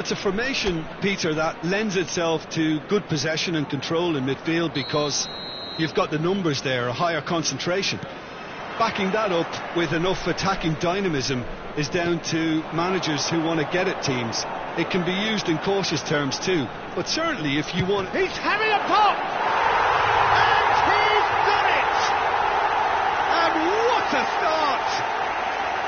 It's a formation, Peter, that lends itself to good possession and control in midfield because you've got the numbers there, a higher concentration. Backing that up with enough attacking dynamism is down to managers who want to get at teams. It can be used in cautious terms too, but certainly if you want... He's having a pop! And he's done it! And what a start!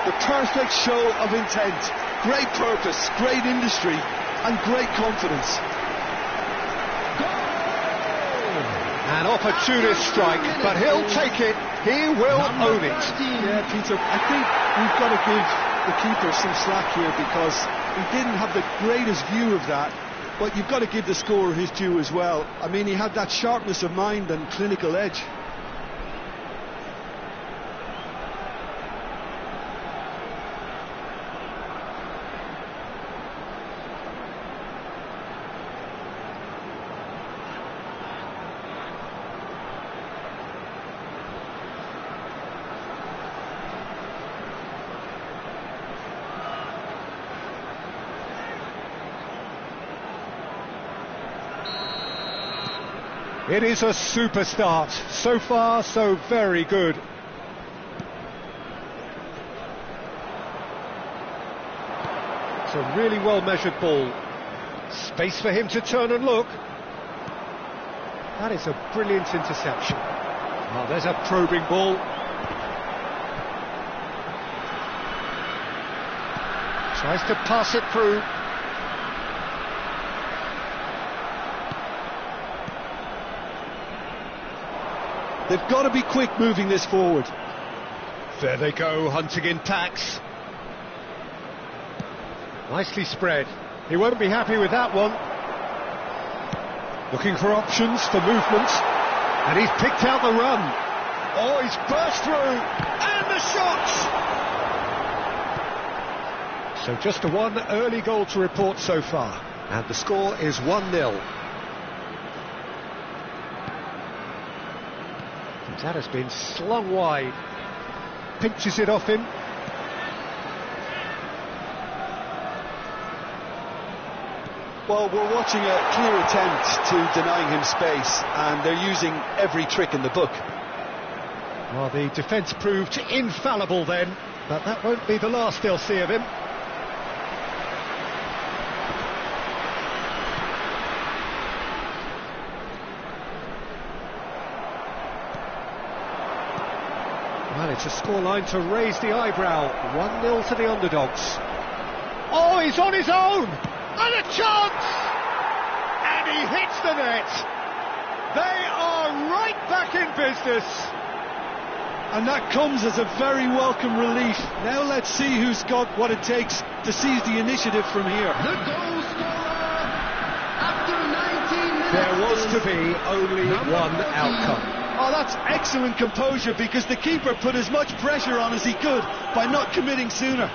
The perfect show of intent, great purpose, great industry and great confidence. An opportunist strike, but he'll take it. He will own it. Yeah, Peter, I think we've got to give the keeper some slack here because he didn't have the greatest view of that, but you've got to give the scorer his due as well. I mean, he had that sharpness of mind and clinical edge. It is a super start. So far, so very good. It's a really well-measured ball. Space for him to turn and look. That is a brilliant interception. Oh, there's a probing ball. Tries to pass it through. They've got to be quick moving this forward. There they go, hunting in packs. Nicely spread. He won't be happy with that one. Looking for options for movement. And he's picked out the run. Oh, he's burst through. And the shot! So just a one early goal to report so far. And the score is 1-0. That has been slung wide. Pinches it off him. Well, we're watching a clear attempt to denying him space, and they're using every trick in the book. Well, the defence proved infallible then, but that won't be the last they'll see of him. Well, it's a scoreline to raise the eyebrow. 1-0 to the underdogs. Oh, he's on his own! And a chance! And he hits the net! They are right back in business! And that comes as a very welcome relief. Now let's see who's got what it takes to seize the initiative from here. The goal scorer after 19 minutes. There was to be only one outcome. Oh, that's excellent composure because the keeper put as much pressure on as he could by not committing sooner.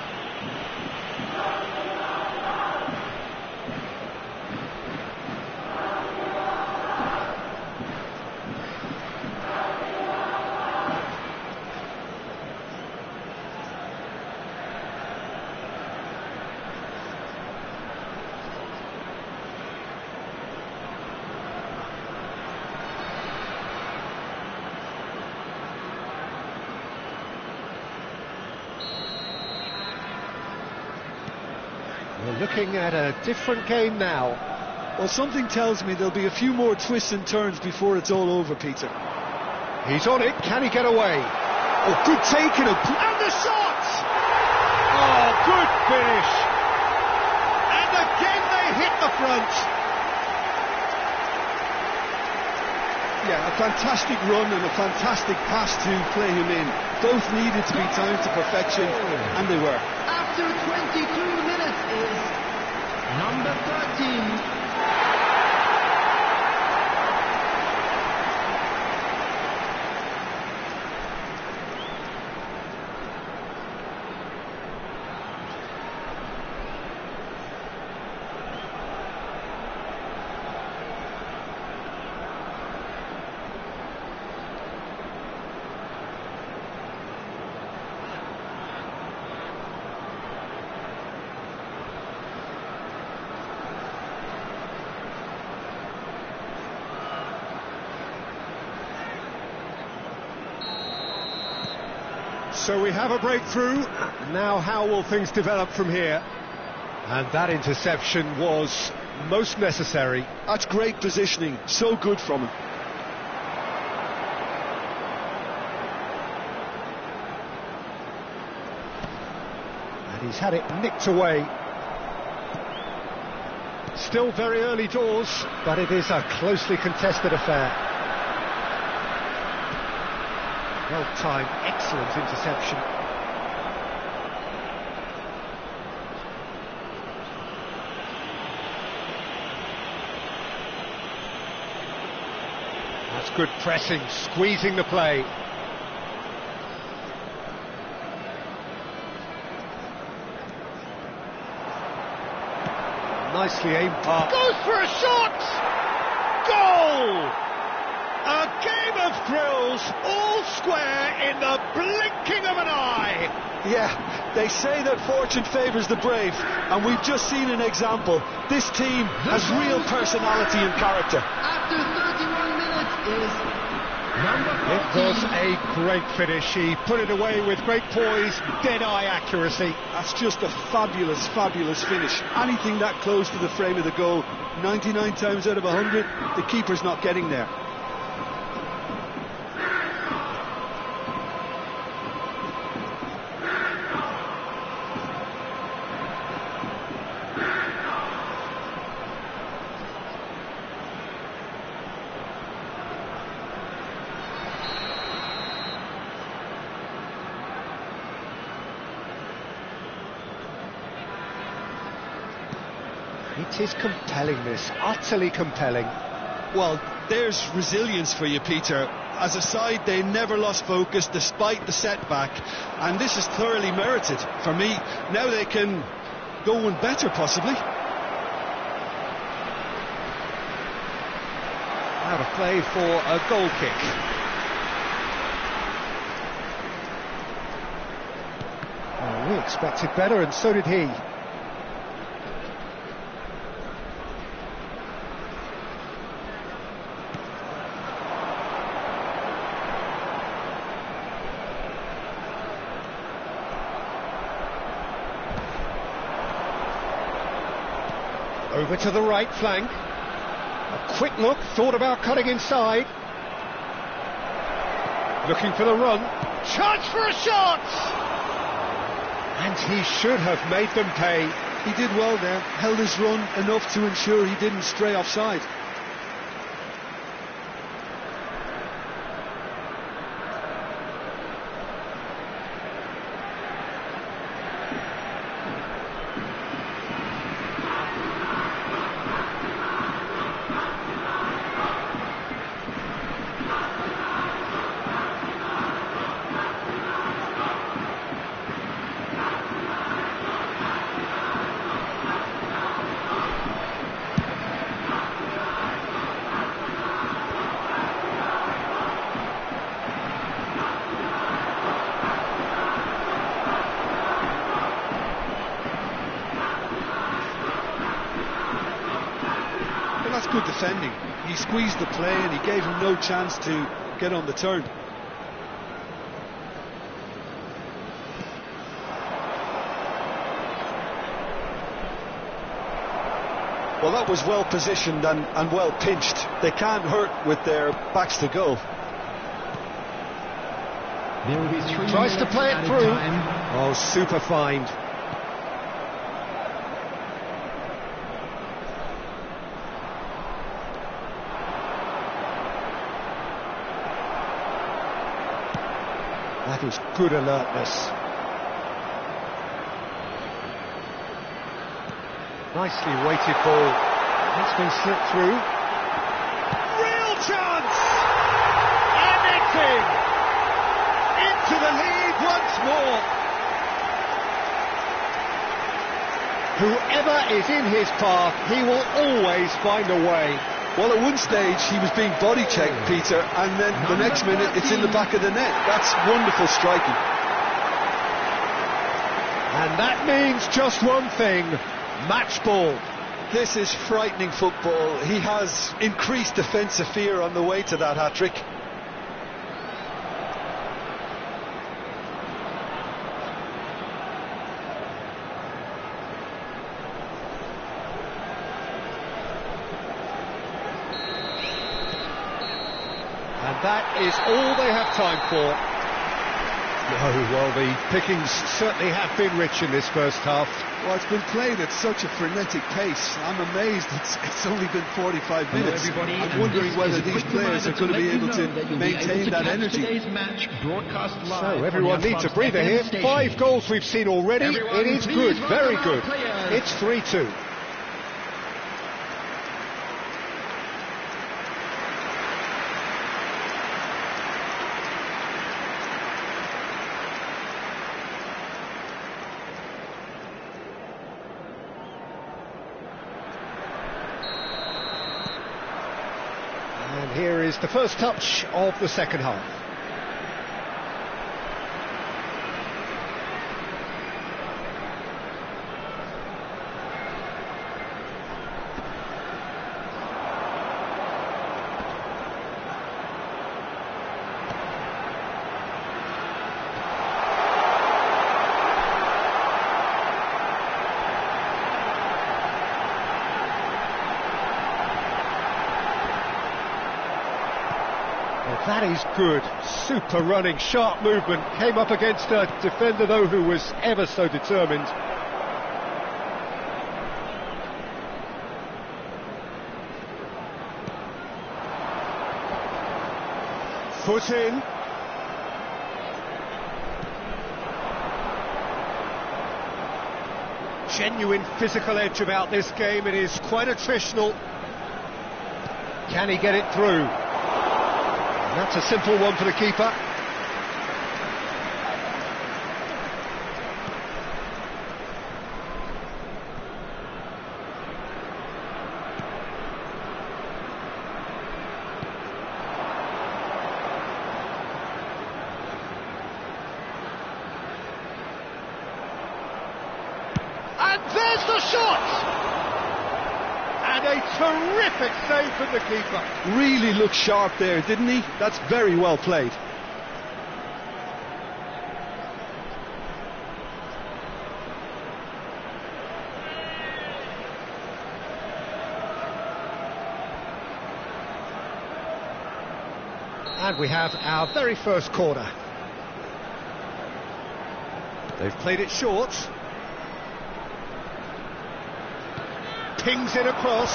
We're looking at a different game now. Well, something tells me there'll be a few more twists and turns before it's all over, Peter. He's on it, can he get away? Oh, good taking up. And the shot! Oh, good finish! And again they hit the front! Yeah, a fantastic run and a fantastic pass to play him in. Both needed to be timed to perfection, and they were. After 22 minutes is number 13. So we have a breakthrough. Now how will things develop from here? And that interception was most necessary. That's great positioning, so good from him. And he's had it nicked away. Still very early doors, but it is a closely contested affair. Well-timed, excellent interception. That's good pressing, squeezing the play. Nicely aimed pass. Goes for a shot! Goal! A game of thrills, all square in the blinking of an eye. Yeah, they say that fortune favours the brave, and we've just seen an example. This team has real personality and character. After 31 minutes is number 14. It was a great finish. He put it away with great poise, dead-eye accuracy. That's just a fabulous, fabulous finish. Anything that close to the frame of the goal, 99 times out of 100, the keeper's not getting there. It is compelling, this, utterly compelling. Well, there's resilience for you, Peter. As a side, they never lost focus despite the setback, and this is thoroughly merited for me. Now they can go one better, possibly. Out of play for a goal kick. Oh, we expected better, and so did he. Over to the right flank. A quick look, thought about cutting inside. Looking for the run. Chance for a shot! And he should have made them pay. He did well there, held his run enough to ensure he didn't stray offside. That's good defending. He squeezed the play and he gave him no chance to get on the turn. Well, that was well positioned and well pinched. They can't hurt with their backs to goal. There will be 3 Tries to minutes play it added through. time. Oh, super find. That is good alertness. Nicely weighted ball. It's been slipped through. Real chance! And it's in! Into the lead once more. Whoever is in his path, he will always find a way. Well, at one stage he was being body checked, Peter, and then the next minute it's in the back of the net. That's wonderful striking. And that means just one thing, match ball. This is frightening football. He has increased defensive fear on the way to that hat-trick. And that is all they have time for. No, well, the pickings certainly have been rich in this first half. Well, it's been played at such a frenetic pace. I'm amazed it's only been 45 minutes. I'm wondering whether these players are going to be able to maintain that energy. So everyone needs a breather here. 5 goals we've seen already. It is good, very good. It's 3-2. And here is the first touch of the second half. That is good, super running, sharp movement, came up against a defender though who was ever so determined. Foot in. Genuine physical edge about this game, it is quite attritional. Can he get it through? That's a simple one for the keeper. And there's the shot! And a terrific save from the keeper. Really looked sharp there, didn't he? That's very well played. And we have our very first corner. They've played it short. Pings it across.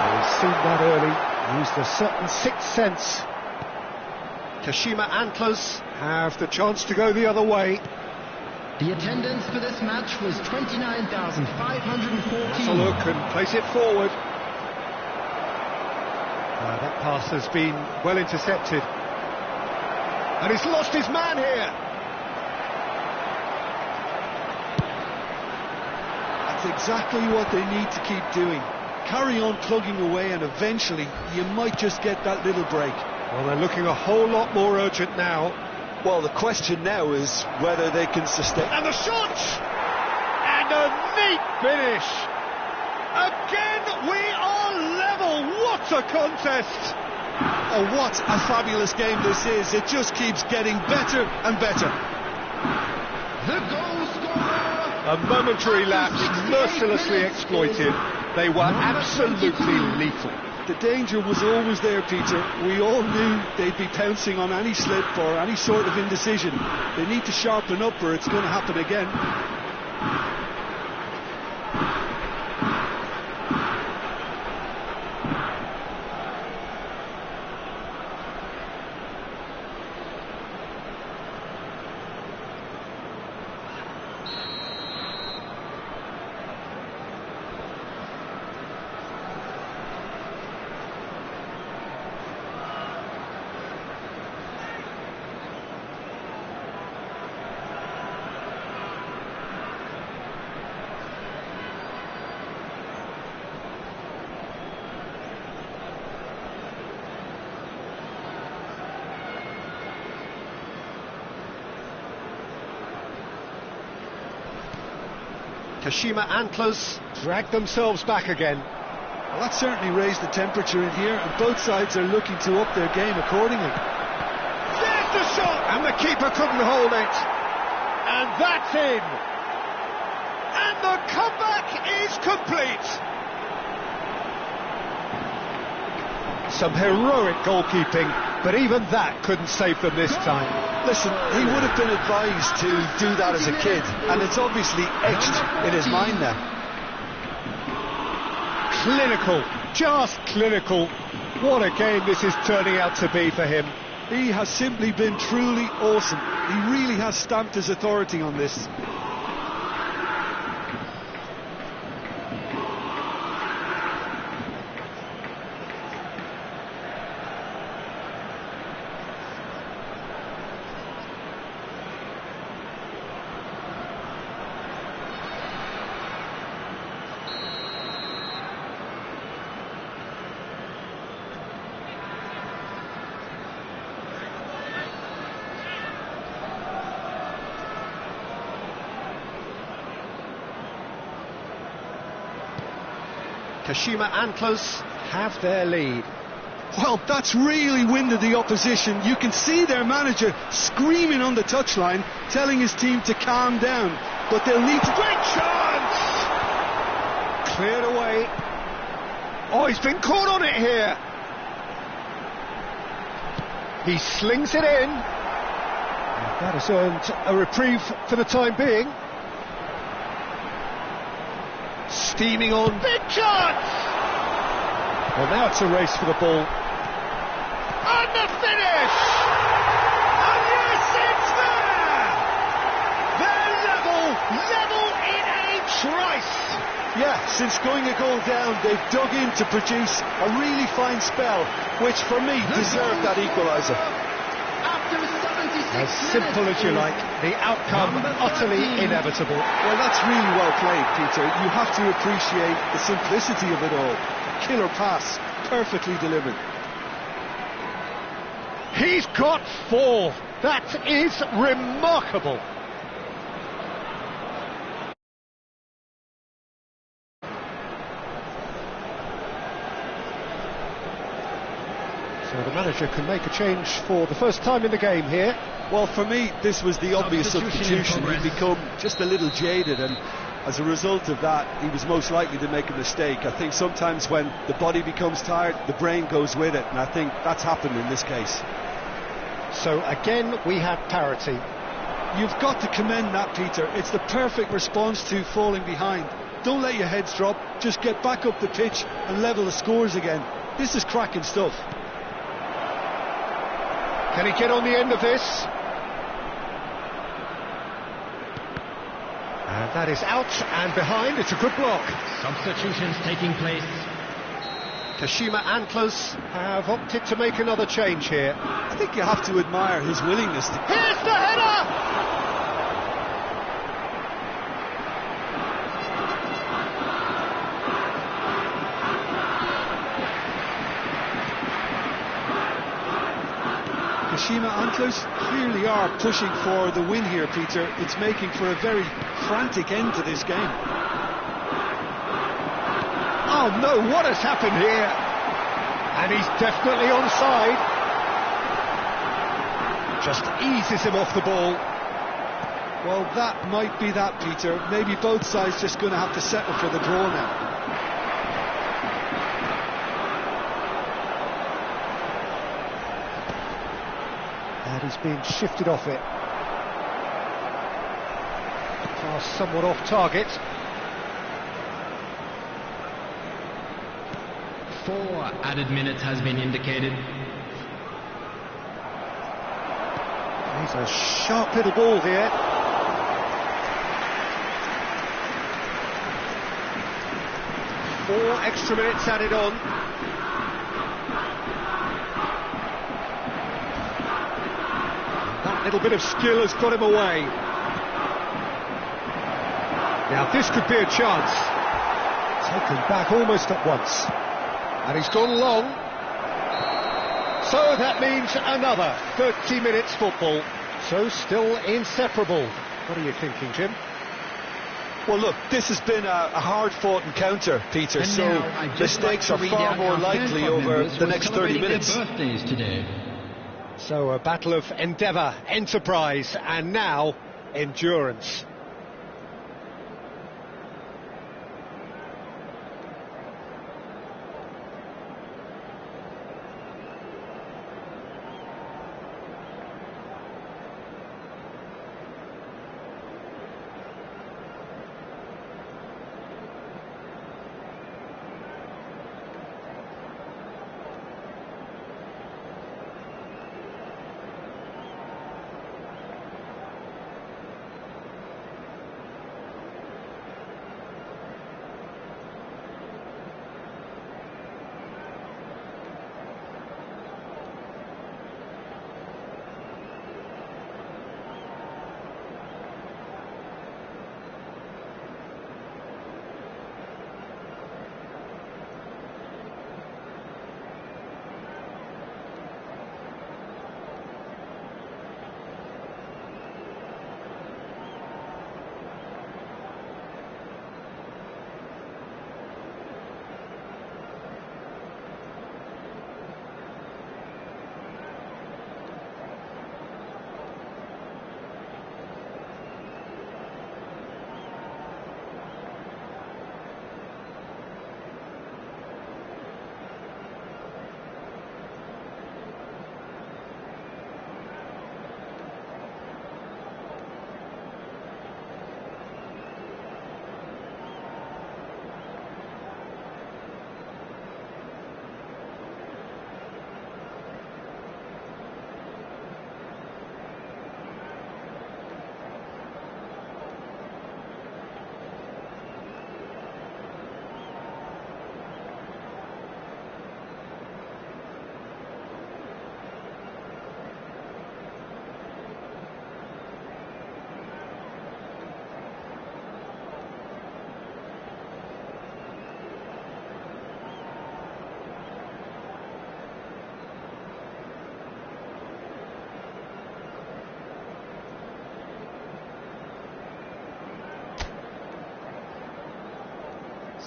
He's seen that early, used a certain sixth sense. Kashima Antlers have the chance to go the other way. The attendance for this match was 29,514. That's a look and place it forward. That pass has been well intercepted. And he's lost his man here. Exactly what they need to keep doing. Carry on plugging away and eventually you might just get that little break. Well, they're looking a whole lot more urgent now. Well, the question now is whether they can sustain. And the shot! And a neat finish! Again, we are level! What a contest! Oh, what a fabulous game this is. It just keeps getting better and better. The goal scorer! A momentary lapse, mercilessly exploited. They were absolutely lethal. The danger was always there, Peter. We all knew they'd be pouncing on any slip or any sort of indecision. They need to sharpen up or it's going to happen again. Kashima Antlers drag themselves back again. Well, that certainly raised the temperature in here, and both sides are looking to up their game accordingly. There's the shot! And the keeper couldn't hold it. And that's in. And the comeback is complete. Some heroic goalkeeping. But even that couldn't save them this time. Listen, he would have been advised to do that as a kid, and it's obviously etched in his mind now. Clinical, just clinical. What a game this is turning out to be for him. He has simply been truly awesome. He really has stamped his authority on this. Kashima Antlers have their lead. Well, that's really winded the opposition. You can see their manager screaming on the touchline, telling his team to calm down. But they'll need to... Great chance! Cleared away. Oh, he's been caught on it here. He slings it in. That has earned a reprieve for the time being. Steaming on. Big chance! Well, now it's a race for the ball. And the finish! And yes, it's there! They're level in a trice! Yeah, since going a goal down, they've dug in to produce a really fine spell, which for me deserved that equaliser. As simple as you like, the outcome utterly inevitable. Well, that's really well played, Peter. You have to appreciate the simplicity of it all. Killer pass, perfectly delivered. He's got 4. That is remarkable. So the manager can make a change for the first time in the game here. Well, for me, this was the obvious substitution. He'd become just a little jaded, and as a result of that, he was most likely to make a mistake. I think sometimes when the body becomes tired, the brain goes with it, and I think that's happened in this case. So again, we have parity. You've got to commend that, Peter. It's the perfect response to falling behind. Don't let your heads drop, just get back up the pitch and level the scores again. This is cracking stuff. Can he get on the end of this? And that is out and behind. It's a good block. Substitutions taking place. Kashima Antlers have opted to make another change here. I think you have to admire his willingness to... Here's the header! Kashima Antlers clearly are pushing for the win here, Peter. It's making for a very frantic end to this game. Oh no, what has happened here? And he's definitely onside. Just eases him off the ball. Well, that might be that, Peter. Maybe both sides just going to have to settle for the draw now. And he's being shifted off it. Pass somewhat off target. 4 added minutes has been indicated. He's a sharp little ball here. Four extra minutes added on. That little bit of skill has got him away. Now this could be a chance. Taken back almost at once. And he's gone long. So that means another 30 minutes football. So still inseparable. What are you thinking, Jim? Well, look, this has been a hard-fought encounter, Peter, And so now, the stakes are far more likely over the next 30 minutes. Birthdays today. So a battle of endeavour, enterprise, and now endurance.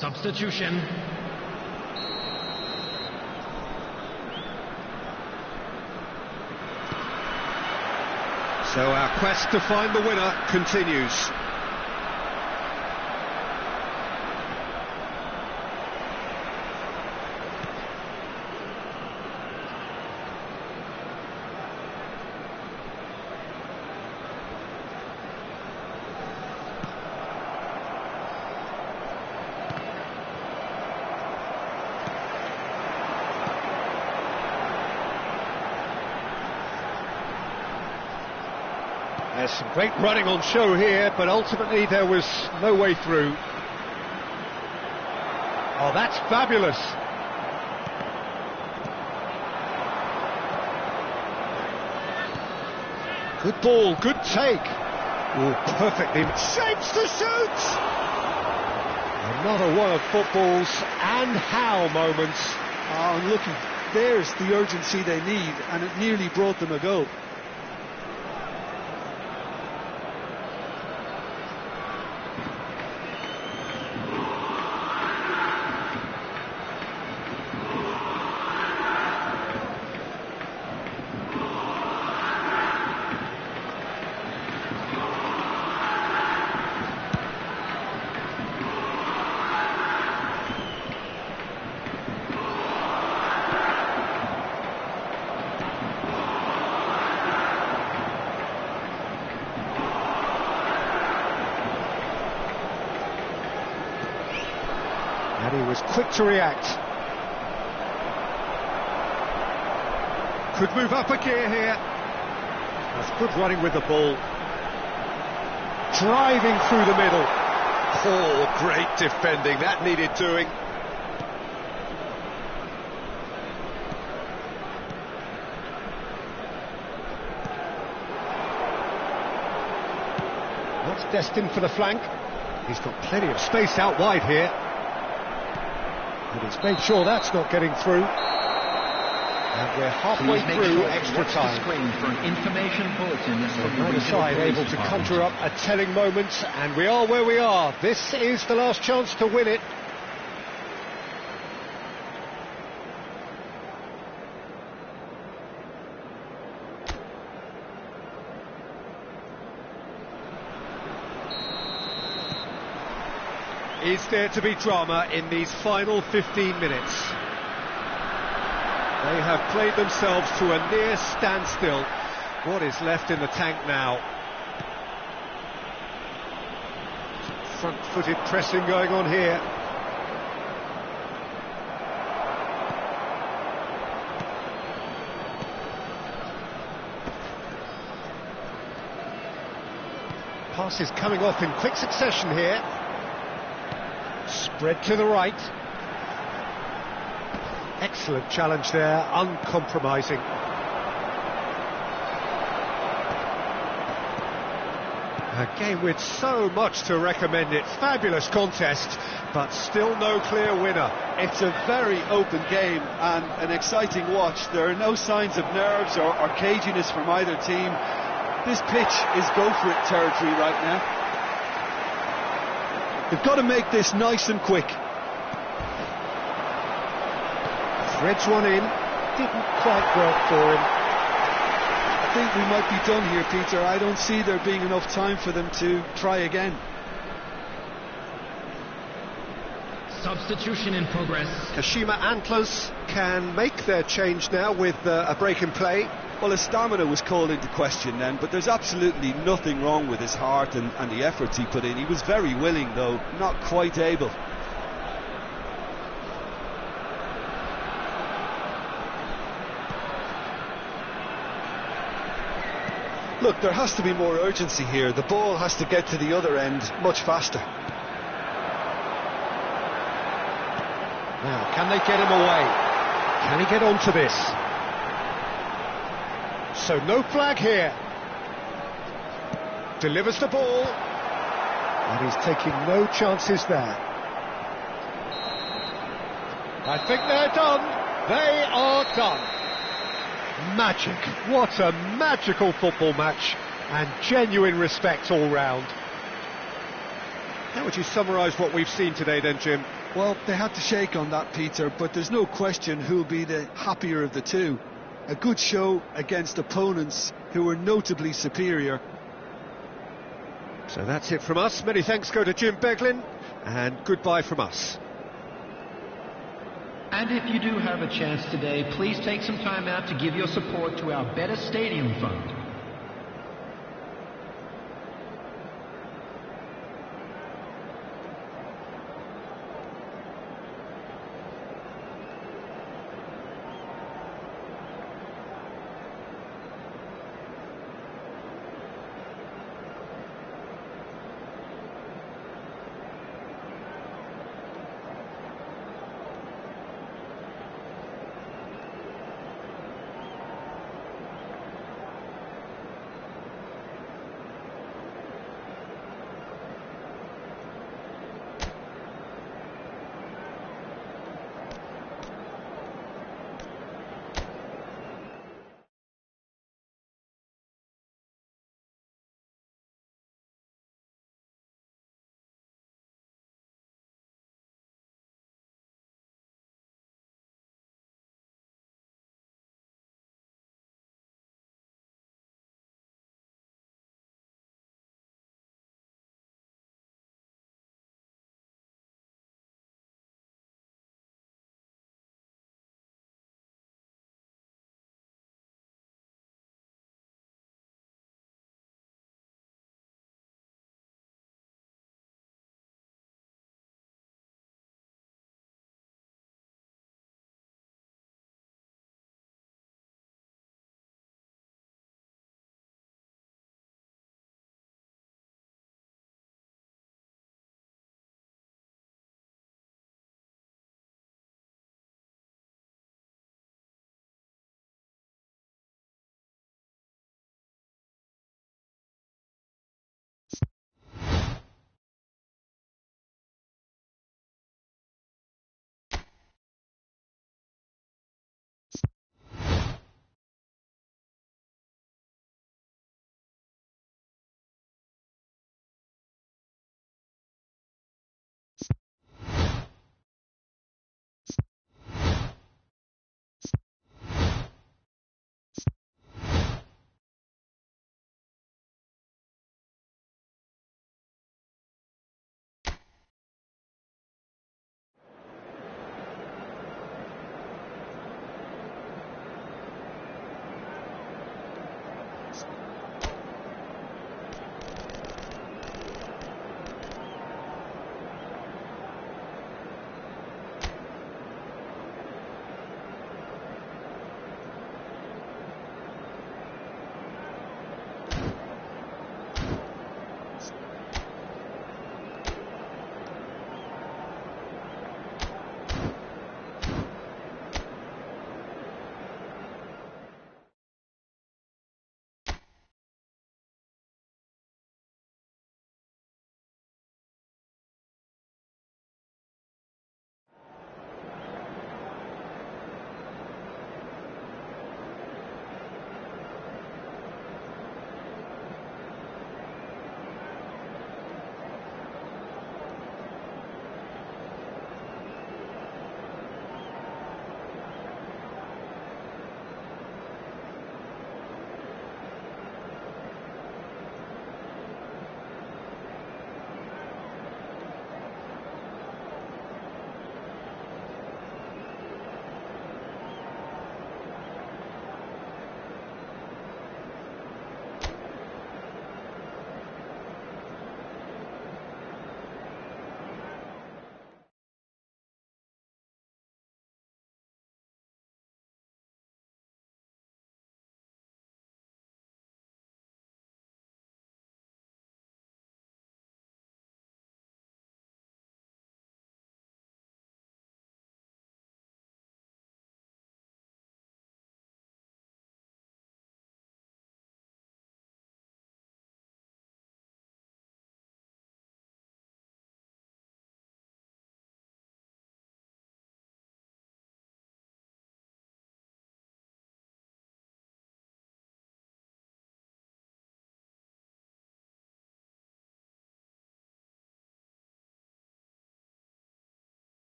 Substitution. So our quest to find the winner continues. There's some great running on show here, but ultimately there was no way through. Oh, that's fabulous. Good ball, good take. Oh, perfectly shapes to shoot. Another one of football's and how moments. Oh, and look, there's the urgency they need, and it nearly brought them a goal. And he was quick to react. Could move up a gear here. That's good running with the ball. Driving through the middle. Oh, great defending. That needed doing. Not destined for the flank. He's got plenty of space out wide here. And he's made sure that's not getting through. And we're halfway through extra time. For an information bulletin. Neither side able to conjure up a telling moment, and we are where we are. This is the last chance to win it. Is there to be drama in these final 15 minutes? They have played themselves to a near standstill. What is left in the tank now? Front-footed pressing going on here. Passes coming off in quick succession here. Spread to the right. Excellent challenge there, uncompromising. A game with so much to recommend it. Fabulous contest, but still no clear winner. It's a very open game and an exciting watch. There are no signs of nerves or caginess from either team. This pitch is go-for-it territory right now. They've got to make this nice and quick. Threads one in, didn't quite work for him. I think we might be done here, Peter. I don't see there being enough time for them to try again. Substitution in progress. Kashima Antlers can make their change now with a break in play. Well, his stamina was called into question then, but there's absolutely nothing wrong with his heart and the efforts he put in. He was very willing, though, not quite able. Look, there has to be more urgency here. The ball has to get to the other end much faster. Now, can they get him away? Can he get onto this? So no flag here. Delivers the ball. And he's taking no chances there. I think they're done. They are done. Magic. What a magical football match. And genuine respect all round. How would you summarise what we've seen today then, Jim? Well, they had to shake on that, Peter, but there's no question who'll be the happier of the two. A good show against opponents who were notably superior. So that's it from us. Many thanks go to Jim Beglin, and goodbye from us. And if you do have a chance today, please take some time out to give your support to our Better Stadium Fund.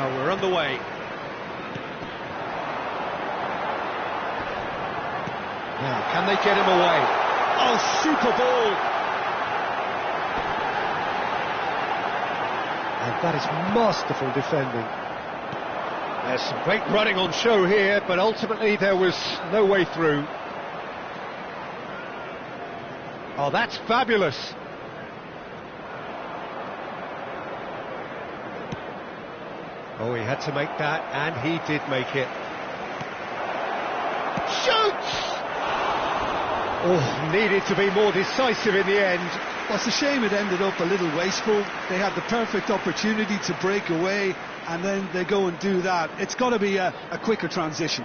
Now we're underway. Now, can they get him away? Oh, super ball! And that is masterful defending. There's some great running on show here, but ultimately there was no way through. Oh, that's fabulous! Oh, he had to make that, and he did make it. Shoots! Oh, needed to be more decisive in the end. Well, it's a shame it ended up a little wasteful. They had the perfect opportunity to break away, and then they go and do that. It's got to be a quicker transition.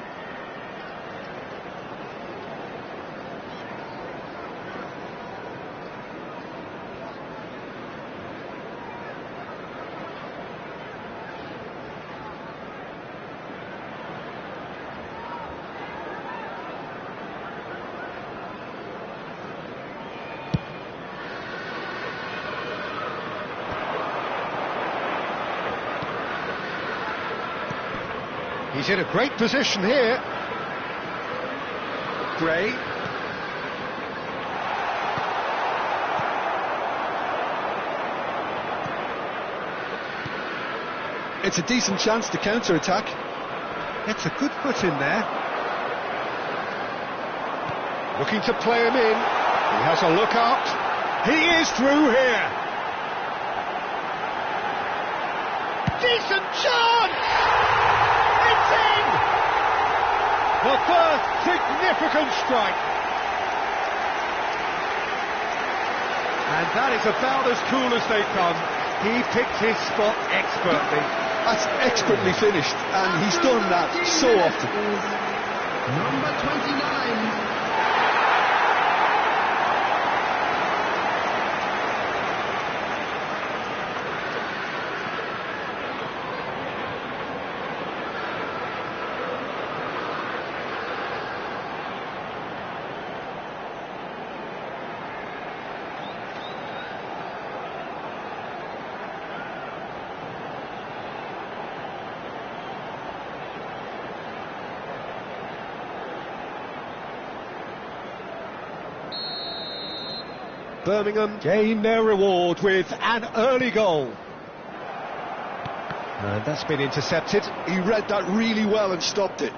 He's in a great position here. Gray. It's a decent chance to counter-attack. Gets a good foot in there. Looking to play him in. He has a look up. He is through here. Decent chance! It's in! The first significant strike. And that is about as cool as they come. He picked his spot expertly. That's expertly finished, and he's done that so often. Number 29. Birmingham gain their reward with an early goal. And that's been intercepted. He read that really well and stopped it.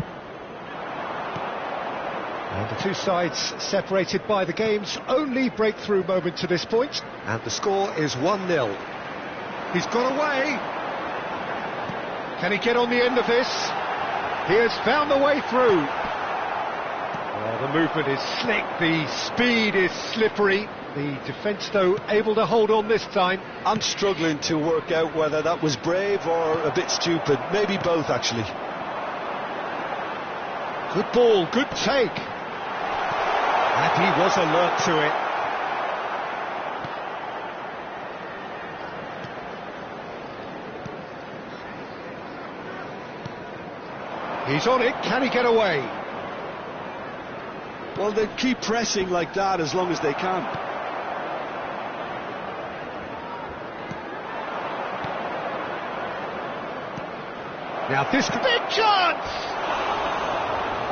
And the two sides separated by the game's only breakthrough moment to this point. And the score is 1-0. He's got away. Can he get on the end of this? He has found the way through. Oh, the movement is slick, the speed is slippery. The defence, though, able to hold on this time. I'm struggling to work out whether that was brave or a bit stupid. Maybe both, actually. Good ball, good take. And he was alert to it. He's on it, can he get away? Well, they keep pressing like that as long as they can. Now this big chance!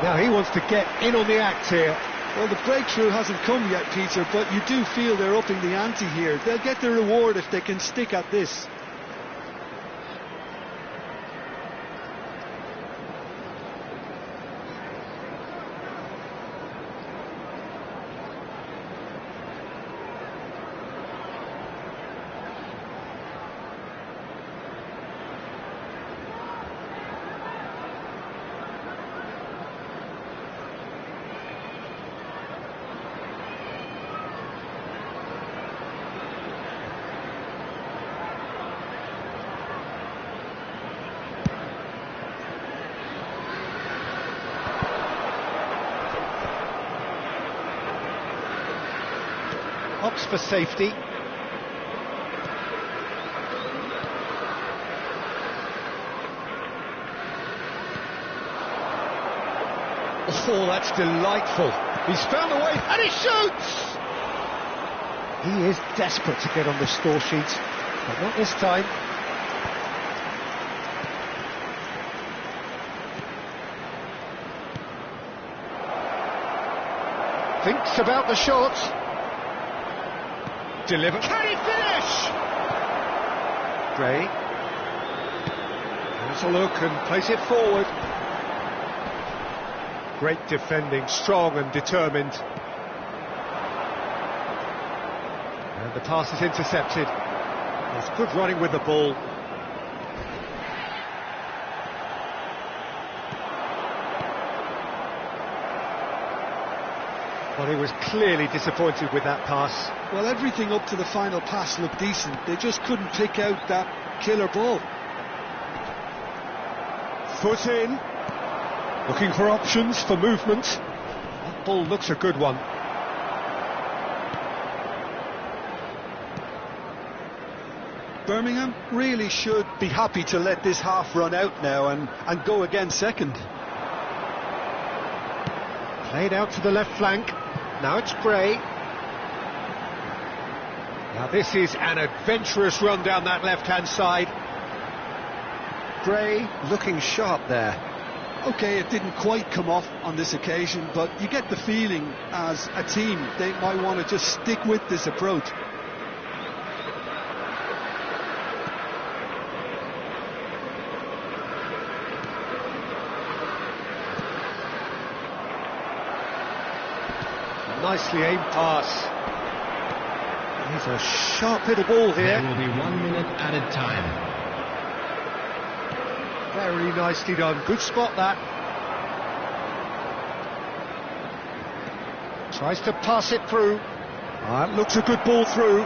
Now he wants to get in on the act here. Well, the breakthrough hasn't come yet, Peter, but you do feel they're upping the ante here. They'll get their reward if they can stick at this. Opts for safety. Oh, that's delightful. He's found a way, and he shoots! He is desperate to get on the score sheet, but not this time. Thinks about the shot. Deliver. Can he finish? Gray. Has a look and plays it forward. Great defending, strong and determined. And the pass is intercepted. It's good running with the ball. Well, he was clearly disappointed with that pass. Well, everything up to the final pass looked decent. They just couldn't pick out that killer ball. Foot in. Looking for options, for movement. That ball looks a good one. Birmingham really should be happy to let this half run out now and go again second. Played out to the left flank. Now it's Gray. Now this is an adventurous run down that left-hand side. Gray looking sharp there. OK, it didn't quite come off on this occasion, but you get the feeling as a team they might want to just stick with this approach. Nicely aimed pass. He's a sharp little ball here. There will be 1 minute added time. Very nicely done. Good spot that. Tries to pass it through. Looks a good ball through.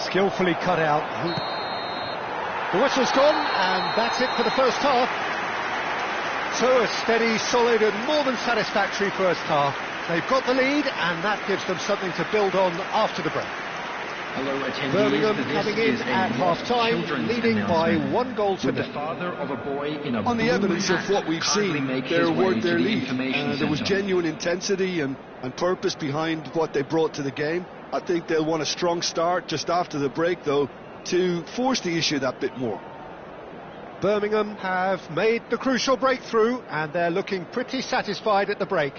Skillfully cut out. The whistle's gone, and that's it for the first half. So a steady, solid and more than satisfactory first half. They've got the lead, and that gives them something to build on after the break. Hello, attendees. Birmingham coming in at half-time, leading by 1 goal to With the nil. father of a boy in a On the evidence of what we've seen, they're worth their lead. There was genuine intensity and purpose behind what they brought to the game. I think they'll want a strong start just after the break, though, to force the issue that bit more. Birmingham have made the crucial breakthrough, and they're looking pretty satisfied at the break.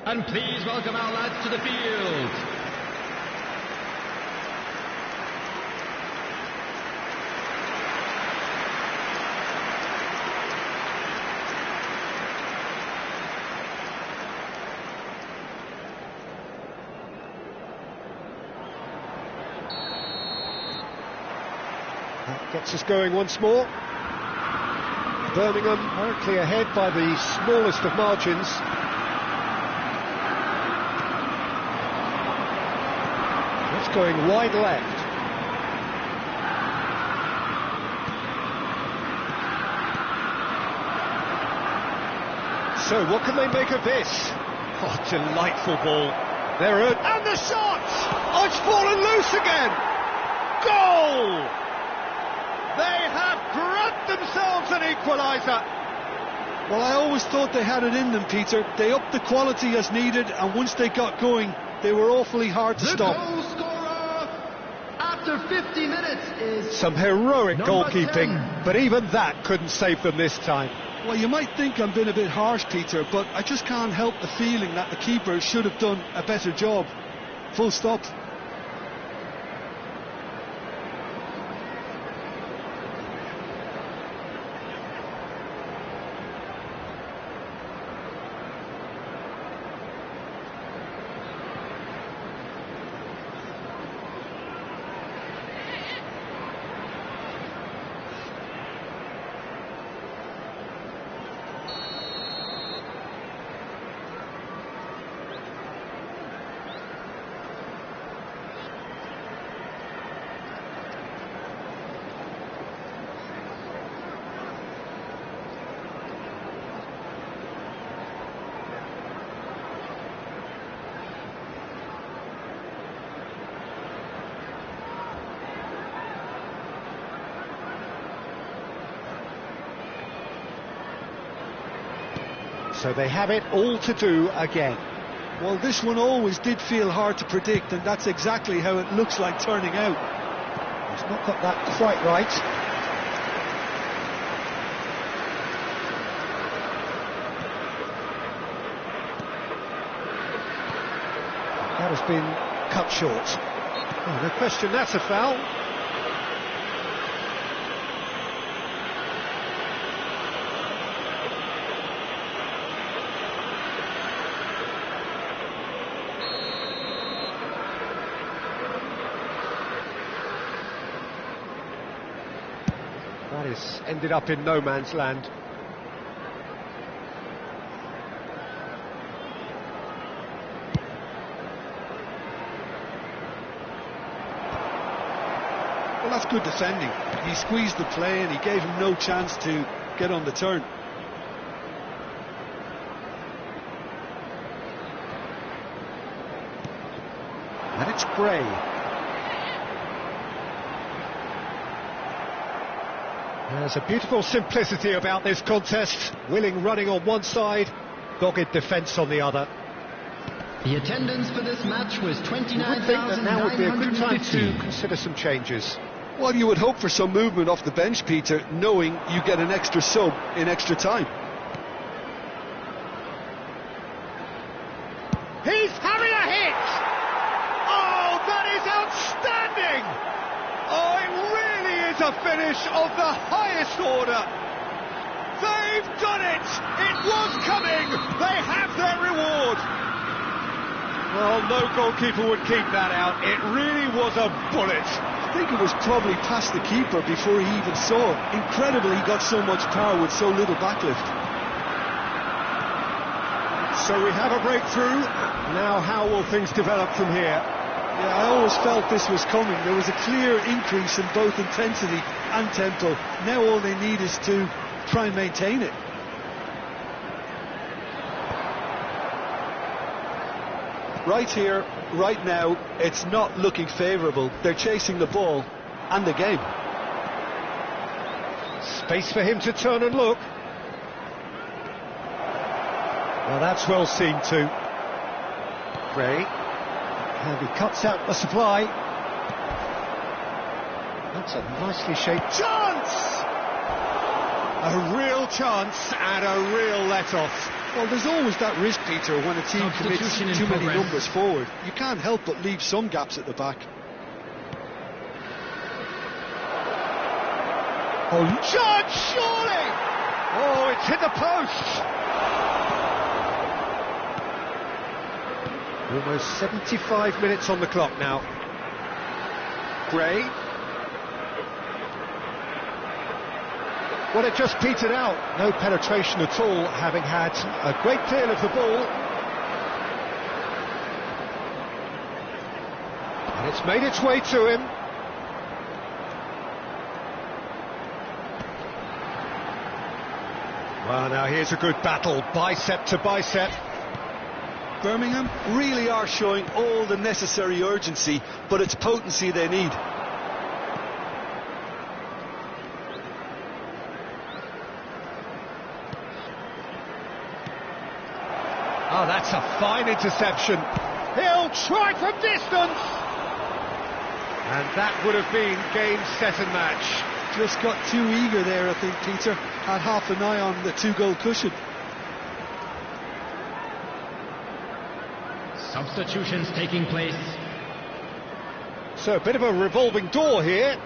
And please welcome our lads to the field. That gets us going once more. Birmingham currently ahead by the smallest of margins. It's going wide left. So what can they make of this? Oh, delightful ball. And the shot! Oh, it's fallen loose again! Goal! They have grabbed themselves an equaliser. Well, I always thought they had it in them, Peter. They upped the quality as needed, and once they got going, they were awfully hard to stop. The goal scorer after 50 minutes is Some heroic Number goalkeeping, 10. but even that couldn't save them this time. Well, you might think I'm being a bit harsh, Peter, but I just can't help the feeling that the keeper should have done a better job. Full stop. So they have it all to do again. Well, this one always did feel hard to predict, and that's exactly how it looks like turning out. He's not got that quite right. That has been cut short. Oh, no question, that's a foul. That is ended up in no man's land. Well, that's good defending. He squeezed the play and he gave him no chance to get on the turn. And it's Gray. There's a beautiful simplicity about this contest. Willing running on one side, dogged defence on the other. The attendance for this match was You would think that now would be a good time to 29,915. consider some changes. Well, you would hope for some movement off the bench, Peter, knowing you get an extra sub in extra time. He's having a hit! Oh, that is outstanding! Oh, it really is a finish of the highest order. They've done it! It was coming! They have their reward! Well, no goalkeeper would keep that out. It really was a bullet. I think it was probably past the keeper before he even saw it. Incredible he got so much power with so little backlift. So we have a breakthrough. Now how will things develop from here? Yeah, I always felt this was coming. There was a clear increase in both intensity and tempo. Now all they need is to try and maintain it. Right here, right now, it's not looking favourable. They're chasing the ball and the game. Space for him to turn and look. Well, that's well seen too. Gray. And he cuts out the supply. That's a nicely shaped chance! A real chance and a real let-off. Well, there's always that risk, Peter, when a team commits Substitution in too many progress. numbers forward. You can't help but leave some gaps at the back. Oh, Judge, surely! Oh, it's hit the post! Almost 75 minutes on the clock now. Gray. Well, it just petered out. No penetration at all, having had a great deal of the ball. And it's made its way to him. Well, now here's a good battle, bicep to bicep. Birmingham really are showing all the necessary urgency, but it's potency they need. Oh, that's a fine interception. He'll try from distance. And that would have been game, set and match. Just got too eager there, I think, Peter. Had half an eye on the two-goal cushion. Substitutions taking place. So a bit of a revolving door here.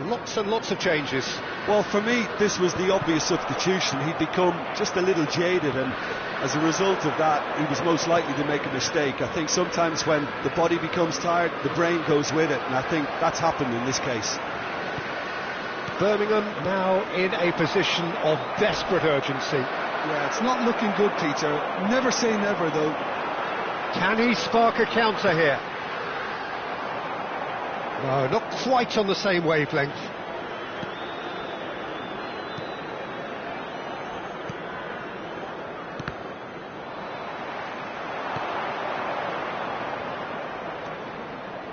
Lots and lots of changes. Well, for me, this was the obvious substitution. He'd become just a little jaded, and as a result of that, he was most likely to make a mistake. I think sometimes when the body becomes tired, the brain goes with it, and I think that's happened in this case. Birmingham now in a position of desperate urgency. Yeah, it's not looking good, Peter. Never say never, though. Can he spark a counter here? No, not quite on the same wavelength.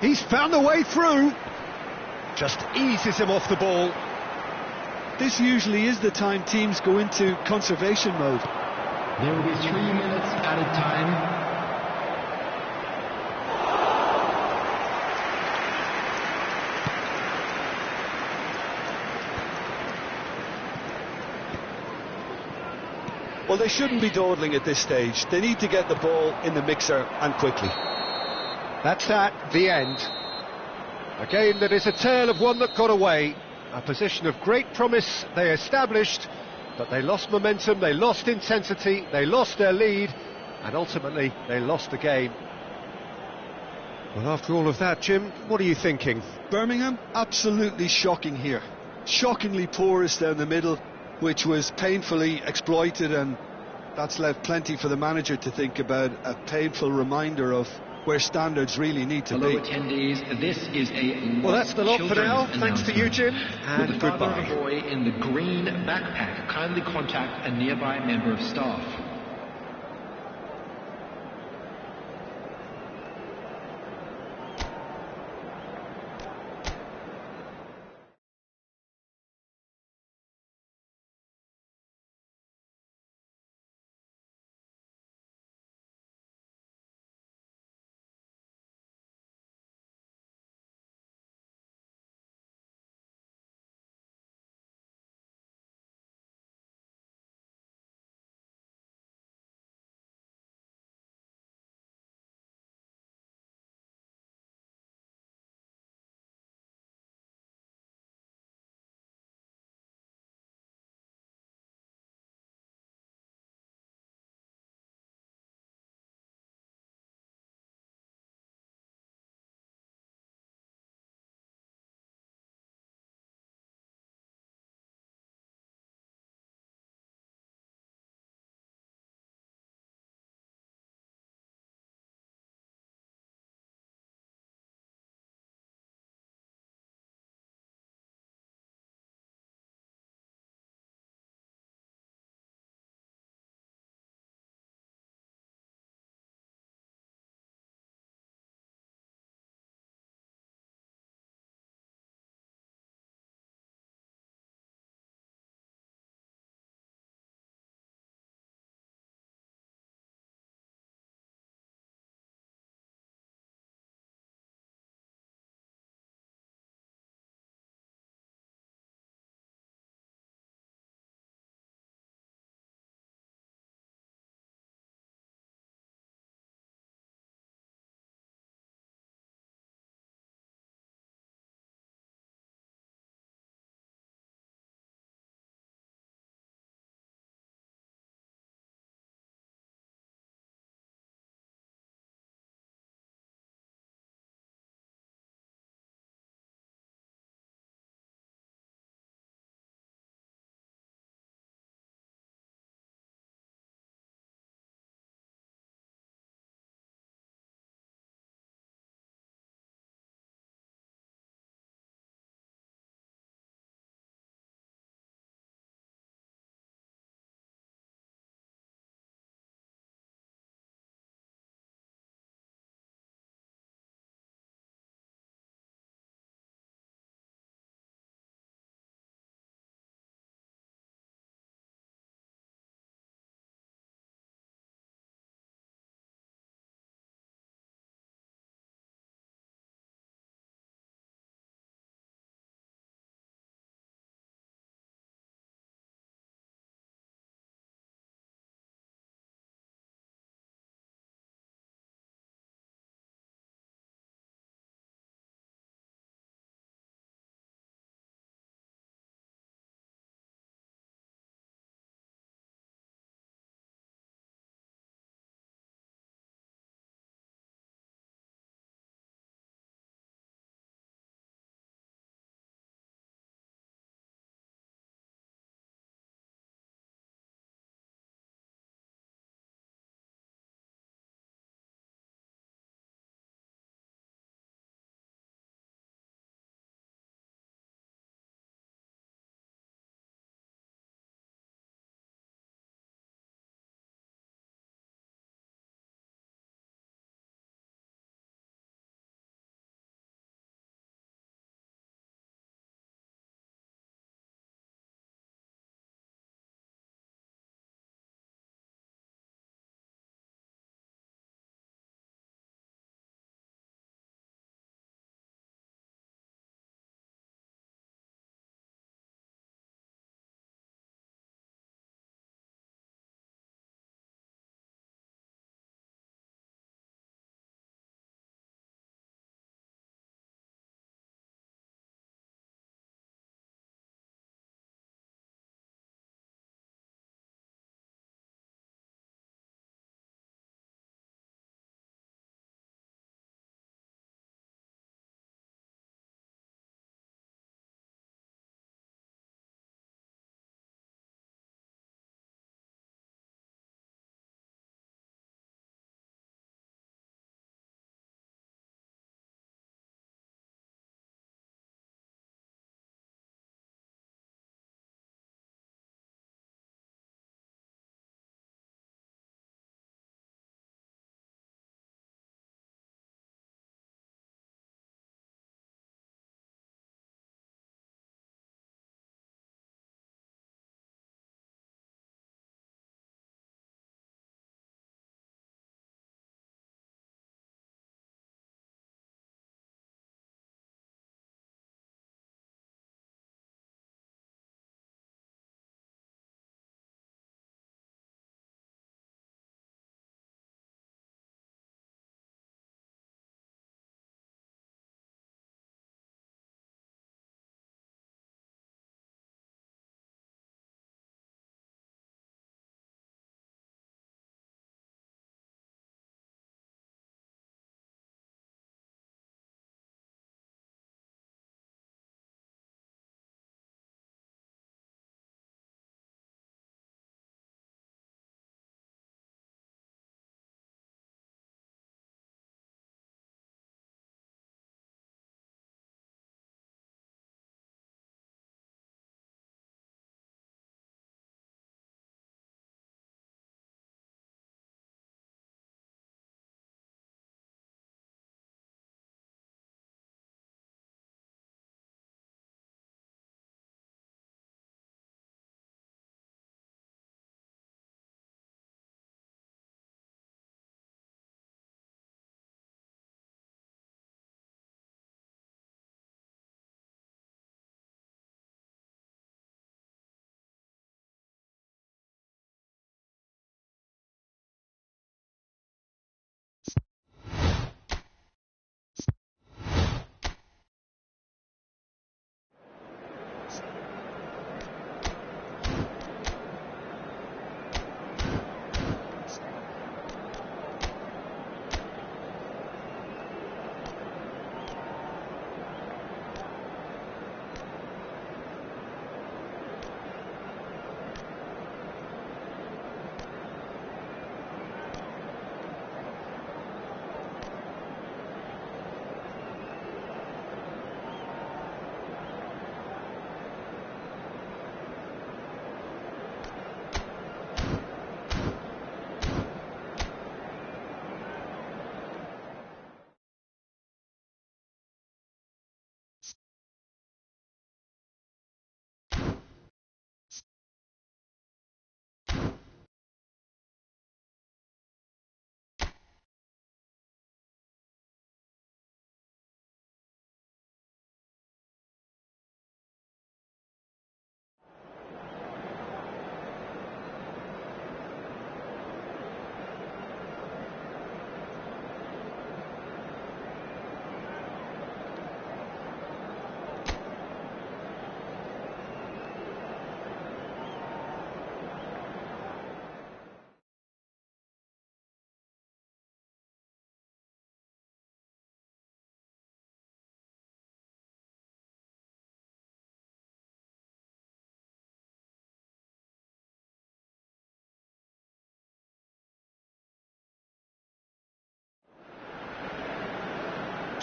He's found the way through. Just eases him off the ball. This usually is the time teams go into conservation mode. There will be 3 minutes added time. Well, they shouldn't be dawdling at this stage. They need to get the ball in the mixer, and quickly. That's the end. A game that is a tale of one that got away. A position of great promise they established, but they lost momentum, they lost intensity, they lost their lead, and ultimately they lost the game. Well, after all of that, Jim, what are you thinking? Birmingham, absolutely shocking here. Shockingly porous down the middle, which was painfully exploited, and that's left plenty for the manager to think about. A painful reminder of where standards really need to Hello, be. attendees. This is a Well, that's the lot for now. Thanks to you, Jim, and With the father goodbye. of the boy in the green backpack, kindly contact a nearby member of staff.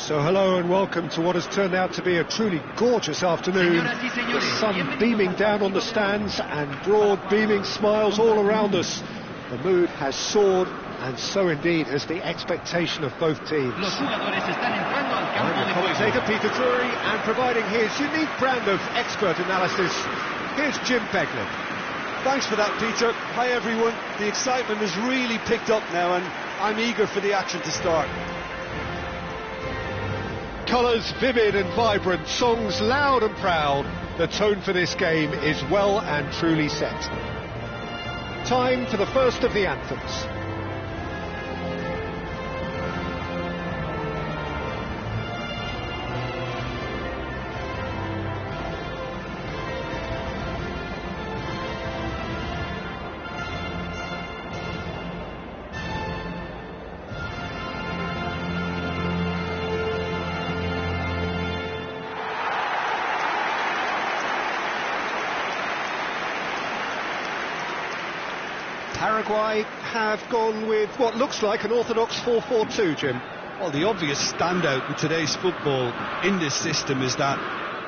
So hello and welcome to what has turned out to be a truly gorgeous afternoon. The sun beaming down on the stands and broad beaming smiles all around us. The mood has soared, and so indeed has the expectation of both teams. I'm your commentator Peter Drury, and providing his unique brand of expert analysis, here's Jim Beglin. Thanks for that, Peter. Hi everyone. The excitement has really picked up now and I'm eager for the action to start. Colours vivid and vibrant, songs loud and proud. The tone for this game is well and truly set. Time for the first of the anthems. Paraguay have gone with what looks like an orthodox 4-4-2, Jim. Well, the obvious standout in today's football in this system is that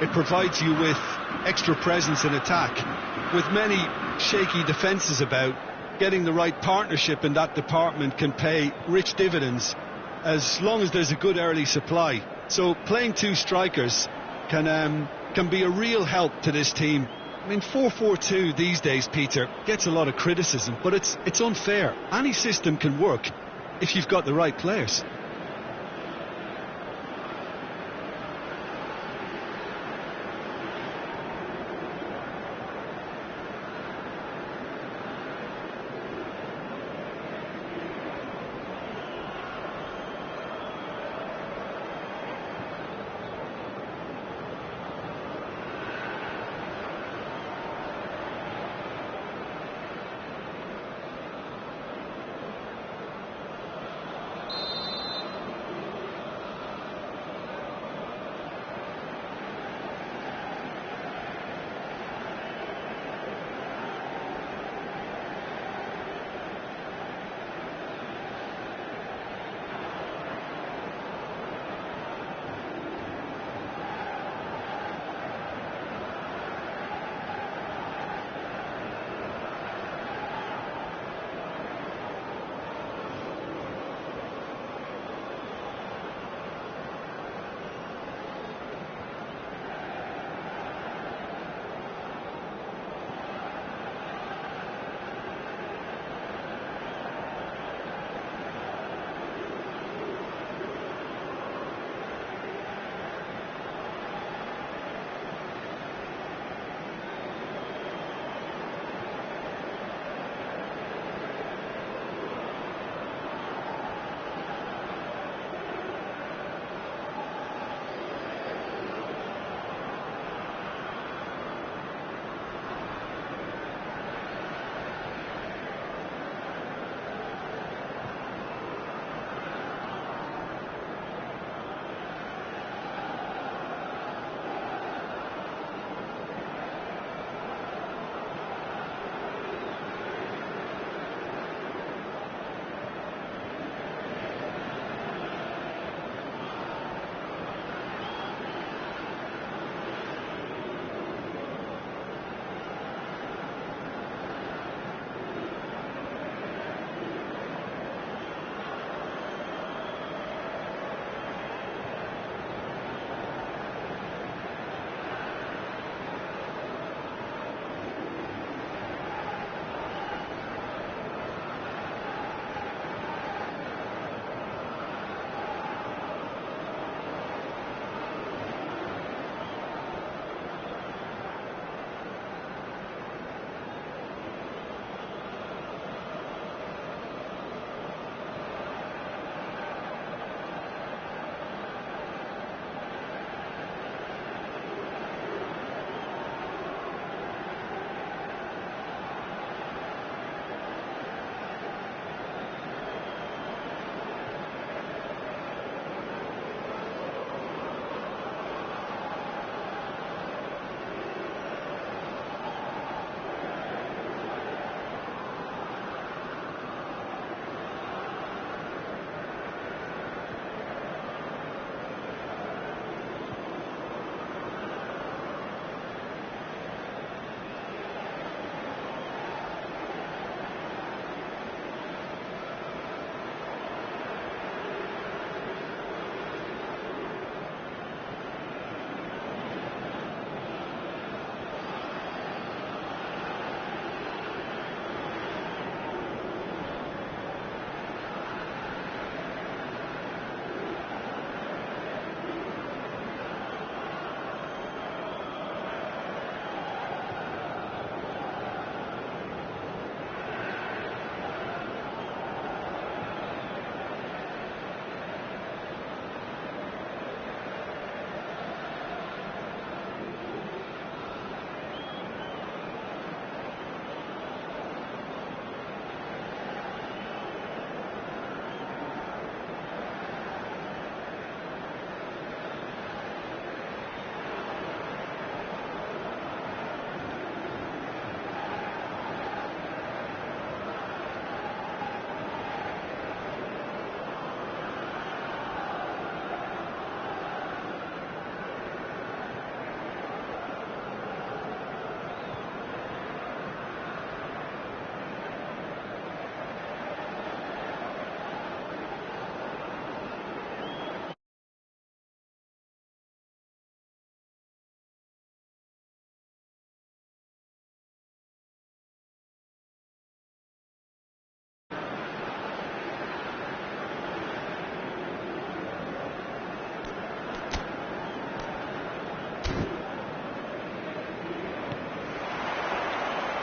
it provides you with extra presence in attack. With many shaky defences about, getting the right partnership in that department can pay rich dividends as long as there's a good early supply. So playing two strikers can be a real help to this team. I mean, 4-4-2 these days, Peter, gets a lot of criticism, but it's unfair. Any system can work if you've got the right players.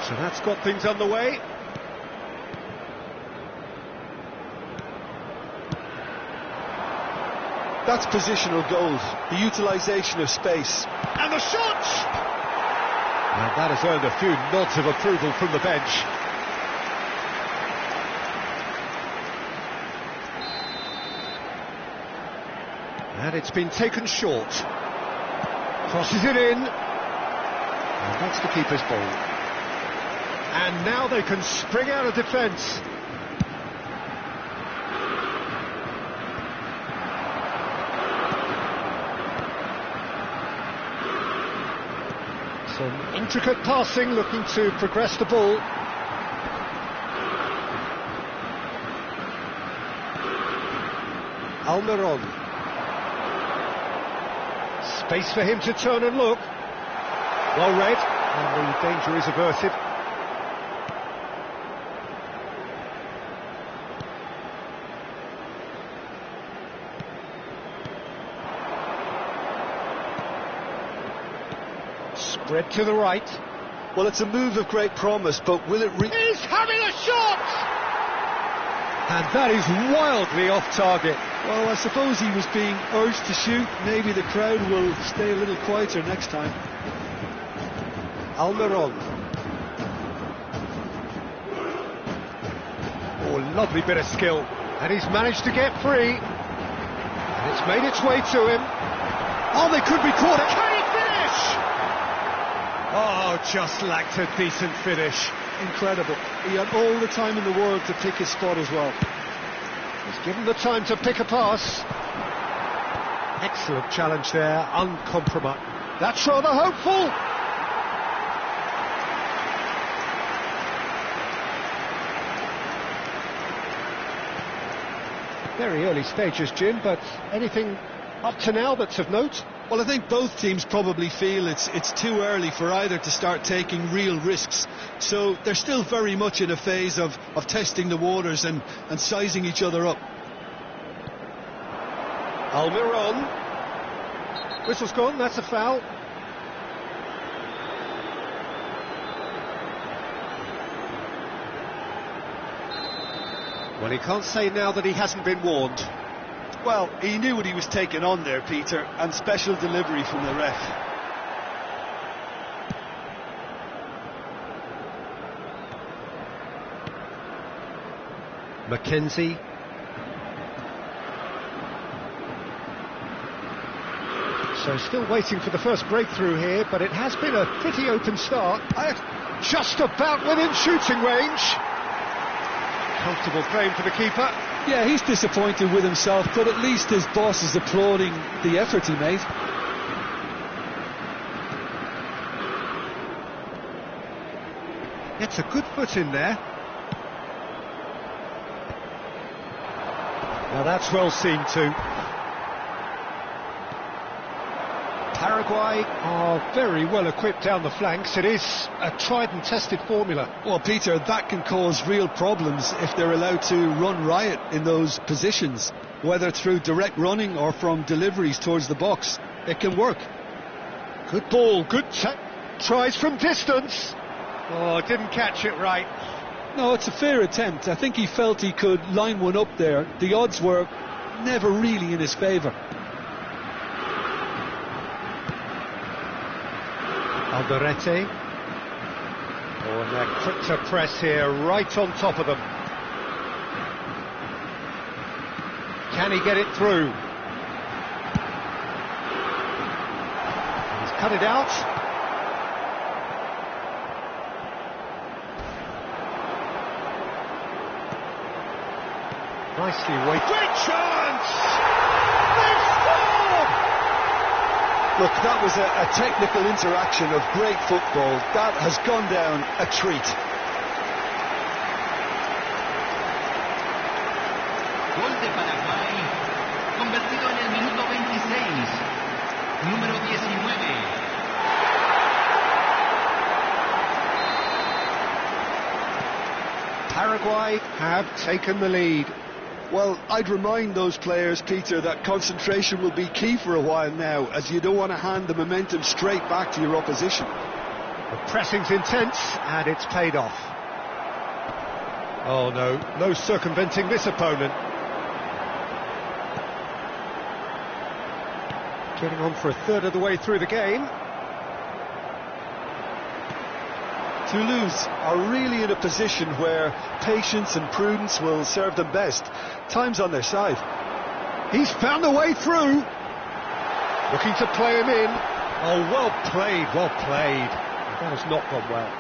So that's got things underway. That's positional goals, the utilisation of space. And the shot! And that has earned a few nods of approval from the bench. And it's been taken short. Crosses it in. And that's the keeper's ball. And now they can spring out of defence. Some intricate passing, looking to progress the ball. Almiron. Space for him to turn and look. Well read, and the danger is averted. Spread to the right. Well, it's a move of great promise, but will it He's having a shot! And that is wildly off target. Well, I suppose he was being urged to shoot. Maybe the crowd will stay a little quieter next time. Almiron. Oh, lovely bit of skill. And he's managed to get free. And it's made its way to him. Oh, they could be caught. Can he finish? Oh, just lacked a decent finish. Incredible. He had all the time in the world to pick his spot as well. He's given the time to pick a pass. Excellent challenge there, uncompromised. That's rather hopeful. Very early stages, Jim, but anything up to now that's of note? Well, I think both teams probably feel it's too early for either to start taking real risks. So they're still very much in a phase of testing the waters and sizing each other up. Almiron. Whistle's gone, that's a foul. Well, he can't say now that he hasn't been warned. Well, he knew what he was taking on there, Peter, and special delivery from the ref. Mackenzie. So still waiting for the first breakthrough here, but it has been a pretty open start. Just about within shooting range. Comfortable claim for the keeper. Yeah, he's disappointed with himself, but at least his boss is applauding the effort he made. Gets a good foot in there. Now that's well seen too. Paraguay are very well equipped down the flanks. It is a tried and tested formula. Well, Peter, that can cause real problems if they're allowed to run riot in those positions, whether through direct running or from deliveries towards the box. It can work. Good ball, good tries from distance. Oh, didn't catch it right. No, it's a fair attempt. I think he felt he could line one up there. The odds were never really in his favour. Alderete. Oh, and they're quick to press here, right on top of them. Can he get it through? He's cut it out. Nicely weighted. Great chance! They've scored! Look, that was a technical interaction of great football. That has gone down a treat. Gol de Paraguay, convertido en el minuto 26, número 19. Paraguay have taken the lead. Well, I'd remind those players, Peter, that concentration will be key for a while now, as you don't want to hand the momentum straight back to your opposition. The pressing's intense, and it's paid off. Oh no, no circumventing this opponent. Getting on for a third of the way through the game. Toulouse are really in a position where patience and prudence will serve them best. Time's on their side. He's found a way through. Looking to play him in. Oh, well played, well played. That has not gone well.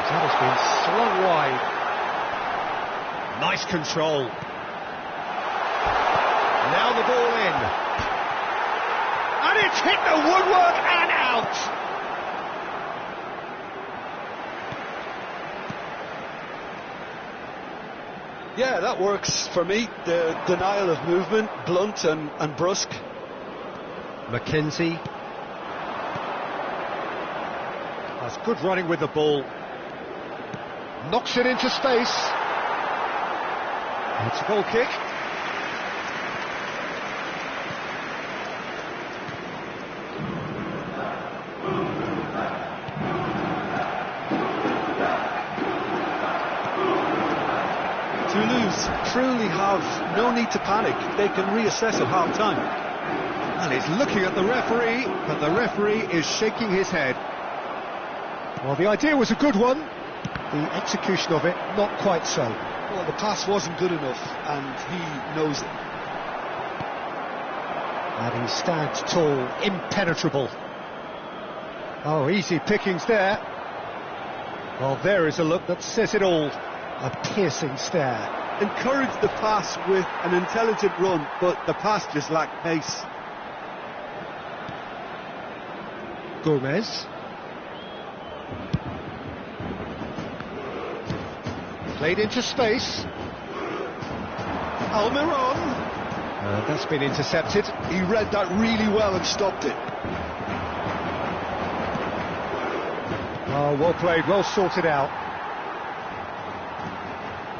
That has been slung wide. Nice control. Now the ball in. And it's hit the woodwork and out. Yeah, that works for me. The denial of movement, blunt and brusque. Mackenzie. That's good running with the ball. Knocks it into space. It's a goal kick. Toulouse truly have no need to panic. They can reassess at half-time. And he's looking at the referee, but the referee is shaking his head. Well, the idea was a good one. The execution of it, not quite so. Well, the pass wasn't good enough, and he knows it. And he stands tall, impenetrable. Oh, easy pickings there. Well, there is a look that says it all. A piercing stare. Encouraged the pass with an intelligent run, but the pass just lacked pace. Gomez. Played into space. Almiron. That's been intercepted. He read that really well and stopped it. Oh, well played, well sorted out.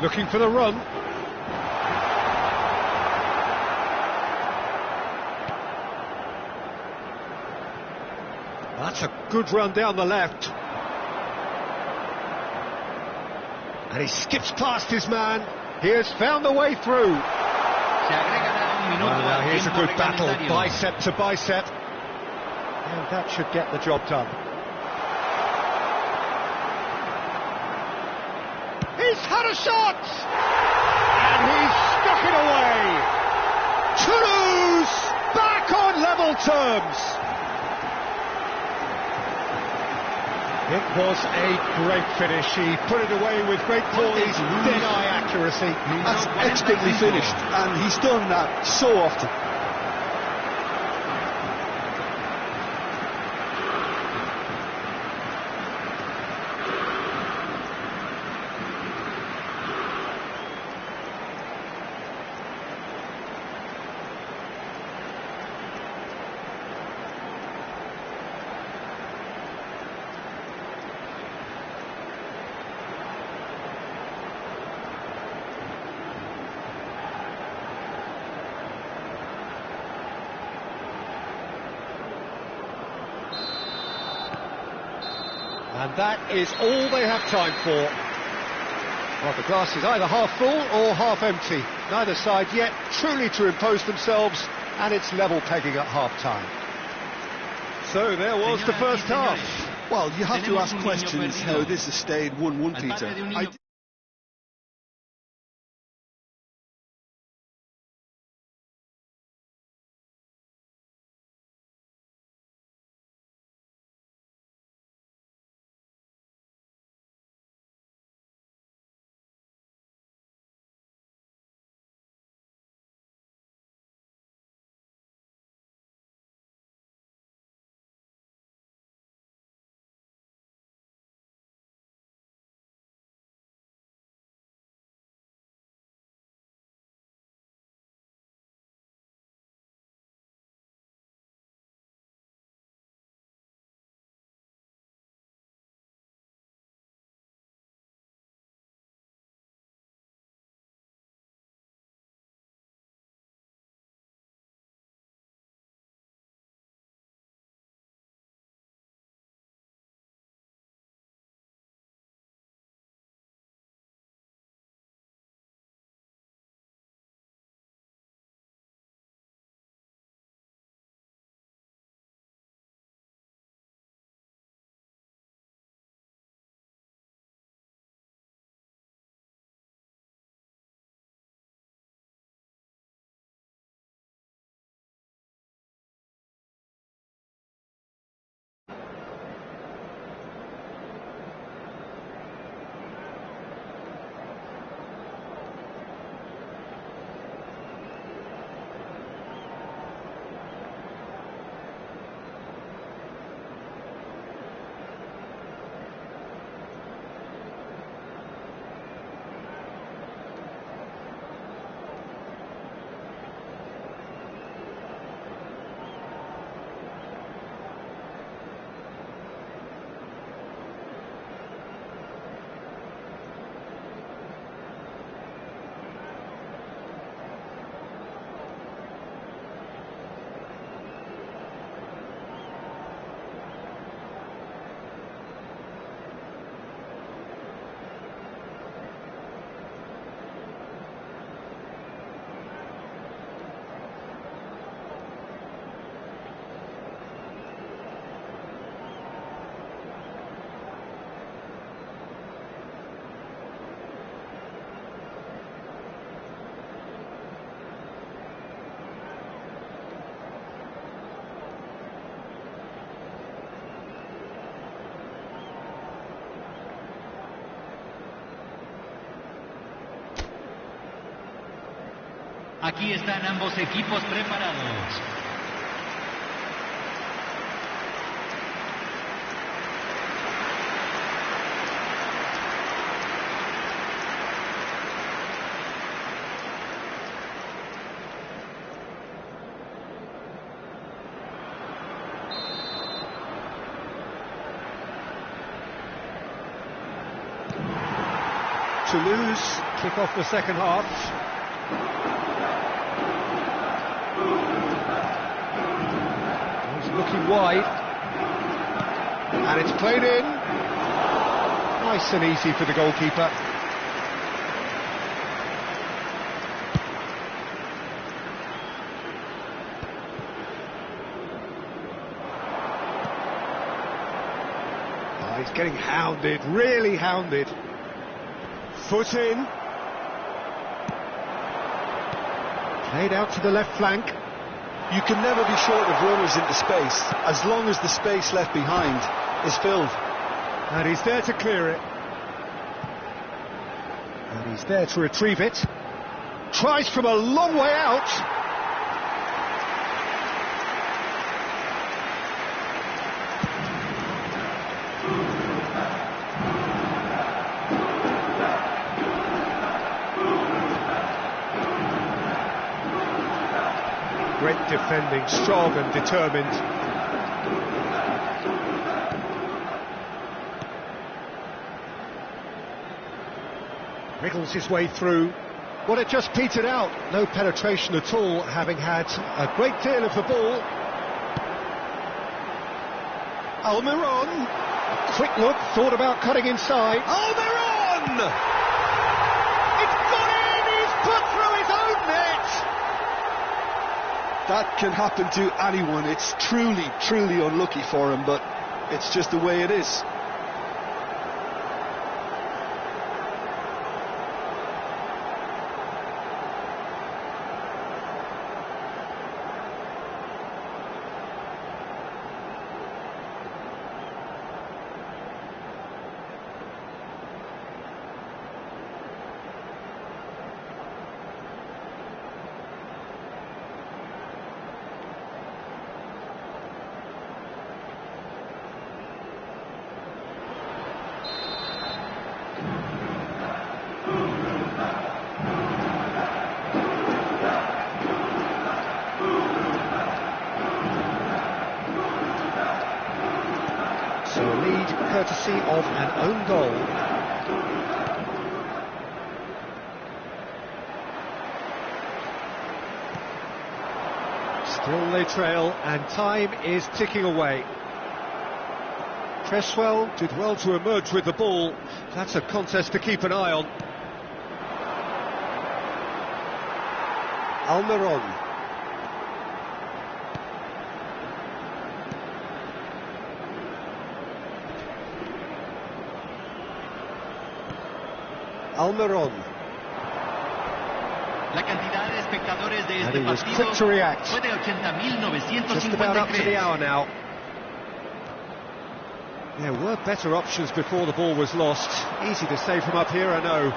Looking for the run. That's a good run down the left. And he skips past his man. He has found a way through. Now here's a good battle, bicep to bicep. And that should get the job done. He's had a shot! And he's stuck it away! Toulouse back on level terms! It was a great finish. He put it away with great poise, dead-eye accuracy. That's expertly finished, and he's done that so often. And that is all they have time for. Well, the glass is either half full or half empty. Neither side yet truly to impose themselves, and it's level pegging at half-time. So there was the first half. Well, you have to ask questions how this has stayed 1-1, Peter. Aquí están ambos equipos preparados. Toulouse kick off the second half. He's looking wide, and it's played in. Nice and easy for the goalkeeper. Oh, he's getting hounded, really hounded. Foot in. Played out to the left flank. You can never be short of runners into space, as long as the space left behind is filled. And he's there to clear it. And he's there to retrieve it. Tries from a long way out. Great defending, strong and determined. Wriggles his way through. Well, it just petered out. No penetration at all, having had a great deal of the ball. Almiron. Quick look, thought about cutting inside. Almiron! It's gone in! He's put through his own net! That can happen to anyone. It's truly, truly unlucky for him, but it's just the way it is. So a lead courtesy of an own goal. Still they trail, and time is ticking away. Cresswell did well to emerge with the ball. That's a contest to keep an eye on. Almiron. Almiron. La cantidad de espectadores de And este he was partido quick to react. fue de 80.953. Just about up to the hour now. There were better options before the ball was lost. Easy to say from up here, I know.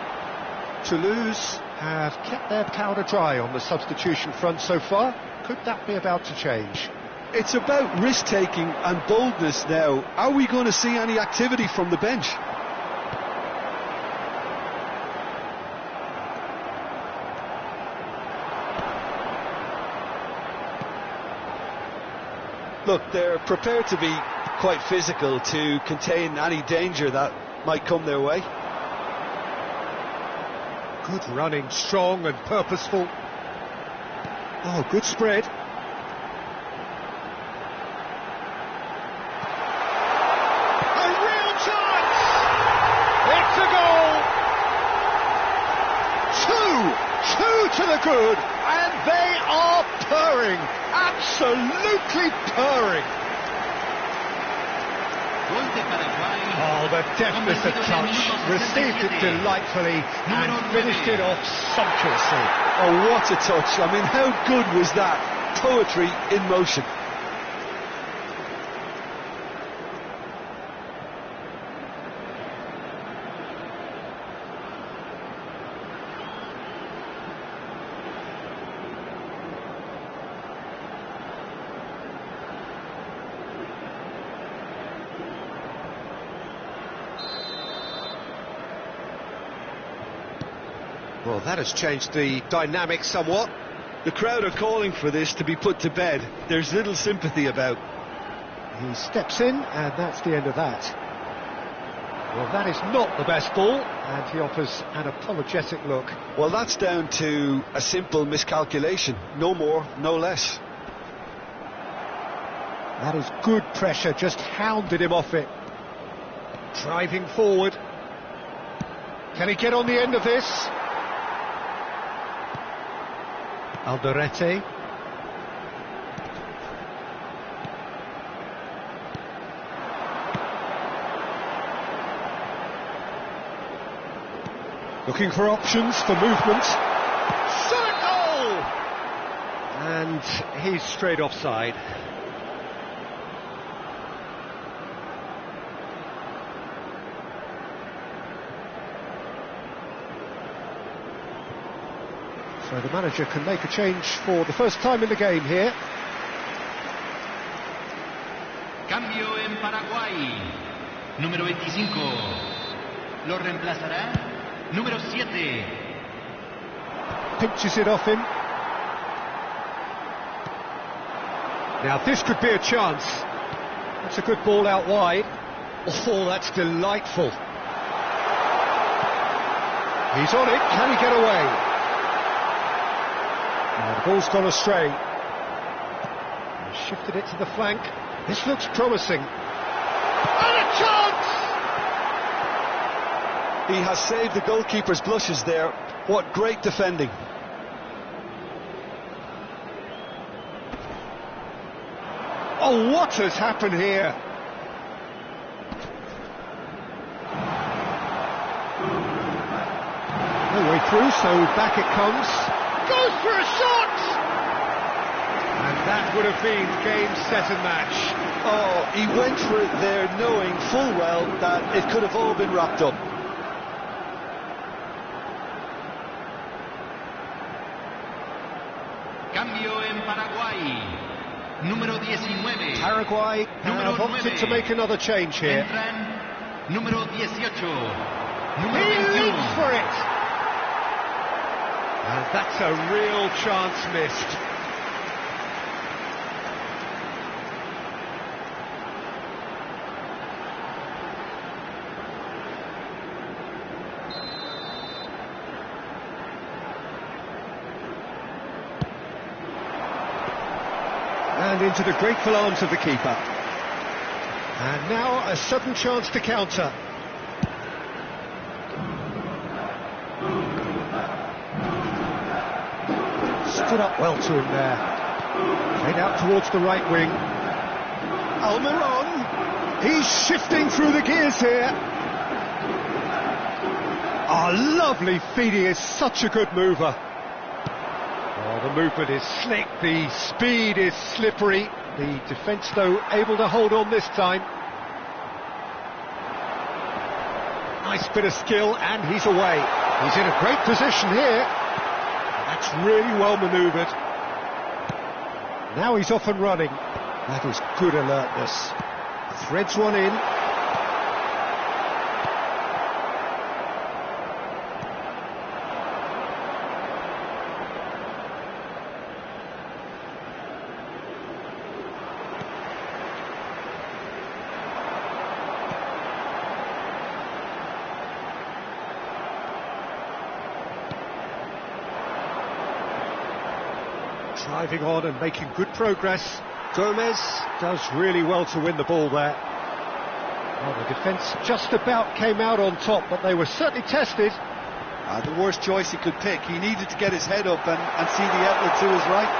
Toulouse have kept their powder dry on the substitution front so far. Could that be about to change? It's about risk-taking and boldness now. Are we going to see any activity from the bench? Look, they're prepared to be quite physical to contain any danger that might come their way. Good running, strong and purposeful. Oh, good spread. A real chance! It's a goal! Two to the good, and they are purring, absolutely purring. Oh, the deftness of touch, received it delightfully and finished it off sumptuously. Oh, what a touch. I mean, how good was that? Poetry in motion. Well, that has changed the dynamic somewhat. The crowd are calling for this to be put to bed. There's little sympathy about. He steps in, and that's the end of that. Well, that is not the best ball, and he offers an apologetic look. Well, that's down to a simple miscalculation. No more, no less. That is good pressure, just hounded him off it. Driving forward. Can he get on the end of this? Alderete. Looking for options for movement. Shot goal! And he's straight offside. So the manager can make a change for the first time in the game here. Cambio en Paraguay. Número 25. Lo reemplazará número 7. Pinches it off him. Now this could be a chance. That's a good ball out wide. Oh, that's delightful. He's on it. Can he get away? Now the ball's gone astray. He shifted it to the flank. This looks promising. And a chance! He has saved the goalkeeper's blushes there. What great defending. Oh, what has happened here? No way through, so back it comes. Goes for a shot! And that would have been game, set and match. Oh, he went for it there knowing full well that it could have all been wrapped up. Cambio en Paraguay. Número 19. Paraguay have opted to make another change here. Entran número 18. He Número 21. leaps for it! And that's a real chance missed. And into the grateful arms of the keeper. And now a sudden chance to counter. Stood up well to him there. Played out towards the right wing. Almiron. He's shifting through the gears here. Oh, lovely feet. He is such a good mover. Oh, the movement is slick. The speed is slippery. The defence, though, able to hold on this time. Nice bit of skill, and he's away. He's in a great position here. That's really well manoeuvred. Now he's off and running. That is good alertness. Threads one in. Driving on and making good progress. Gomez does really well to win the ball there. Well, the defence just about came out on top, but they were certainly tested. The worst choice he could pick. He needed to get his head up and see the outlet to his right.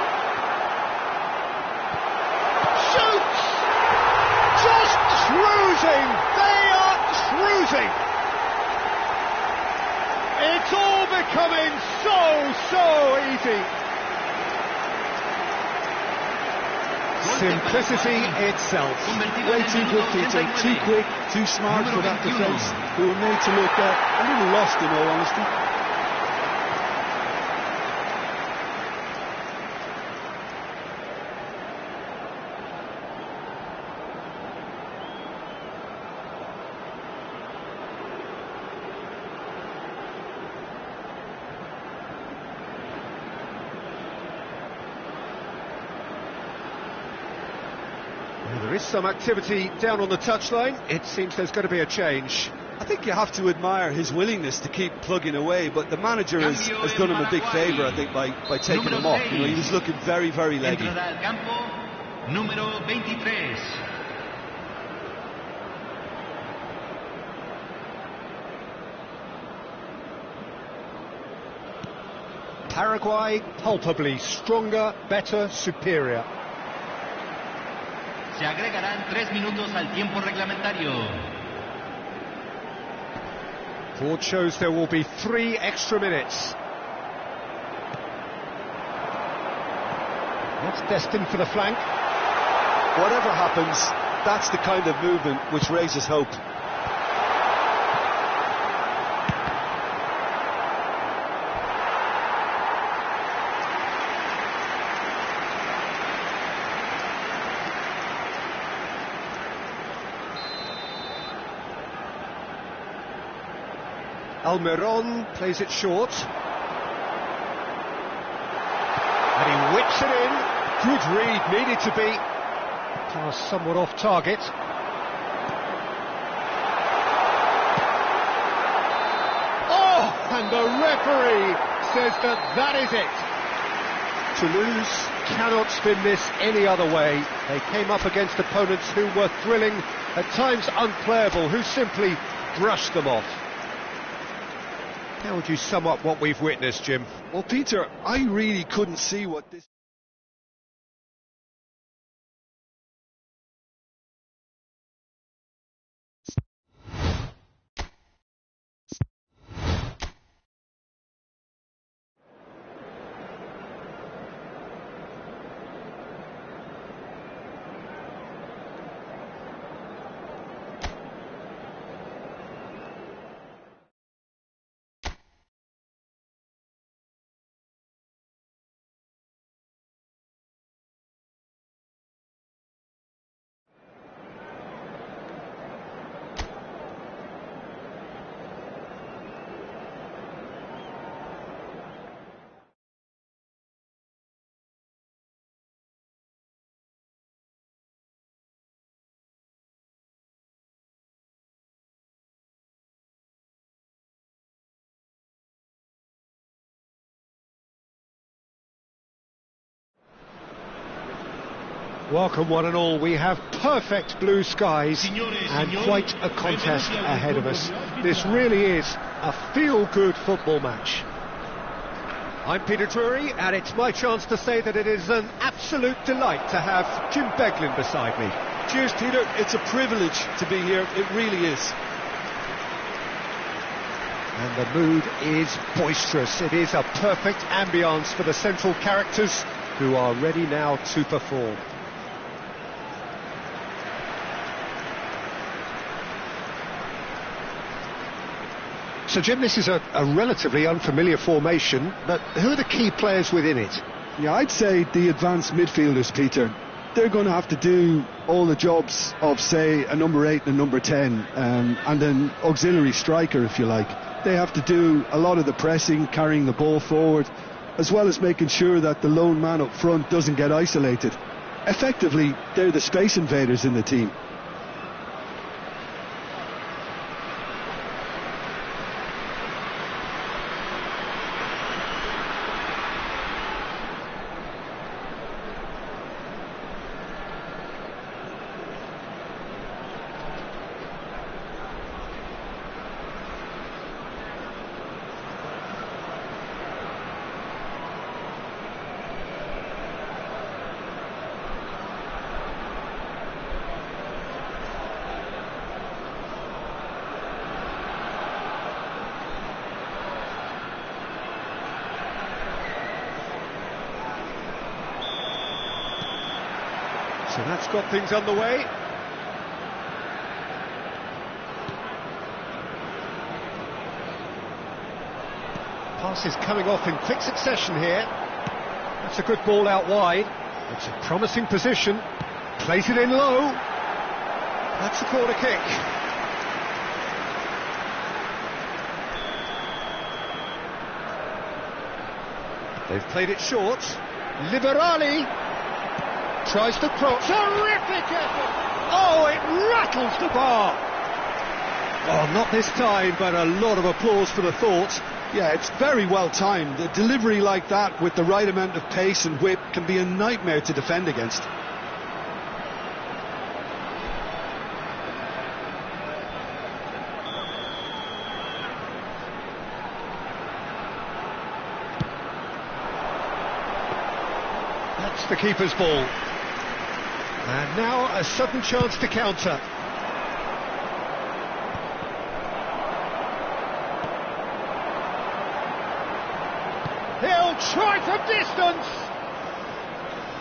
Shoots! Just cruising! They are cruising! It's all becoming so easy. Simplicity itself. Way too good, Peter. Too quick, too smart for that defence. Who were made to look a little lost, in all honesty. is some activity down on the touchline. It seems there's going to be a change. I think you have to admire his willingness to keep plugging away, but the manager has done him a big favour, I think, by taking him off. You know, he was looking very, very leggy. Número 23. Paraguay palpably stronger, better, superior. Se agregarán 3 minutos al tiempo reglamentario. Board shows there will be 3 extra minutes. That's destined for the flank. Whatever happens, that's the kind of movement which raises hope. Almiron plays it short. And he whips it in. Good read, needed to be. Pass somewhat off target. Oh, and the referee says that is it. Toulouse cannot spin this any other way. They came up against opponents who were thrilling, at times unplayable, who simply brushed them off. How would you sum up what we've witnessed, Jim? Well, Peter, I really couldn't see what this... Welcome one and all, we have perfect blue skies and quite a contest ahead of us. This really is a feel-good football match. I'm Peter Drury, and it's my chance to say that it is an absolute delight to have Jim Beglin beside me. Cheers, Peter. It's a privilege to be here. It really is. And the mood is boisterous. It is a perfect ambience for the central characters who are ready now to perform. So, Jim, this is a relatively unfamiliar formation, but who are the key players within it? Yeah, I'd say the advanced midfielders, Peter. They're going to have to do all the jobs of, say, a number 8 and a number 10, and an auxiliary striker, if you like. They have to do a lot of the pressing, carrying the ball forward, as well as making sure that the lone man up front doesn't get isolated. Effectively, they're the space invaders in the team. So that's got things underway. Pass is coming off in quick succession here. That's a good ball out wide. It's a promising position. Plays it in low. That's a corner kick. They've played it short. Liberali tries to cross. Terrific effort! Oh, it rattles the bar! Oh, not this time, but a lot of applause for the thought. Yeah, it's very well timed. A delivery like that with the right amount of pace and whip can be a nightmare to defend against. That's the keeper's ball. And now a sudden chance to counter. He'll try from distance!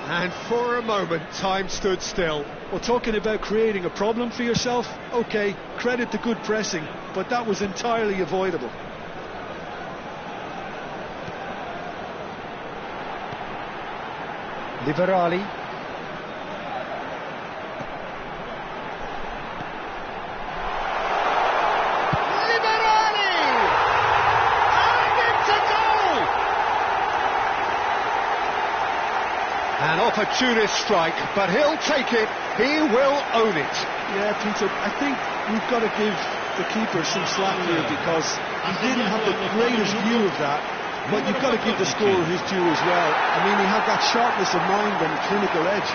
And for a moment, time stood still. Well, talking about creating a problem for yourself, OK, credit the good pressing, but that was entirely avoidable. Liberali. An opportunist strike, but he'll take it. He will own it. Yeah, Peter, I think we've got to give the keeper some slack here because he didn't have the greatest view of that, but you've got to give the scorer his due as well. I mean, he had that sharpness of mind and clinical edge.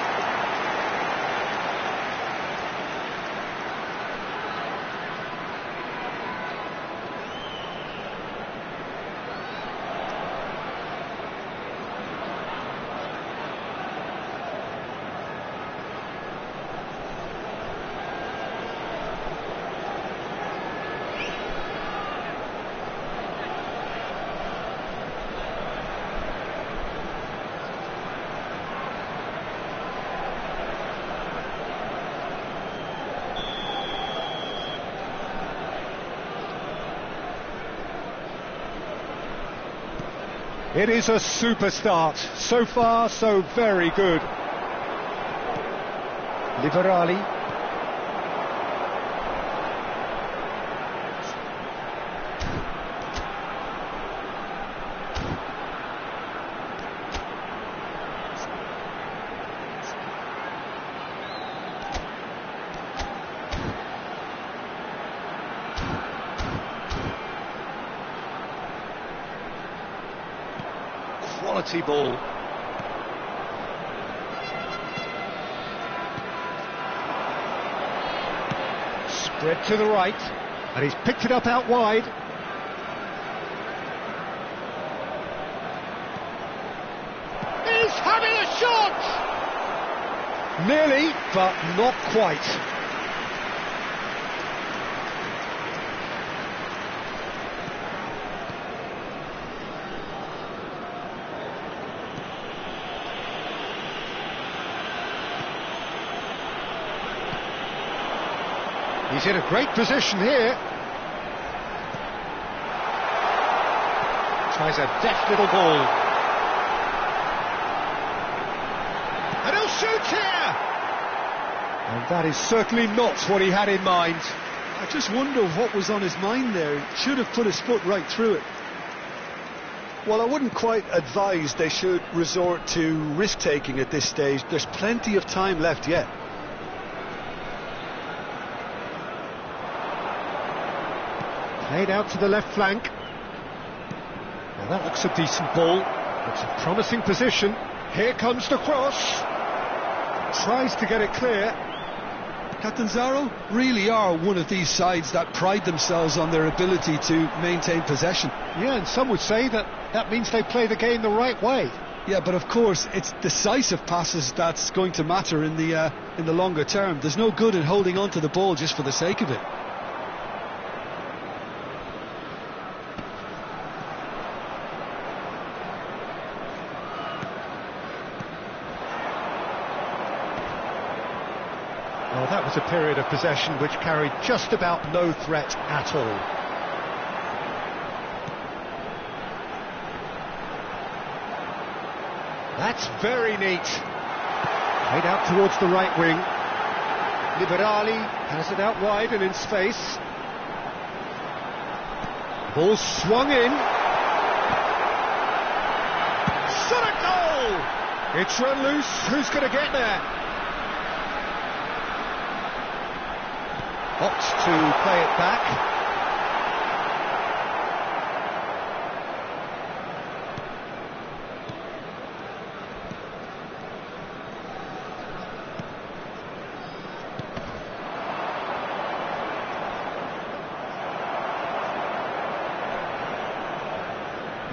It is a super start. So far, so very good. Liberali. Quality ball. Spread to the right, and he's picked it up out wide. He's having a shot! Nearly, but not quite. He's in a great position here. Tries a deft little ball. And he'll shoot here! And that is certainly not what he had in mind. I just wonder what was on his mind there. He should have put his foot right through it. Well, I wouldn't quite advise they should resort to risk-taking at this stage. There's plenty of time left yet. Played out to the left flank. Now that looks a decent ball. It's a promising position. Here comes the cross. Tries to get it clear. Catanzaro really are one of these sides that pride themselves on their ability to maintain possession. Yeah, and some would say that means they play the game the right way. Yeah, but of course it's decisive passes that's going to matter in the longer term. There's no good in holding on to the ball just for the sake of it. Well, that was a period of possession which carried just about no threat at all. That's very neat. Played out towards the right wing. Liberali has it out wide and in space. Ball swung in. Shot a goal! It's run loose. Who's going to get there? Opts to play it back.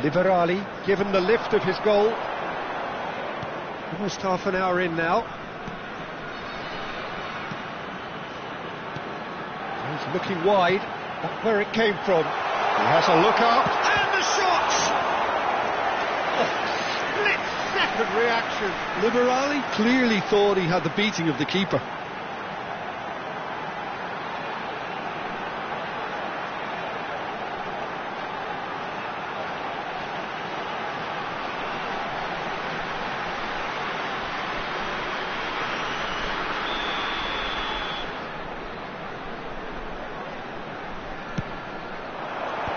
Liberali, given the lift of his goal. Almost half an hour in now. He's looking wide, not where it came from. He has a look up, and the shot! Oh, split-second reaction. Liberali clearly thought he had the beating of the keeper.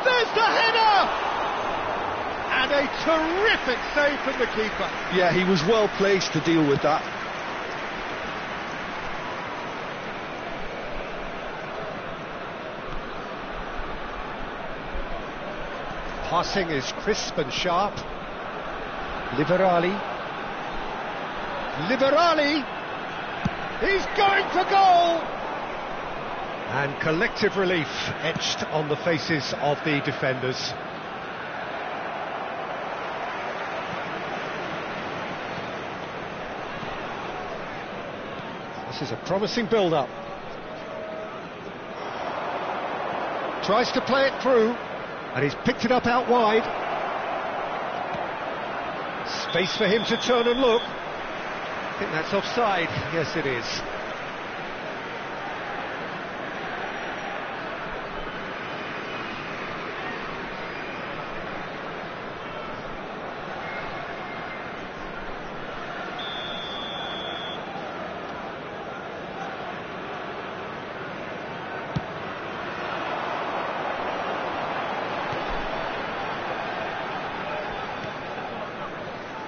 There's the header! And a terrific save from the keeper. Yeah, he was well placed to deal with that. Passing is crisp and sharp. Liberali. Liberali! He's going for goal! And collective relief etched on the faces of the defenders. This is a promising build-up. Tries to play it through, and he's picked it up out wide. Space for him to turn and look. I think that's offside. Yes, it is.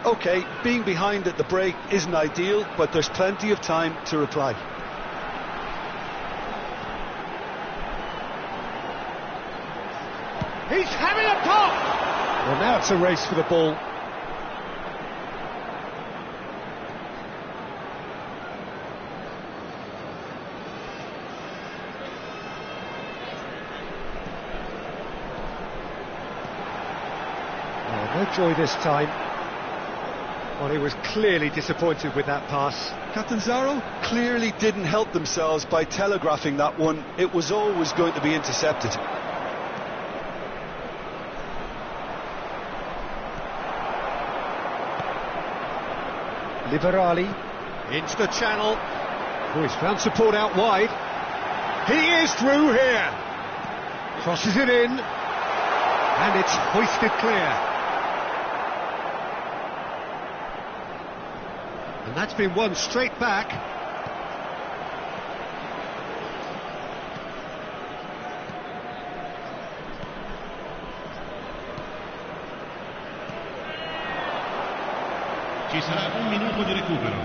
OK, being behind at the break isn't ideal, but there's plenty of time to reply. He's having a pop! Well, now it's a race for the ball. Oh, no joy this time. Well, he was clearly disappointed with that pass. Catanzaro clearly didn't help themselves by telegraphing that one. It was always going to be intercepted. Liberali into the channel. Oh, he's found support out wide. He is through here. Crosses it in, and it's hoisted clear. And that's been won straight back. Ci sarà un minuto di recupero.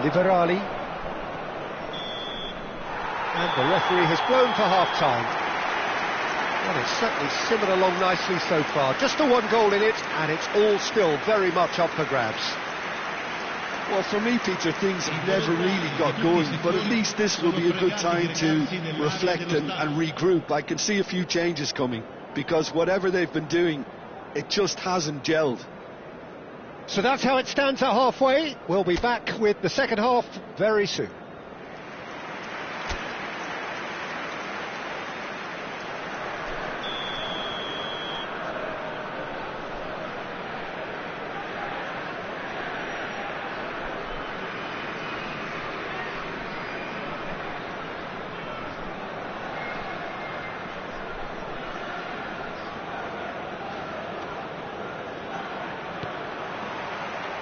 Liberali. And the referee has blown for half-time. Well, it's certainly simmered along nicely so far. Just the one goal in it, and it's all still very much up for grabs. Well, for me, Peter, things have never really got going, but at least this will be a good time to reflect and regroup. I can see a few changes coming, because whatever they've been doing, it just hasn't gelled. So that's how it stands at halfway. We'll be back with the second half very soon.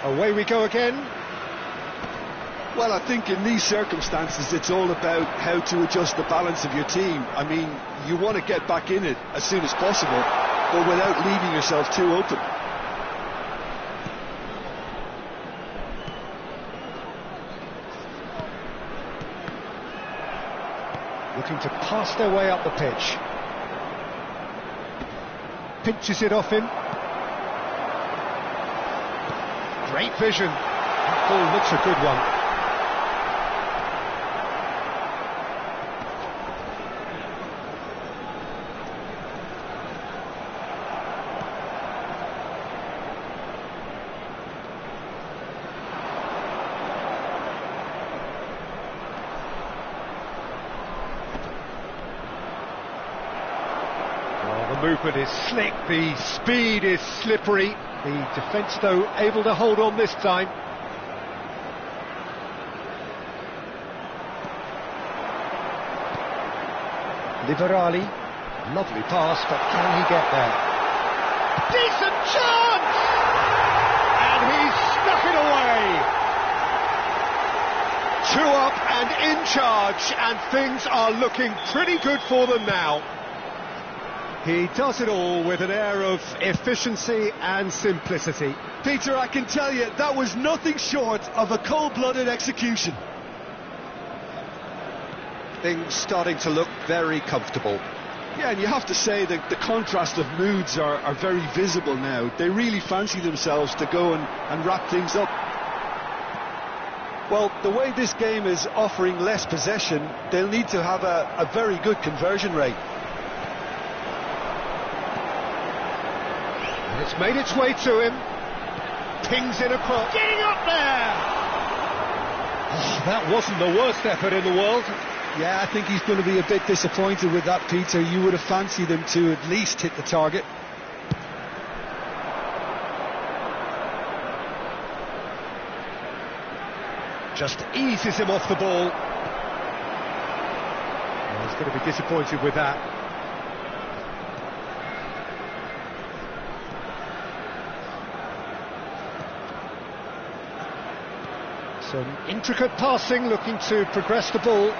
Away we go again. Well, I think in these circumstances it's all about how to adjust the balance of your team. I mean, you want to get back in it as soon as possible, but without leaving yourself too open. looking to pass their way up the pitch. Pinches it off him. Great vision. That ball looks a good one. The movement is slick, the speed is slippery. The defence, though, able to hold on this time. Liberali, lovely pass, but can he get there? Decent chance! And he's snuck it away! 2 up and in charge, and things are looking pretty good for them now. He does it all with an air of efficiency and simplicity. Peter, I can tell you, that was nothing short of a cold-blooded execution. Things starting to look very comfortable. Yeah, and you have to say that the contrast of moods are very visible now. They really fancy themselves to go and wrap things up. Well, the way this game is offering less possession, they'll need to have a very good conversion rate. It's made its way to him. Pings it across. Getting up there! Oh, that wasn't the worst effort in the world. Yeah, I think he's going to be a bit disappointed with that, Peter. You would have fancied him to at least hit the target. Just eases him off the ball. Well, he's going to be disappointed with that. Some intricate passing, looking to progress the ball.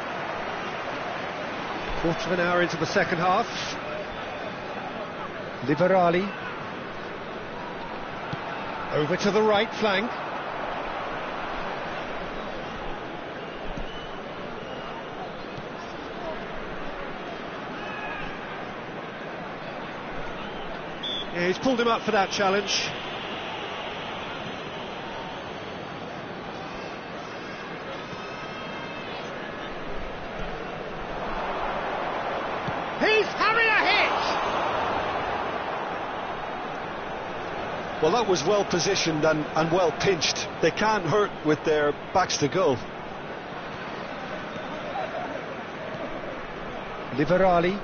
Quarter of an hour into the second half. Liberali. Over to the right flank. Yeah, he's pulled him up for that challenge. He's having a hit! Well, that was well positioned and well pinched. They can't hurt with their backs to goal. Liberali.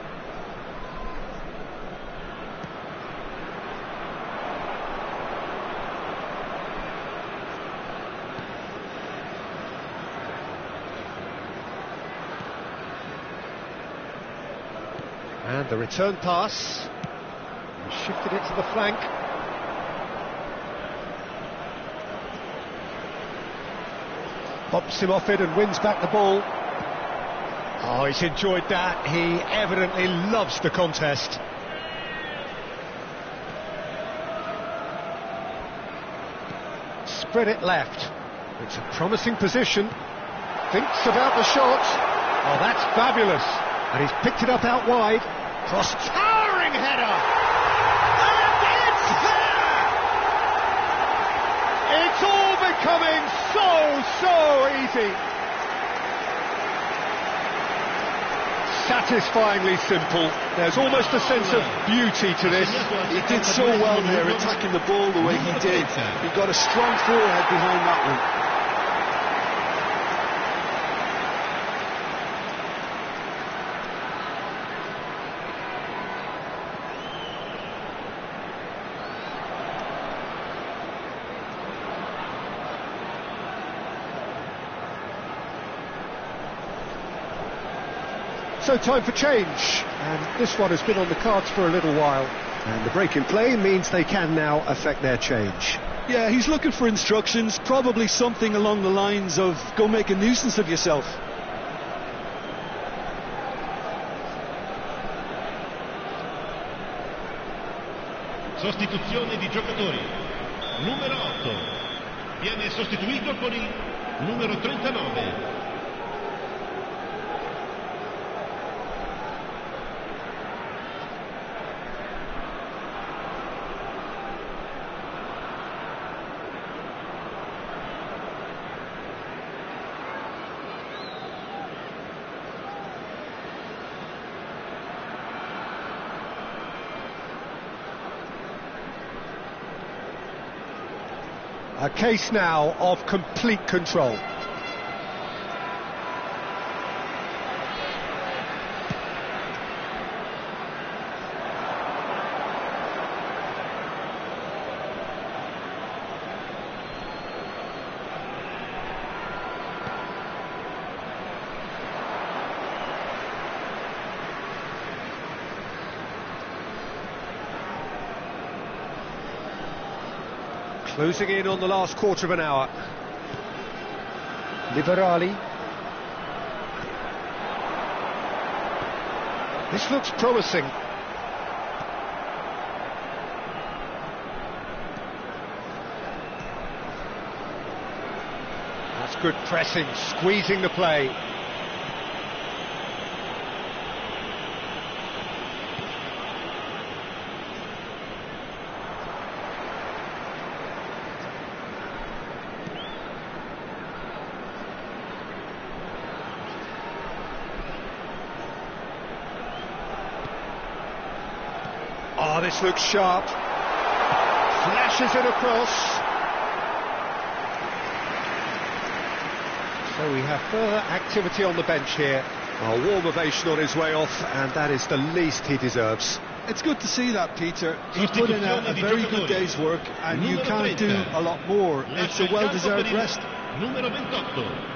And the return pass. He shifted it to the flank. Bops him off it and wins back the ball. Oh, he's enjoyed that. He evidently loves the contest. Spread it left. It's a promising position. Thinks about the shot. Oh, that's fabulous. And he's picked it up out wide. Cross, towering header! And it's there! It's all becoming so easy. Satisfyingly simple. There's almost a sense of beauty to this. He did so well there, attacking the ball the way he did. He got a strong forehead behind that one. So time for change, and this one has been on the cards for a little while, and the break in play means they can now affect their change. Yeah, he's looking for instructions, probably something along the lines of go make a nuisance of yourself. Sostituzione di giocatori. Numero 8 viene sostituito con il numero 39. A case now of complete control. Closing in on the last quarter of an hour. Liberali. This looks promising. That's good pressing, squeezing the play. Oh, this looks sharp. Flashes it across. So we have further activity on the bench here. A warm ovation on his way off, and that is the least he deserves. It's good to see that, Peter. He put in a very good day's work, and you can't do a lot more. It's a well-deserved rest. Numero 28.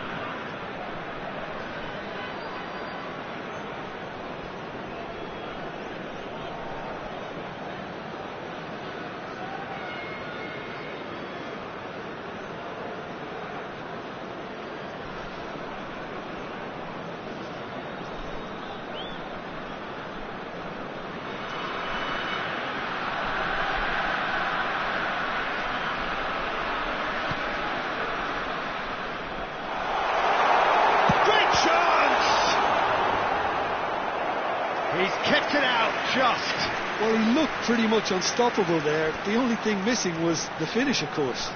He's kept it out just. Well, he looked pretty much unstoppable there. The only thing missing was the finish, of course.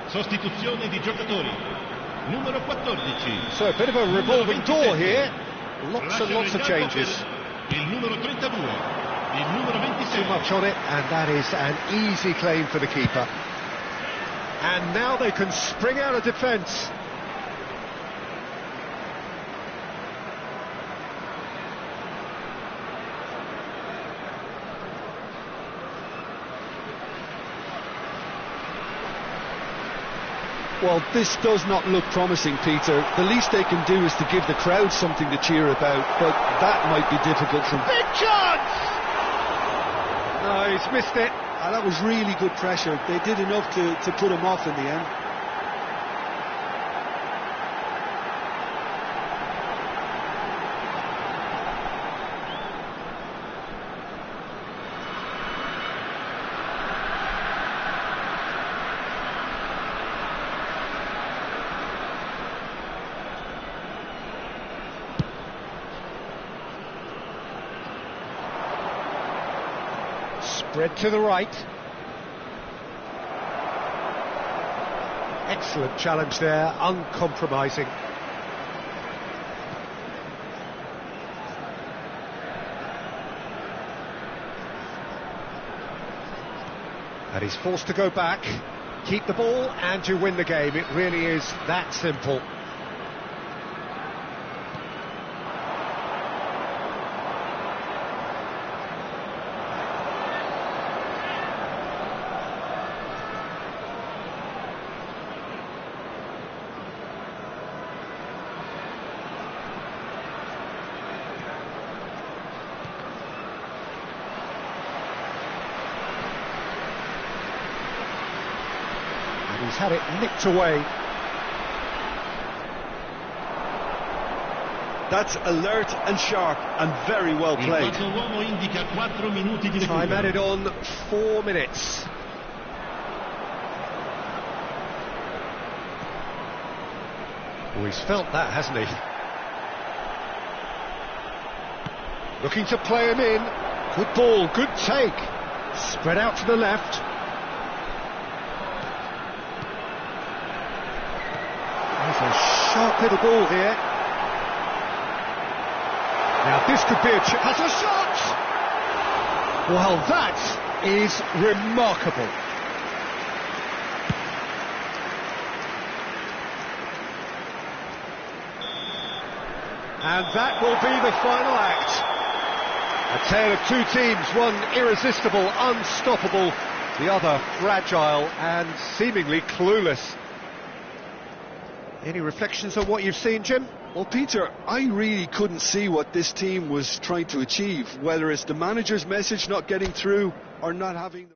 Sostituzione di giocatori. Numero 14. So a bit of a revolving door here. Lots and lots of changes. Il numero 32. Il numero 26. Too much on it, and that is an easy claim for the keeper. And now they can spring out of defence. Well, this does not look promising, Peter. The least they can do is to give the crowd something to cheer about, but that might be difficult from... Big chance! No, he's missed it. That was really good pressure. They did enough to put him off in the end. Spread to the right. Excellent challenge there, uncompromising. And he's forced to go back, keep the ball and you win the game. It really is that simple. He's had it nicked away. That's alert and sharp and very well played. Time added on 4 minutes. Oh, he's felt that, hasn't he? Looking to play him in. Good ball, good take. Spread out to the left. There's a sharp little ball here. Now this could be has a shot! Well, that is remarkable. And that will be the final act. A tale of two teams, one irresistible, unstoppable, the other fragile and seemingly clueless. Any reflections on what you've seen, Jim? Well, Peter, I really couldn't see what this team was trying to achieve, whether it's the manager's message not getting through or not having...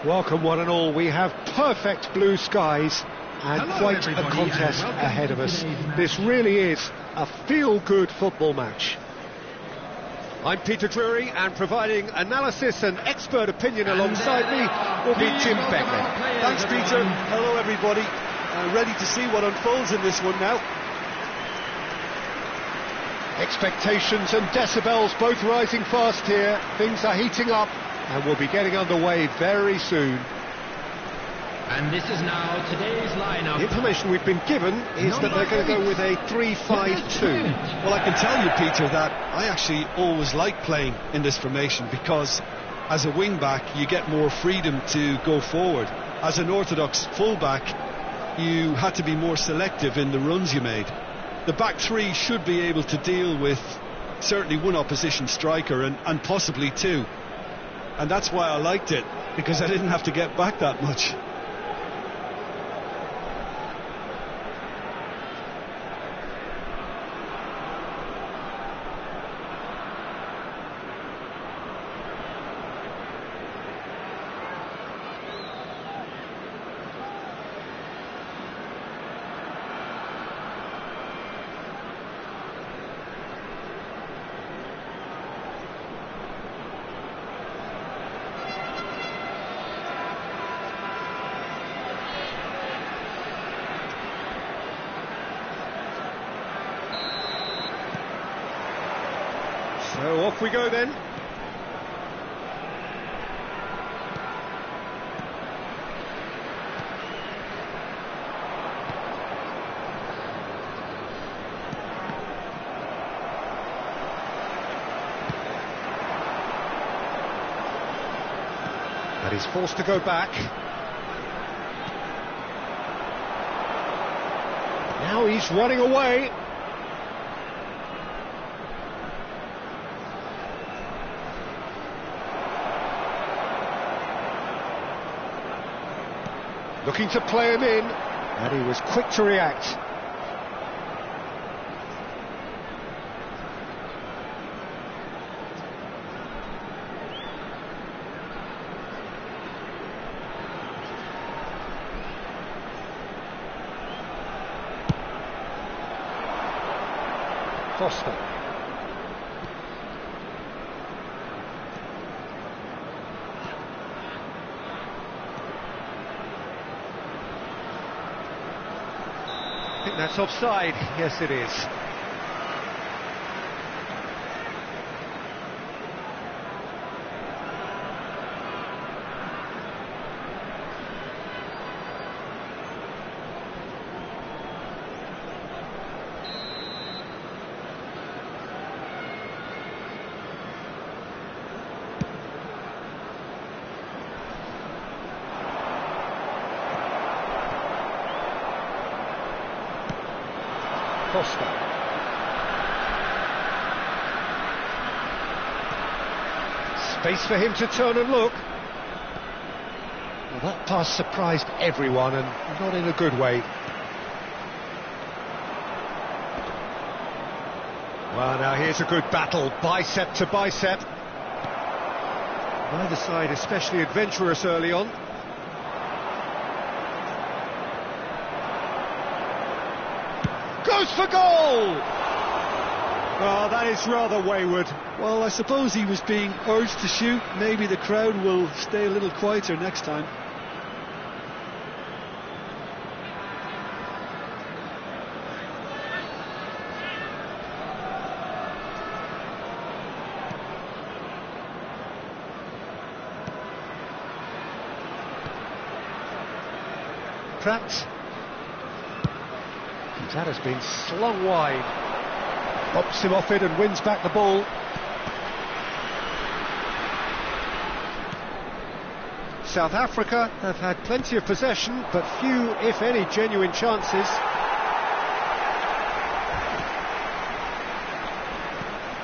Welcome one and all, we have perfect blue skies and Hello, quite a everybody, contest and welcome ahead to of us. today's match. This really is a feel-good football match. I'm Peter Drury, and providing analysis and expert opinion alongside me will be Jim Begley. Thanks, Peter. Hello, everybody. Ready to see what unfolds in this one now. Expectations and decibels both rising fast here. Things are heating up and we'll be getting underway very soon. And this is now today's lineup. The information we've been given is that they're going to go with a 3-5-2. Well, I can tell you, Peter, that I actually always like playing in this formation because as a wing-back you get more freedom to go forward. As an orthodox full-back you had to be more selective in the runs you made. The back three should be able to deal with certainly one opposition striker and possibly two. And that's why I liked it, because I didn't have to get back that much. So off we go then. And he's forced to go back. Now he's running away. Looking to play him in, and he was quick to react. Foster. I think that's offside. Yes, it is. Costa. Space for him to turn and look. Well, that pass surprised everyone, and not in a good way. Well, now here's a good battle, bicep to bicep. Neither side especially adventurous early on. Goes for goal! Oh, that is rather wayward. Well, I suppose he was being urged to shoot. Maybe the crowd will stay a little quieter next time. Pratt. That has been slung wide. Pops him off it and wins back the ball. South Africa have had plenty of possession, but few, if any, genuine chances.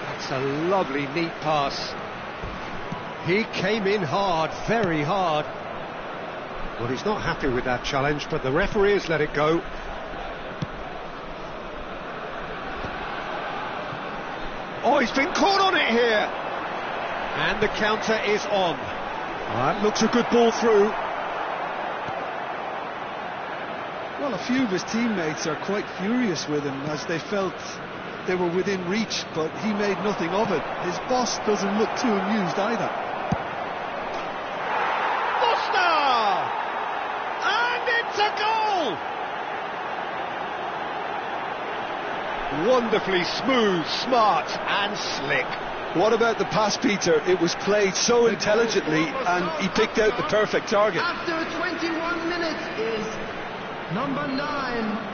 That's a lovely, neat pass. He came in hard, very hard. Well, he's not happy with that challenge, but the referee has let it go. Oh, he's been caught on it here! And the counter is on. That looks a good ball through. Well, a few of his teammates are quite furious with him as they felt they were within reach, but he made nothing of it. His boss doesn't look too amused either. A goal! Wonderfully smooth, smart and slick. What about the pass, Peter? It was played so intelligently and he picked out the perfect target. After 21 minutes is number 9.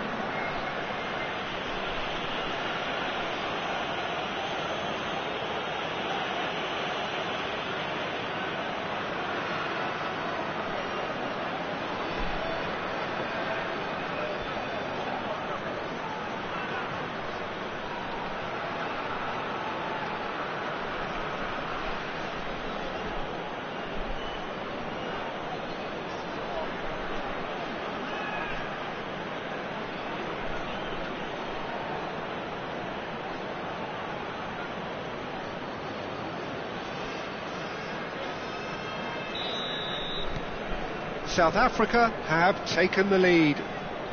South Africa have taken the lead.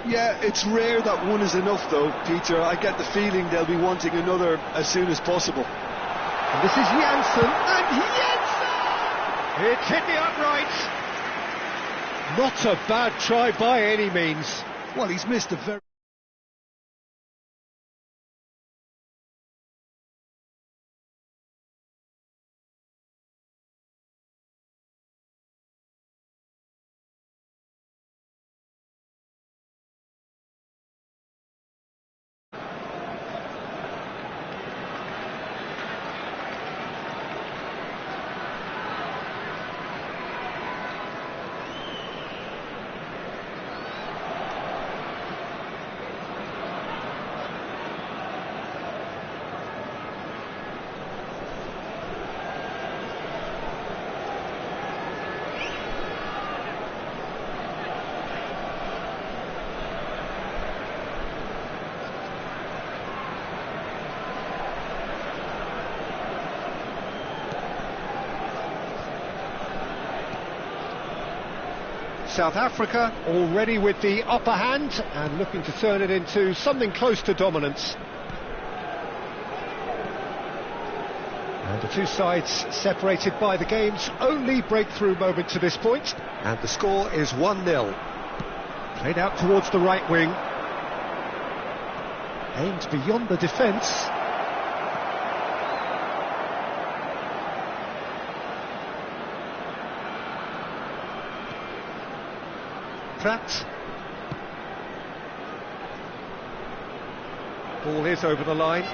Yeah, it's rare that one is enough though, Peter. I get the feeling they'll be wanting another as soon as possible. And this is Janssen, and Janssen! It's hit the uprights. Not a bad try by any means. Well, he's missed a very... South Africa already with the upper hand and looking to turn it into something close to dominance. And the two sides separated by the game's only breakthrough moment to this point. And the score is 1-0. Played out towards the right wing. Aimed beyond the defence. Pratt. Ball is over the line.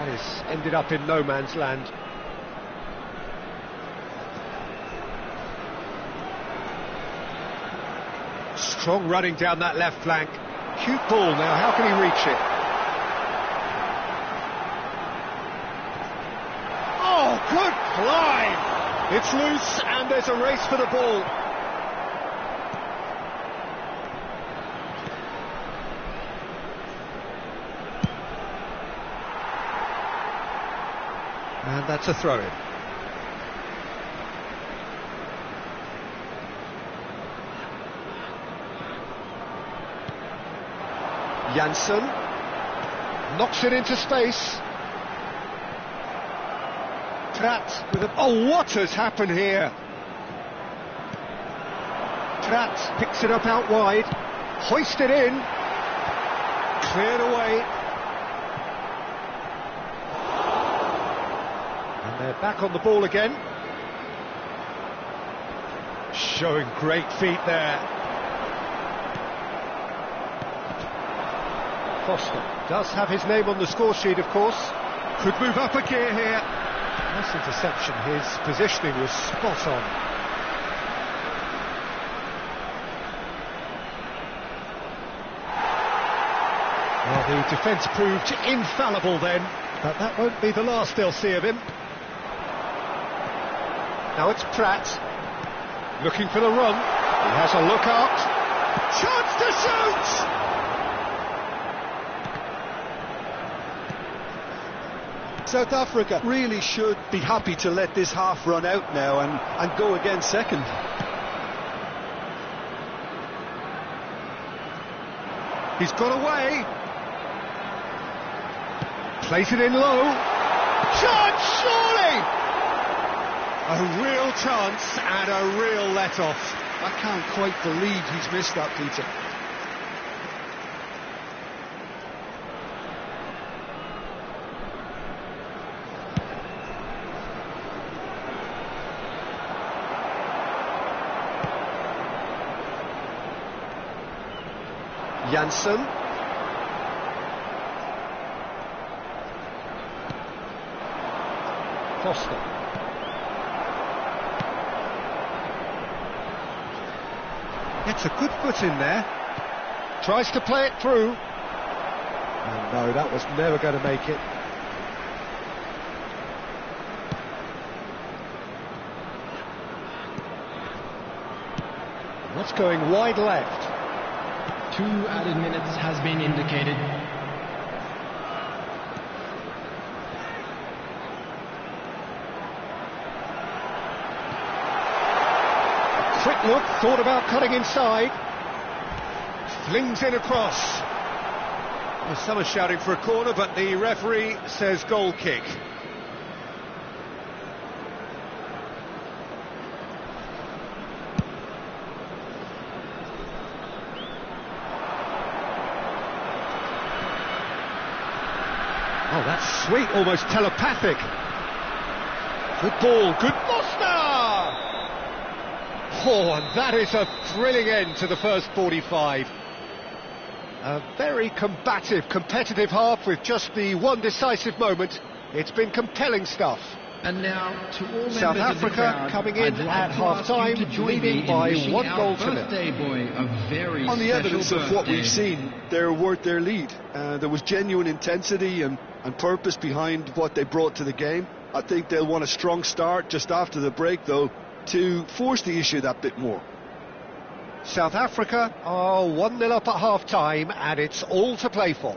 That is ended up in no man's land. Strong running down that left flank. Cute ball now, how can he reach it? Oh, good climb! It's loose and there's a race for the ball. And that's a throw-in. Janssen knocks it into space. Pratt with a... Oh, what has happened here? Pratt picks it up out wide, hoisted in, cleared away. And they're back on the ball again. Showing great feet there. Foster does have his name on the score sheet, of course. Could move up a gear here. Nice interception. His positioning was spot on. Well, the defence proved infallible then, but that won't be the last they'll see of him. Now it's Pratt, looking for the run. He has a look out. Chance to shoot! South Africa really should be happy to let this half run out now and go again second. He's got away. Plays it in low. Chance, surely! A real chance and a real let-off. I can't quite believe he's missed that, Peter. Janssen. Foster. Gets a good foot in there. Tries to play it through. Oh, no, that was never going to make it. That's going wide left. 2 added minutes has been indicated. A quick look, thought about cutting inside. Flings it across. Well, someone shouting for a corner, but the referee says goal kick. Oh, that's sweet, almost telepathic. Good ball, good Foster! Oh, and that is a thrilling end to the first 45. A very combative, competitive half with just the one decisive moment. It's been compelling stuff. And now, to all members South of the Africa crowd, coming in I'd like at to ask half-time, you to join leading me in by wishing 1 our goal to 0. birthday boy a very On the special evidence of what birthday. we've seen, they're worth their lead. There was genuine intensity and purpose behind what they brought to the game. I think they'll want a strong start just after the break, though, to force the issue that bit more. South Africa are 1-0 up at half-time, and it's all to play for.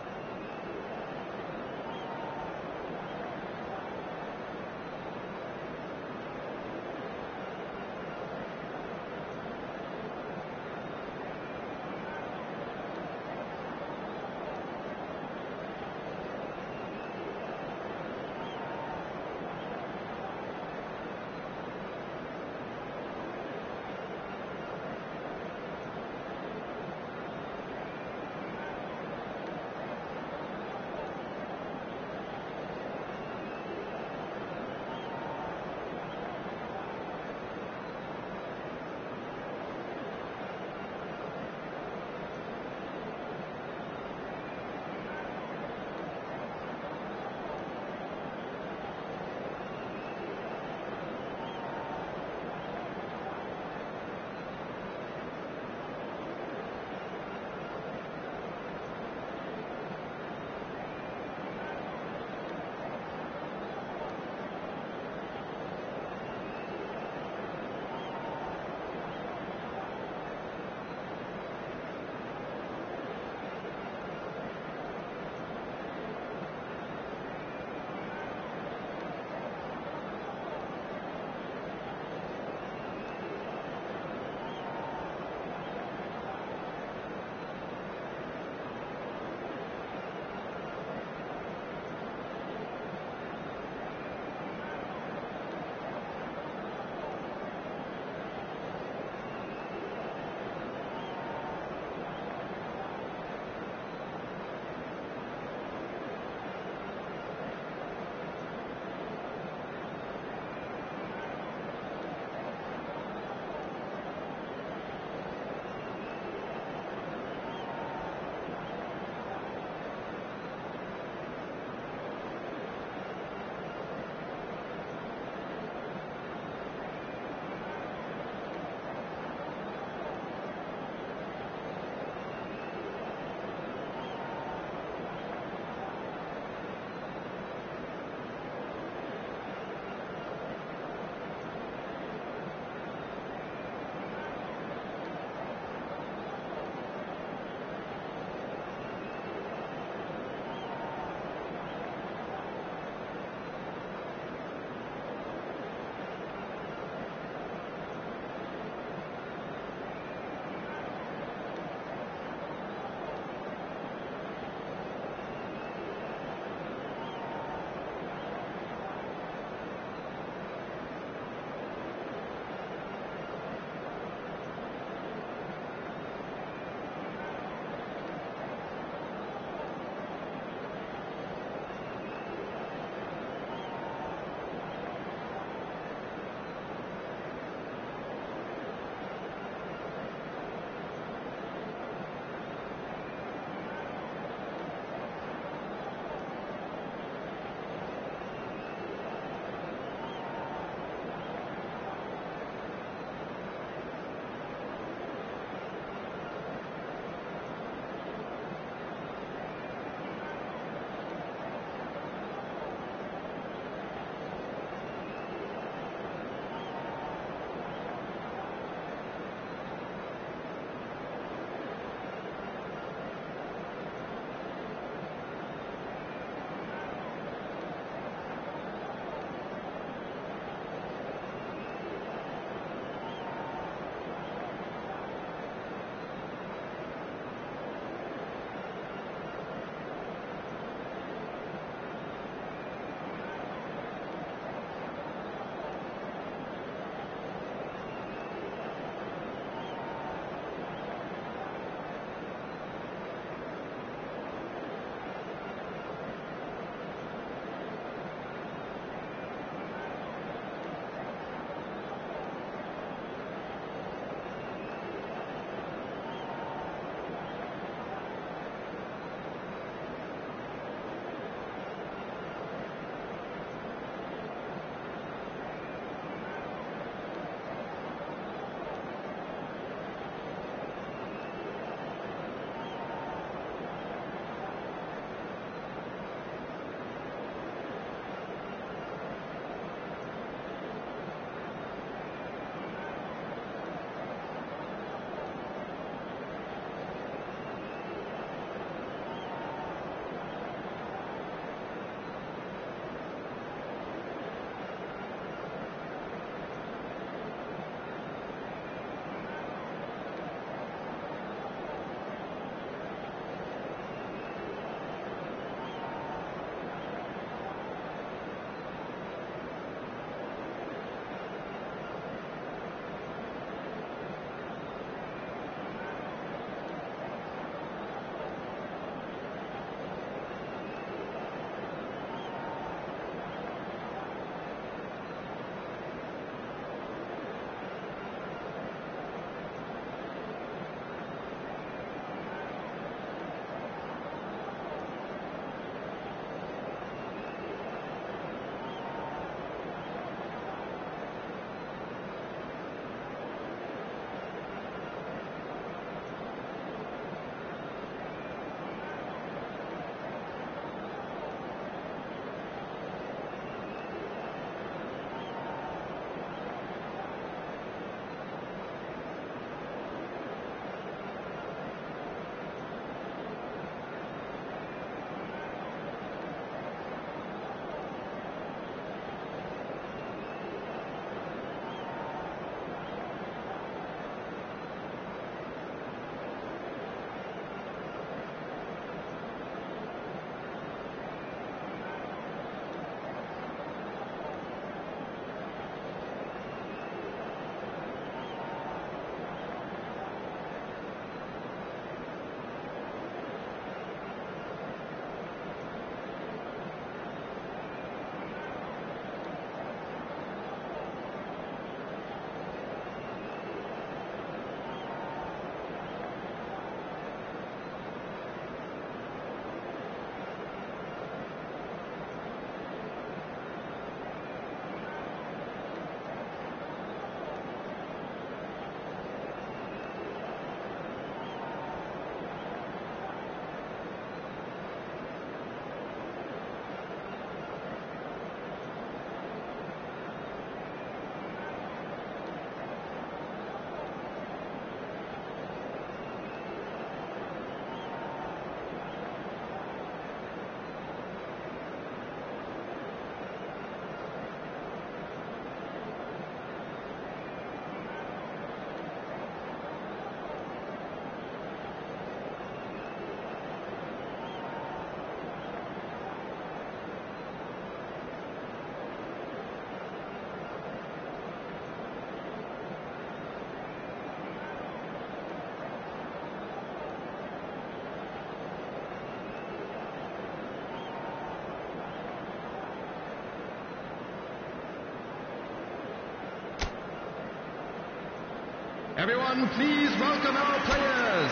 Everyone, please welcome our players.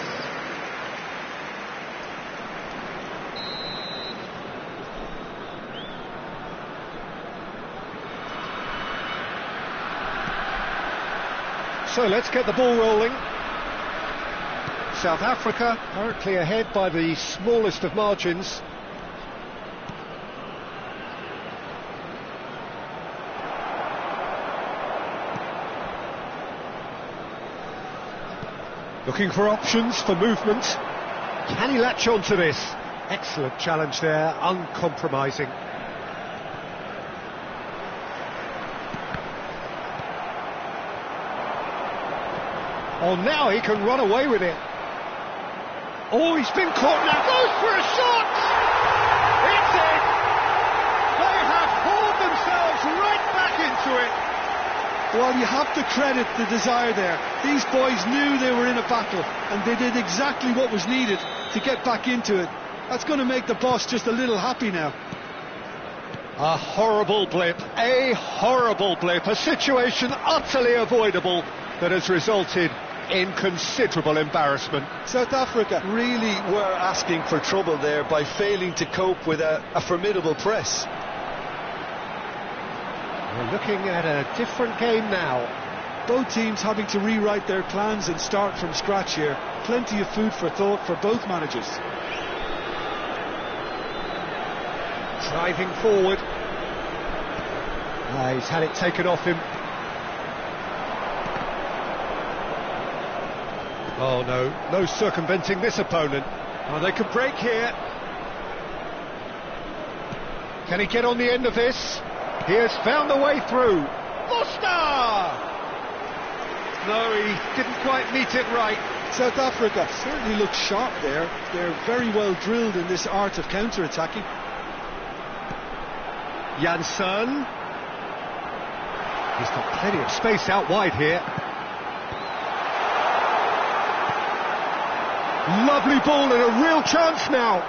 So let's get the ball rolling. South Africa currently ahead by the smallest of margins. Looking for options for movement. Can he latch on to this? Excellent challenge there, uncompromising. Oh, now he can run away with it. Oh, he's been caught now. Goes for a shot! It's in! They have hauled themselves right back into it. Well, you have to credit the desire there. These boys knew they were in a battle, and they did exactly what was needed to get back into it. That's going to make the boss just a little happy now. A horrible blip, a situation utterly avoidable that has resulted in considerable embarrassment. South Africa really were asking for trouble there by failing to cope with a formidable press. We're looking at a different game now. Both teams having to rewrite their plans and start from scratch here. Plenty of food for thought for both managers. Driving forward. He's had it taken off him. Oh no circumventing this opponent. Oh, they could break here. Can he get on the end of this? He has found the way through. Musta! No, he didn't quite meet it right. South Africa certainly look sharp there. They're very well drilled in this art of counter-attacking. Janssen. He's got plenty of space out wide here. Lovely ball and a real chance now.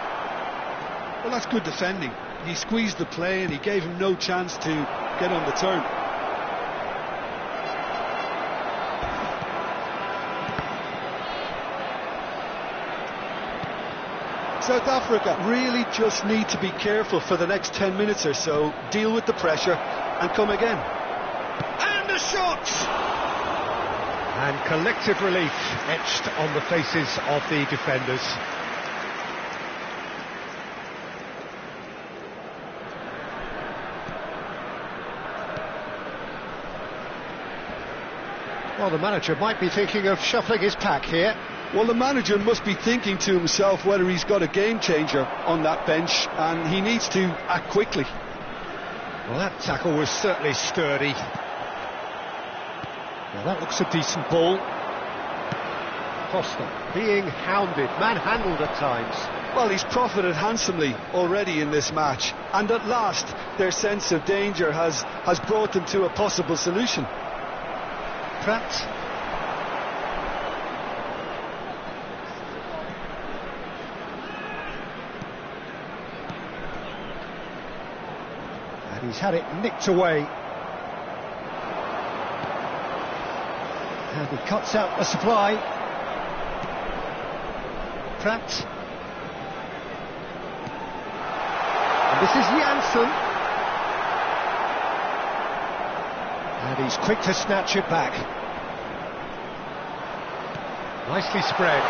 Well, that's good defending. He squeezed the play and he gave him no chance to get on the turn. South Africa really just need to be careful for the next 10 minutes or so, deal with the pressure and come again. And a shot! And collective relief etched on the faces of the defenders. Well, the manager might be thinking of shuffling his pack here. Well, the manager must be thinking to himself whether he's got a game changer on that bench, and he needs to act quickly. Well, that tackle was certainly sturdy. Well, that looks a decent ball. Costa being hounded, manhandled at times. Well, he's profited handsomely already in this match, and at last their sense of danger has brought them to a possible solution. Pratt. And he's had it nicked away. And he cuts out the supply. Pratt. And this is Janssen. And he's quick to snatch it back. Nicely spread.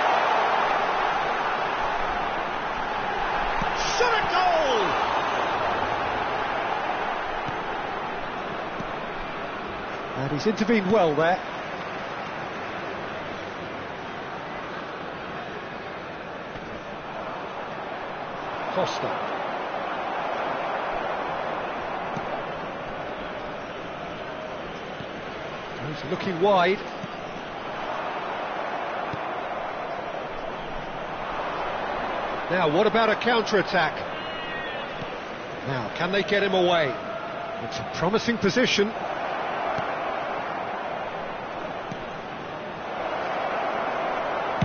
Shot a goal! And he's intervened well there. Costa. He's looking wide. Now, what about a counter-attack? Now, can they get him away? It's a promising position.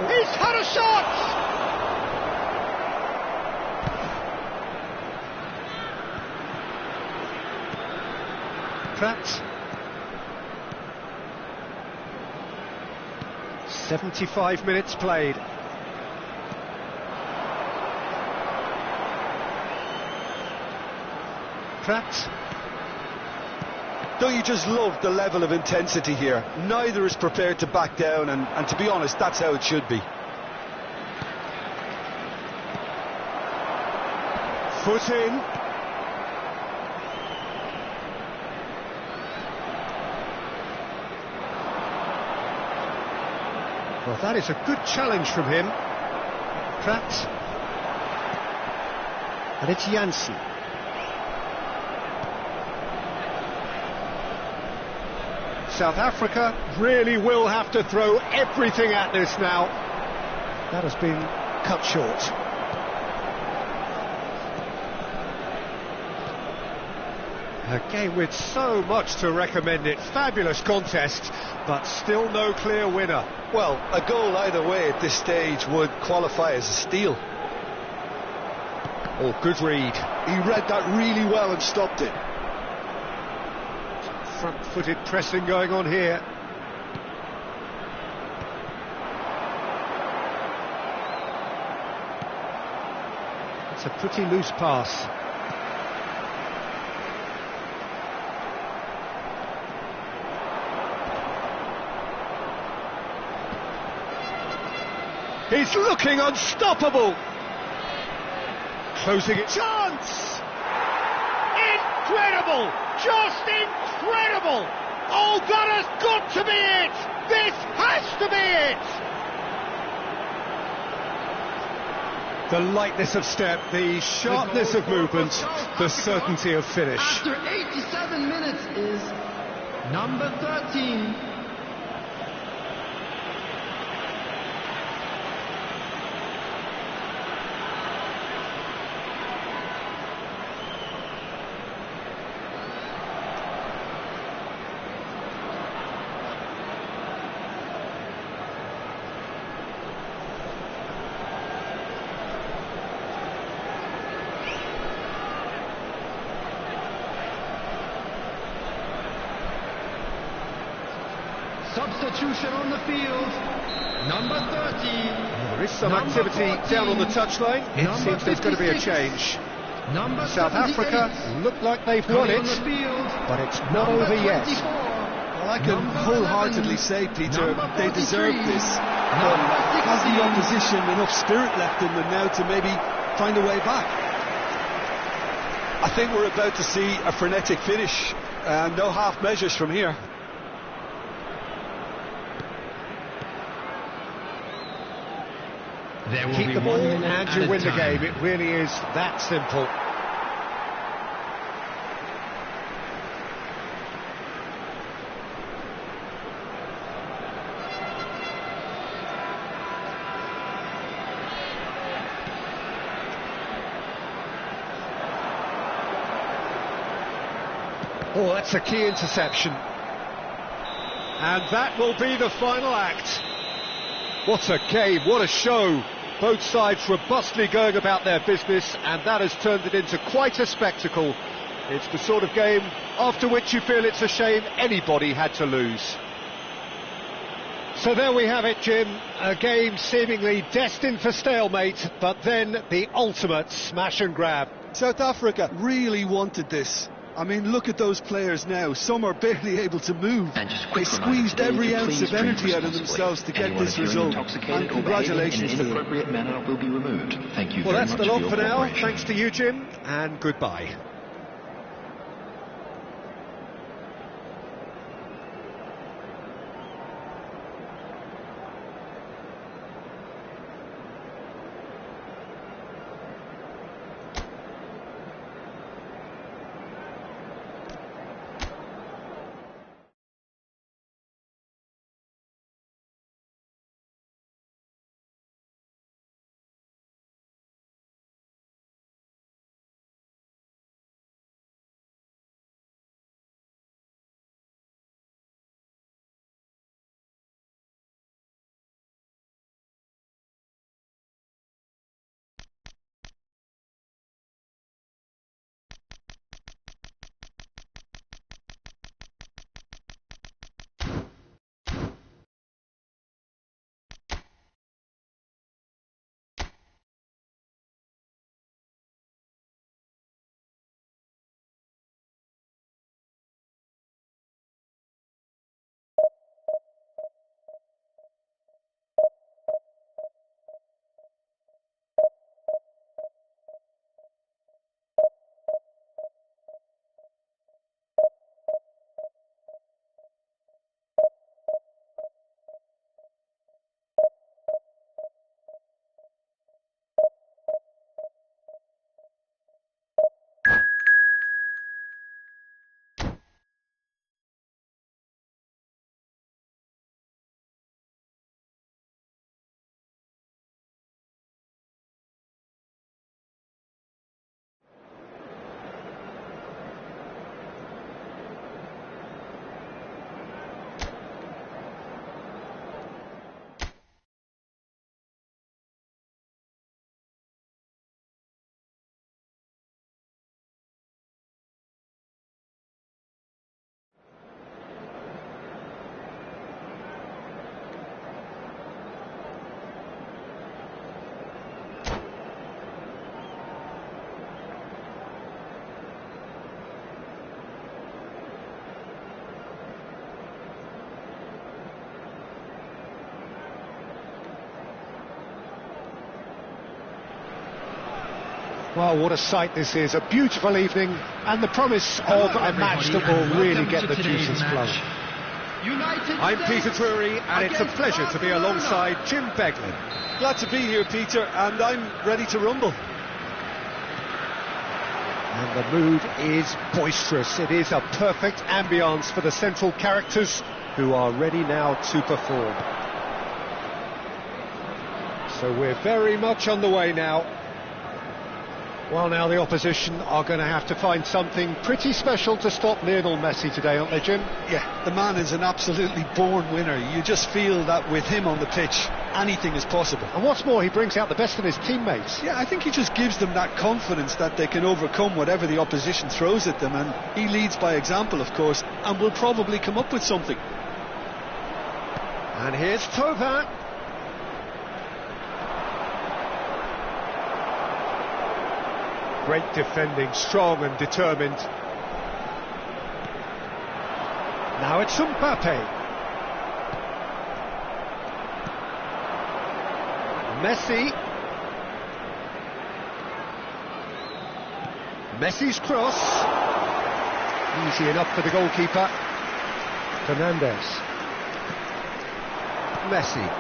He's had a shot! Pratt. 75 minutes played. Pratt. Don't you just love the level of intensity here? Neither is prepared to back down, and to be honest, that's how it should be. Foot in. Well, that is a good challenge from him. Pratt. And it's Janssen. South Africa really will have to throw everything at this now. That has been cut short. A game with so much to recommend it. Fabulous contest, but still no clear winner. Well, a goal either way at this stage would qualify as a steal. Oh, good read. He read that really well and stopped it. Front-footed pressing going on here. It's a pretty loose pass. He's looking unstoppable. Closing it. Chance! Incredible! Just incredible! Oh, that has got to be it! This has to be it! The lightness of step, the sharpness of movement, the certainty of finish. After 87 minutes is number 13. Substitution on the field, number 13. Well, there is some activity 14, down on the touchline. It seems there's going to be a change. South Africa look like they've won it, but it's not over yet. Well, I can wholeheartedly say, Peter, they deserve this. But has the opposition enough spirit left in them now to maybe find a way back? I think we're about to see a frenetic finish, and no half measures from here. Keep the ball and you win the game. It really is that simple. Oh, that's a key interception. And that will be the final act. What a game, what a show. Both sides robustly going about their business, and that has turned it into quite a spectacle. It's the sort of game after which you feel it's a shame anybody had to lose. So there we have it, Jim. A game seemingly destined for stalemate, but then the ultimate smash and grab. South Africa really wanted this. I mean, look at those players now. Some are barely able to move. They squeezed every ounce of energy out of themselves to get this result. And congratulations to them. Well, that's the lot for now. Thanks to you, Jim, and goodbye. Well, what a sight this is. A beautiful evening and the promise Hello, of a match that everybody, will really welcome get to the today's juices match. flowing. United I'm States Peter Drury, and it's a against pleasure to be Barcelona. alongside Jim Beglin. Glad to be here, Peter, and I'm ready to rumble. And the mood is boisterous. It is a perfect ambience for the central characters who are ready now to perform. So we're very much on the way now. Well, now the opposition are going to have to find something pretty special to stop Lionel Messi today, aren't they, Jim? Yeah, the man is an absolutely born winner. You just feel that with him on the pitch, anything is possible. And what's more, he brings out the best in his teammates. Yeah, I think he just gives them that confidence that they can overcome whatever the opposition throws at them, and he leads by example, of course, and will probably come up with something. And here's Thauvin. Great defending, strong and determined. Now it's Mbappe. Messi. Messi's cross. Easy enough for the goalkeeper. Fernandes. Messi.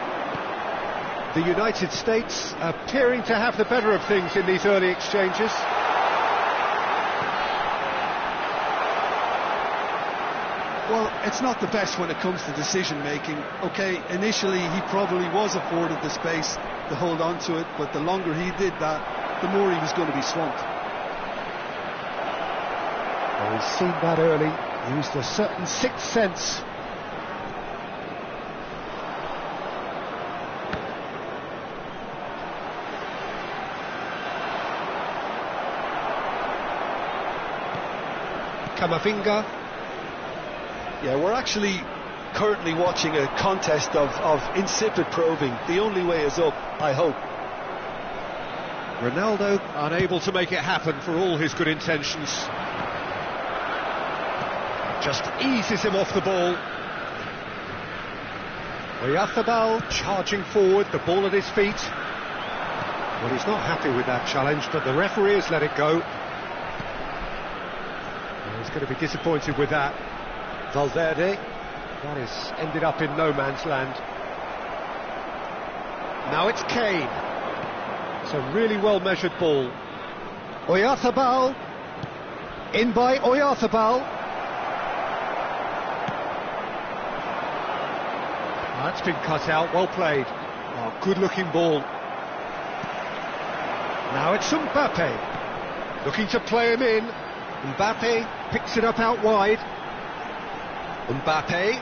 The United States appearing to have the better of things in these early exchanges. Well, it's not the best when it comes to decision making. Okay, initially he probably was afforded the space to hold on to it, but the longer he did that, the more he was going to be swamped. Well, he's seen that early, used a certain sixth sense. Camavinga. Yeah, we're actually currently watching a contest of insipid probing. The only way is up, I hope. Ronaldo unable to make it happen for all his good intentions. Just eases him off the ball. Oyarzabal charging forward, the ball at his feet. Well, he's not happy with that challenge, but the referee has let it go. Well, he's going to be disappointed with that. Valverde, that has ended up in no man's land. Now it's Kane. It's a really well-measured ball. Oyarzabal, in by Oyarzabal. That's been cut out, well played. Oh, good-looking ball. Now it's Mbappe, looking to play him in. Mbappe picks it up out wide. Mbappe,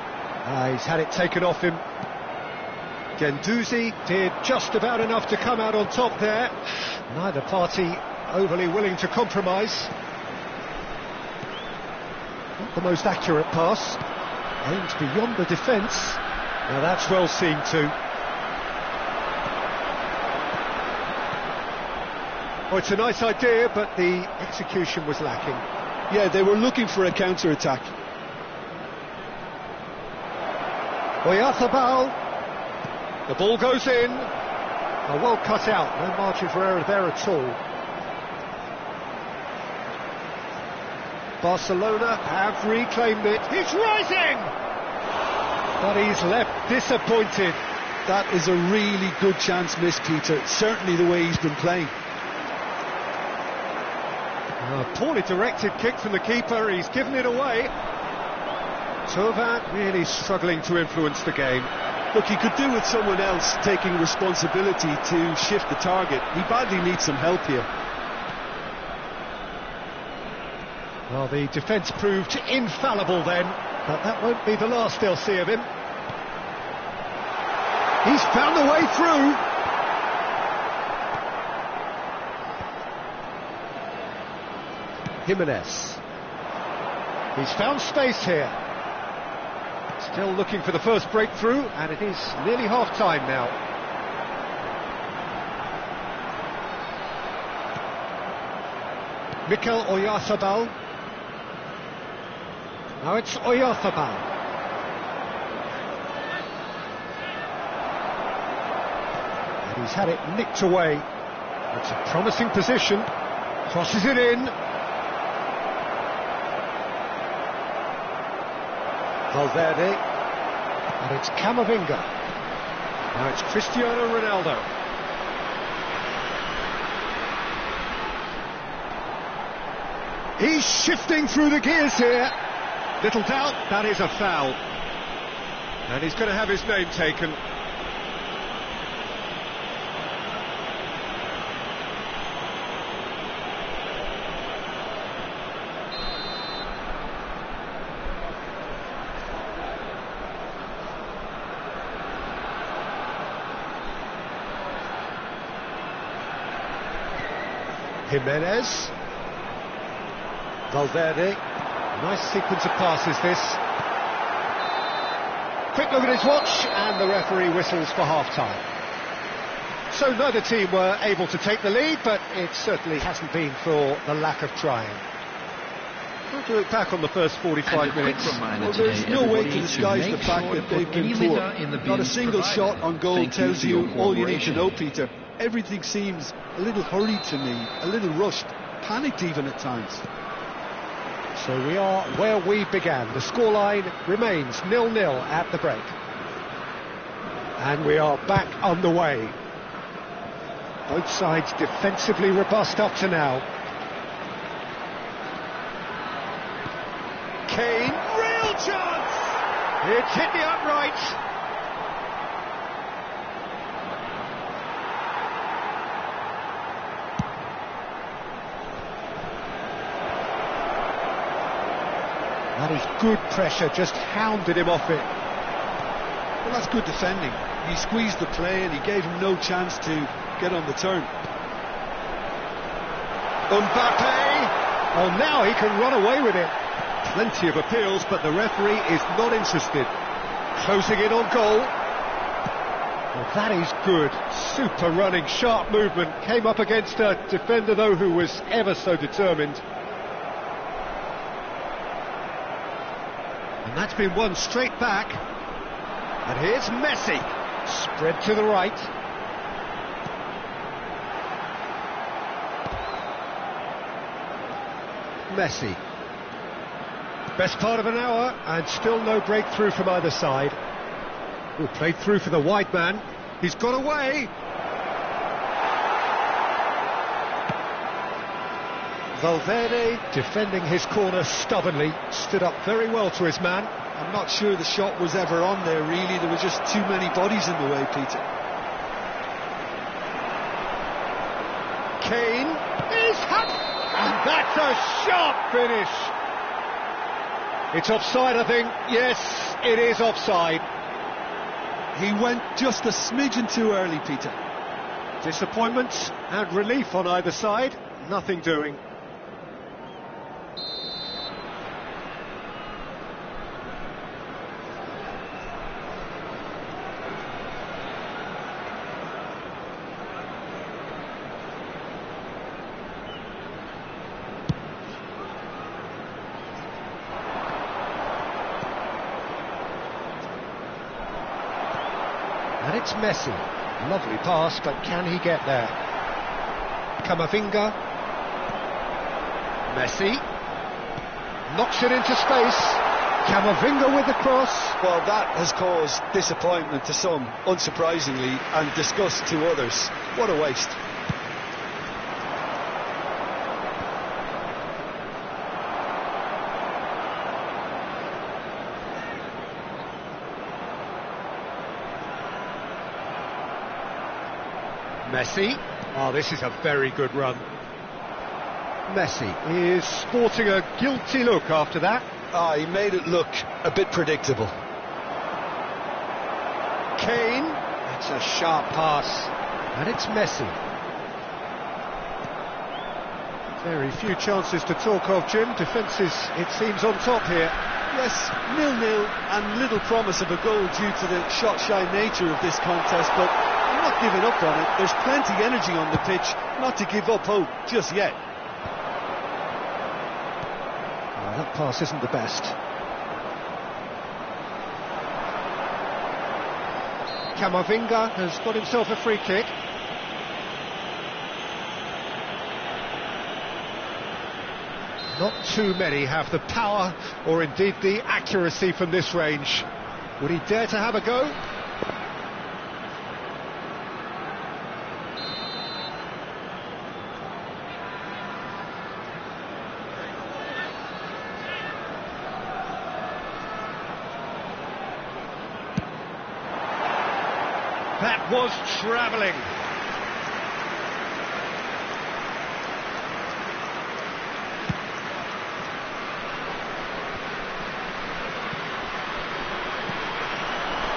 he's had it taken off him. Guendouzi did just about enough to come out on top there. Neither party overly willing to compromise. Not the most accurate pass. Aimed beyond the defence. Now that's well seen too. Oh, it's a nice idea, but the execution was lacking. Yeah, they were looking for a counter-attack. Oyarzabal. The ball goes in. Oh, well cut out, no margin for error there at all. Barcelona have reclaimed it. He's rising! But he's left disappointed. That is a really good chance missed, Peter. Certainly the way he's been playing. A poorly directed kick from the keeper. He's given it away. Thauvin really struggling to influence the game. Look, he could do with someone else taking responsibility to shift the target. He badly needs some help here. Well, the defence proved infallible then, but that won't be the last they'll see of him. He's found the way through. Jimenez. He's found space here. Still looking for the first breakthrough, and it is nearly half-time now. Mikel Oyarzabal. Now it's Oyarzabal. And he's had it nicked away. It's a promising position. Crosses it in. Valverde. And it's Camavinga. Now it's Cristiano Ronaldo. He's shifting through the gears here. Little doubt, that is a foul. And he's going to have his name taken. Jimenez. Valverde. Nice sequence of passes this. Quick look at his watch and the referee whistles for half-time. So neither team were able to take the lead, but it certainly hasn't been for the lack of trying. We'll do it back on the first 45 minutes. Well, there's no way to disguise the fact that they've been poor. Not a single shot on goal tells you all you need to know, Peter. Everything seems a little hurried to me, a little rushed, panicked even at times. So we are where we began. The scoreline remains 0-0 at the break. And we are back underway. Both sides defensively robust up to now. Kane, real chance! It's hit the uprights. That is good pressure, just hounded him off it. Well, that's good defending. He squeezed the play and he gave him no chance to get on the turn. Mbappe! Oh, now he can run away with it. Plenty of appeals, but the referee is not interested. Closing in on goal. Well, that is good. Super running, sharp movement. Came up against a defender, though, who was ever so determined. And that's been won straight back. And here's Messi. Spread to the right. Messi. Best part of an hour, and still no breakthrough from either side. Ooh, played through for the wide man. He's got away. Valverde defending his corner stubbornly, stood up very well to his man. I'm not sure the shot was ever on there, really. There were just too many bodies in the way, Peter. Kane is hit, and that's a sharp finish. It's offside, I think. Yes, it is offside. He went just a smidgen too early, Peter. Disappointment and relief on either side. Nothing doing. And it's Messi. Lovely pass, but can he get there? Camavinga. Messi. Knocks it into space. Camavinga with the cross. Well, that has caused disappointment to some, unsurprisingly, and disgust to others. What a waste. Messi. Oh, this is a very good run. Messi is sporting a guilty look after that. Ah, he made it look a bit predictable. Kane. It's a sharp pass. And it's Messi. Very few chances to talk of, Jim. Defence is, it seems, on top here. Yes, 0-0 and little promise of a goal due to the shot-shy nature of this contest, but I'm not giving up on it. There's plenty of energy on the pitch, not to give up hope just yet. Oh, that pass isn't the best. Camavinga has got himself a free kick. Not too many have the power or indeed the accuracy from this range. Would he dare to have a go? That was travelling.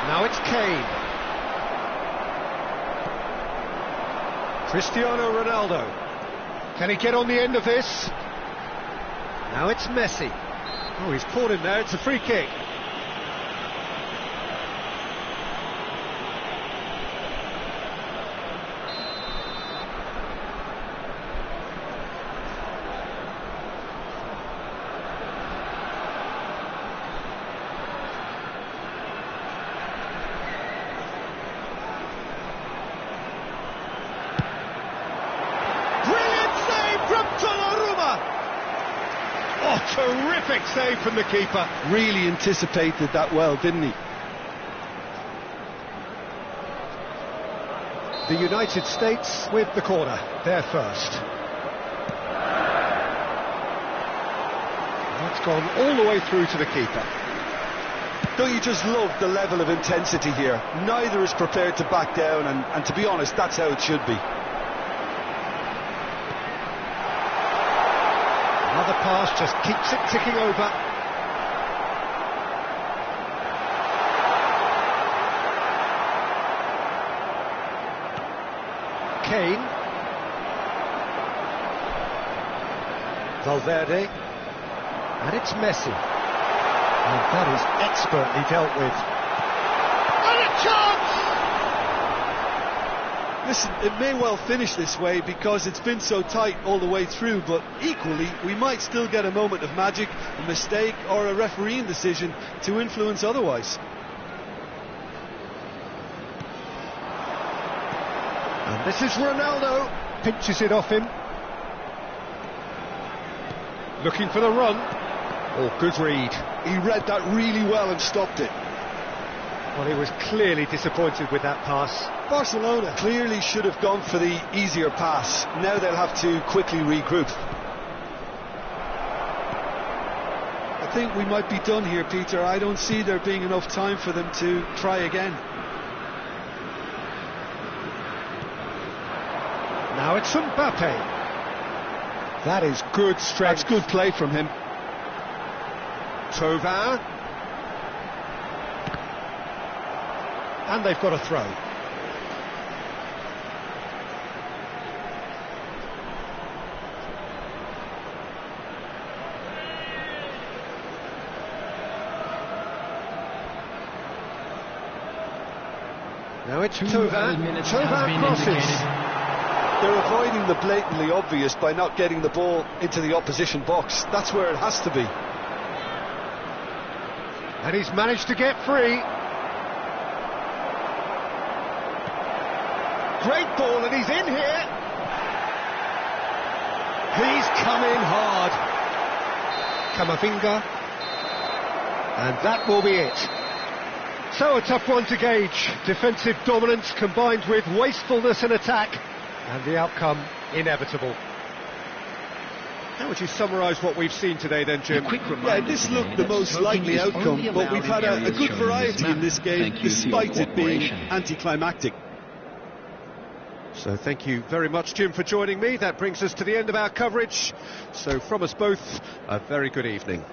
Now it's Kane. Cristiano Ronaldo. Can he get on the end of this? Now it's Messi. Oh, he's caught in there. It's a free kick. Oh, terrific save from the keeper. Really anticipated that well, didn't he? The United States with the corner. They're first. That's gone all the way through to the keeper. Don't you just love the level of intensity here? Neither is prepared to back down, and to be honest, that's how it should be. Another pass just keeps it ticking over. Kane. Valverde. And it's Messi. And that is expertly dealt with. And a chance! Listen, it may well finish this way because it's been so tight all the way through, but equally we might still get a moment of magic, a mistake or a refereeing decision to influence otherwise. And this is Ronaldo. Pinches it off him. Looking for the run. Oh, good read. He read that really well and stopped it. Well, he was clearly disappointed with that pass. Barcelona clearly should have gone for the easier pass. Now they'll have to quickly regroup. I think we might be done here, Peter. I don't see there being enough time for them to try again. Now it's Mbappe. That is good strength. That's good play from him. Thauvin. And they've got a throw. Now it's Thauvin. Thauvin crosses. They're avoiding the blatantly obvious by not getting the ball into the opposition box. That's where it has to be. And he's managed to get free. Great ball, and he's in here. He's come in hard. Camavinga. And that will be it. So a tough one to gauge. Defensive dominance combined with wastefulness in attack. And the outcome inevitable. How would you summarise what we've seen today then, Jim? Yeah, this looked the most likely outcome, but we've had a good variety in this game, despite it being anticlimactic. So thank you very much, Jim, for joining me. That brings us to the end of our coverage. So from us both, a very good evening.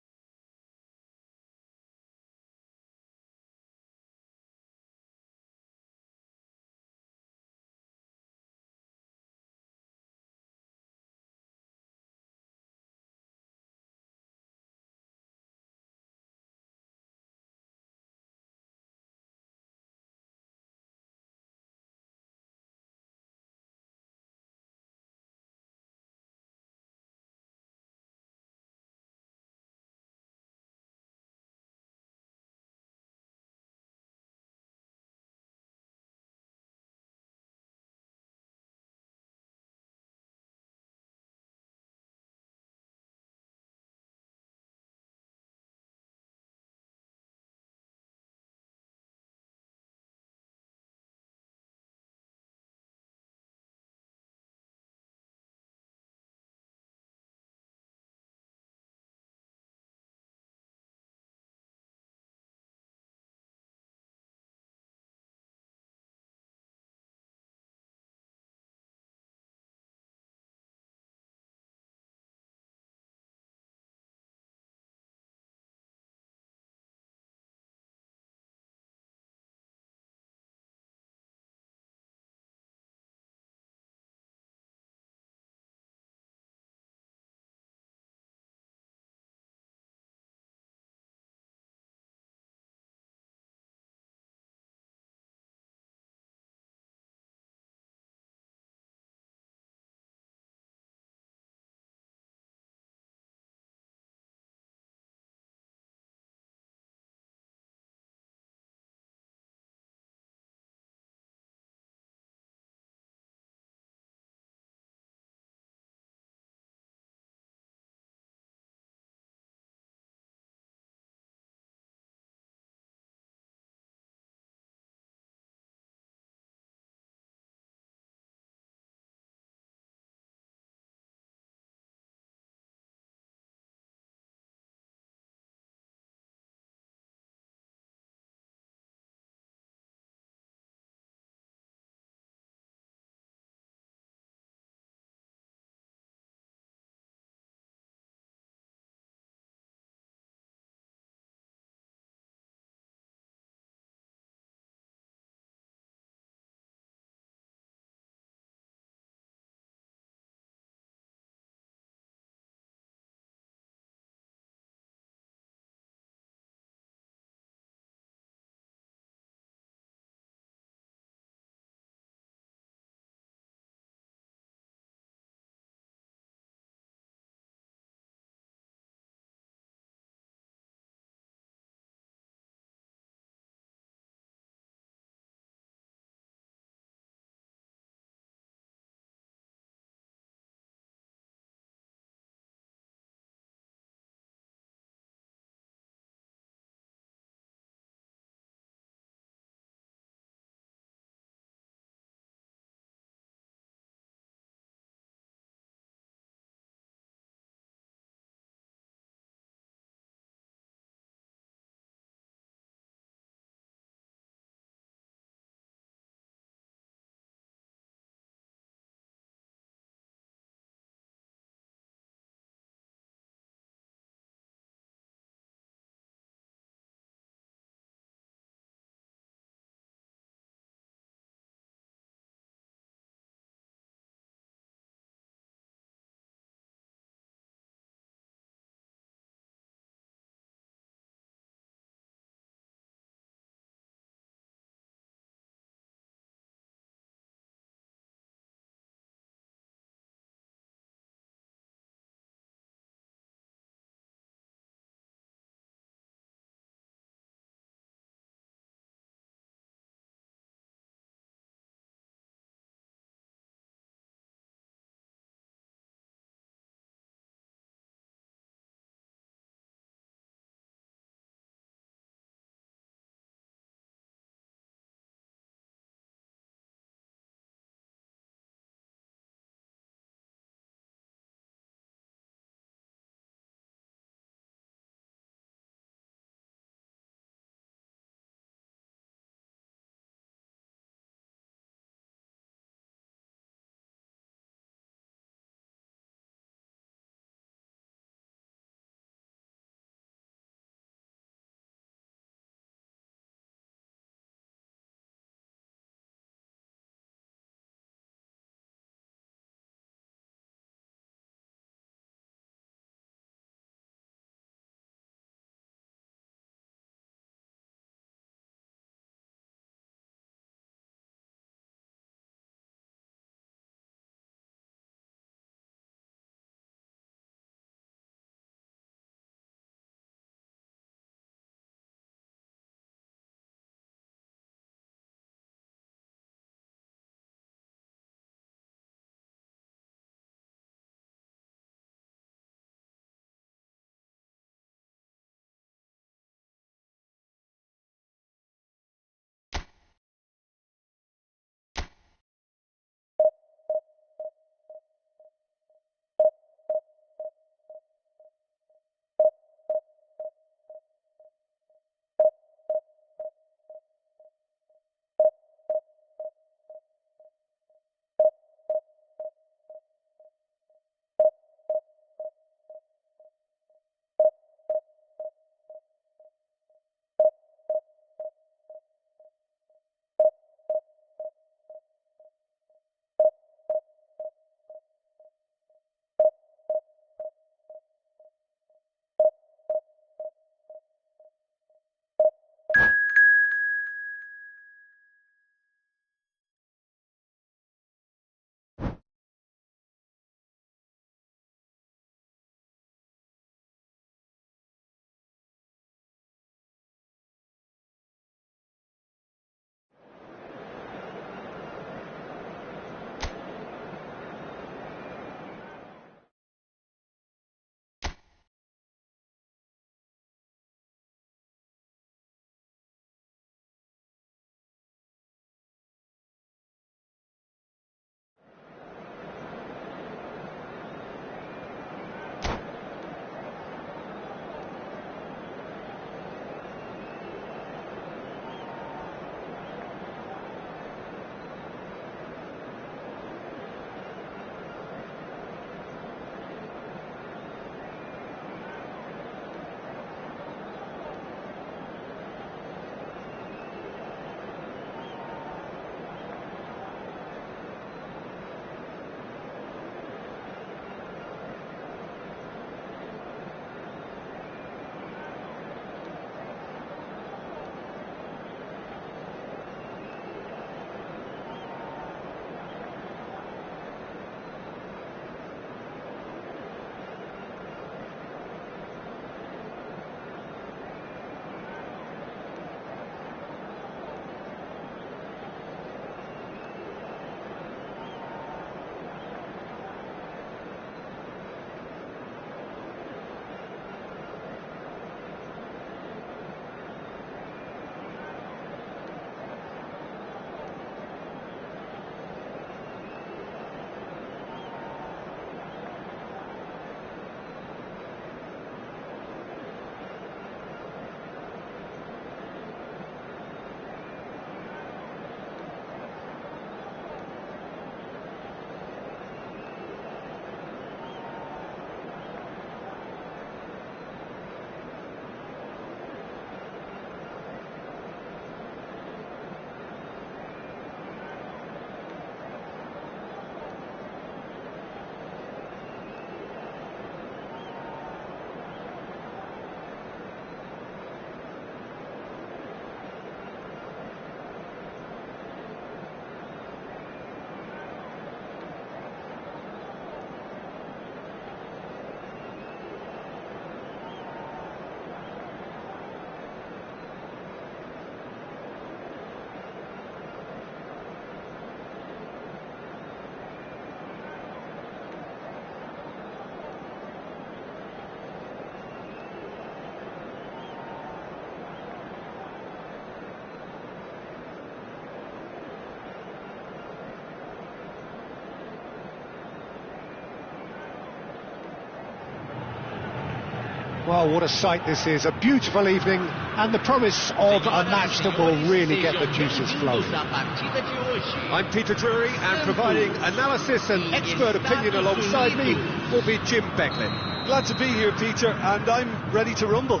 Well, what a sight this is, a beautiful evening, and the promise of a match that will really get the juices flowing. I'm Peter Drury, and providing analysis and expert opinion alongside me will be Jim Becklin. Glad to be here, Peter, and I'm ready to rumble.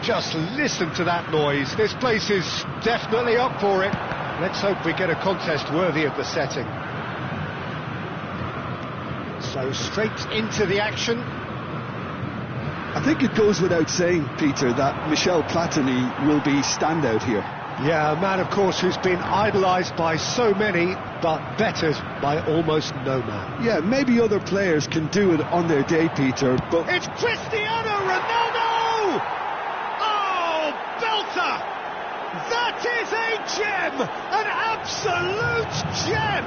Just listen to that noise. This place is definitely up for it. Let's hope we get a contest worthy of the setting. So straight into the action. I think it goes without saying, Peter, that Michel Platini will be standout here. Yeah, a man, of course, who's been idolised by so many, but bettered by almost no man. Yeah, maybe other players can do it on their day, Peter, but... It's Cristiano Ronaldo! Oh, belter! That is a gem! An absolute gem!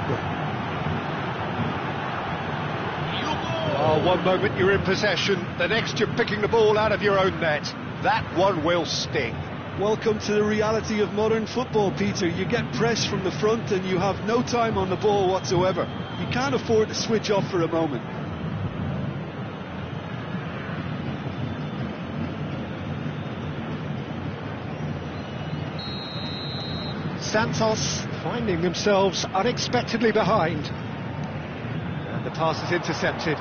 Oh, one moment you're in possession, the next you're picking the ball out of your own net. That one will sting. Welcome to the reality of modern football, Peter. You get pressed from the front and you have no time on the ball whatsoever. You can't afford to switch off for a moment. Santos finding themselves unexpectedly behind. And the pass is intercepted.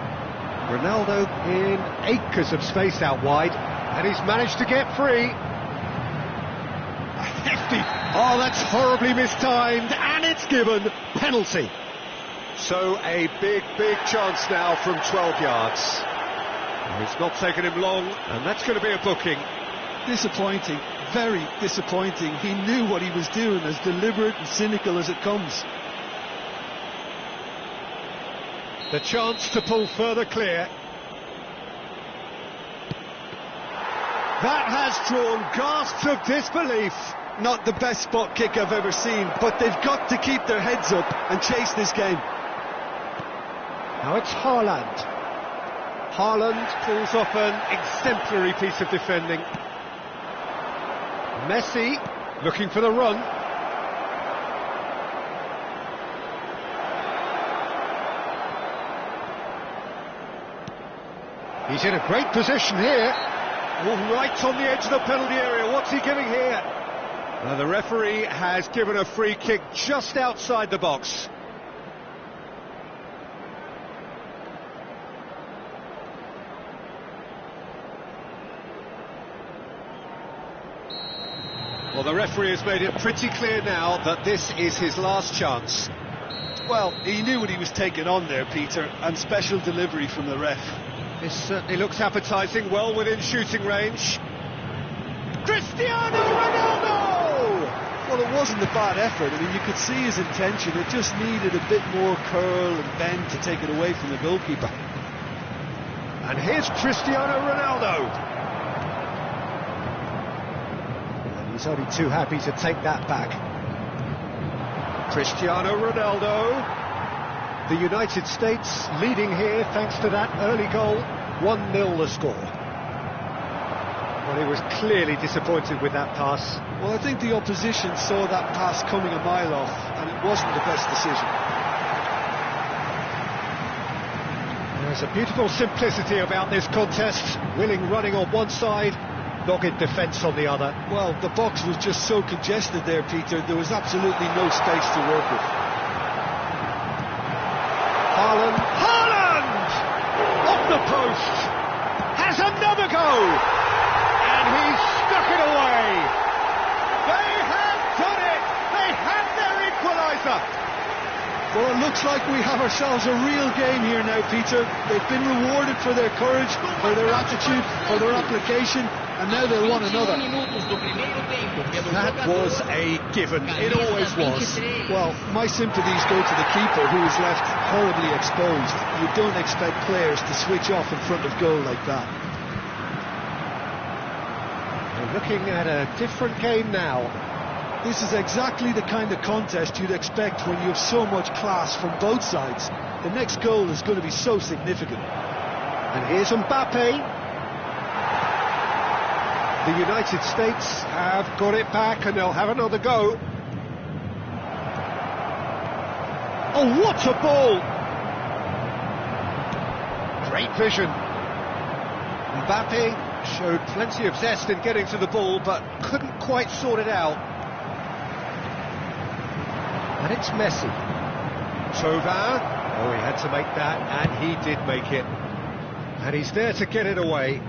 Ronaldo in acres of space out wide, and he's managed to get free. A hefty, oh, that's horribly mistimed, and it's given penalty. So a big chance now from 12 yards. And it's not taken him long, and that's going to be a booking. Disappointing, very disappointing. He knew what he was doing, as deliberate and cynical as it comes. The chance to pull further clear. That has drawn gasps of disbelief. Not the best spot kick I've ever seen, but they've got to keep their heads up and chase this game. Now it's Haaland. Haaland pulls off an exemplary piece of defending. Messi looking for the run. He's in a great position here. Oh, right on the edge of the penalty area. What's he giving here? The referee has given a free kick just outside the box. Well, the referee has made it pretty clear now that this is his last chance. Well, he knew what he was taking on there, Peter, and special delivery from the ref. This certainly looks appetising, well within shooting range. Cristiano Ronaldo! Well, it wasn't a bad effort. I mean, you could see his intention. It just needed a bit more curl and bend to take it away from the goalkeeper. And here's Cristiano Ronaldo. And he's only too happy to take that back. Cristiano Ronaldo. The United States leading here thanks to that early goal. 1-0 the score. Well, he was clearly disappointed with that pass. Well, I think the opposition saw that pass coming a mile off, and it wasn't the best decision. There's a beautiful simplicity about this contest. Willing running on one side, dogged defence on the other. Well, the box was just so congested there, Peter. There was absolutely no space to work with. Haaland! Off the post! Has another go! And he's stuck it away! They have done it! They have their equaliser! Well, it looks like we have ourselves a real game here now, Peter. They've been rewarded for their courage, for their attitude, for their application, and now they'll want another. That was a given. It always was. Well, my sympathies go to the keeper, who is left horribly exposed. You don't expect players to switch off in front of goal like that. We're looking at a different game now. This is exactly the kind of contest you'd expect when you have so much class from both sides. The next goal is going to be so significant. And here's Mbappe. The United States have got it back and they'll have another go. Oh, what a ball! Great vision. Mbappe showed plenty of zest in getting to the ball, but couldn't quite sort it out. And it's Messi. Thauvin. Oh, he had to make that, and he did make it. And he's there to get it away.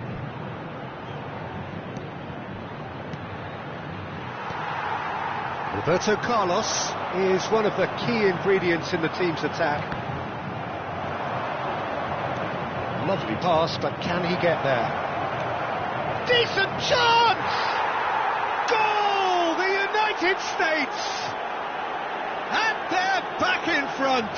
Roberto Carlos is one of the key ingredients in the team's attack. Lovely pass, but can he get there? Decent chance! Goal! The United States! And they're back in front!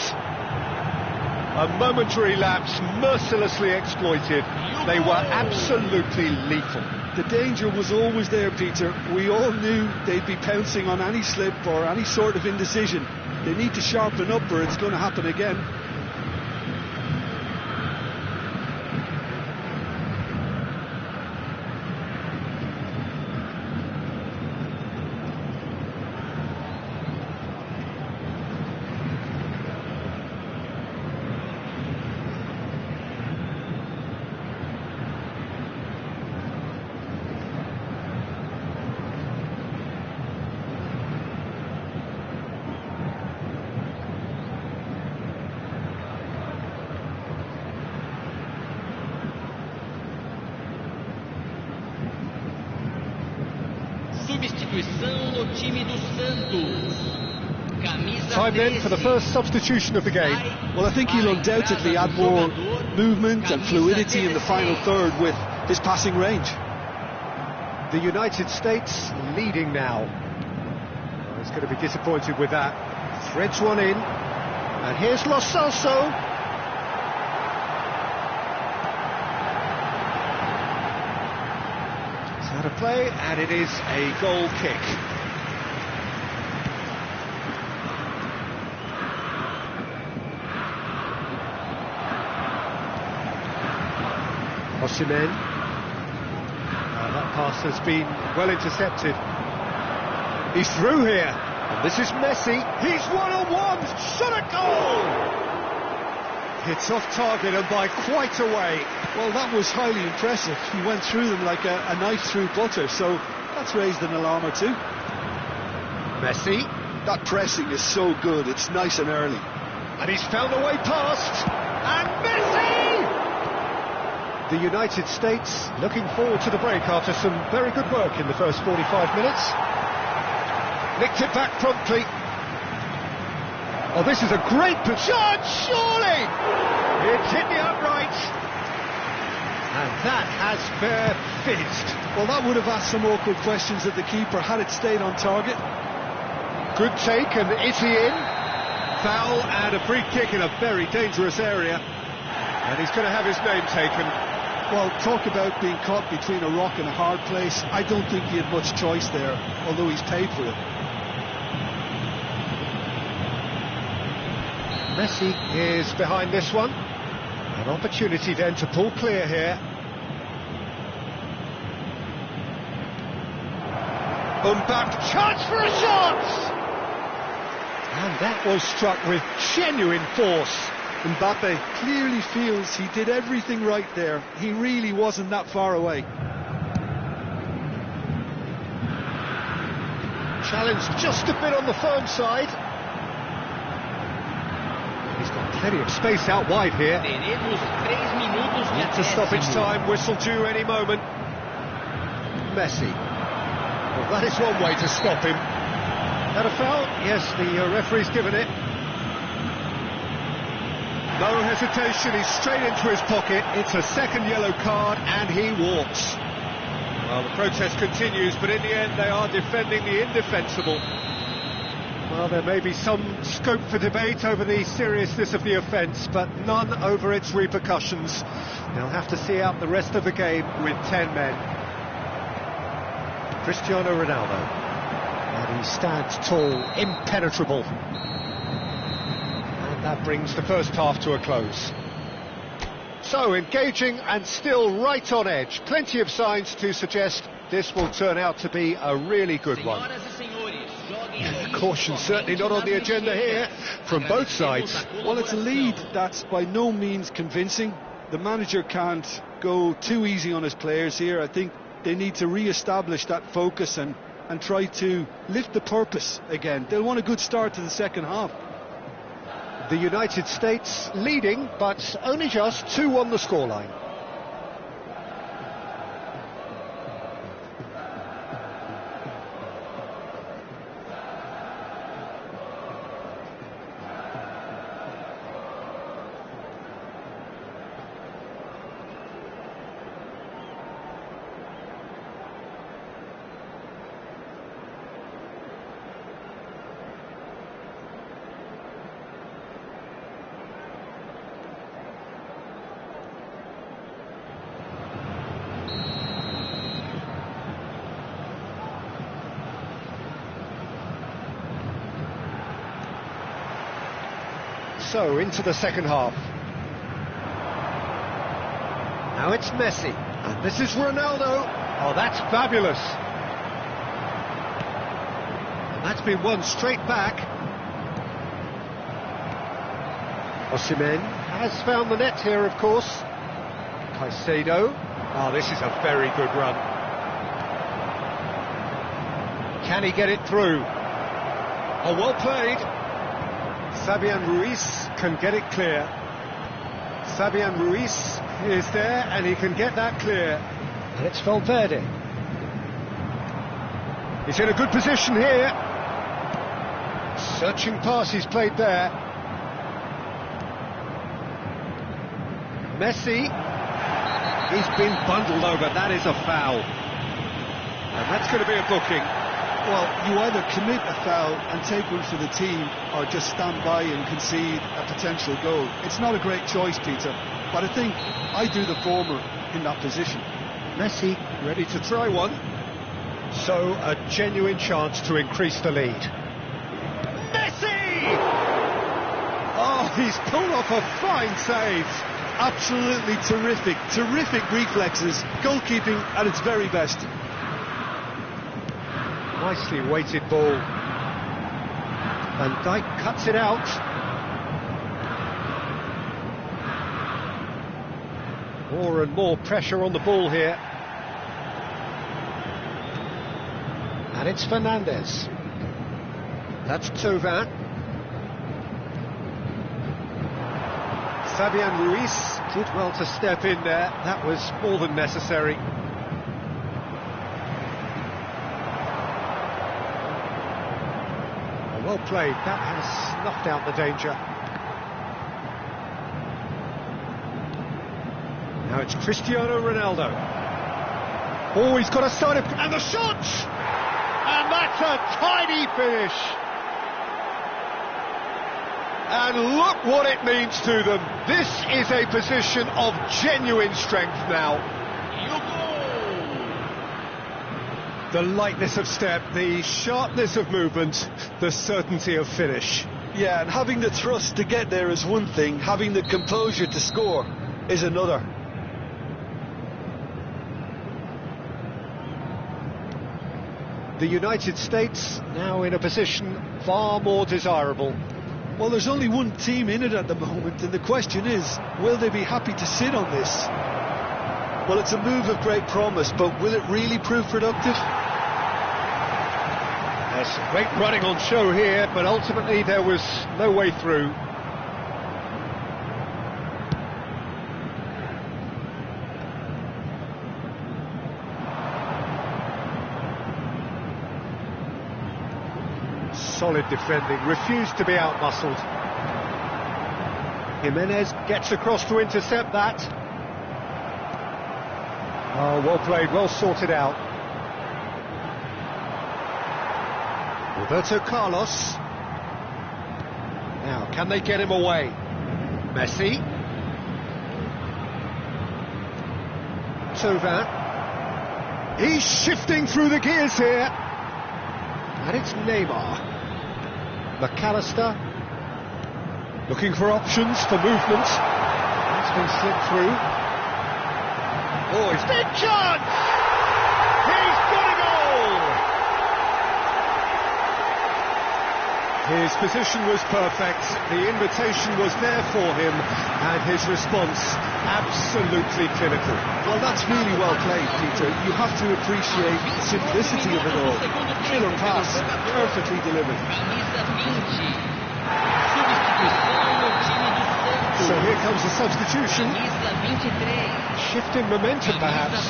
A momentary lapse mercilessly exploited. They were absolutely lethal. The danger was always there, Peter. We all knew they'd be pouncing on any slip or any sort of indecision. They need to sharpen up or it's going to happen again. Time then for the first substitution of the game. Well, I think he'll undoubtedly add more movement and fluidity in the final third with his passing range. The United States leading now. Oh, he's going to be disappointed with that. Threads one in. And here's Lo Celso. It's out of play, and it is a goal kick. Osimhen. That pass has been well intercepted. He's through here, and this is Messi. He's one-on-one, shot a goal! It's off target and by quite a way. Well, that was highly impressive. He went through them like a knife through butter, so that's raised an alarm or two. Messi. That pressing is so good, it's nice and early. And he's found a way past, and Messi! The United States looking forward to the break after some very good work in the first 45 minutes. Nicked it back promptly. Oh, this is a great shot, surely! It's hit the upright. And that has fair fizzed. Well, that would have asked some awkward questions of the keeper had it stayed on target. Good take, and is he in? Foul and a free kick in a very dangerous area. And he's going to have his name taken. Well, talk about being caught between a rock and a hard place. I don't think he had much choice there, although he's paid for it. Messi is behind this one. An opportunity then to pull clear here. Mbappe, chance for a shot! And that was struck with genuine force. Mbappe clearly feels he did everything right there. He really wasn't that far away. Challenge just a bit on the firm side. He's got plenty of space out wide here. It's a stoppage time, whistle due any moment. Messi. Well, that is one way to stop him. That a foul? Yes, the referee's given it. No hesitation, he's straight into his pocket. It's a second yellow card, and he walks. Well, the protest continues, but in the end they are defending the indefensible. Well, there may be some scope for debate over the seriousness of the offence, but none over its repercussions. They'll have to see out the rest of the game with 10 men. Cristiano Ronaldo. And he stands tall, impenetrable. And that brings the first half to a close. So, engaging and still right on edge. Plenty of signs to suggest this will turn out to be a really good one. Caution certainly not on the agenda here from both sides. Well, it's a lead that's by no means convincing. the manager can't go too easy on his players here. I think they need to re-establish that focus and try to lift the purpose again. They'll want a good start to the second half. The United States leading, but only just 2 on the scoreline. So, into the second half. Now it's Messi. And this is Ronaldo. Oh, that's fabulous. And that's been won straight back. Osimhen has found the net here, of course. Caicedo. Oh, this is a very good run. Can he get it through? Oh, well played. Fabian Ruiz can get it clear. Fabian Ruiz is there and he can get that clear. And it's Valverde. He's in a good position here. Searching pass he's played there. Messi. He's been bundled over. That is a foul. And that's going to be a booking. Well, you either commit a foul and take one for the team, or just stand by and concede a potential goal. It's not a great choice, Peter, but I think I do the former in that position. Messi ready to try one. So, a genuine chance to increase the lead. Messi! Oh, he's pulled off a fine save. Absolutely terrific, terrific reflexes, goalkeeping at its very best. Nicely weighted ball. Van Dijk cuts it out. More and more pressure on the ball here. And it's Fernandes. That's Thauvin. Fabian Ruiz did well to step in there. That was more than necessary. Well played, that has snuffed out the danger. Now it's Cristiano Ronaldo. Oh, he's got a side of... and the shot! And that's a tidy finish! And look what it means to them. This is a position of genuine strength now. The lightness of step, the sharpness of movement, the certainty of finish. Yeah, and having the thrust to get there is one thing, having the composure to score is another. The United States now in a position far more desirable. Well, there's only one team in it at the moment, and the question is, will they be happy to sit on this? Well, it's a move of great promise, but will it really prove productive? There's great running on show here, but ultimately there was no way through. Solid defending, refused to be outmuscled. Jimenez gets across to intercept that. Oh, well played, well sorted out. Roberto Carlos. Now, can they get him away? Messi. Thauvin. He's shifting through the gears here. And it's Neymar. McAllister. Looking for options for movement. That's been slipped through. Oh, it's big chance! He's got a goal! His position was perfect, the invitation was there for him, and his response absolutely clinical. Well, that's really well played, Peter. You have to appreciate the simplicity of it all. Killer pass, perfectly delivered. So here comes the substitution. Shifting momentum, perhaps.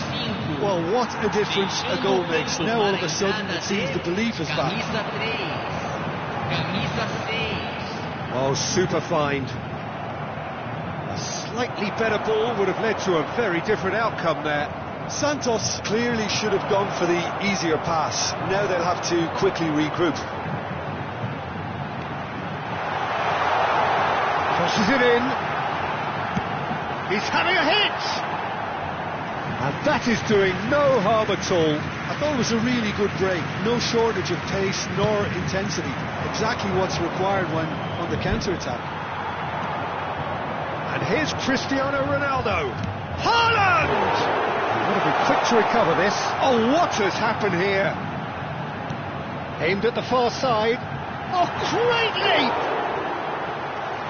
Well, what a difference a goal makes. Now all of a sudden it seems the belief is back. Oh, super find. A slightly better ball would have led to a very different outcome there. Santos clearly should have gone for the easier pass. Now they'll have to quickly regroup. Crosses it in. He's having a hit! And that is doing no harm at all. I thought it was a really good break. No shortage of pace nor intensity. Exactly what's required when on the counter-attack. And here's Cristiano Ronaldo. Haaland! Got to be quick to recover this. Oh, what has happened here? Aimed at the far side. Oh, great leap!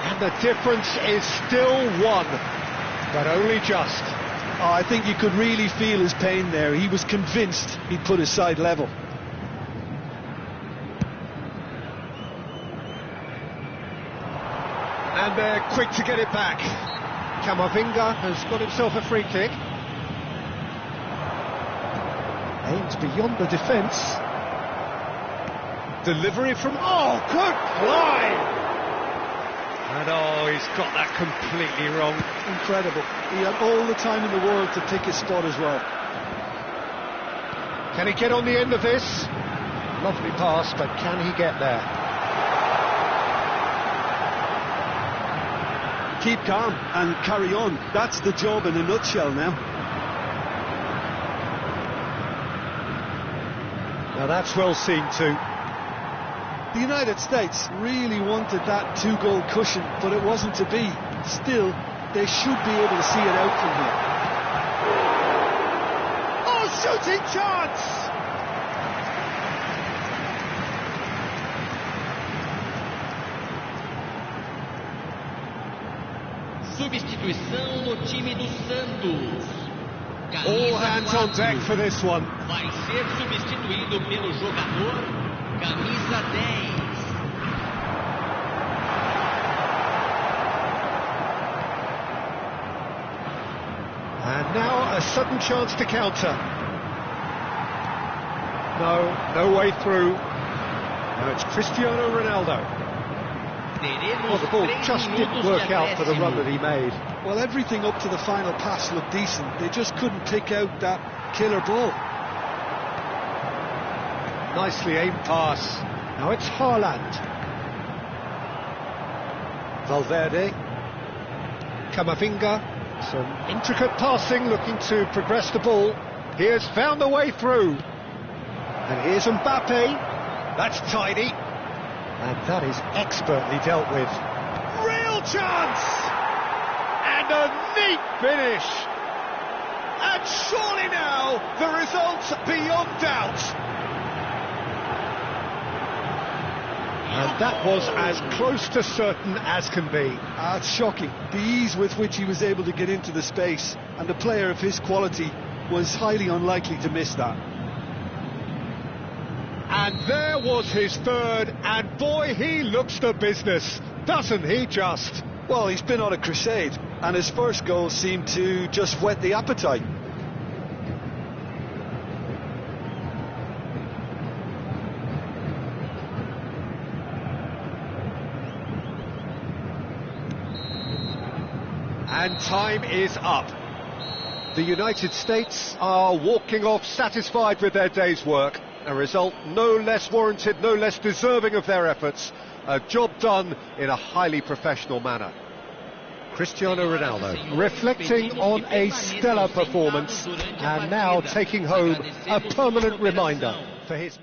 And the difference is still one, but only just. Oh, I think you could really feel his pain there. He was convinced he'd put his side level. And they're quick to get it back. Camavinga has got himself a free kick. Aims beyond the defence. Delivery from... Oh, good fly! And oh, he's got that completely wrong. Incredible. He had all the time in the world to pick his spot as well. Can he get on the end of this? Lovely pass, but can he get there? Keep calm and carry on. That's the job in a nutshell now. Now that's well seen too. The United States really wanted that two-goal cushion, but it wasn't to be. Still, they should be able to see it out from here. Oh, shooting chance! Substituição no time do Santos. All hands on deck for this one. Vai ser substituído pelo jogador camisa 10. And now a sudden chance to counter. No way through. Now it's Cristiano Ronaldo. Well, the ball just didn't work out for the run that he made. Well, everything up to the final pass looked decent. They just couldn't pick out that killer ball. Nicely aimed pass. Now it's Haaland. Valverde. Camavinga. Some intricate passing, looking to progress the ball. He has found a way through. And here's Mbappe. That's tidy. And that is expertly dealt with. Real chance! And a neat finish! And surely now, the result's beyond doubt. And that was as close to certain as can be. It's shocking. The ease with which he was able to get into the space, and a player of his quality was highly unlikely to miss that. And there was his third, and boy, he looks the business, doesn't he just? Well, he's been on a crusade, and his first goal seemed to just whet the appetite. And time is up. The United States are walking off satisfied with their day's work. A result no less warranted, no less deserving of their efforts. A job done in a highly professional manner. Cristiano Ronaldo reflecting on a stellar performance and now taking home a permanent reminder for his...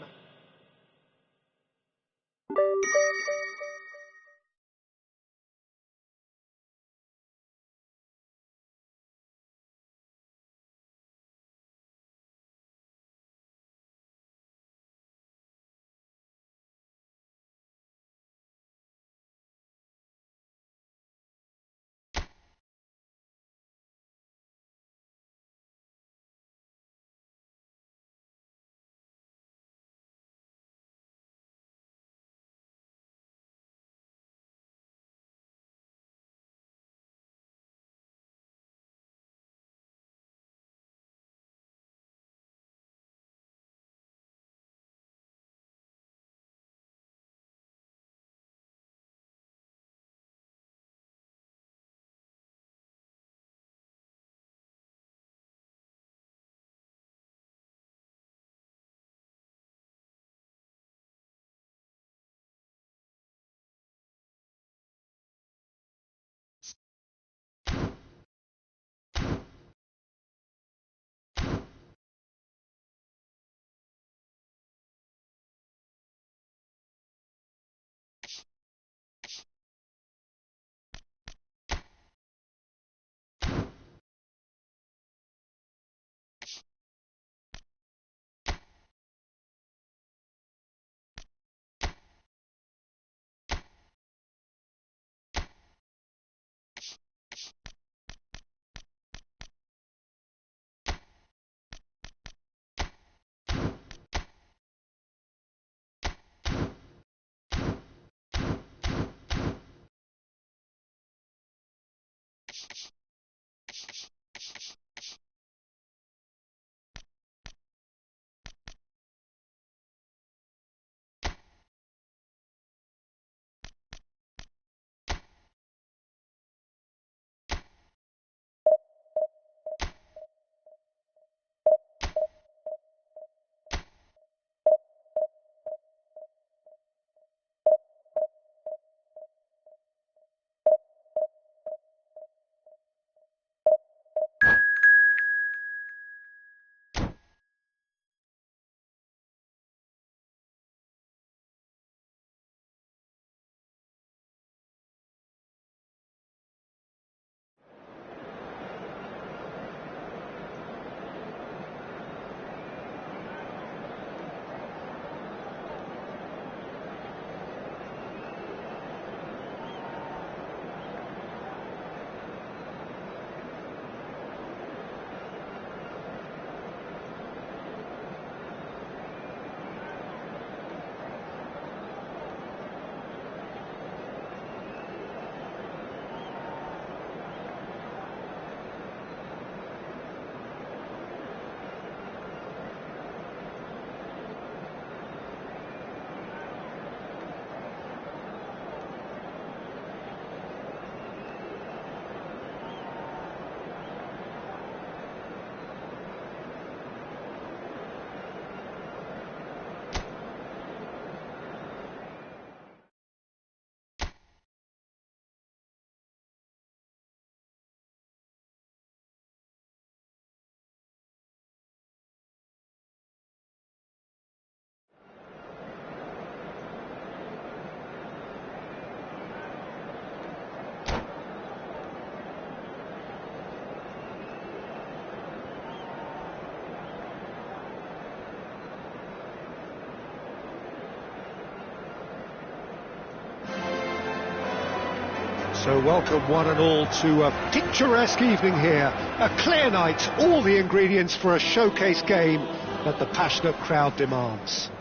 So welcome one and all to a picturesque evening here, a clear night, all the ingredients for a showcase game that the passionate crowd demands.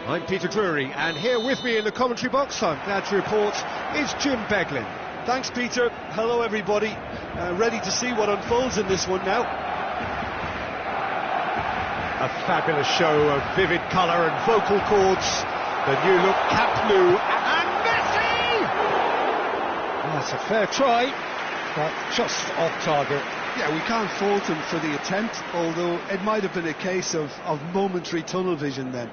I'm Peter Drury, and here with me in the commentary box, I'm glad to report, is Jim Beglin. Thanks, Peter. Hello, everybody. Ready to see what unfolds in this one now. A fabulous show of vivid colour and vocal cords. The new look Camp Nou, and Messi! That's a fair try, but just off target. Yeah, we can't fault him for the attempt, although it might have been a case of momentary tunnel vision then.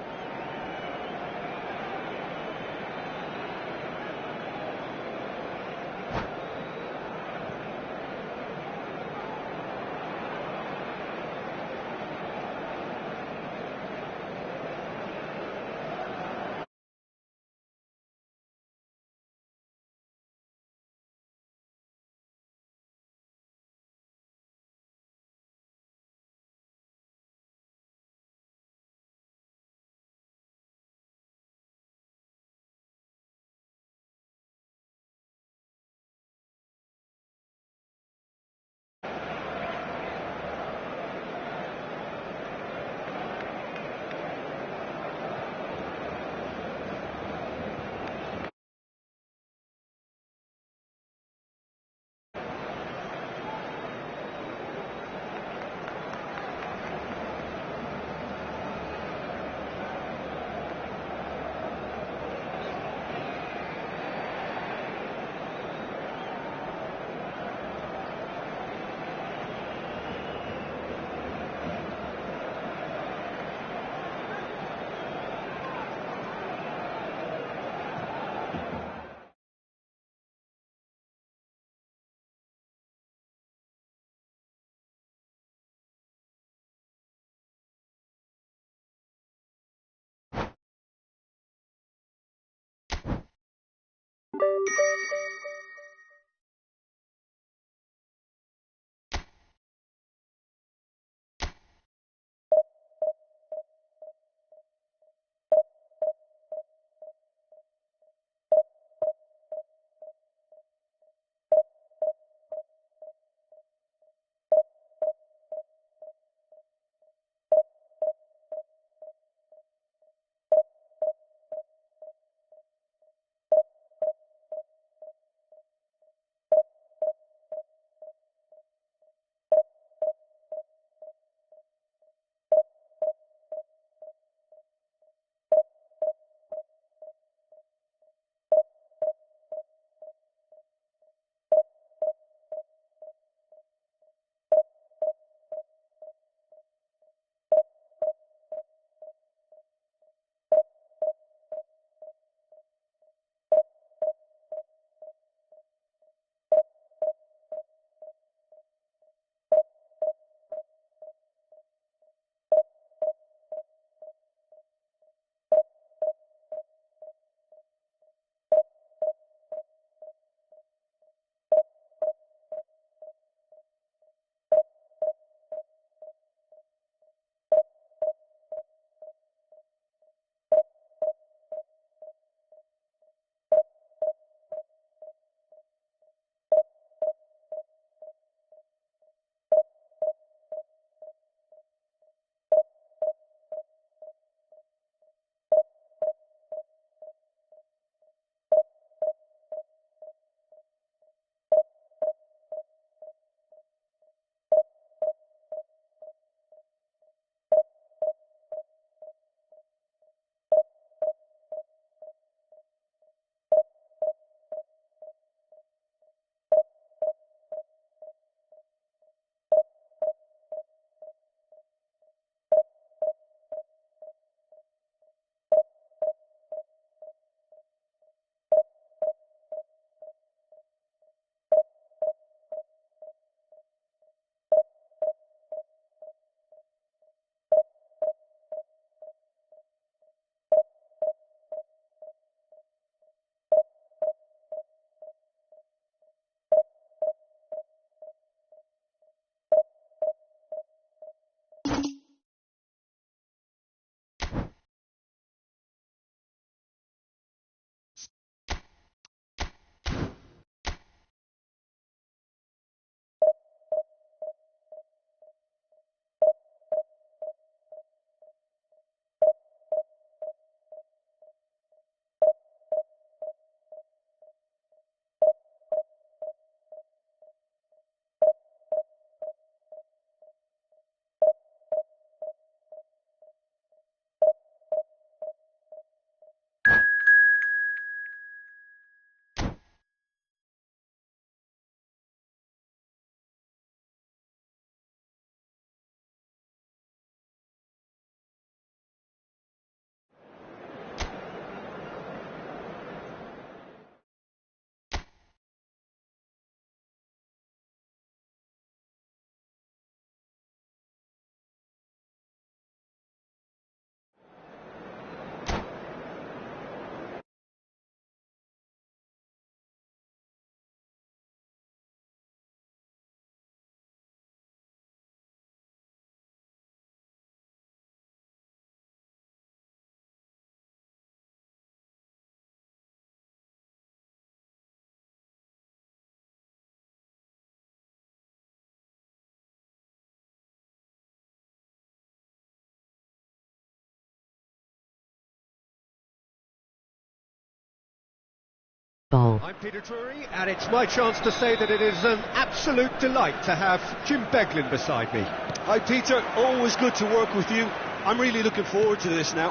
Ball. I'm Peter Drury, and it's my chance to say that it is an absolute delight to have Jim Beglin beside me. Hi Peter, always good to work with you. I'm really looking forward to this now.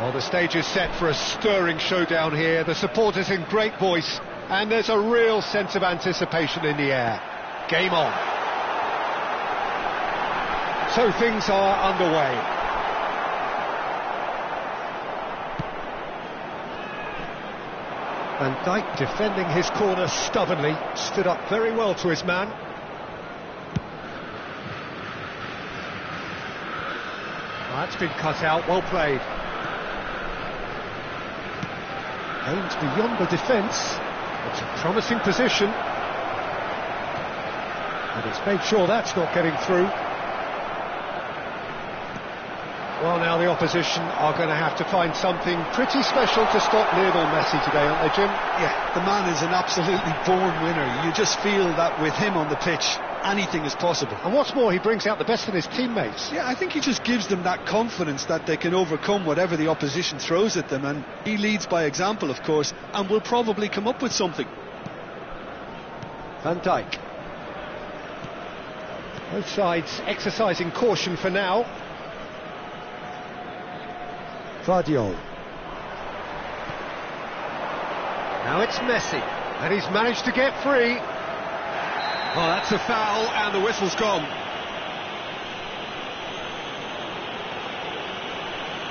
Well, the stage is set for a stirring showdown here. The supporters in great voice, and there's a real sense of anticipation in the air. Game on. So things are underway. Van Dijk defending his corner stubbornly, stood up very well to his man. That's been cut out, well played. Aims beyond the defence. It's a promising position. And he's made sure that's not getting through. Well, now the opposition are going to have to find something pretty special to stop Lionel Messi today, aren't they, Jim? Yeah, the man is an absolutely born winner. You just feel that with him on the pitch, anything is possible. And what's more, he brings out the best in his teammates. Yeah, I think he just gives them that confidence that they can overcome whatever the opposition throws at them, and he leads by example, of course, and will probably come up with something. Van Dijk. Both sides exercising caution for now. Vardiol. Now it's Messi, and he's managed to get free. Oh, that's a foul, and the whistle's gone.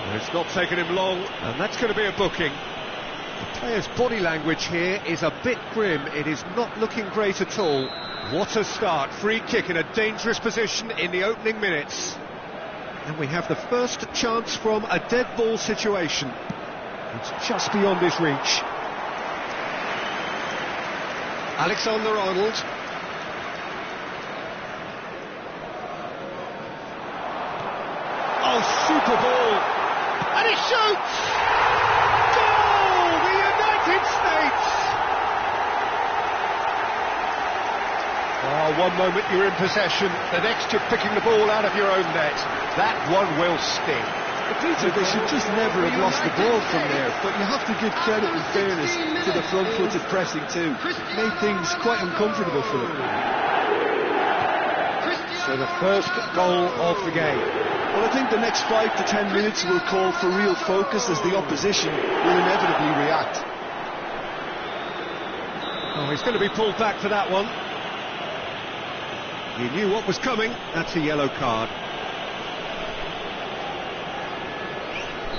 Well, it's not taken him long, and that's going to be a booking. The player's body language here is a bit grim. It is not looking great at all. What a start. Free kick in a dangerous position in the opening minutes. And we have the first chance from a dead ball situation. It's just beyond his reach. Alexander-Arnold. Oh, super ball. And he shoots! Goal! The United States! Oh, one moment you're in possession, the next you're picking the ball out of your own net. That one will sting. Peter, they should just never have lost the ball from there, but you have to give credit and fairness to the front-footed pressing too. Made things quite uncomfortable for them. So the first goal of the game. Well, I think the next 5 to 10 minutes will call for real focus as the opposition will inevitably react. Oh, he's going to be pulled back for that one. He knew what was coming. That's a yellow card.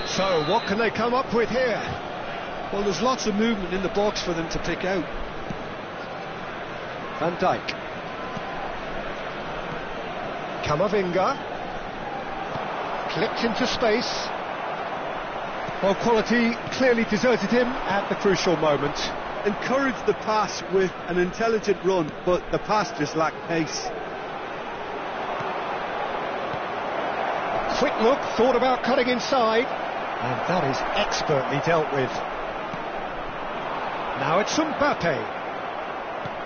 So, what can they come up with here? Well, there's lots of movement in the box for them to pick out. Van Dijk. Camavinga. Clipped into space. Well, quality clearly deserted him at the crucial moment. Encouraged the pass with an intelligent run, but the pass just lacked pace. A quick look, thought about cutting inside. And that is expertly dealt with. Now it's Mbappe.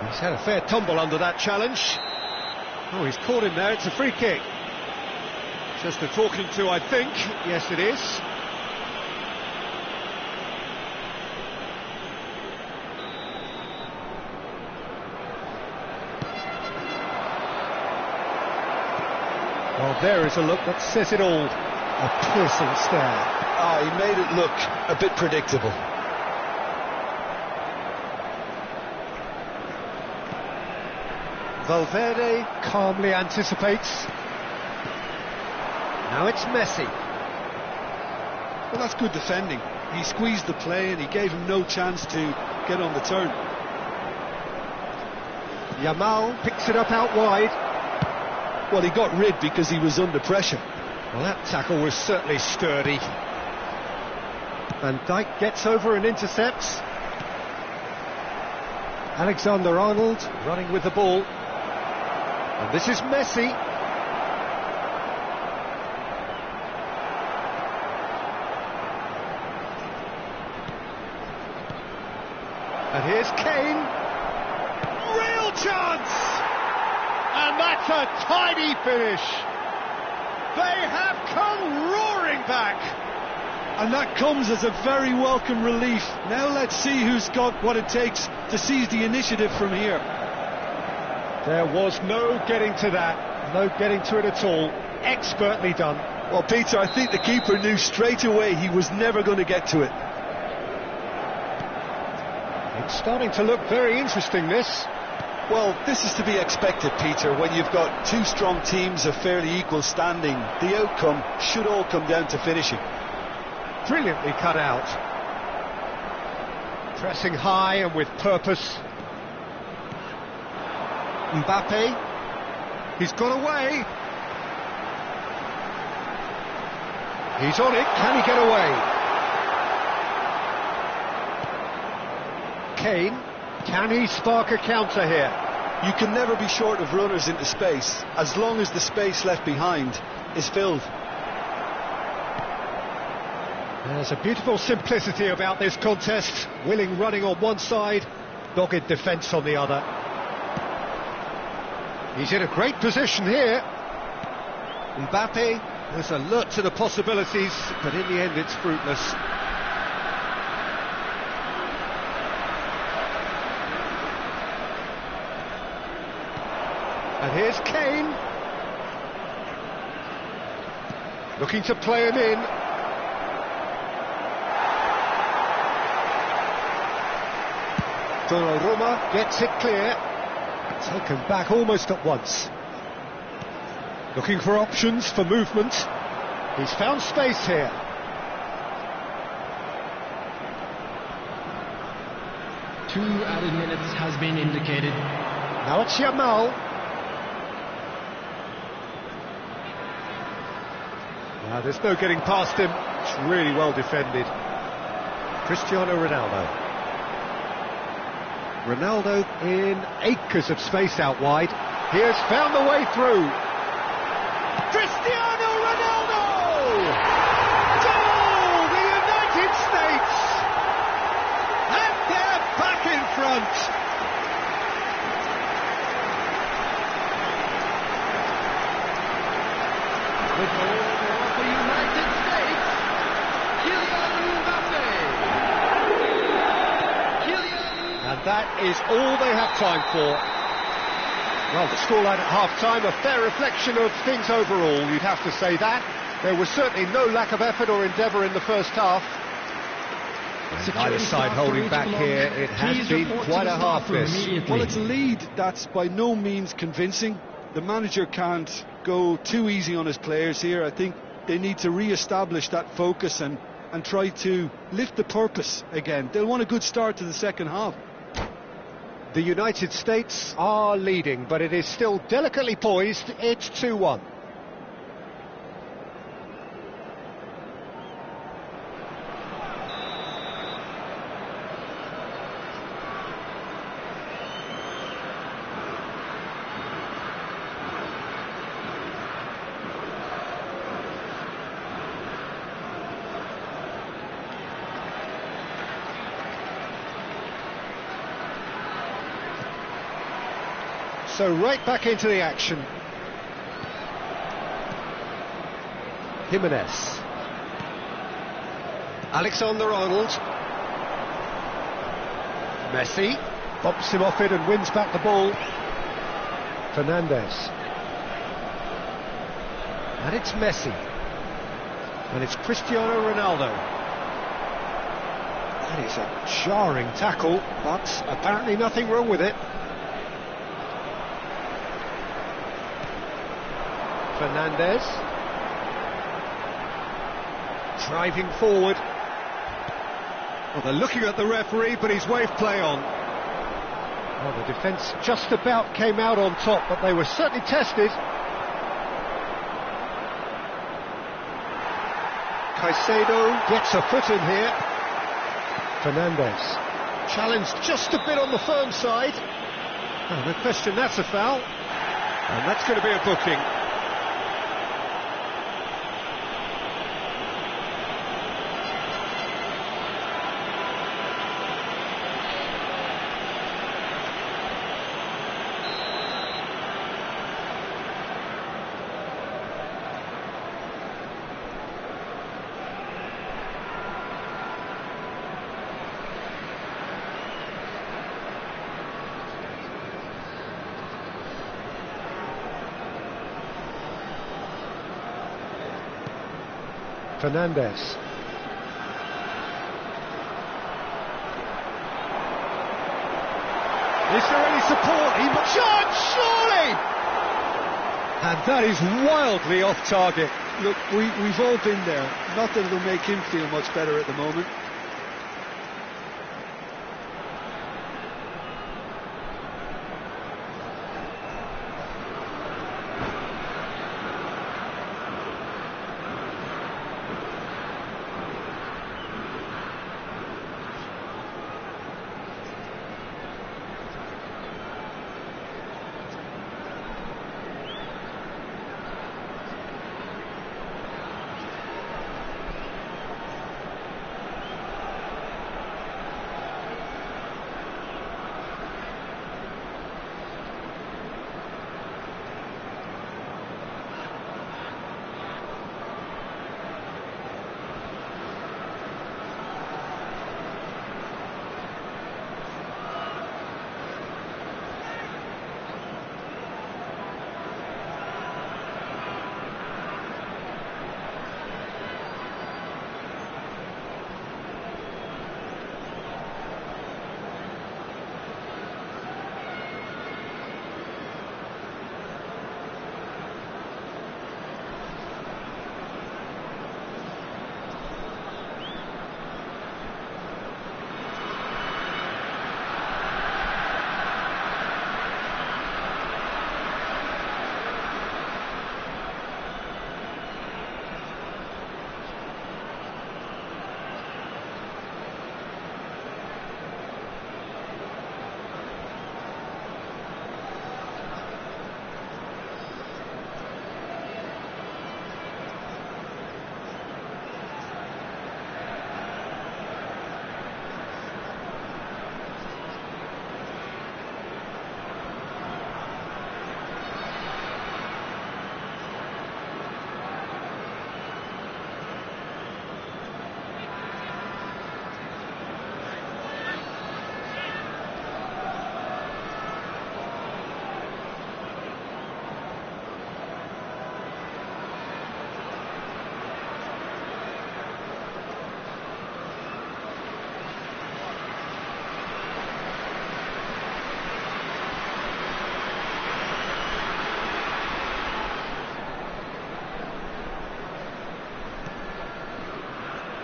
He's had a fair tumble under that challenge. Oh, he's caught him there, it's a free kick. Just a talking to, I think. Yes, it is. Well, there is a look that says it all. A piercing stare. Oh, he made it look a bit predictable. Valverde calmly anticipates. Now it's Messi. Well, that's good defending. He squeezed the play and he gave him no chance to get on the turn. Yamal picks it up out wide. Well, he got rid because he was under pressure. Well, that tackle was certainly sturdy. Van Dijk gets over and intercepts. Alexander-Arnold running with the ball. And this is Messi. And here's Kane. Real chance! And that's a tidy finish. They have come roaring back. And that comes as a very welcome relief. Now let's see who's got what it takes to seize the initiative from here. There was no getting to that, no getting to it at all. Expertly done. Well, Peter, I think the keeper knew straight away he was never going to get to it. It's starting to look very interesting, this. Well, this is to be expected, Peter. When you've got two strong teams of fairly equal standing, the outcome should all come down to finishing. Brilliantly cut out. Pressing high and with purpose. Mbappe. He's got away. He's on it. Can he get away? Kane. Can he spark a counter here? You can never be short of runners into space, as long as the space left behind is filled. There's a beautiful simplicity about this contest. Willing running on one side, dogged defence on the other. He's in a great position here. Mbappe was alert to the possibilities, but in the end it's fruitless. And here's Kane. Looking to play him in. Donnarumma gets it clear. Taken back almost at once. Looking for options for movement. He's found space here. Two added minutes has been indicated. Now it's Yamal. Now there's no getting past him. It's really well defended. Cristiano Ronaldo. Ronaldo in acres of space out wide. He has found the way through. Cristiano Ronaldo! Goal! The United States! And they're back in front. The goal for the United States, Kylian Mbappe. And that is all they have time for. Well, the scoreline at half-time, a fair reflection of things overall, you'd have to say that. There was certainly no lack of effort or endeavour in the first half. And neither side holding back here. It has been quite a half, this. Well, it's a lead that's by no means convincing. The manager can't go too easy on his players here. I think they need to re-establish that focus and try to lift the purpose again. They'll want a good start to the second half. The United States are leading, but it is still delicately poised. It's 2-1. So right back into the action. Jimenez. Alexander-Arnold. Messi bumps him off it and wins back the ball. Fernandes. And it's Messi. And it's Cristiano Ronaldo. That is a jarring tackle, but apparently nothing wrong with it. Fernandes. Driving forward. Well, they're looking at the referee, but he's waved play on. Well, the defence just about came out on top, but they were certainly tested. Caicedo gets a foot in here. Fernandes. Challenged just a bit on the firm side. Oh, no question, that's a foul. And that's going to be a booking. Fernandez. Is there any support? He must... Chance, surely! And that is wildly off target. Look, we've all been there. Not that it'll make him feel much better at the moment.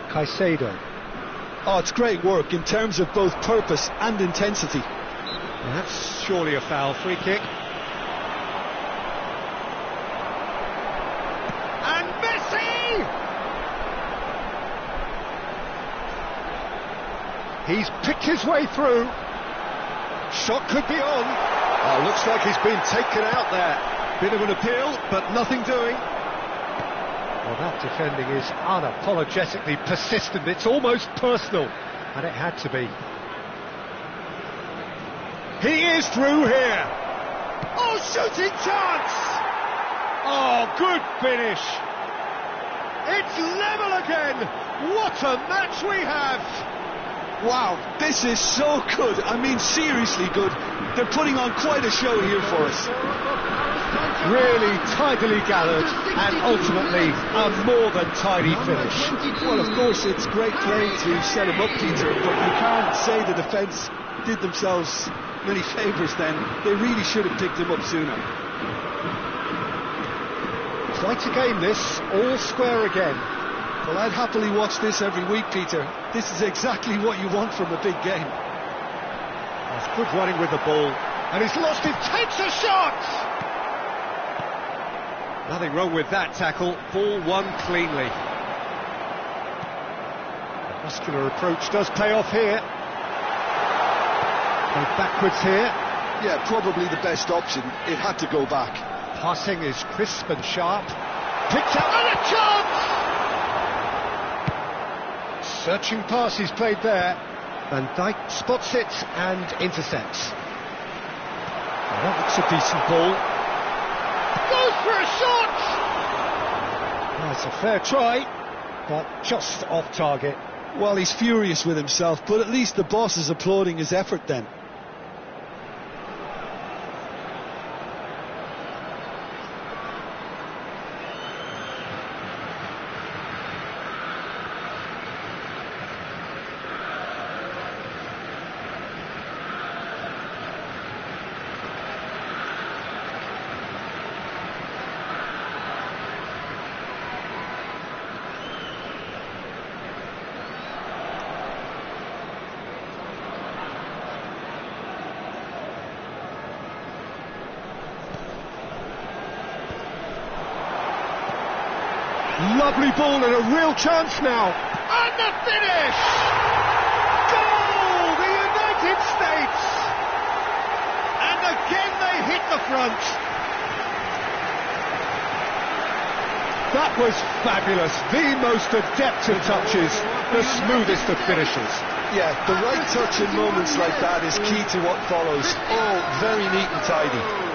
Caicedo. Oh, it's great work in terms of both purpose and intensity. That's surely a foul. Free kick. And Messi! He's picked his way through. Shot could be on. Oh, looks like he's been taken out there. Bit of an appeal, but nothing doing. Well, that defending is unapologetically persistent. It's almost personal, and it had to be. He is through here. Oh, shooting chance! Oh, good finish. It's level again. What a match we have. Wow, this is so good. I mean, seriously good. They're putting on quite a show here for us. Really tidily gathered, and ultimately a more than tidy finish. Well, of course, it's great play to set him up, Peter, but you can't say the defence did themselves many favours then. They really should have picked him up sooner. Quite a game this, all square again. Well, I'd happily watch this every week, Peter. This is exactly what you want from a big game. That's good running with the ball, and he's lost it, takes a shot! Nothing wrong with that tackle, ball won cleanly. The muscular approach does pay off here. Go backwards here. Yeah, probably the best option. It had to go back. Passing is crisp and sharp. Picked up, and a chance! Searching pass he's played there. Van Dijk spots it and intercepts. Well, that looks a decent ball. Goes for a shot! That's a fair try, but just off target. Well, he's furious with himself, but at least the boss is applauding his effort then. lovely ball and a real chance now. And the finish! Goal! The United States! And again they hit the front. That was fabulous. The most adept of touches, the smoothest of finishes. Yeah, the right touch in moments like that is key to what follows. Oh, very neat and tidy.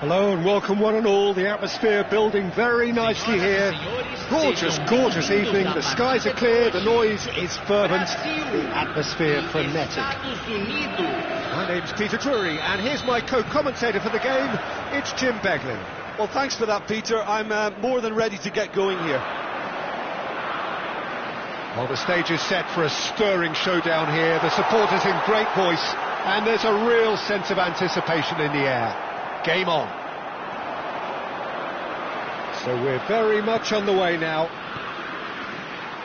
Hello and welcome one and all. The atmosphere building very nicely here. Gorgeous, gorgeous evening. The skies are clear, the noise is fervent, the atmosphere frenetic. My name's Peter Drury and here's my co-commentator for the game. It's Jim Beglin. Well, thanks for that, Peter. I'm more than ready to get going here. Well, the stage is set for a stirring showdown here. The supporters in great voice, and there's a real sense of anticipation in the air. Game on. So we're very much on the way now.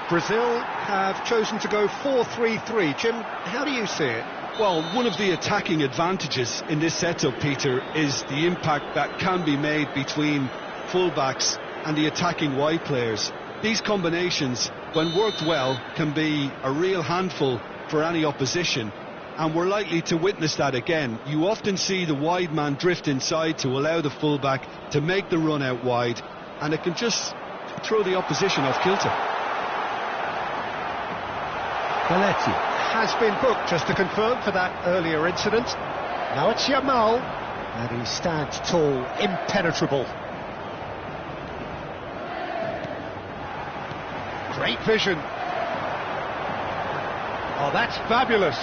Brazil have chosen to go 4-3-3. Jim, how do you see it? Well, one of the attacking advantages in this setup, Peter, is the impact that can be made between fullbacks and the attacking wide players. These combinations, when worked well, can be a real handful for any opposition, and we're likely to witness that again. You often see the wide man drift inside to allow the fullback to make the run out wide, and it can just throw the opposition off kilter. Belletti has been booked, just to confirm, for that earlier incident. Now it's Yamal, and he stands tall, impenetrable. Great vision. Oh, that's fabulous.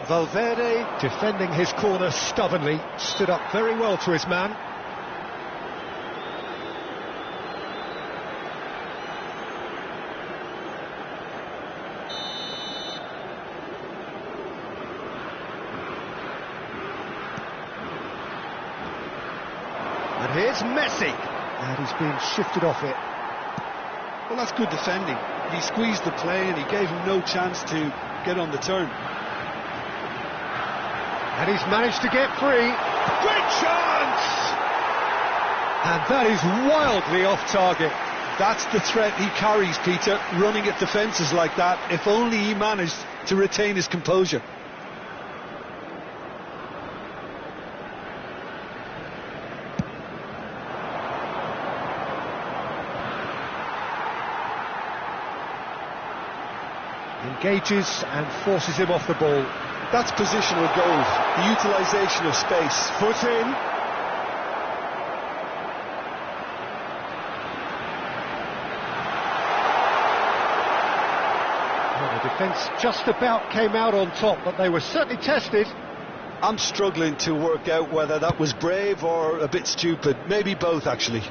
Valverde, defending his corner stubbornly, stood up very well to his man. And here's Messi, and he's being shifted off it. Well, that's good defending. He squeezed the play and he gave him no chance to get on the turn. And he's managed to get free. Great chance! And that is wildly off target. That's the threat he carries, Peter, running at defences like that. If only he managed to retain his composure. Engages and forces him off the ball. That's positional goal, the utilisation of space. Foot in. Well, the defence just about came out on top, but they were certainly tested. I'm struggling to work out whether that was brave or a bit stupid. Maybe both, actually.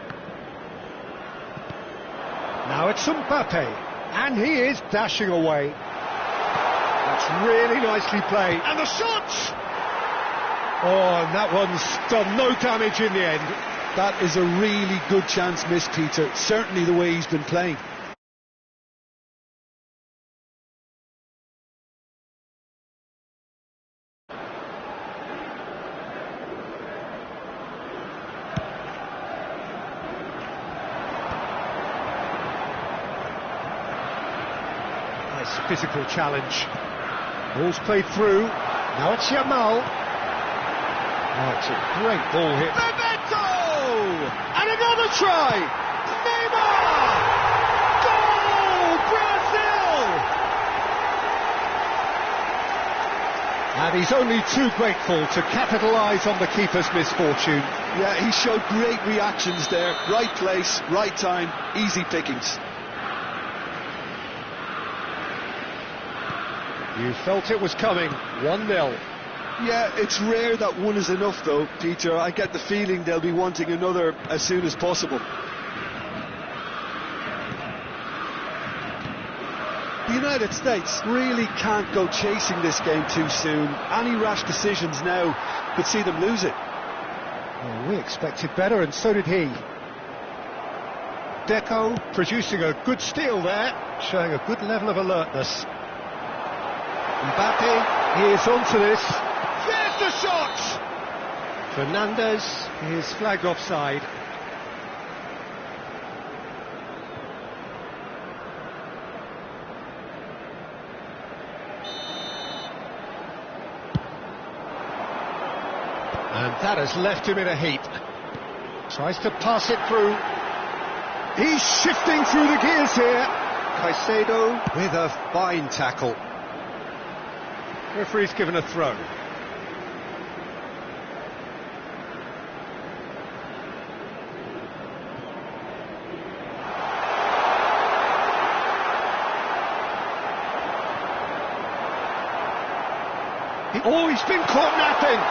Now it's Mbappe, and he is dashing away. That's really nicely played. And the shot! Oh, and that one's done no damage in the end. That is a really good chance missed, Peter. Certainly the way he's been playing. Nice physical challenge. Ball's played through. Now it's Yamal. Oh, it's a great ball hit. Bebeto! And another try! Neymar! Goal! Brazil! And he's only too grateful to capitalise on the keeper's misfortune. Yeah, he showed great reactions there. Right place, right time, easy pickings. You felt it was coming. 1-0. Yeah, it's rare that one is enough though, Peter. I get the feeling they'll be wanting another as soon as possible. The United States really can't go chasing this game too soon. Any rash decisions now could see them lose it. Well, we expected better, and so did he. Deco producing a good steal there, showing a good level of alertness. Mbappe is onto this. There's the shot! Fernandez is flagged offside. And that has left him in a heap. Tries to pass it through. He's shifting through the gears here. Caicedo with a fine tackle. Referee's given a throw. Oh, he's been caught napping.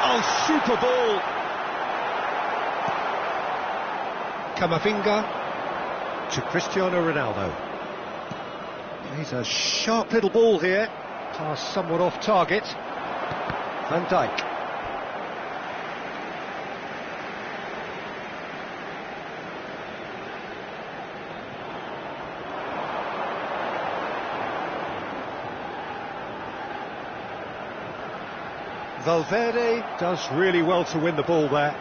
Oh, super ball. Camavinga to Cristiano Ronaldo. He's a sharp little ball here. Pass somewhat off target. Van Dijk. Valverde does really well to win the ball there.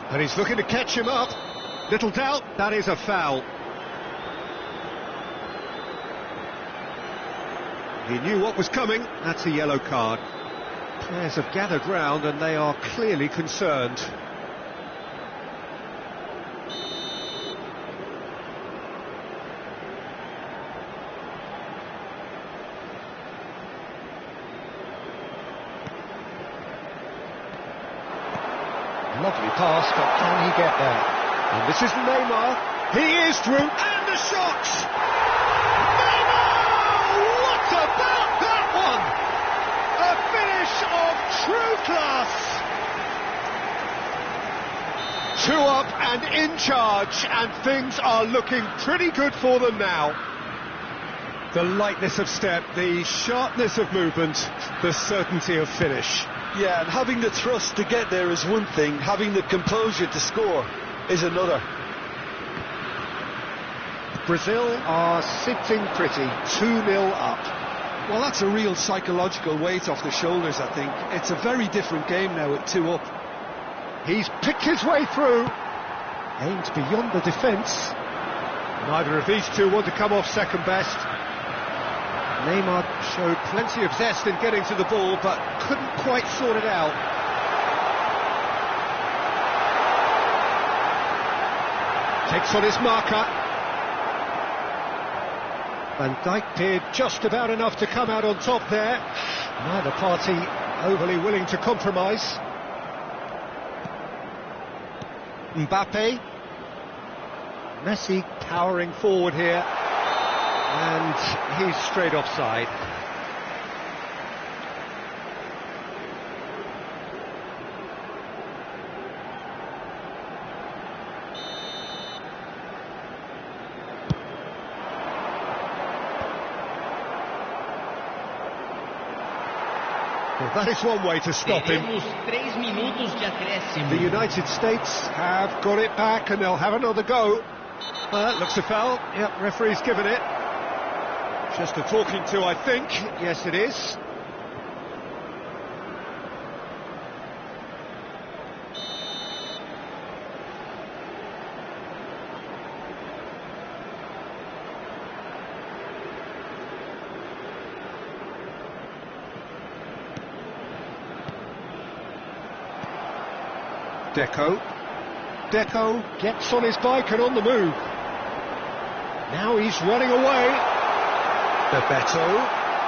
And he's looking to catch him up. Little doubt, that is a foul. He knew what was coming, that's a yellow card. Players have gathered round and they are clearly concerned. Lovely pass, but can he get there? And this is Neymar. He is through, and the shot! Neymar! What about that one? A finish of true class. 2 up and in charge, and things are looking pretty good for them now. The lightness of step, the sharpness of movement, the certainty of finish. Yeah, and having the thrust to get there is one thing, having the composure to score is another. Brazil are sitting pretty, 2-0 up. Well, that's a real psychological weight off the shoulders, I think. It's a very different game now at 2 up. He's picked his way through. Aimed beyond the defence. Neither of these two want to come off second best. Neymar showed plenty of zest in getting to the ball, but couldn't quite sort it out. Takes on his marker. Van Dijk did just about enough to come out on top there. Neither party overly willing to compromise. Mbappe. Messi powering forward here. And he's straight offside. Well, that is one way to stop him. The United States have got it back and they'll have another go. Looks a foul. Yep, referee's given it. Just a talking to, I think. Yes, it is. Deco gets on his bike and on the move. Now he's running away. Bebeto,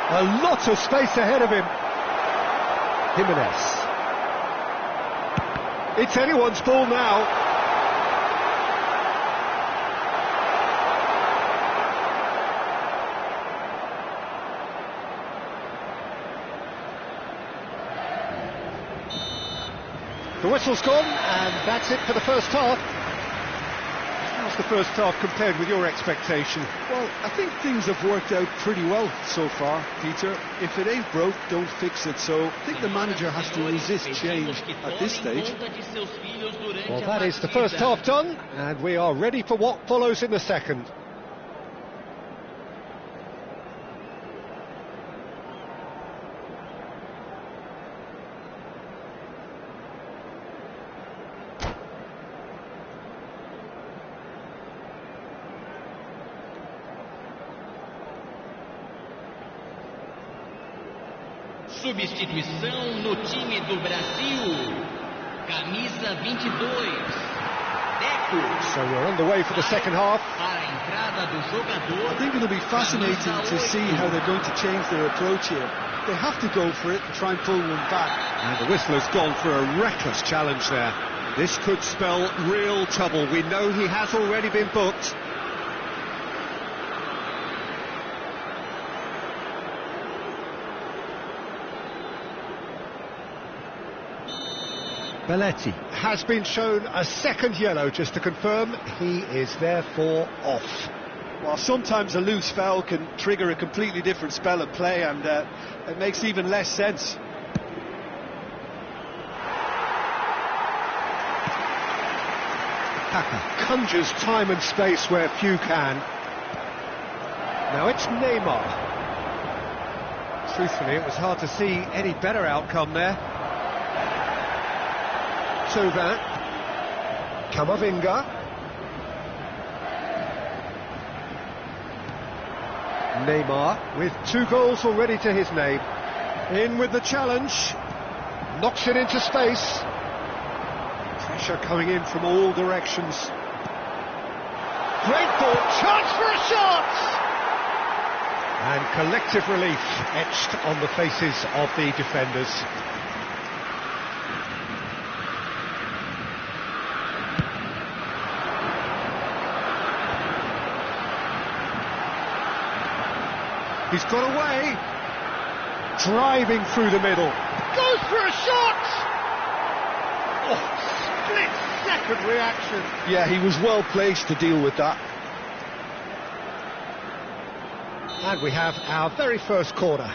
a lot of space ahead of him. Jimenez. It's anyone's ball now. The whistle's gone, and that's it for the first half. How's the first half compared with your expectation? Well, I think things have worked out pretty well so far, Peter. If it ain't broke, don't fix it. So I think the manager has to resist change at this stage. Well, that is the first half done, and we are ready for what follows in the second. Substituição no time do Brasil. Camisa 22. Deco. So we're on the way for the second half. Para a entrada do jogador. I think it'll be fascinating to see how they're going to change their approach here. They have to go for it and try and pull one back. And the whistler's gone for a reckless challenge there. This could spell real trouble. We know he has already been booked. Belletti has been shown a second yellow, just to confirm he is therefore off. Well, sometimes a loose foul can trigger a completely different spell of play, and it makes even less sense. Kaka conjures time and space where few can. Now it's Neymar. Truthfully, it was hard to see any better outcome there. Thauvin. Camavinga. Neymar with 2 goals already to his name. In with the challenge. Knocks it into space. Pressure coming in from all directions. Great ball, chance for a shot! And collective relief etched on the faces of the defenders. He's got away. Driving through the middle. Goes for a shot! Oh, split-second reaction. Yeah, he was well placed to deal with that. And we have our very first corner.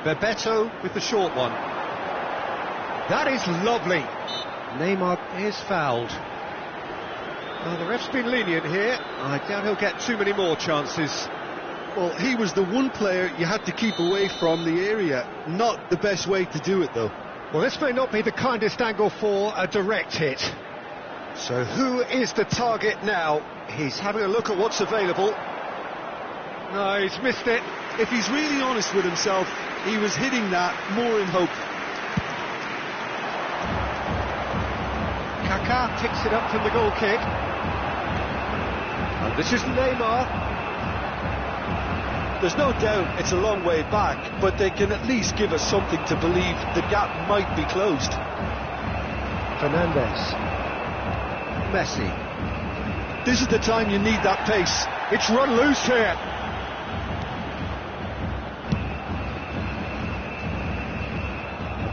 Bebeto with the short one. That is lovely. Neymar is fouled. Now, the ref's been lenient here. I doubt he'll get too many more chances. Well, he was the one player you had to keep away from the area. Not the best way to do it, though. Well, this may not be the kindest angle for a direct hit. So who is the target now? He's having a look at what's available. No, he's missed it. If he's really honest with himself, he was hitting that more in hope. Kaka picks it up from the goal kick. And this is Neymar. There's no doubt it's a long way back, but they can at least give us something to believe the gap might be closed. Fernandes. Messi. This is the time you need that pace. It's run loose here.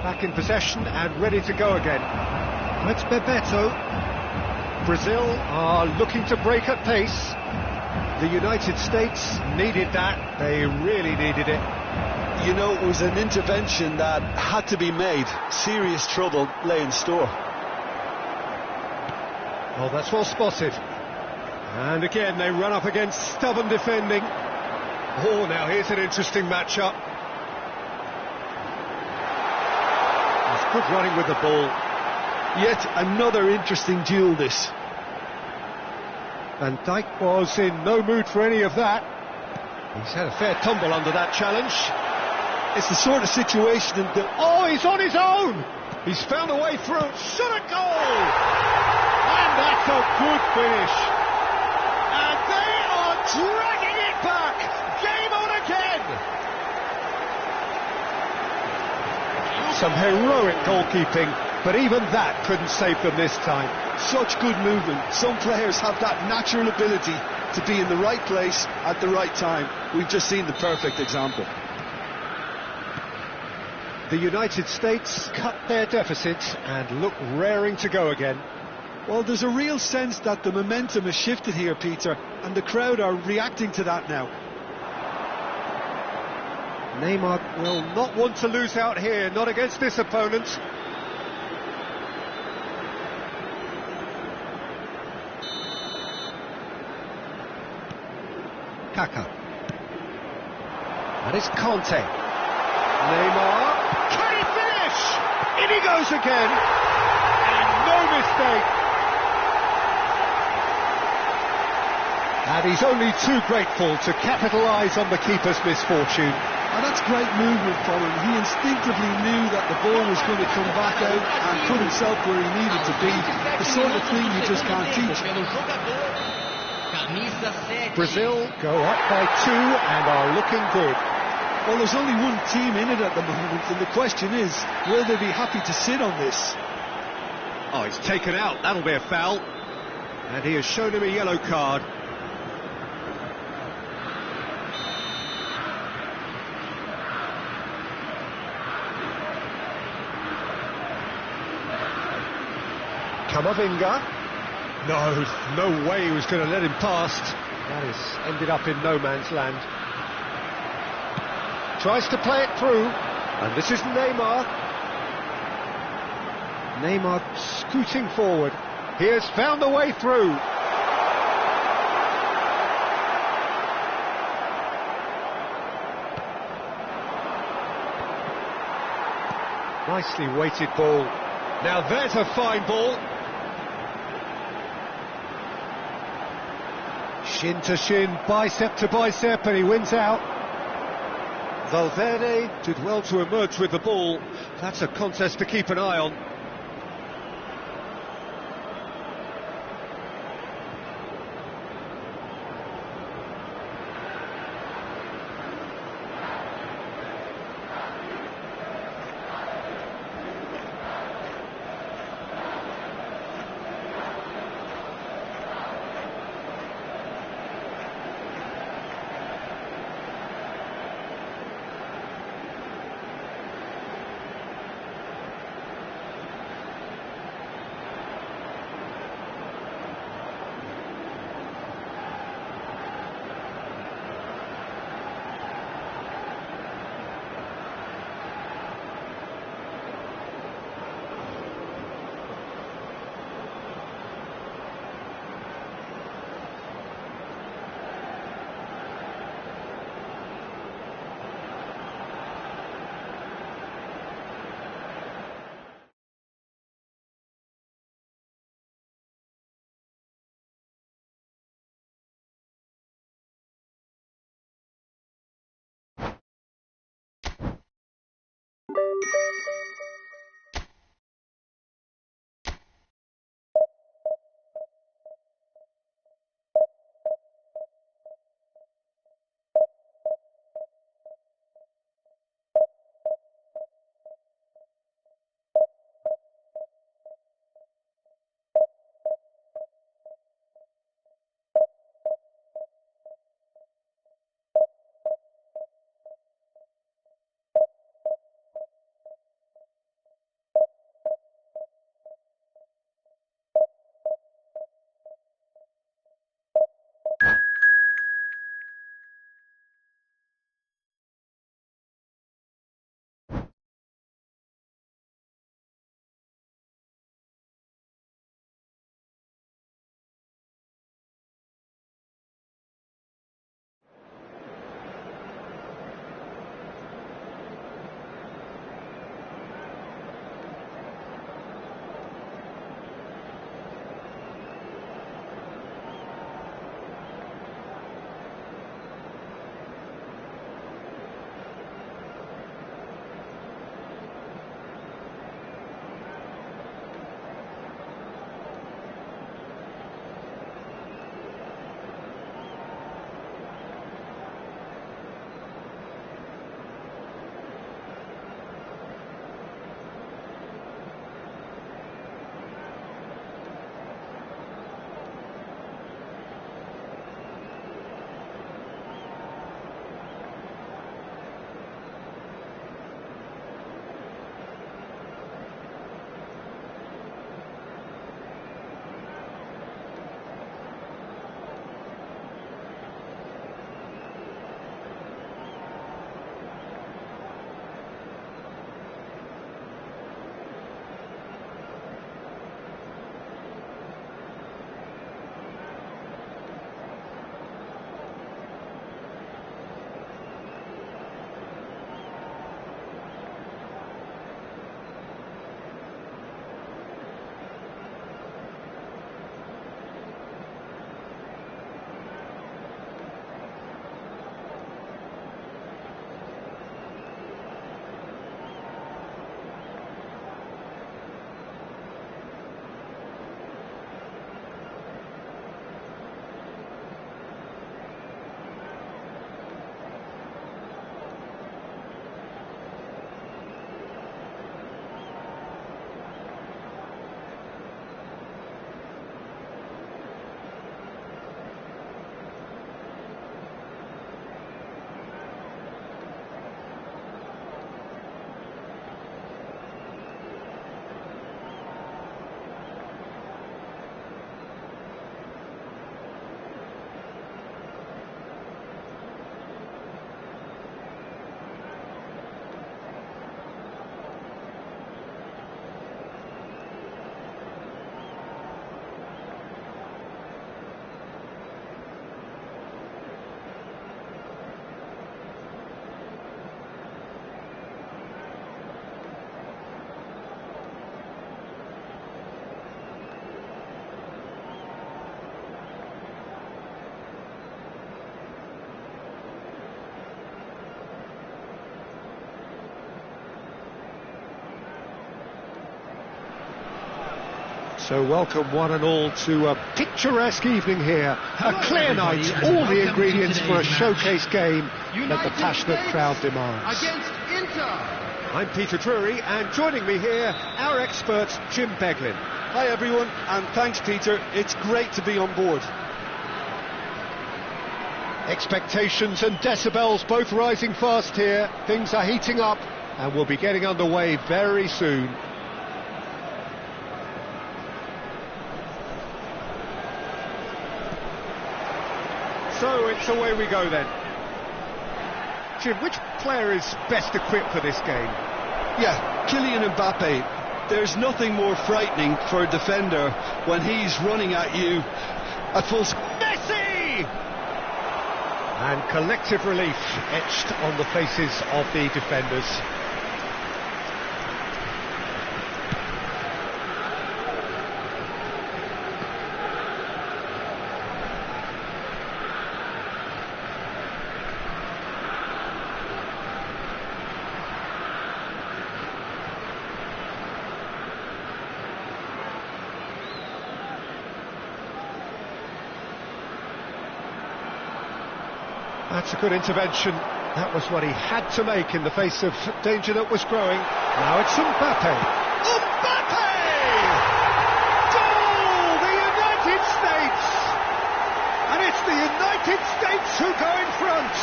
Back in possession and ready to go again. It's Bebeto. Brazil are looking to break at pace. The United States needed that. They really needed it. You know, it was an intervention that had to be made. Serious trouble lay in store. Oh, that's well spotted. And again, they run up against stubborn defending. Oh, now here's an interesting matchup. He's good running with the ball. Yet another interesting duel, this. Van Dijk was in no mood for any of that. He's had a fair tumble under that challenge. It's the sort of situation that... Oh, he's on his own! He's found a way through. Shot a goal! And that's a good finish. And they are dragging it back. Game on again. Some heroic goalkeeping, but even that couldn't save them this time. Such good movement. Some players have that natural ability to be in the right place at the right time. We've just seen the perfect example. The United States cut their deficit and look raring to go again. Well, there's a real sense that the momentum has shifted here, Peter, and the crowd are reacting to that now. Neymar will not want to lose out here, not against this opponent. Kaka. And it's Conte. Neymar. Can he finish? In he goes again. And no mistake. And he's only too grateful to capitalise on the keeper's misfortune. And that's great movement from him. He instinctively knew that the ball was going to come back out and put himself where he needed to be. The sort of thing you just can't teach. Brazil go up by 2 and are looking good. Well, there's only one team in it at the moment, and the question is, will they be happy to sit on this? Oh, he's taken out. That'll be a foul. And he has shown him a yellow card. Camavinga. No way he was going to let him past. That has ended up in no man's land. Tries to play it through. And this is Neymar. Neymar scooting forward. He has found the way through. Nicely weighted ball. Now there's a fine ball. Shin to shin, bicep to bicep, and he wins out. Valverde did well to emerge with the ball. That's a contest to keep an eye on. So welcome one and all to a picturesque evening here. A clear night, all the ingredients for a showcase game that the passionate crowd demands. Against Inter. I'm Peter Drury, and joining me here, our expert Jim Beglin. Hi everyone, and thanks Peter, it's great to be on board. Expectations and decibels both rising fast here. Things are heating up, and we'll be getting underway very soon. So it's away we go then. Jim, which player is best equipped for this game? Yeah, Kylian Mbappe. There's nothing more frightening for a defender when he's running at you at full speed. Messi! And collective relief etched on the faces of the defenders. That's a good intervention. That was what he had to make in the face of danger that was growing. Now it's Mbappe. Mbappe! Goal! The United States! And it's the United States who go in front.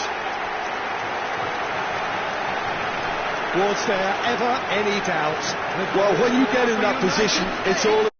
Was there ever any doubt? Well, when you get in that position, it's all...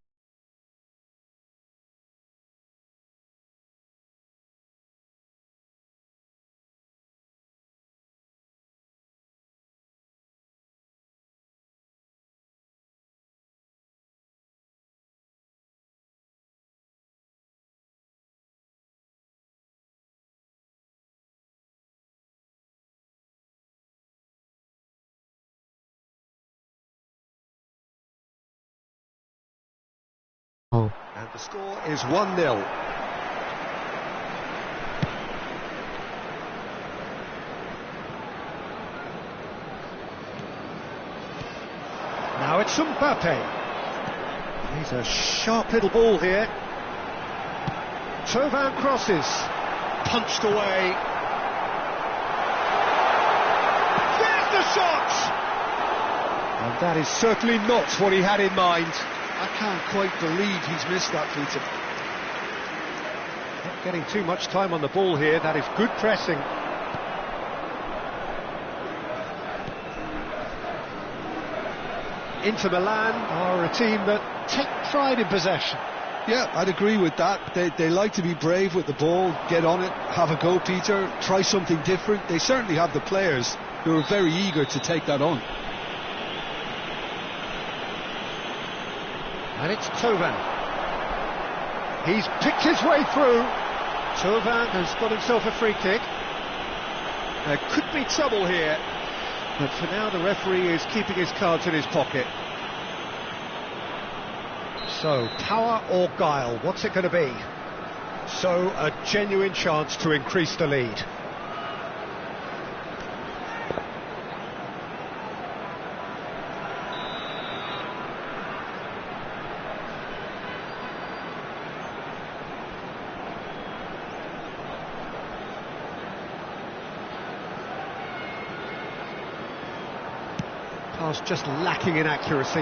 And the score is 1-0. Now it's Mbappe. He's a sharp little ball here. Thauvin crosses. Punched away. There's the shot! And that is certainly not what he had in mind. I can't quite believe he's missed that, Peter. Not getting too much time on the ball here. That is good pressing. Inter Milan are a team that take pride in possession. Yeah, I'd agree with that. They like to be brave with the ball, get on it, have a go, Peter, try something different. They certainly have the players who are very eager to take that on. And it's Thauvin. He's picked his way through. Thauvin has got himself a free kick. There could be trouble here, but for now the referee is keeping his cards in his pocket. So, power or guile, what's it going to be? So, a genuine chance to increase the lead. Pass just lacking in accuracy.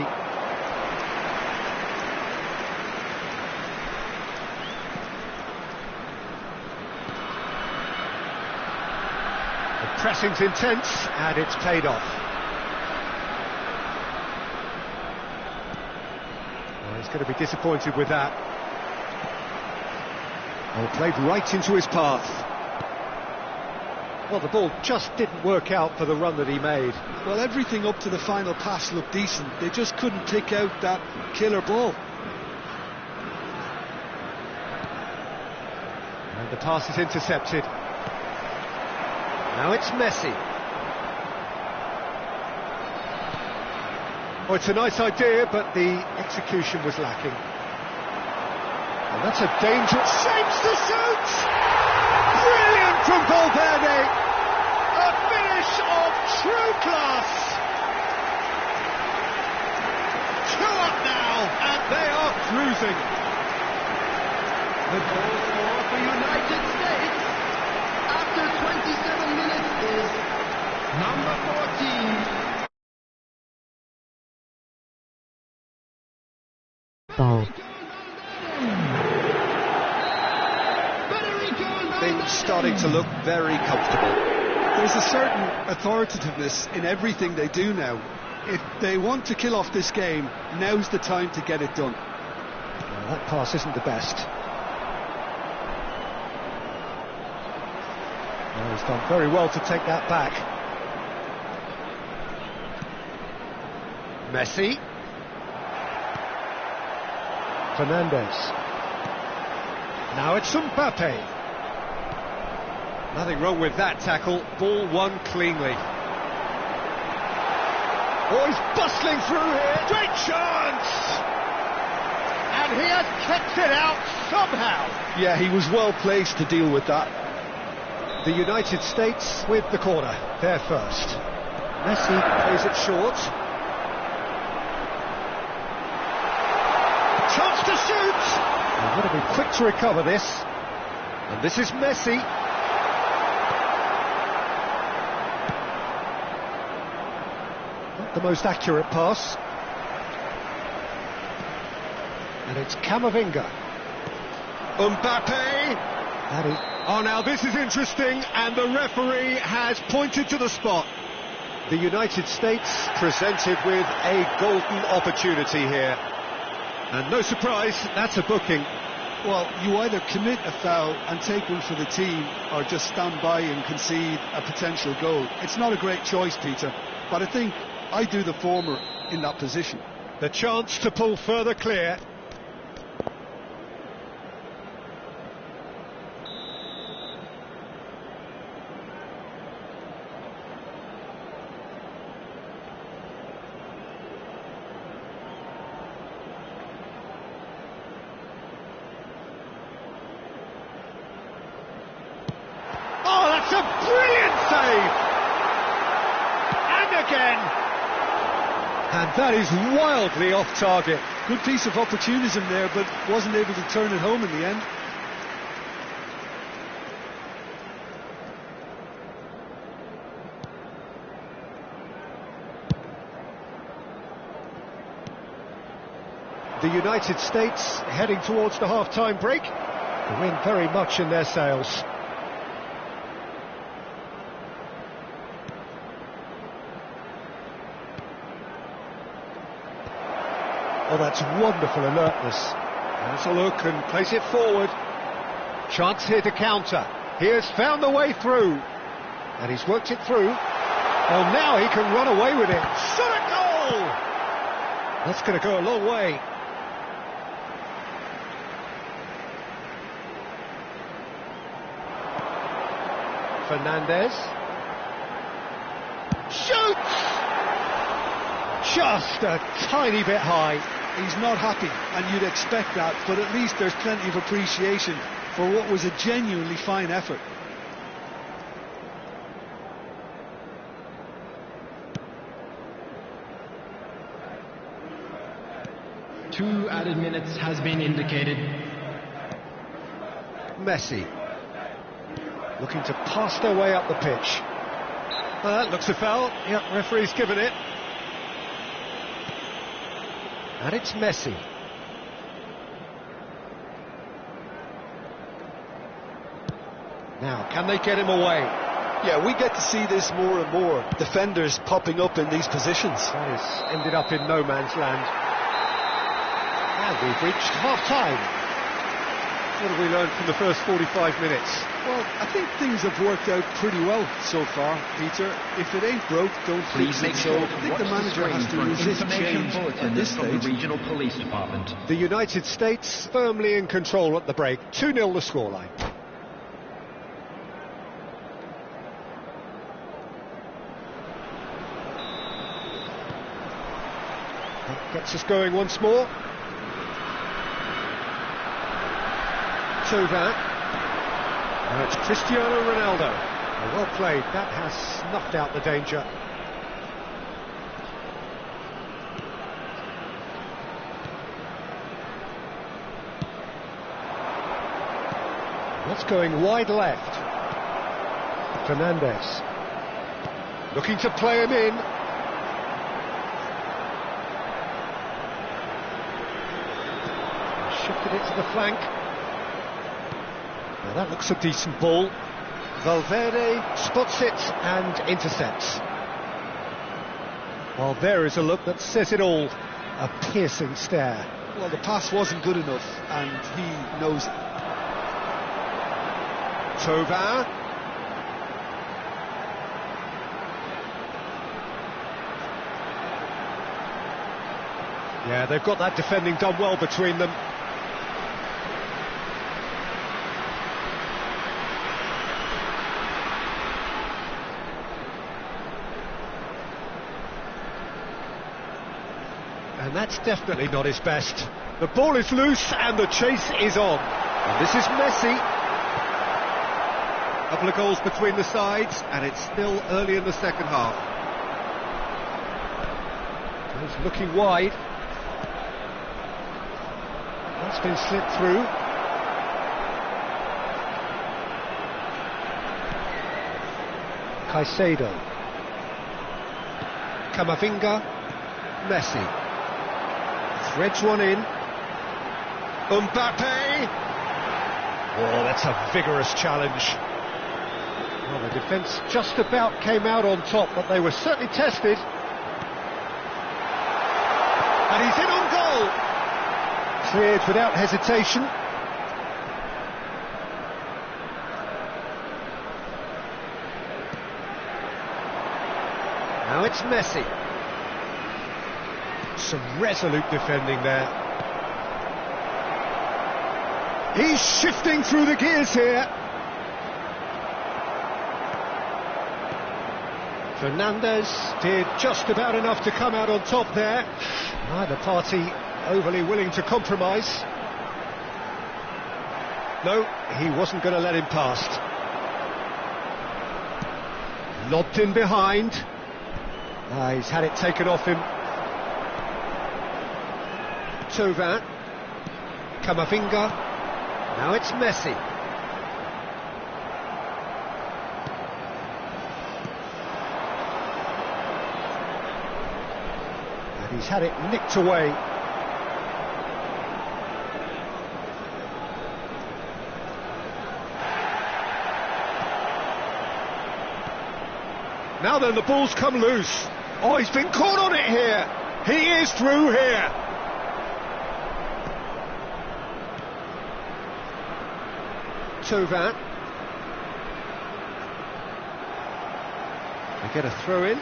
The pressing's intense, and it's paid off. Well, he's going to be disappointed with that. Well, played right into his path. Well, the ball just didn't work out for the run that he made. Well, everything up to the final pass looked decent. They just couldn't pick out that killer ball. And the pass is intercepted. Now it's Messi. Oh, it's a nice idea, but the execution was lacking. And that's a dangerous... Shapes to shoot! Brilliant from Valverde! A finish of true class! 2 up now! and they are cruising. The goal scorer for United States after 27 minutes is number 14. Goal. Things starting to look very comfortable. There's a certain authoritativeness in everything they do now. If they want to kill off this game, now's the time to get it done. Well, that pass isn't the best. Well, he's done very well to take that back. Messi. Fernandez. Now it's Mbappe. Nothing wrong with that tackle. Ball won cleanly. Oh, he's bustling through here. Great chance! And he has kept it out somehow. Yeah, he was well placed to deal with that. The United States with the corner. They're first. Messi plays it short. Chance to shoot! They've got to be quick to recover this. And this is Messi. Not the most accurate pass. And it's Camavinga. Mbappe! That is... Oh, now this is interesting, and the referee has pointed to the spot. The United States presented with a golden opportunity here. And no surprise, that's a booking. Well, you either commit a foul and take one for the team, or just stand by and concede a potential goal. It's not a great choice, Peter, but I think I do the former in that position. The chance to pull further clear. Oh, that's a brilliant save! And again! And that is wildly off target. Good piece of opportunism there, but wasn't able to turn it home in the end. The United States heading towards the half-time break. The wind very much in their sails. Oh, that's wonderful alertness. Has a look and plays it forward. Chance here to counter. He has found the way through. And he's worked it through. Oh, now he can run away with it. Shot a goal! That's going to go a long way. Fernandez. Shoots! Just a tiny bit high. He's not happy, and you'd expect that, but at least there's plenty of appreciation for what was a genuinely fine effort. Two added minutes has been indicated. Messi. Looking to pass their way up the pitch. That looks a foul. Yep, referee's given it. And it's Messi. Now, can they get him away? Yeah, we get to see this more and more. Defenders popping up in these positions. That has ended up in no man's land. And we've reached half-time. What have we learned from the first 45 minutes? Well, I think things have worked out pretty well so far, Peter. If it ain't broke, don't Please fix make it. sure So to I think watch the the manager screen has to for an resist information change bulletin at this from the stage. regional police department. The United States firmly in control at the break. 2-0 the scoreline. That gets us going once more. Chauvin. Now it's Cristiano Ronaldo. Oh, well played. That has snuffed out the danger. That's going wide left. Fernandez. Looking to play him in. Shifted it to the flank. Now that looks a decent ball. Valverde spots it and intercepts. Well, there is a look that says it all. A piercing stare. Well, the pass wasn't good enough, and he knows it. Thauvin. Yeah, they've got that defending done well between them. And that's definitely not his best. The ball is loose and the chase is on. And this is Messi. A couple of goals between the sides, and it's still early in the second half. He's looking wide. That's been slipped through. Caicedo. Camavinga. Messi. Threads one in. Mbappe. Oh, that's a vigorous challenge. Well, the defence just about came out on top, but they were certainly tested. And he's in on goal. Cleared without hesitation. Now it's Messi. Some resolute defending there. He's shifting through the gears here. Fernandez did just about enough to come out on top there. Neither party overly willing to compromise. No, he wasn't going to let him past. Lobbed in behind. He's had it taken off him. Thauvin. Camavinga. Now it's Messi. And he's had it nicked away. Now then, the ball's come loose. Oh, he's been caught on it here. He is through here. Thauvin. They get a throw in.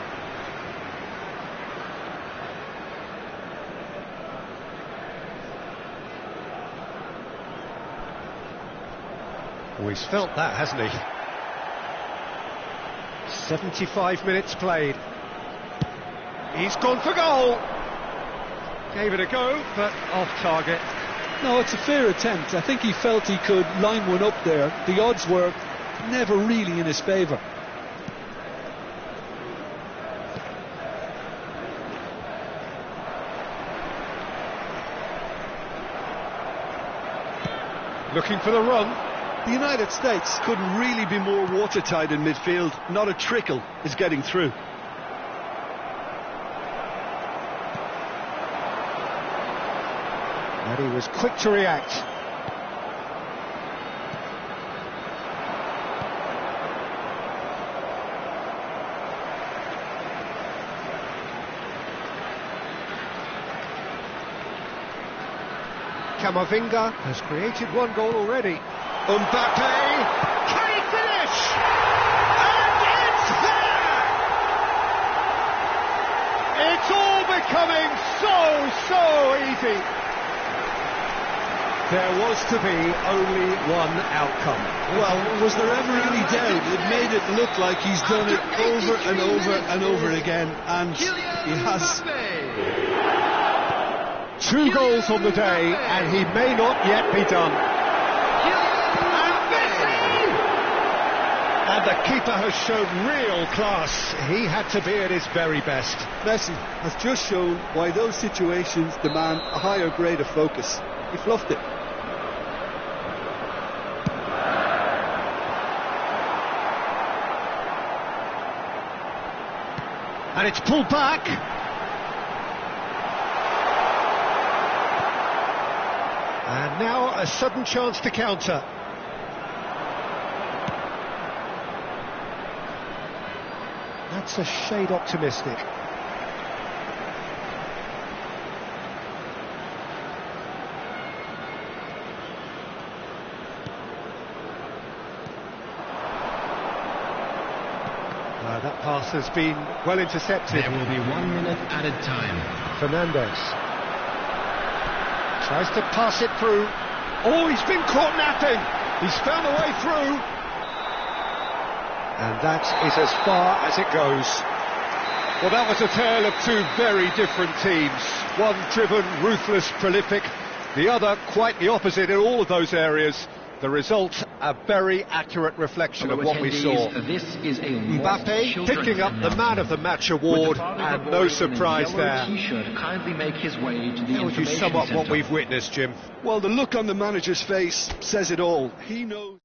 Oh, he's felt that, hasn't he? 75 minutes played. He's gone for goal. Gave it a go, but off target. No, it's a fair attempt. I think he felt he could line one up there. The odds were never really in his favour. Looking for the run. The United States couldn't really be more watertight in midfield. Not a trickle is getting through. And he was quick to react. Camavinga has created one goal already. Mbappe, can he finish? And it's there! It's all becoming so easy. There was to be only one outcome. Well, was there ever any doubt? It made it look like he's done it over and over and over again, and he has. 2 goals on the day, and he may not yet be done. And the keeper has shown real class. He had to be at his very best. Messi has just shown why those situations demand a higher grade of focus. He fluffed it. And it's pulled back. And now a sudden chance to counter. That's a shade optimistic. That pass has been well intercepted. There will be 1 minute added time. Fernandes tries to pass it through. Oh, he's been caught napping. He's found a way through. And that is as far as it goes. Well, that was a tale of two very different teams. One driven, ruthless, prolific. The other quite the opposite in all of those areas. The result, a very accurate reflection of what we saw. This is a Mbappe picking up the Man of the Match award, and no surprise there. Kindly make his way to the How would you sum up what we've witnessed, Jim? Well, the look on the manager's face says it all. He knows.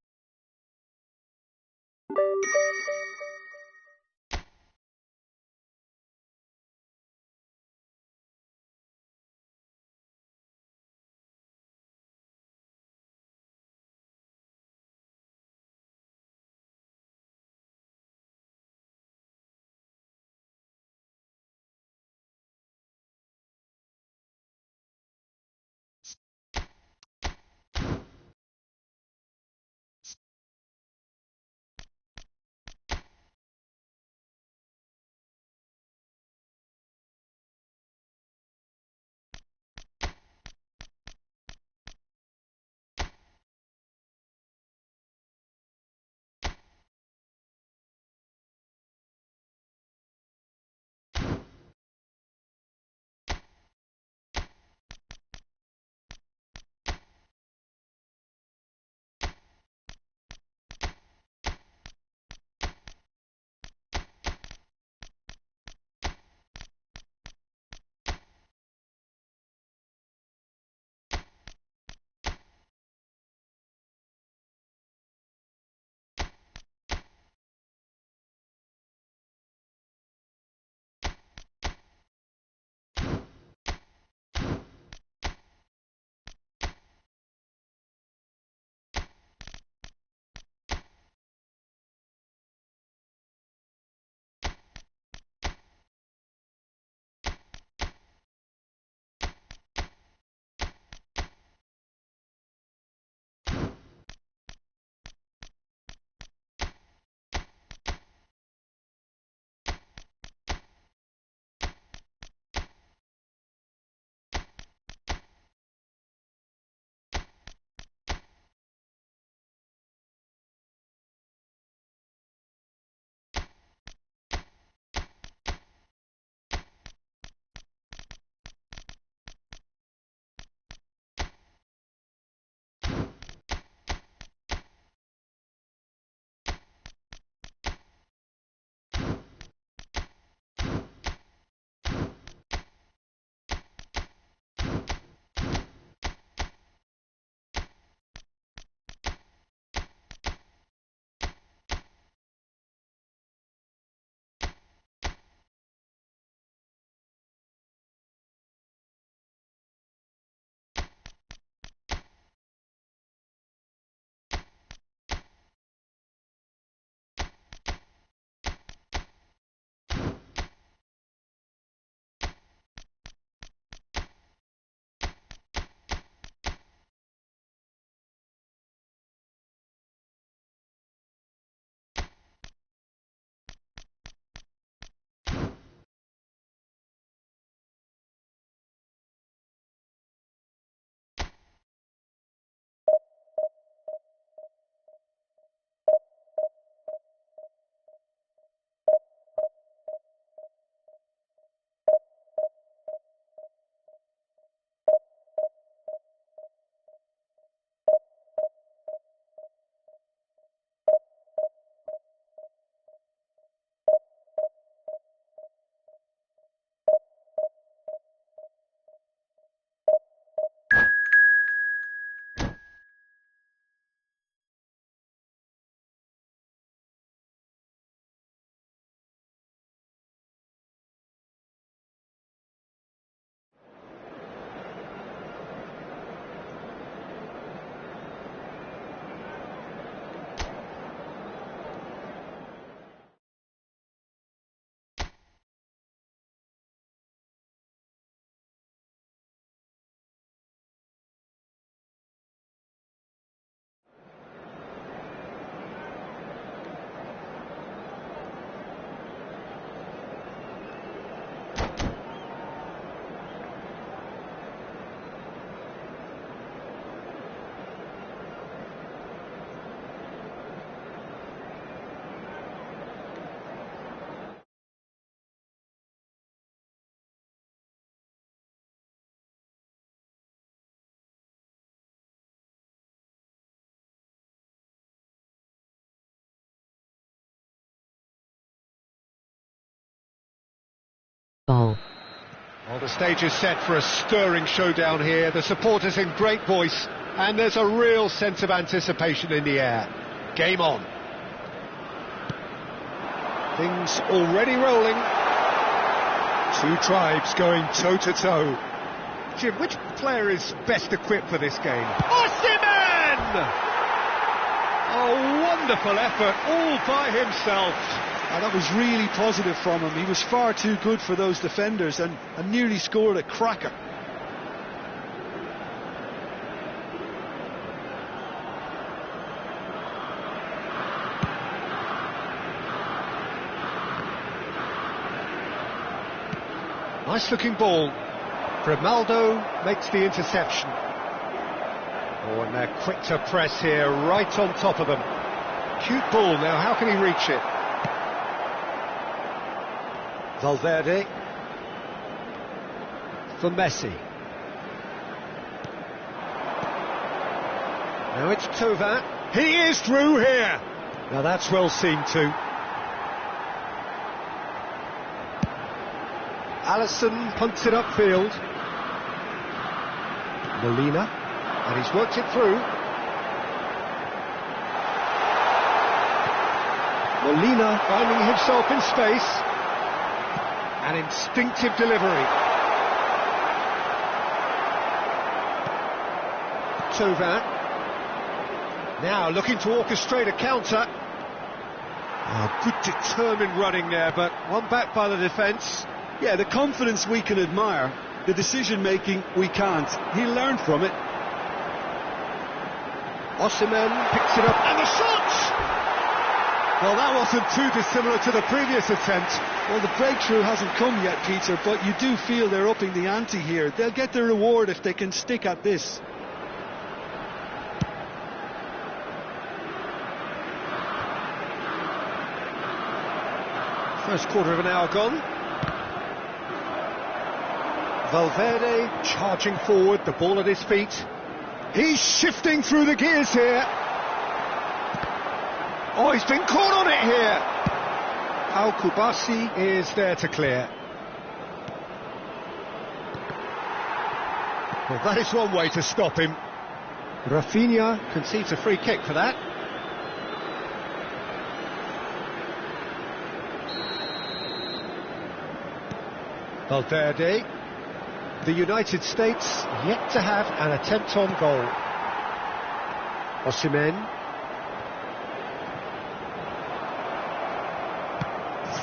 Well, the stage is set for a stirring showdown here. The supporters in great voice, and there's a real sense of anticipation in the air. Game on. Things already rolling. Two tribes going toe-to-toe. Jim, which player is best equipped for this game? Osimhen! A wonderful effort, all by himself. Oh, that was really positive from him. He was far too good for those defenders and nearly scored a cracker. Nice looking ball. Grimaldo makes the interception. Oh, and they're quick to press here, right on top of them. Cute ball now, how can he reach it? Valverde. For Messi. Now it's Thauvin. He is through here! Now that's well seen too. Alisson punts it upfield. Molina, and he's worked it through. Molina finding himself in space. An instinctive delivery. Thauvin. Now looking to orchestrate a counter. Oh, good determined running there, but one back by the defence. Yeah, the confidence we can admire, the decision-making we can't. He learned from it. Osimhen picks it up, and the shot! Well, that wasn't too dissimilar to the previous attempt. Well, the breakthrough hasn't come yet, Peter, but you do feel they're upping the ante here. They'll get their reward if they can stick at this. First quarter of an hour gone. Valverde charging forward, the ball at his feet. He's shifting through the gears here. Oh, he's been caught on it here. Al Kubasi is there to clear. Well, that is one way to stop him. Rafinha concedes a free kick for that. Valverde. The United States yet to have an attempt on goal. Osimhen.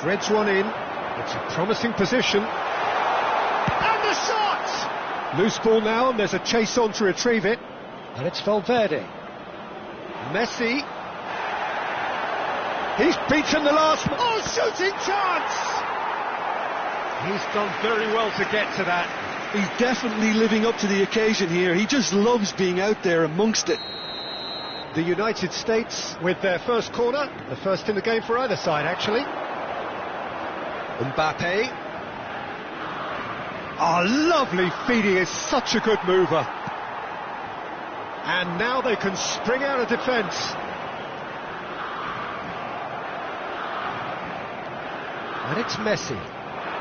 Threads one in. It's a promising position. And the shot! Loose ball now, and there's a chase on to retrieve it. And it's Valverde. Messi. He's beaten the last... Oh, shooting chance! He's done very well to get to that. He's definitely living up to the occasion here. He just loves being out there amongst it. The United States with their first corner, the first in the game for either side, actually. Mbappe. Oh, lovely feed. He is such a good mover. And now they can spring out of defence. And it's Messi.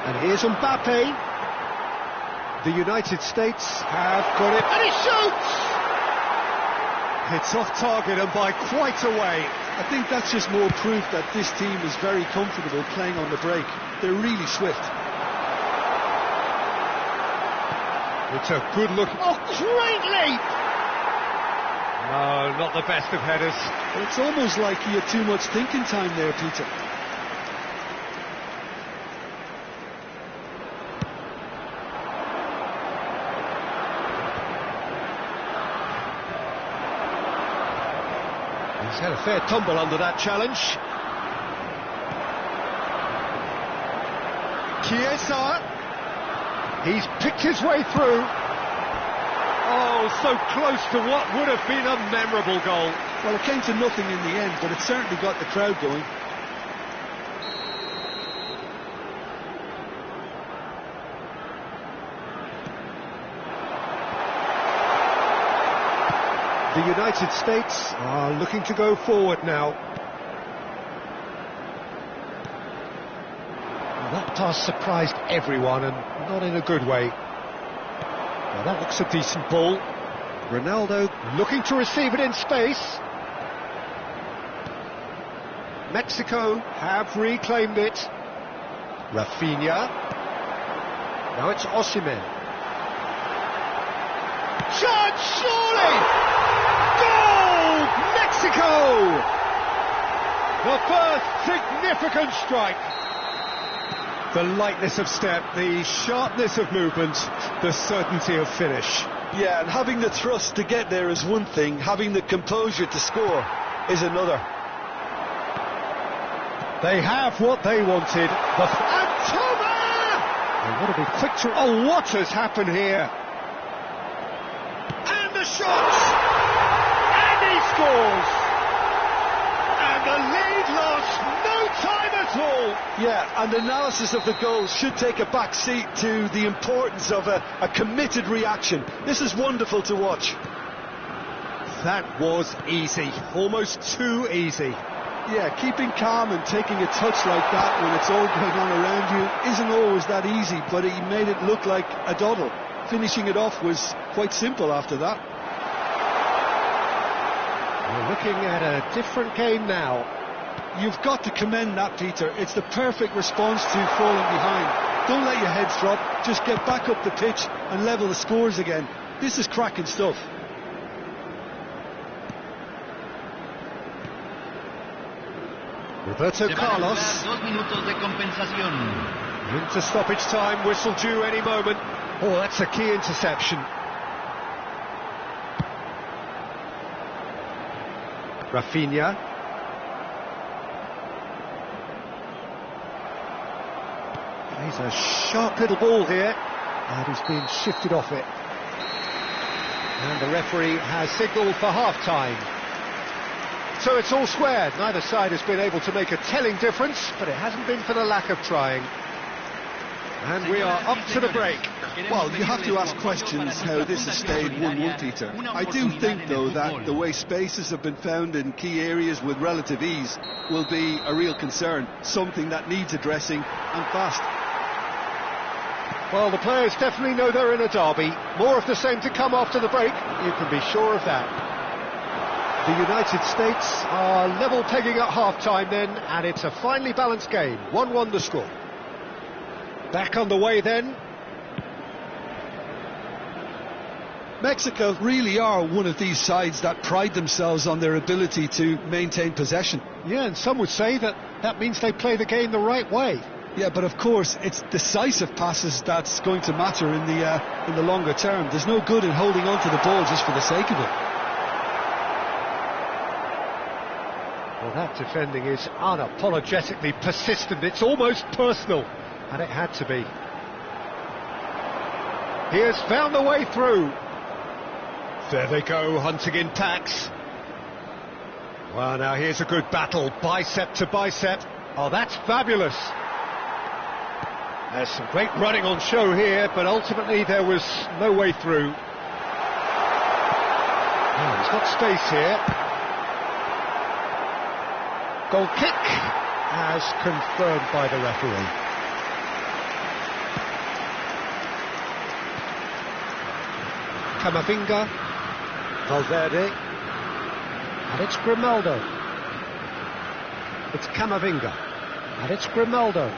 And here's Mbappe. The United States have got it, and he shoots! It's off target and by quite a way. I think that's just more proof that this team is very comfortable playing on the break. They're really swift. It's a good look. Oh, great leap! No, not the best of headers. It's almost like he had too much thinking time there, Peter. He's had a fair tumble under that challenge. Chiesa. He's picked his way through. Oh, so close to what would have been a memorable goal. Well, it came to nothing in the end, but it certainly got the crowd going. The United States are looking to go forward now. Well, that pass surprised everyone, and not in a good way. Well, that looks a decent ball. Ronaldo looking to receive it in space. Mexico have reclaimed it. Rafinha. Now it's Osimhen. Chance, surely! Goal! Mexico! The first significant strike. The lightness of step, the sharpness of movement, the certainty of finish. Yeah, and having the thrust to get there is one thing, having the composure to score is another. They have what they wanted. Antoma! They want to be quick to... Oh, what has happened here? And the shots! And he scores! And the lead lost no time at all! Yeah, and analysis of the goals should take a back seat to the importance of a committed reaction. This is wonderful to watch. That was easy, almost too easy. Yeah, keeping calm and taking a touch like that when it's all going on around you isn't always that easy, but he made it look like a doddle. Finishing it off was quite simple after that. We're looking at a different game now. You've got to commend that, Peter. It's the perfect response to falling behind. Don't let your heads drop, just get back up the pitch and level the scores again. This is cracking stuff. Roberto Carlos. 2 minutos de compensación. Into stoppage time, whistle due any moment. Oh, that's a key interception. Rafinha. He's a sharp little ball here, and he's been shifted off it. And the referee has signalled for half-time. So it's all squared. Neither side has been able to make a telling difference, but it hasn't been for the lack of trying. And we are up to the break. Well, you have to ask questions how this has stayed 1-1, Peter. I do think, though, that the way spaces have been found in key areas with relative ease will be a real concern, something that needs addressing, and fast. Well, the players definitely know they're in a derby. More of the same to come after the break, you can be sure of that. The United States are level pegging at half-time then, and it's a finely balanced game. 1-1 the score. Back on the way then. Mexico really are one of these sides that pride themselves on their ability to maintain possession. Yeah, and some would say that means they play the game the right way. Yeah, but of course, it's decisive passes that's going to matter in the longer term. There's no good in holding on to the ball just for the sake of it. Well, that defending is unapologetically persistent. It's almost personal, and it had to be. He has found the way through. There they go, hunting in packs. Well, now here's a good battle, bicep to bicep. Oh, that's fabulous. There's some great running on show here, but ultimately there was no way through. Oh, he's got space here. Goal kick, as confirmed by the referee. Camavinga, Valverde, and it's Grimaldo. It's Camavinga, and it's Grimaldo.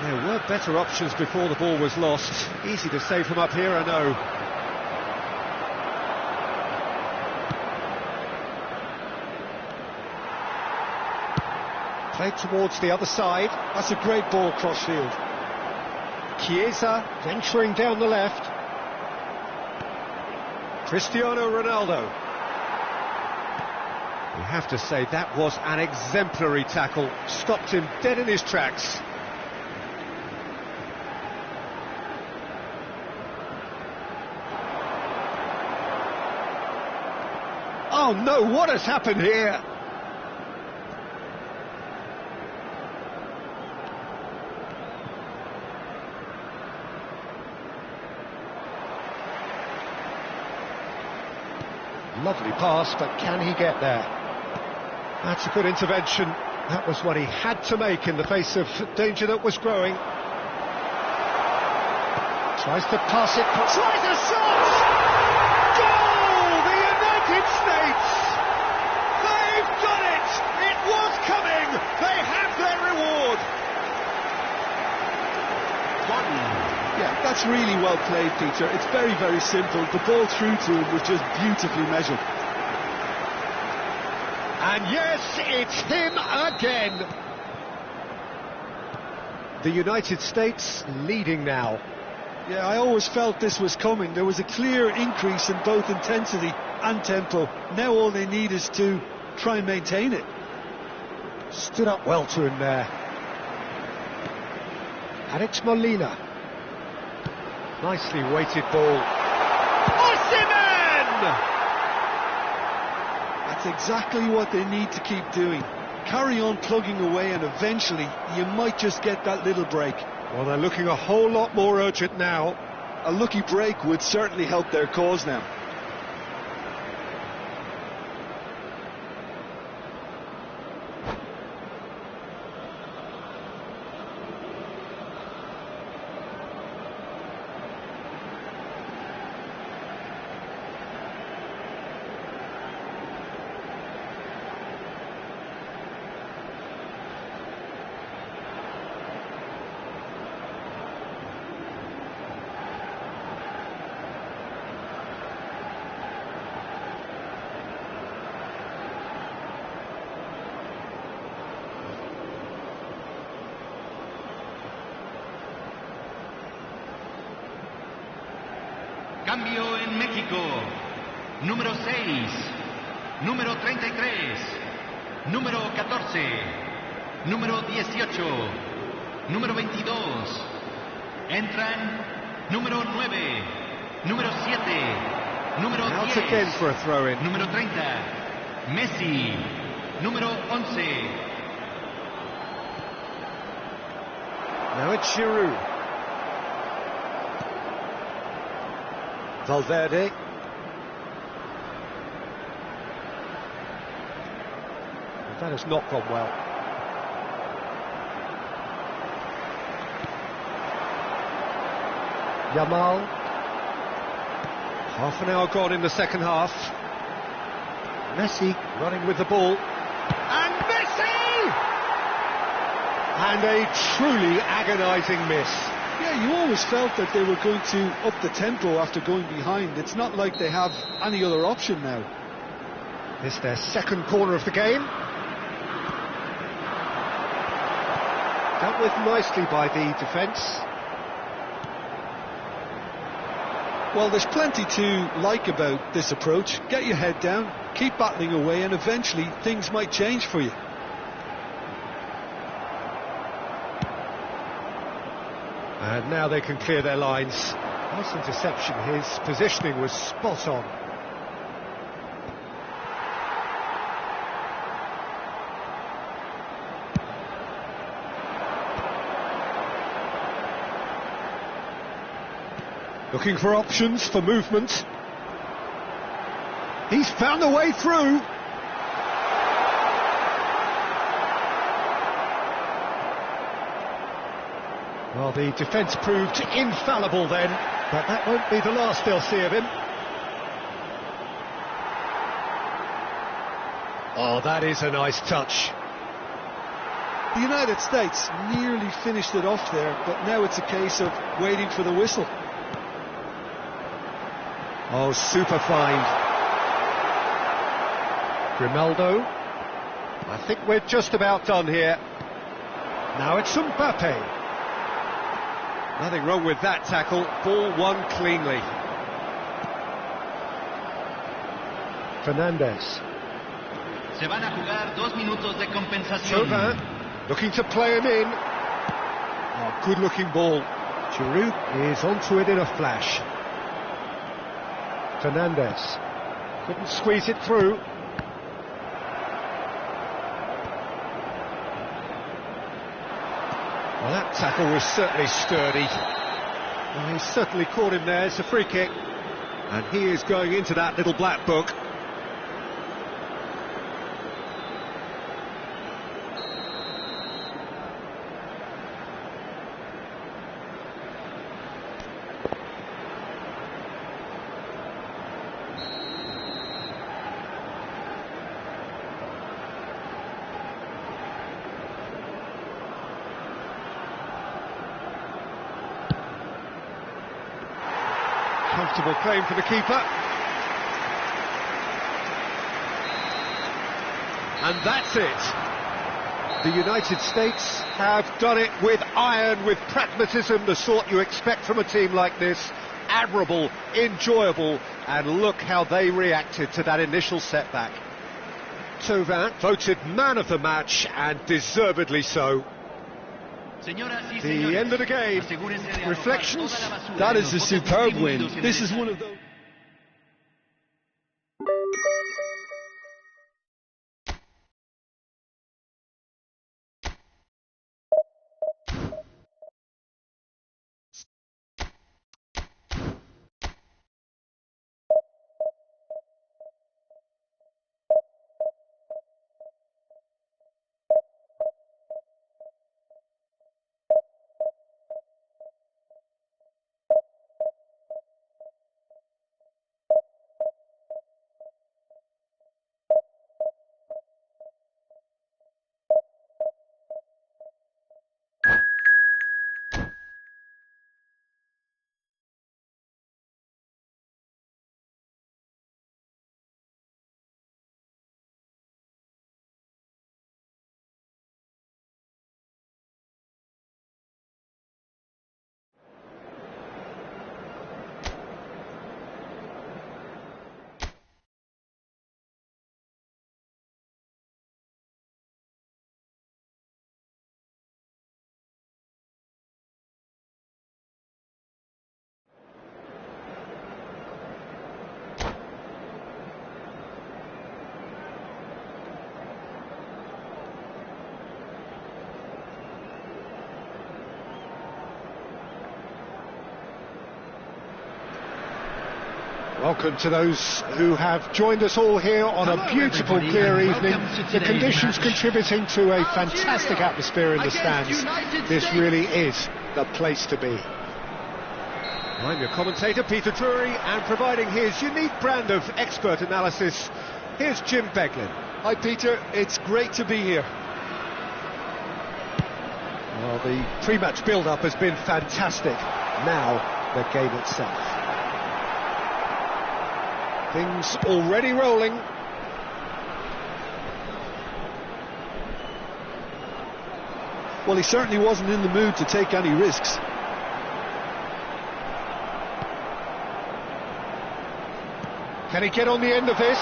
There were better options before the ball was lost. Easy to say from up here, I know. Played towards the other side. That's a great ball cross-field. Chiesa venturing down the left. Cristiano Ronaldo. We have to say that was an exemplary tackle. Stopped him dead in his tracks. Oh no, what has happened here? Lovely pass, but can he get there? That's a good intervention. That was what he had to make in the face of danger that was growing. Tries to pass it, tries a shot! Goal! The United States! They've done it! It was coming! They have their reward! Yeah, that's really well played, Peter. It's very, very simple. The ball through to him was just beautifully measured. And yes, it's him again. The United States leading now. Yeah, I always felt this was coming. There was a clear increase in both intensity and tempo. Now all they need is to try and maintain it. Stood up well to him there. Alex Molina. Nicely weighted ball. Osimhen! That's exactly what they need to keep doing. Carry on plugging away and eventually you might just get that little break. Well, they're looking a whole lot more urgent now. A lucky break would certainly help their cause now. Cambio en México. Número 6, número 33, número 14, número 18, número 22. Entran número 9, número 7, número Out 10, again for a throw-in. número 30, Messi, número 11. Now it's Giroud. Valverde. That has not gone well. Yamal. Half an hour gone in the second half. Messi running with the ball. And Messi! And a truly agonising miss. Yeah, you always felt that they were going to up the tempo after going behind. It's not like they have any other option now. It's their second corner of the game. Dealt with nicely by the defence. Well, there's plenty to like about this approach. Get your head down, keep battling away, and eventually things might change for you. And now they can clear their lines. Nice interception. His positioning was spot on. Looking for options for movement. He's found a way through. Well, the defence proved infallible then, but that won't be the last they'll see of him. Oh, that is a nice touch. The United States nearly finished it off there, but now it's a case of waiting for the whistle. Oh, super find. Grimaldo. I think we're just about done here. Now it's Mbappe. Nothing wrong with that tackle. Ball won cleanly. Fernandez. Se van a jugar 2 minutos de compensación. Chauvin looking to play him in. Oh, good looking ball. Giroud is onto it in a flash. Fernandez couldn't squeeze it through. Well, that tackle was certainly sturdy. Well, he certainly caught him there. It's a free kick. And he is going into that little black book. comfortable claim for the keeper. And that's it. The United States have done it with iron, with pragmatism, the sort you expect from a team like this. Admirable, enjoyable, and look how they reacted to that initial setback. Thauvin voted man of the match, and deservedly so. The end of the game. Reflections? That is a superb win. This is one of those... Welcome to those who have joined us all here on a beautiful, clear evening. The conditions contributing to a fantastic atmosphere in the stands. This really is the place to be. I'm your commentator, Peter Drury, and providing his unique brand of expert analysis, here's Jim Beglin. Hi Peter, it's great to be here. Well, the pre-match build-up has been fantastic. Now, the game itself. Things already rolling. Well, he certainly wasn't in the mood to take any risks. Can he get on the end of this?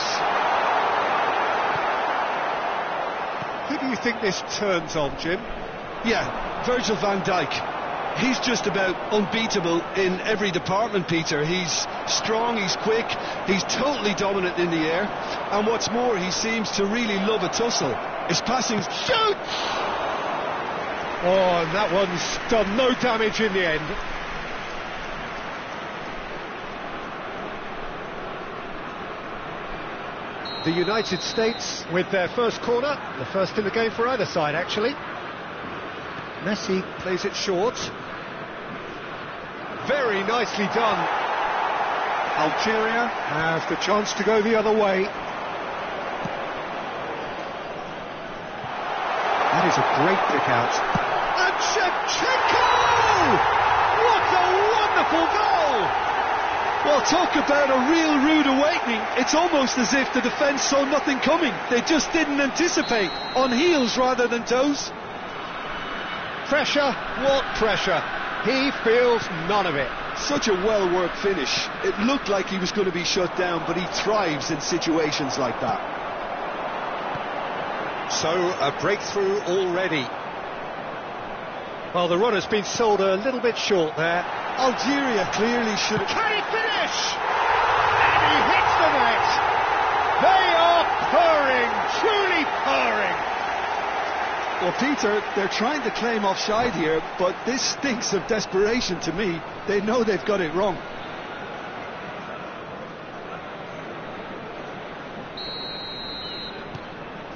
Who do you think this turns on, Jim? Yeah, Virgil van Dijk. He's just about unbeatable in every department, Peter. He's strong, he's quick, he's totally dominant in the air, and what's more, he seems to really love a tussle. His passing shoots! Oh, and that one's done no damage in the end. The United States with their first corner, the first in the game for either side, actually. Messi plays it short. Very nicely done. Algeria have the chance to go the other way. That is a great pick out. And Shevchenko! What a wonderful goal! Well, talk about a real rude awakening. It's almost as if the defence saw nothing coming. They just didn't anticipate. On heels rather than toes. Pressure? What pressure? He feels none of it. Such a well-worked finish. It looked like he was going to be shut down, but he thrives in situations like that. So, a breakthrough already. Well, the run has been sold a little bit short there. Algeria clearly should have... Can he finish? And he hits the net. They are purring, truly purring. Well, Peter, they're trying to claim offside here, but this stinks of desperation to me. They know they've got it wrong.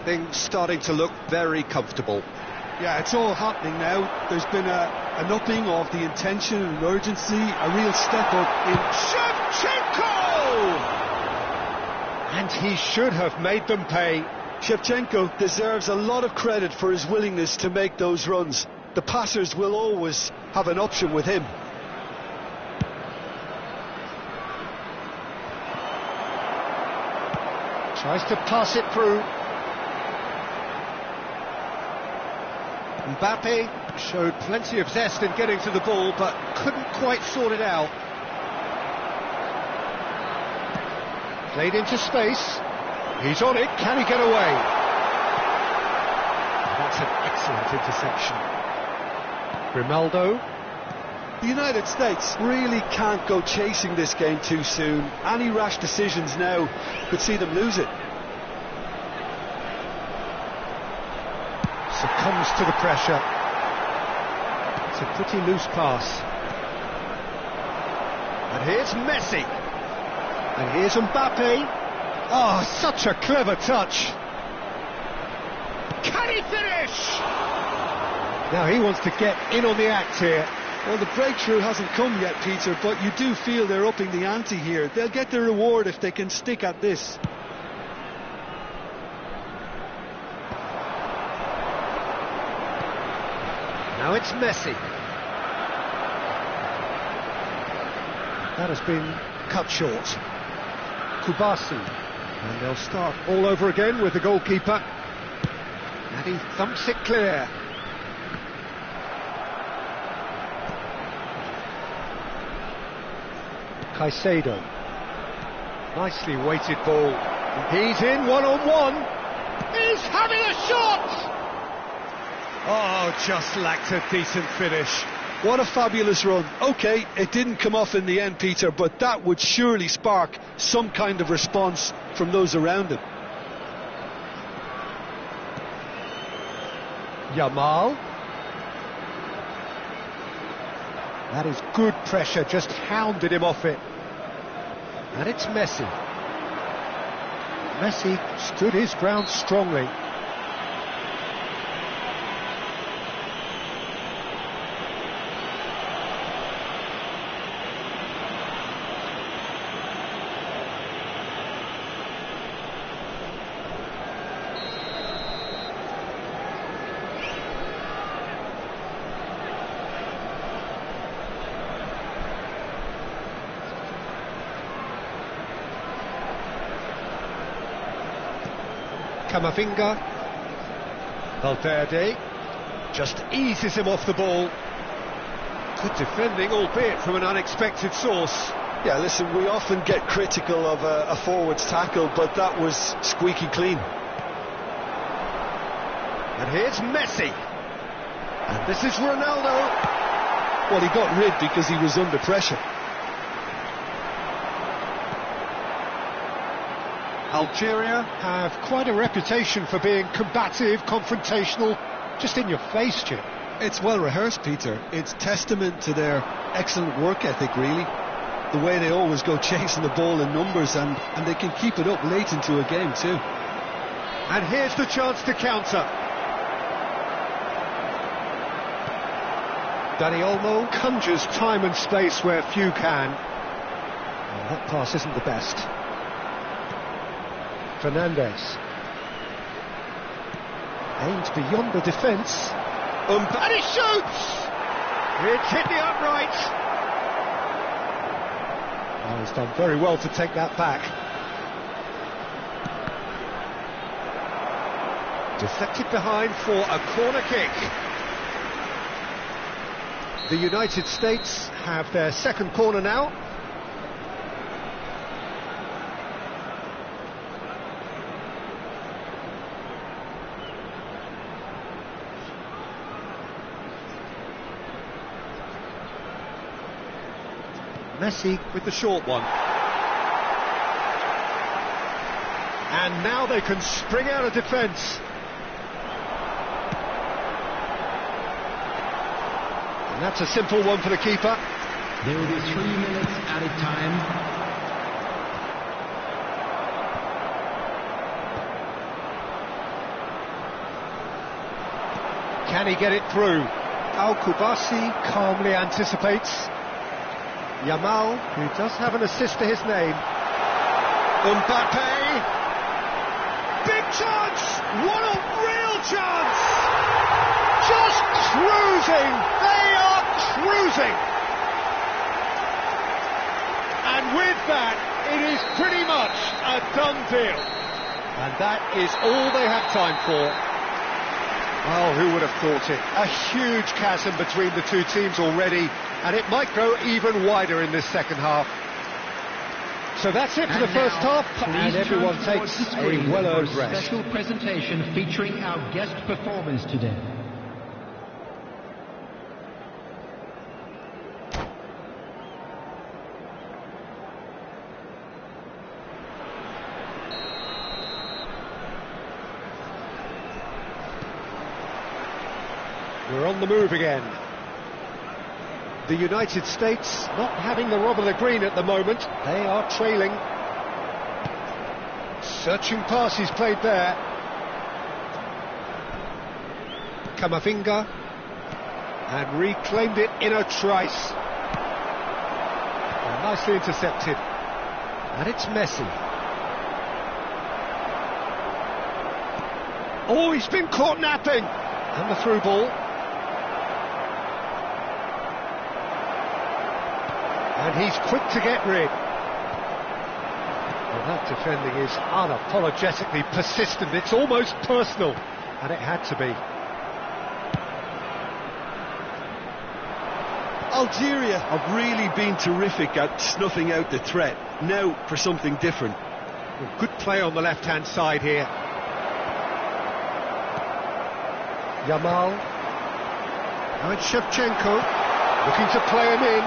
Things starting to look very comfortable. Yeah, it's all happening now. There's been an upping of the intention and urgency, a real step up in... Shevchenko! And he should have made them pay. Shevchenko deserves a lot of credit for his willingness to make those runs. The passers will always have an option with him. Tries to pass it through. Mbappe showed plenty of zest in getting to the ball, but couldn't quite sort it out. Played into space. He's on it. Can he get away? That's an excellent interception. Grimaldo. The United States really can't go chasing this game too soon. Any rash decisions now could see them lose it. Succumbs to the pressure. It's a pretty loose pass. And here's Messi. And here's Mbappe. Oh, such a clever touch. Can he finish? Now he wants to get in on the act here. Well, the breakthrough hasn't come yet, Peter, but you do feel they're upping the ante here. They'll get their reward if they can stick at this. Now it's Messi. That has been cut short. Kubasi. And they'll start all over again with the goalkeeper. And he thumps it clear. Caicedo. Nicely weighted ball. He's in one-on-one. He's having a shot! Oh, just lacked a decent finish. What a fabulous run. OK, it didn't come off in the end, Peter, but that would surely spark some kind of response from those around him. Yamal. That is good pressure, just hounded him off it. And it's Messi. Messi stood his ground strongly. Camavinga. Valverde just eases him off the ball. Good defending, albeit from an unexpected source. Yeah, listen, we often get critical of a forward's tackle, but that was squeaky clean. And here's Messi. And this is Ronaldo. Well, he got rid because he was under pressure. Algeria have quite a reputation for being combative, confrontational, just in your face, Jim. It's well rehearsed, Peter. It's testament to their excellent work ethic, really. The way they always go chasing the ball in numbers, and they can keep it up late into a game too. And here's the chance to counter. Dani Olmo conjures time and space where few can. And that pass isn't the best. Fernandes aims beyond the defence. And he shoots! It's hit the upright. Oh, he's done very well to take that back. Deflected behind for a corner kick. The United States have their second corner now. Messi with the short one. And now they can spring out of defence. And that's a simple one for the keeper. There will be 3 minutes added time. Can he get it through? Al-Kubasi calmly anticipates. Yamal, who does have an assist to his name. Mbappe! Big chance! What a real chance! Just cruising! They are cruising! And with that, it is pretty much a done deal. And that is all they have time for. Oh, who would have thought it? A huge chasm between the two teams already, and it might grow even wider in this second half. So that's it for the first half, and everyone takes a well-earned rest. Special presentation featuring our guest performers today. We're on the move again. The United States not having the rub of the green at the moment. They are trailing. Searching passes played there. Camavinga. And reclaimed it in a trice. And nicely intercepted. And it's Messi. Oh, he's been caught napping. And the through ball. And he's quick to get rid. Well, that defending is unapologetically persistent. It's almost personal. And it had to be. Algeria have really been terrific at snuffing out the threat. Now for something different. Well, good play on the left-hand side here. Yamal. Now it's Shevchenko. Looking to play him in.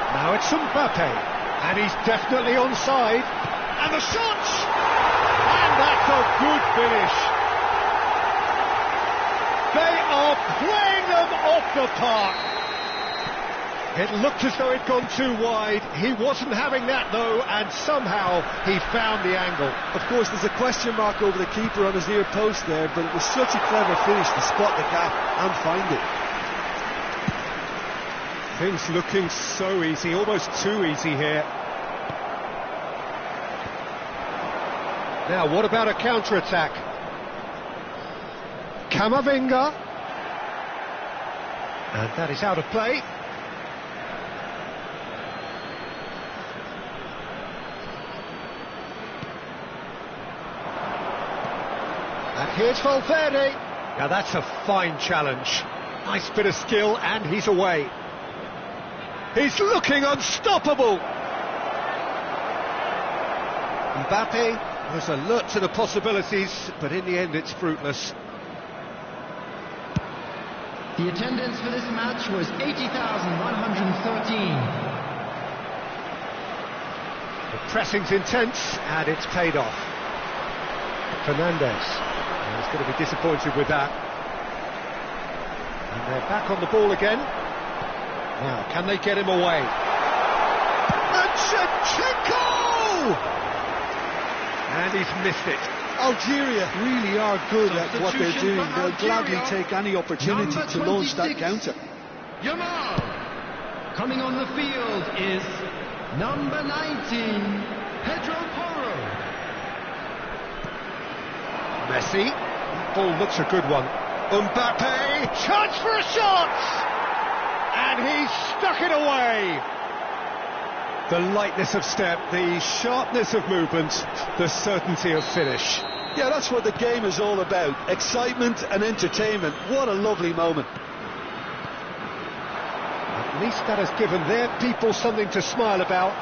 Now it's Mbappe, and he's definitely onside, and the shot! And that's a good finish. They are playing them off the park. It looked as though it'd gone too wide. He wasn't having that though, and somehow he found the angle. Of course, there's a question mark over the keeper on his near post there, but it was such a clever finish to spot the gap and find it. Things looking so easy, almost too easy here. Now, what about a counter-attack? Camavinga. And that is out of play. And here's Valverde. Now that's a fine challenge. Nice bit of skill, and he's away. He's looking unstoppable. Mbappe was alert to the possibilities, but in the end it's fruitless. The attendance for this match was 80,113. The pressing's intense, and it's paid off. Fernandes is going to be disappointed with that. And they're back on the ball again. Now, can they get him away? And Shevchenko! And he's missed it. Algeria really are good at what they're doing. They'll gladly take any opportunity to launch that counter. Yamal. Coming on the field is number 19, Pedro Porro. Messi. Ball looks a good one. Mbappe. Chance for a shot! And he's stuck it away. The lightness of step, the sharpness of movement, the certainty of finish. Yeah, that's what the game is all about. Excitement and entertainment. What a lovely moment. At least that has given their people something to smile about.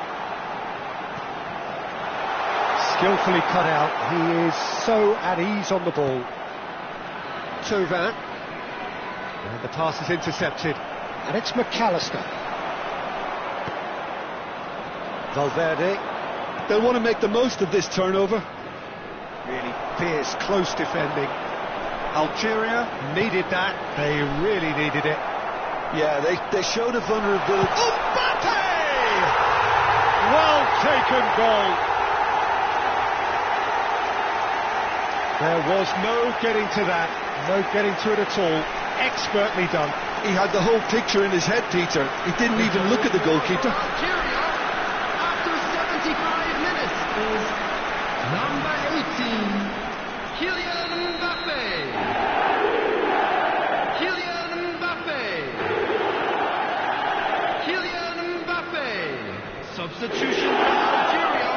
Skillfully cut out. He is so at ease on the ball. Thauvin. And the pass is intercepted. And it's McAllister. Valverde. They'll want to make the most of this turnover. Really fierce, close defending. Algeria needed that. They really needed it. Yeah, they showed a vulnerability. Mbappe! Well taken goal. There was no getting to that. No getting to it at all. Expertly done. He had the whole picture in his head, Peter. He didn't even look at the goalkeeper. Algeria, after 75 minutes, is number 18, Kylian Mbappe. Kylian Mbappe. Kylian Mbappe. Substitution for Algeria.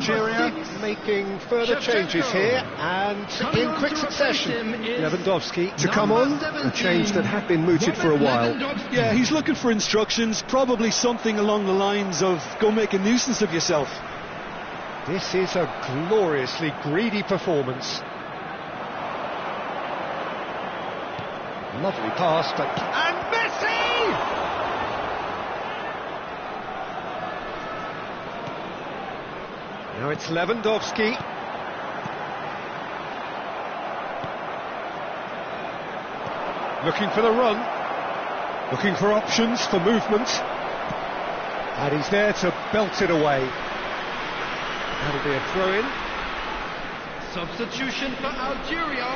Algeria making further changes here, and in quick succession. Lewandowski to come on, a change that had been mooted for a while. Yeah, he's looking for instructions, probably something along the lines of go make a nuisance of yourself. This is a gloriously greedy performance. Lovely pass, but... And Messi! Now it's Lewandowski. Looking for the run. Looking for options for movement. And he's there to belt it away. That'll be a throw-in. Substitution for Algeria,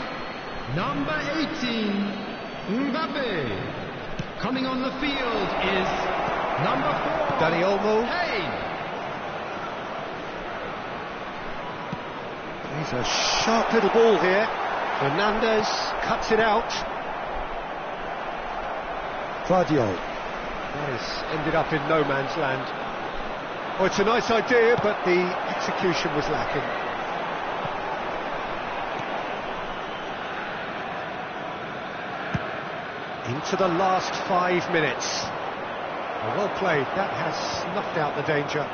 number 18. Mbappe. Coming on the field is number 4. Dani Olmo. Hey. He's a sharp little ball here. Fernandez cuts it out. Guardiola. That has ended up in no man's land. Oh, it's a nice idea, but the execution was lacking. Into the last 5 minutes. Well played, that has snuffed out the danger.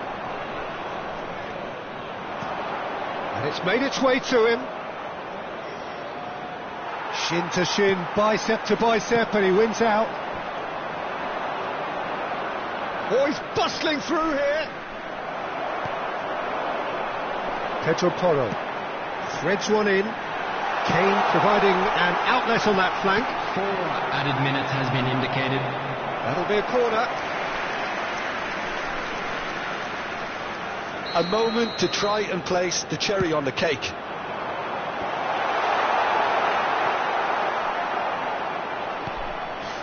And it's made its way to him. Shin to shin, bicep to bicep, and he wins out. Oh, he's bustling through here. Pedro Porro threads one in. Kane providing an outlet on that flank. 4 added minutes has been indicated. That'll be a corner. A moment to try and place the cherry on the cake.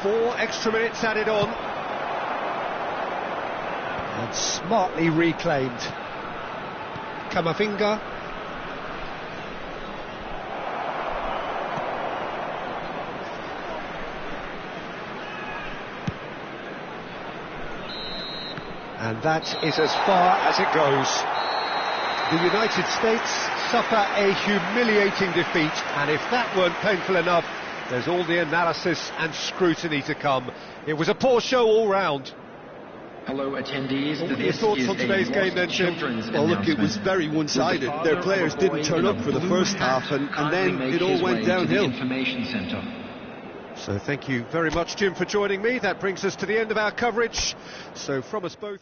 Four extra minutes added on. And smartly reclaimed. Camavinga. And that is as far as it goes. The United States suffer a humiliating defeat, and if that weren't painful enough, there's all the analysis and scrutiny to come. It was a poor show all round. Hello, attendees. What are your thoughts on today's game then, Jim? Well, look, it was very one-sided. Their players didn't turn up for the first half, and then it all went downhill. Information Centre. So thank you very much, Jim, for joining me. That brings us to the end of our coverage. So from us both...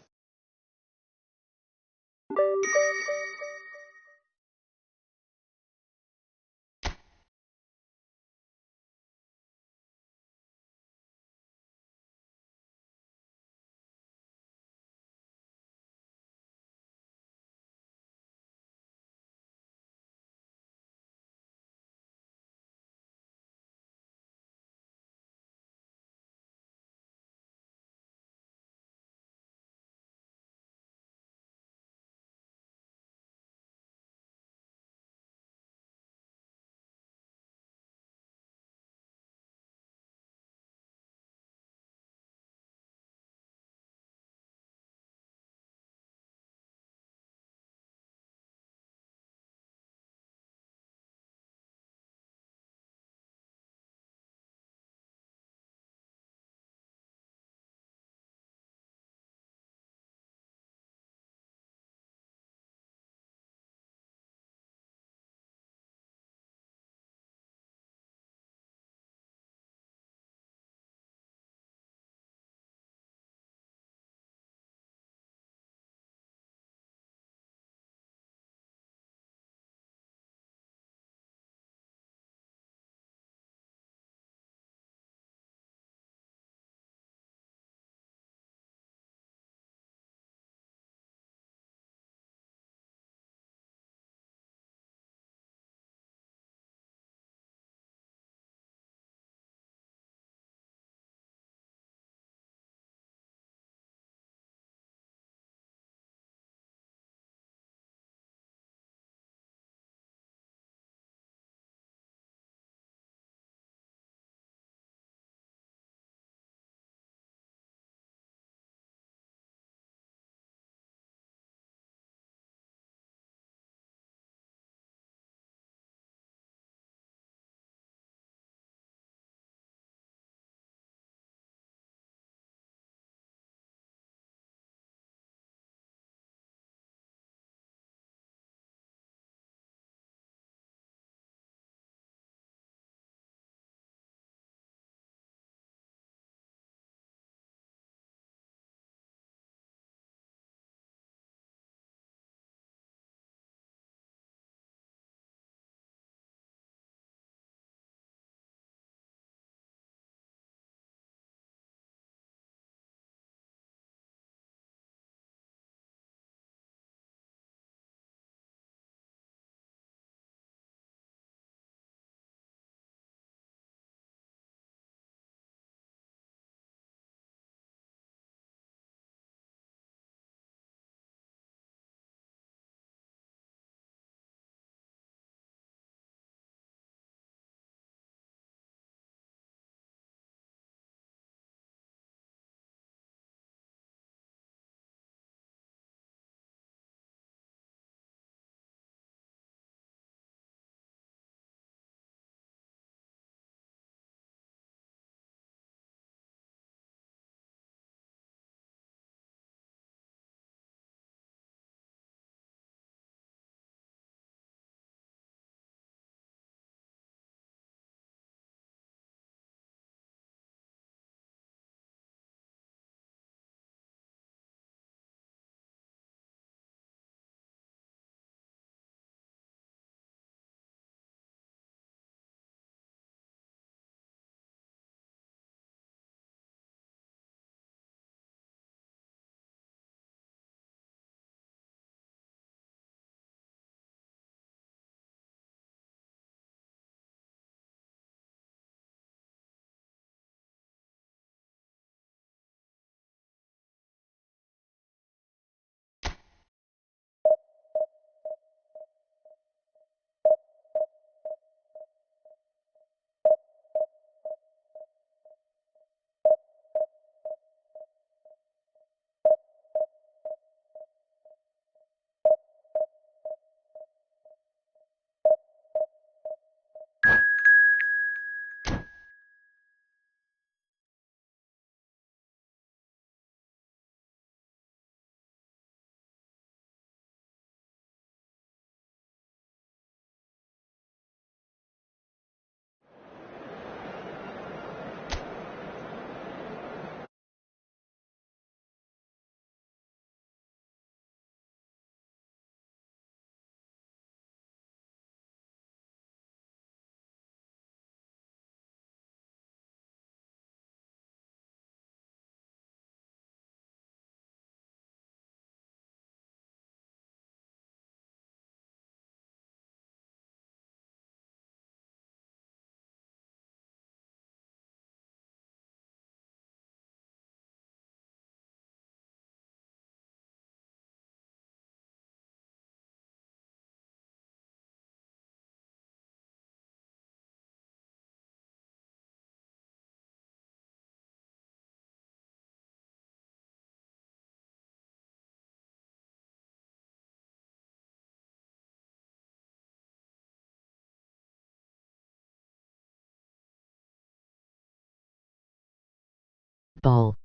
Ball.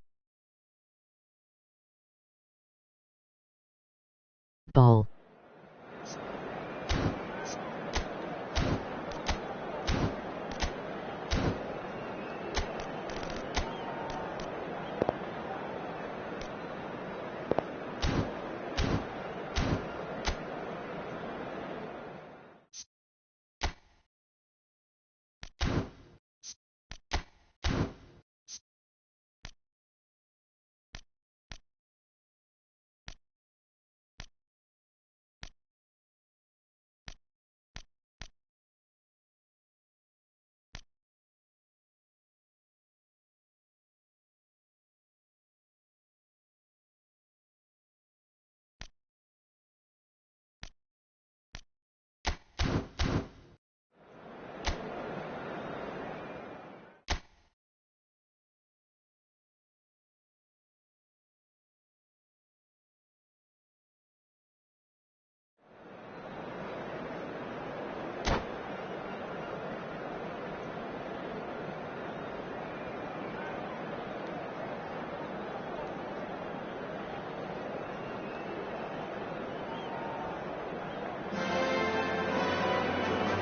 Ball.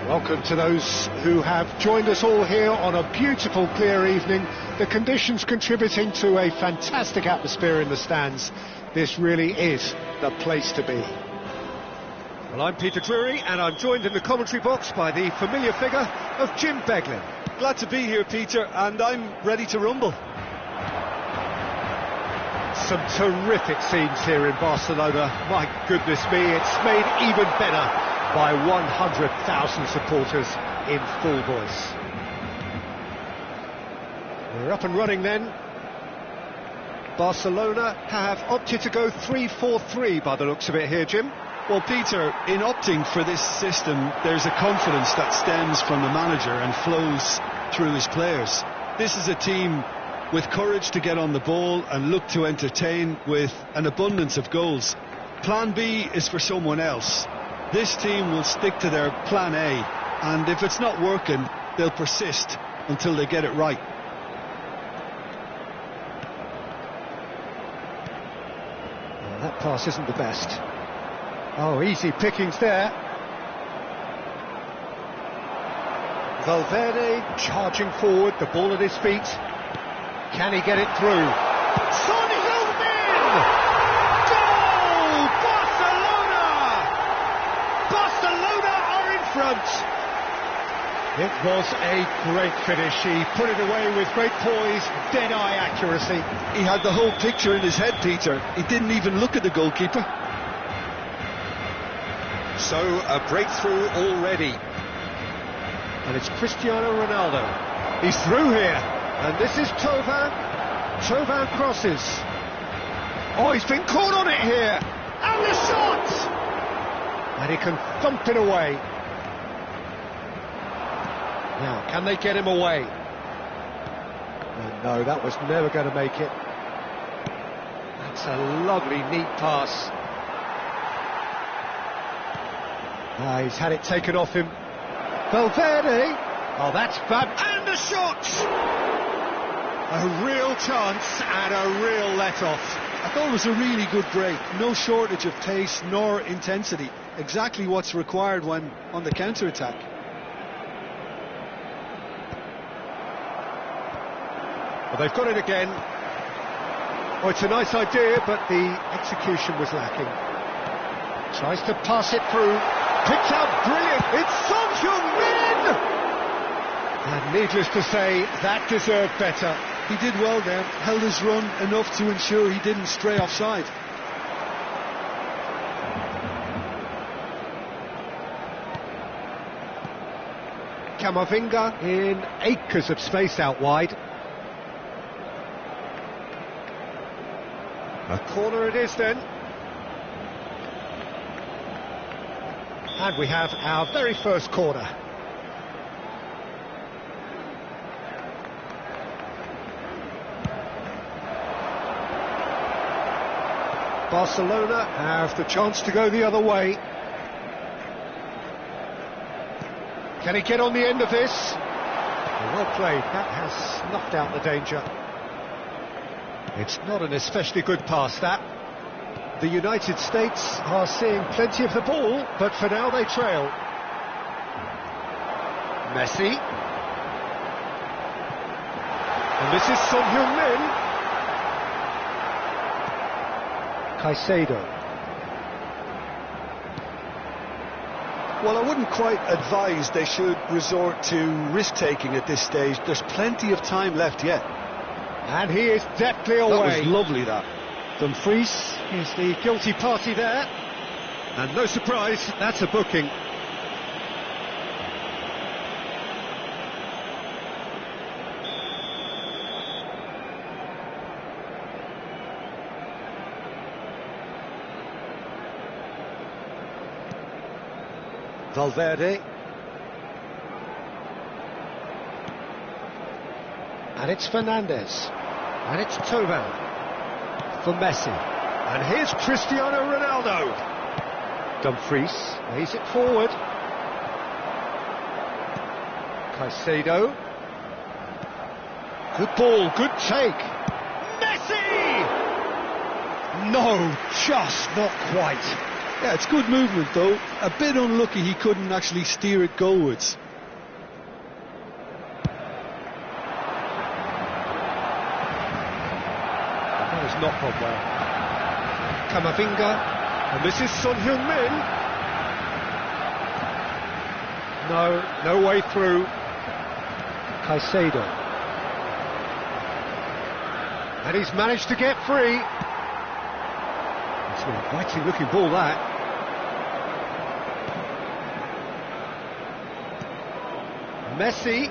Welcome to those who have joined us all here on a beautiful, clear evening. The conditions contributing to a fantastic atmosphere in the stands. This really is the place to be. Well, I'm Peter Drury, and I'm joined in the commentary box by the familiar figure of Jim Beglin. Glad to be here, Peter, and I'm ready to rumble. Some terrific scenes here in Barcelona. My goodness me, it's made even better by 100,000 supporters in full voice. We're up and running then. Barcelona have opted to go 3-4-3 by the looks of it here, Jim. Well, Peter, in opting for this system, there's a confidence that stems from the manager and flows through his players. This is a team with courage to get on the ball and look to entertain with an abundance of goals. Plan B is for someone else. This team will stick to their plan A, and if it's not working, they'll persist until they get it right. Well, that pass isn't the best. Oh, easy pickings there. Valverde charging forward, the ball at his feet. Can he get it through? Son is open in! Goal! Barcelona! Barcelona are in front. It was a great finish. He put it away with great poise, dead-eye accuracy. He had the whole picture in his head, Peter. He didn't even look at the goalkeeper. So, a breakthrough already. And it's Cristiano Ronaldo. He's through here. And this is Thauvin. Thauvin crosses. Oh, he's been caught on it here. And the shot! And he can thump it away. Now, can they get him away? No, that was never going to make it. That's a lovely, neat pass. He's had it taken off him. Valverde. Oh, that's fab. And a shot! A real chance and a real let-off. I thought it was a really good break. No shortage of pace nor intensity. Exactly what's required when on the counter-attack. Well, they've got it again. Oh, it's a nice idea, but the execution was lacking. Tries to pass it through. Picked out brilliant. It's Son Heung-min! And needless to say, that deserved better. He did well there, held his run enough to ensure he didn't stray offside. Camavinga in acres of space out wide. A corner it is then. And we have our very first corner. Barcelona have the chance to go the other way. Can he get on the end of this? Well played, that has snuffed out the danger. It's not an especially good pass, that. The United States are seeing plenty of the ball, but for now they trail. Messi. And this is Son Heung-min. Caicedo. Well, I wouldn't quite advise they should resort to risk-taking at this stage. There's plenty of time left yet. And he is deftly away. That was lovely, that. Dumfries is the guilty party there. And no surprise, that's a booking. Valverde. And it's Fernandes. And it's Thauvin for Messi. And here's Cristiano Ronaldo. Dumfries lays it forward. Caicedo. Good ball, good take. Messi! No, just not quite. Yeah, it's good movement though. A bit unlucky he couldn't actually steer it goalwards. That has not gone well. Camavinga, and this is Son Heung-min. No way through. Caicedo. And he's managed to get free. It's an inviting looking ball, that. Messi.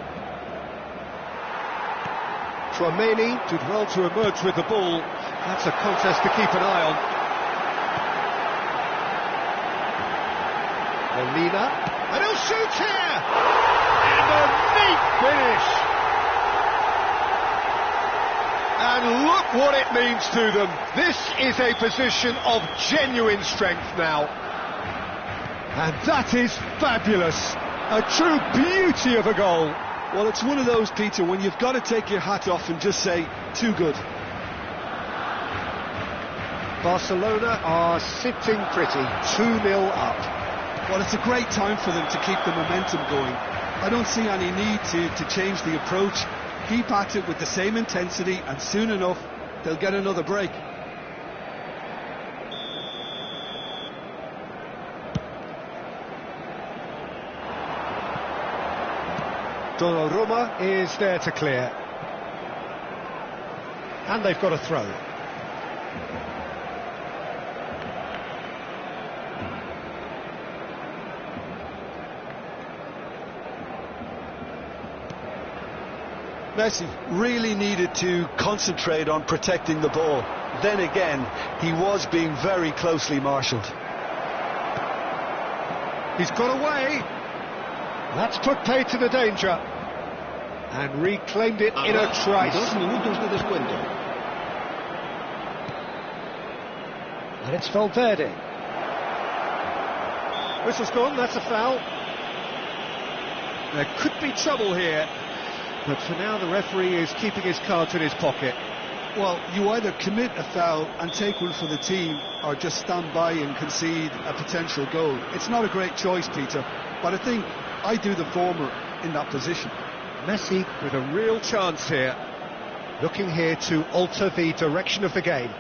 Tchouaméni did well to emerge with the ball. That's a contest to keep an eye on. Molina. And he'll shoot here! And a neat finish! And look what it means to them. This is a position of genuine strength now. And that is fabulous. A true beauty of a goal. Well, it's one of those, Peter, when you've got to take your hat off and just say, too good. Barcelona are sitting pretty, 2-0 up. Well, it's a great time for them to keep the momentum going. I don't see any need to change the approach. Keep at it with the same intensity, and soon enough, they'll get another break. Donnarumma is there to clear. And they've got a throw. Messi really needed to concentrate on protecting the ball. Then again, he was being very closely marshalled. He's got away. That's put paid to the danger. And reclaimed it in a trice. 2 minutos de descuento. And it's Valverde. Whistle's gone, that's a foul. There could be trouble here. But for now, the referee is keeping his cards in his pocket. Well, you either commit a foul and take one for the team, or just stand by and concede a potential goal. It's not a great choice, Peter, but I think I do the former in that position. Messi with a real chance here. Looking here to alter the direction of the game.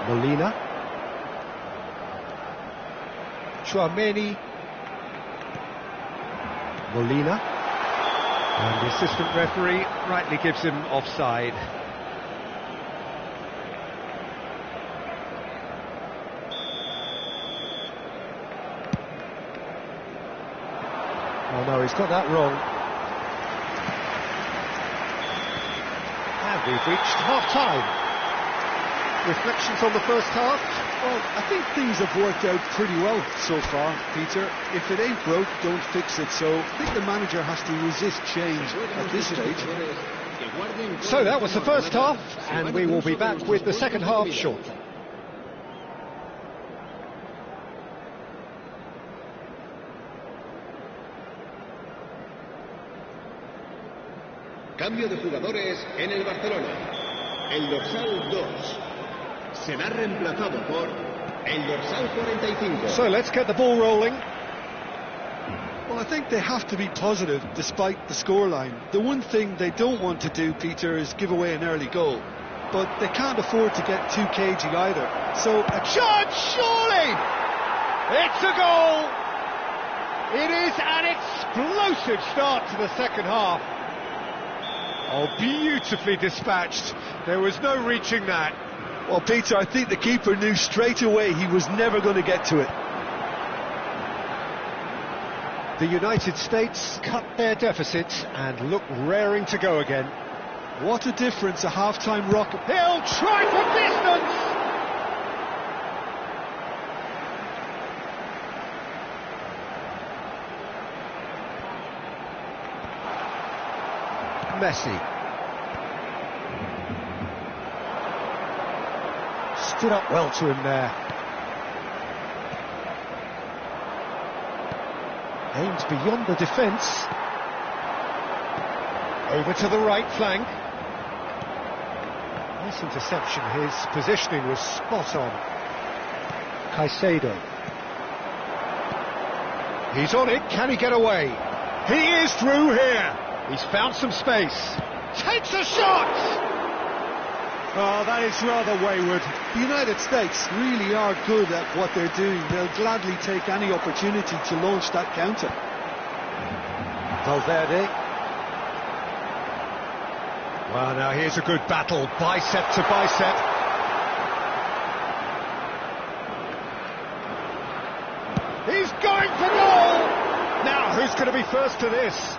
Molina. Tchouaméni. Molina. And the assistant referee rightly gives him offside. Oh no, he's got that wrong. And we've reached half-time. Reflections on the first half? Well, I think things have worked out pretty well so far, Peter. If it ain't broke, don't fix it. So I think the manager has to resist change at this stage. So that was the first half, and we will be back with the second half shortly. Cambio de jugadores en el Barcelona. El dorsal 2 será reemplazado por el dorsal 45. So let's get the ball rolling. Well, I think they have to be positive despite the scoreline. The one thing they don't want to do, Peter, is give away an early goal. But they can't afford to get too cagey either. So a Chance, surely! It's a goal! It is an explosive start to the second half. Oh, beautifully dispatched. There was no reaching that. Well, Peter, I think the keeper knew straight away he was never going to get to it. The United States cut their deficit and look raring to go again. What a difference a half-time rocket. He'll try for distance! Messi. Stood up well to him there. Aimed beyond the defence. Over to the right flank. Nice interception. His positioning was spot on. Caicedo. He's on it. Can he get away? He is through here. He's found some space. Takes a shot! Oh, that is rather wayward. The United States really are good at what they're doing. They'll gladly take any opportunity to launch that counter. Valverde. Well, now here's a good battle, bicep to bicep. He's going for goal! Now, who's going to be first to this?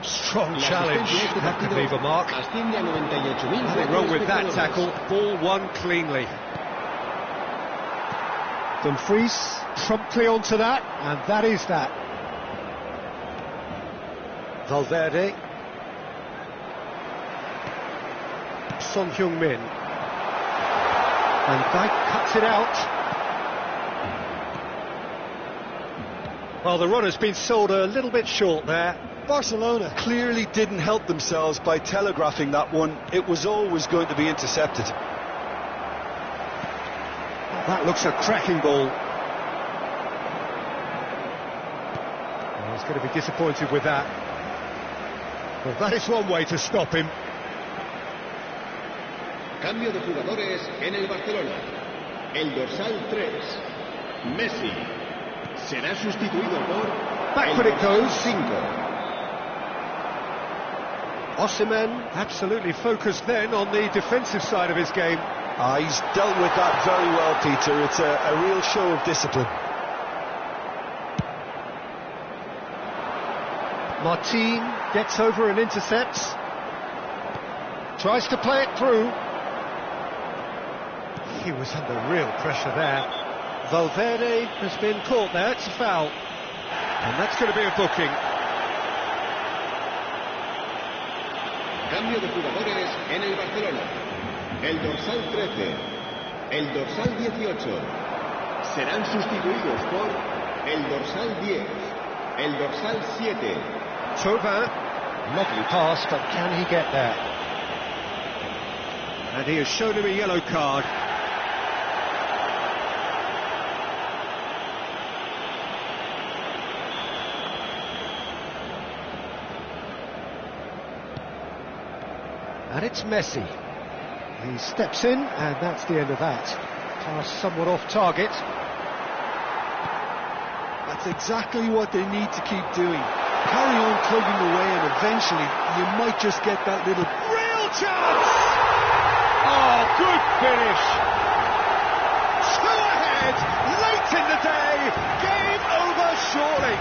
Strong challenge. That could leave a mark. Nothing wrong with that tackle. Ball won cleanly. Dumfries promptly onto that, and that is that. Valverde. Son Heung-min. And Dijk cuts it out. Well, the run has been sold a little bit short there. Barcelona clearly didn't help themselves by telegraphing that one. It was always going to be intercepted. That looks a cracking ball. Well, he's going to be disappointed with that. Well, that is one way to stop him. Cambio de jugadores en el Barcelona. El dorsal 3, Messi, será sustituido por Back when it goes. 5. Osimhen absolutely focused then on the defensive side of his game. He's dealt with that very well, Peter. It's a real show of discipline. Martin gets over and intercepts. Tries to play it through. He was under real pressure there. Valverde has been caught there. It's a foul. And that's going to be a booking. Cambio de jugadores en el Barcelona. El dorsal 13, el dorsal 18 serán sustituidos por el dorsal 10, el dorsal 7. Thauvin, lovely pass, but can he get there? And he has shown him a yellow card. And it's Messi. He steps in, and that's the end of that. Pass somewhat off target. That's exactly what they need to keep doing. Carry on plugging away, and eventually you might just get that little Real chance! Oh, good finish. 2 ahead, late in the day. Game over surely.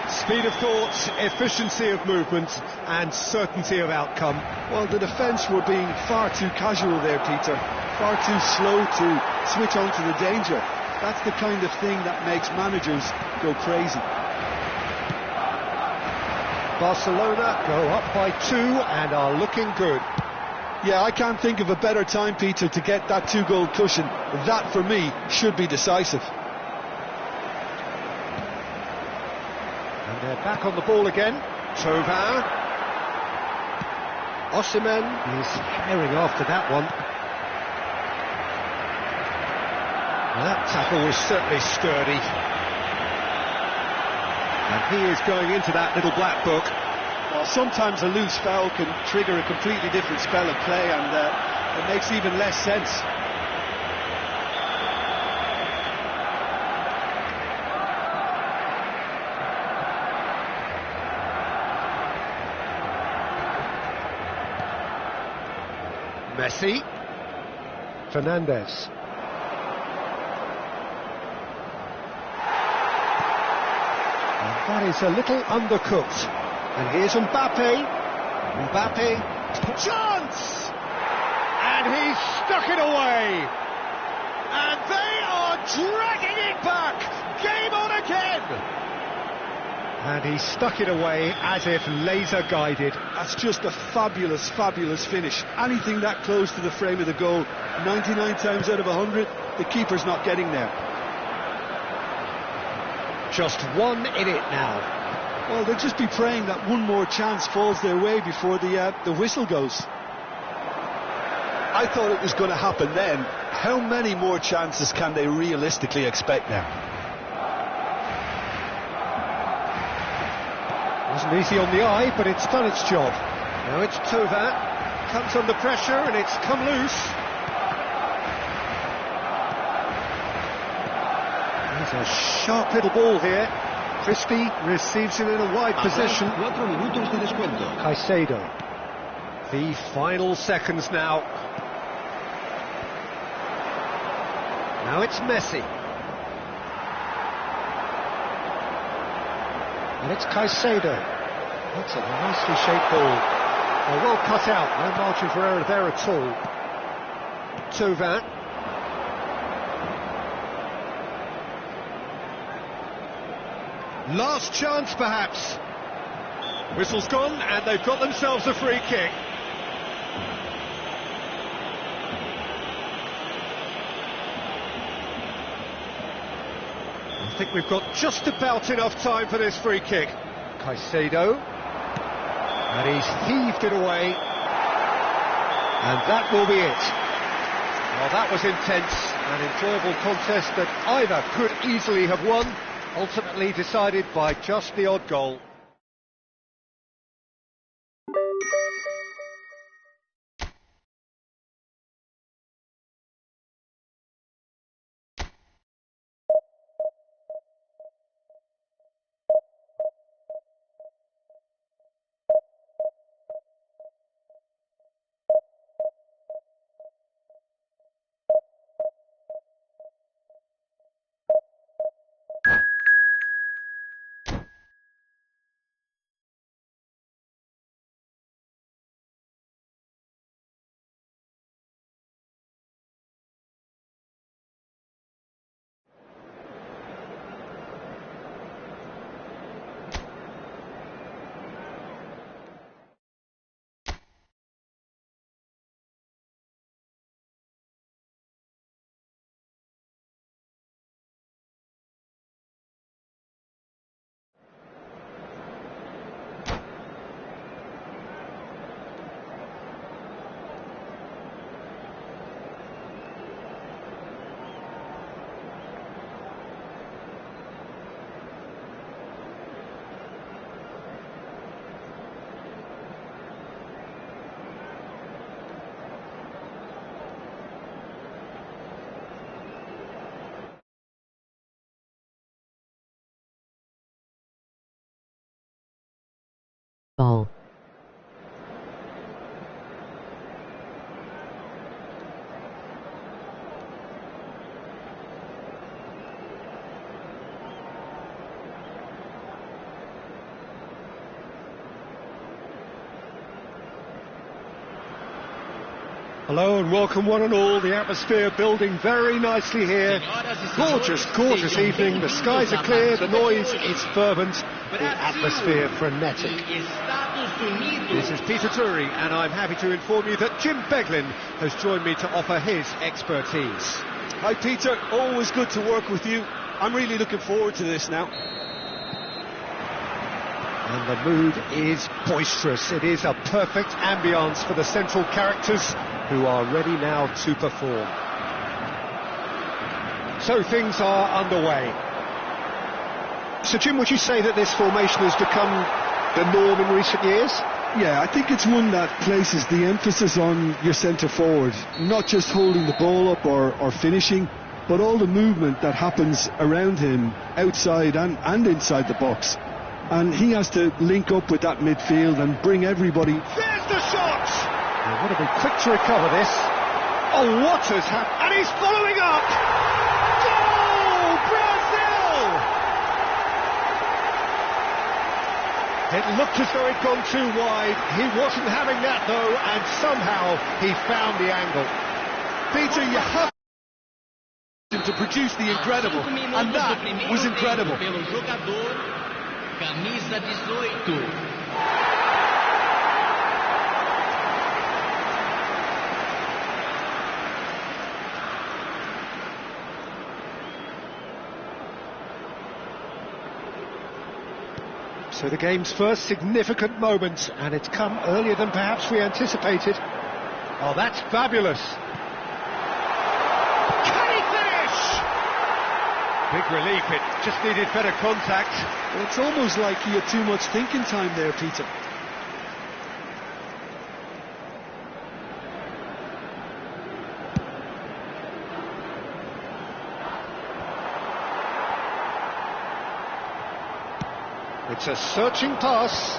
Speed of thought, efficiency of movement, and certainty of outcome. Well, the defence were being far too casual there, Peter. Far too slow to switch on to the danger. That's the kind of thing that makes managers go crazy. Barcelona go up by 2 and are looking good. Yeah, I can't think of a better time, Peter, to get that 2-goal cushion. That, for me, should be decisive. And they're back on the ball again. Thauvin. Osimhen is herring after that one. Well, that tackle was certainly sturdy. And he is going into that little black book. Well, sometimes a loose foul can trigger a completely different spell of play, and it makes even less sense. Messi. Fernandes. And that is a little undercooked. And here's Mbappe. Mbappe. Chance! And he's stuck it away. And they are dragging it back. Game on again. And he stuck it away as if laser guided. That's just a fabulous, fabulous finish. Anything that close to the frame of the goal, 99 times out of 100, the keeper's not getting there. Just one in it now. Well, they'll just be praying that one more chance falls their way before the whistle goes. I thought it was going to happen then. How many more chances can they realistically expect now? Wasn't easy on the eye, but it's done its job. Now it's Thauvin. Comes under pressure and it's come loose. There's a sharp little ball here. Christie receives it in a wide position. 4 minutos de descuento. Caicedo. The final seconds now. Now it's Messi. And it's Caicedo. That's a nicely shaped ball. Well cut out. No margin for error there at all. Thauvin. Last chance, perhaps. Whistle's gone, and they've got themselves a free kick. I think we've got just about enough time for this free kick. Caicedo. And he's heaved it away. And that will be it. Well, that was intense, an enjoyable contest that either could easily have won. Ultimately decided by just the odd goal. Ball. A Hello and welcome one and all. The atmosphere building very nicely here. Gorgeous, gorgeous evening. The skies are clear, the noise is fervent, the atmosphere frenetic. This is Peter Drury and I'm happy to inform you that Jim Beglin has joined me to offer his expertise. Hi Peter, always good to work with you. I'm really looking forward to this now. And the mood is boisterous. It is a perfect ambience for the central characters who are ready now to perform. So things are underway. So Jim, would you say that this formation has become the norm in recent years? Yeah, I think it's one that places the emphasis on your centre forward, not just holding the ball up or finishing, but all the movement that happens around him, outside and inside the box. And he has to link up with that midfield and bring everybody. There's the shot! They've got to be quick to recover this. Oh, what has happened? And he's following up! Goal! Brazil! It looked as though he'd gone too wide. He wasn't having that, though, and somehow he found the angle. Peter, you have to produce the incredible, and that was incredible. Camisa 18. So the game's first significant moment, and it's come earlier than perhaps we anticipated. Oh, that's fabulous. Can he finish? Big relief, it just needed better contact. Well, it's almost like he had too much thinking time there, Peter. It's a searching pass.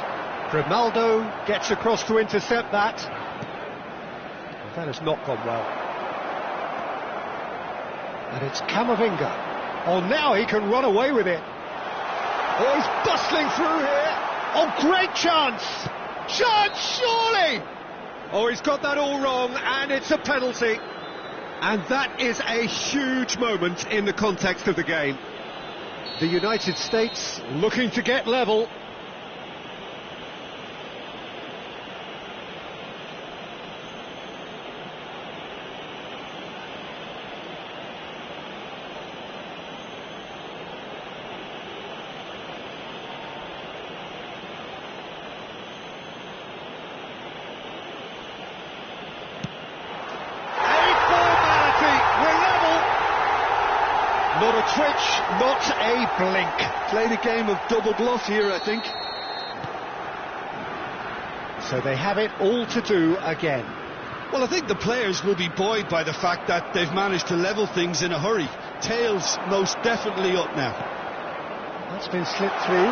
Grimaldo gets across to intercept that. Well, that has not gone well. And it's Camavinga. Oh, now he can run away with it. Oh, he's bustling through here. Oh, great chance. Chance, surely. Oh, he's got that all wrong, and it's a penalty. And that is a huge moment in the context of the game. The United States looking to get level. Not a twitch, not a blink. Played a game of double bluff here, I think. So they have it all to do again. Well, I think the players will be buoyed by the fact that they've managed to level things in a hurry. Tails most definitely up now. That's been slipped through.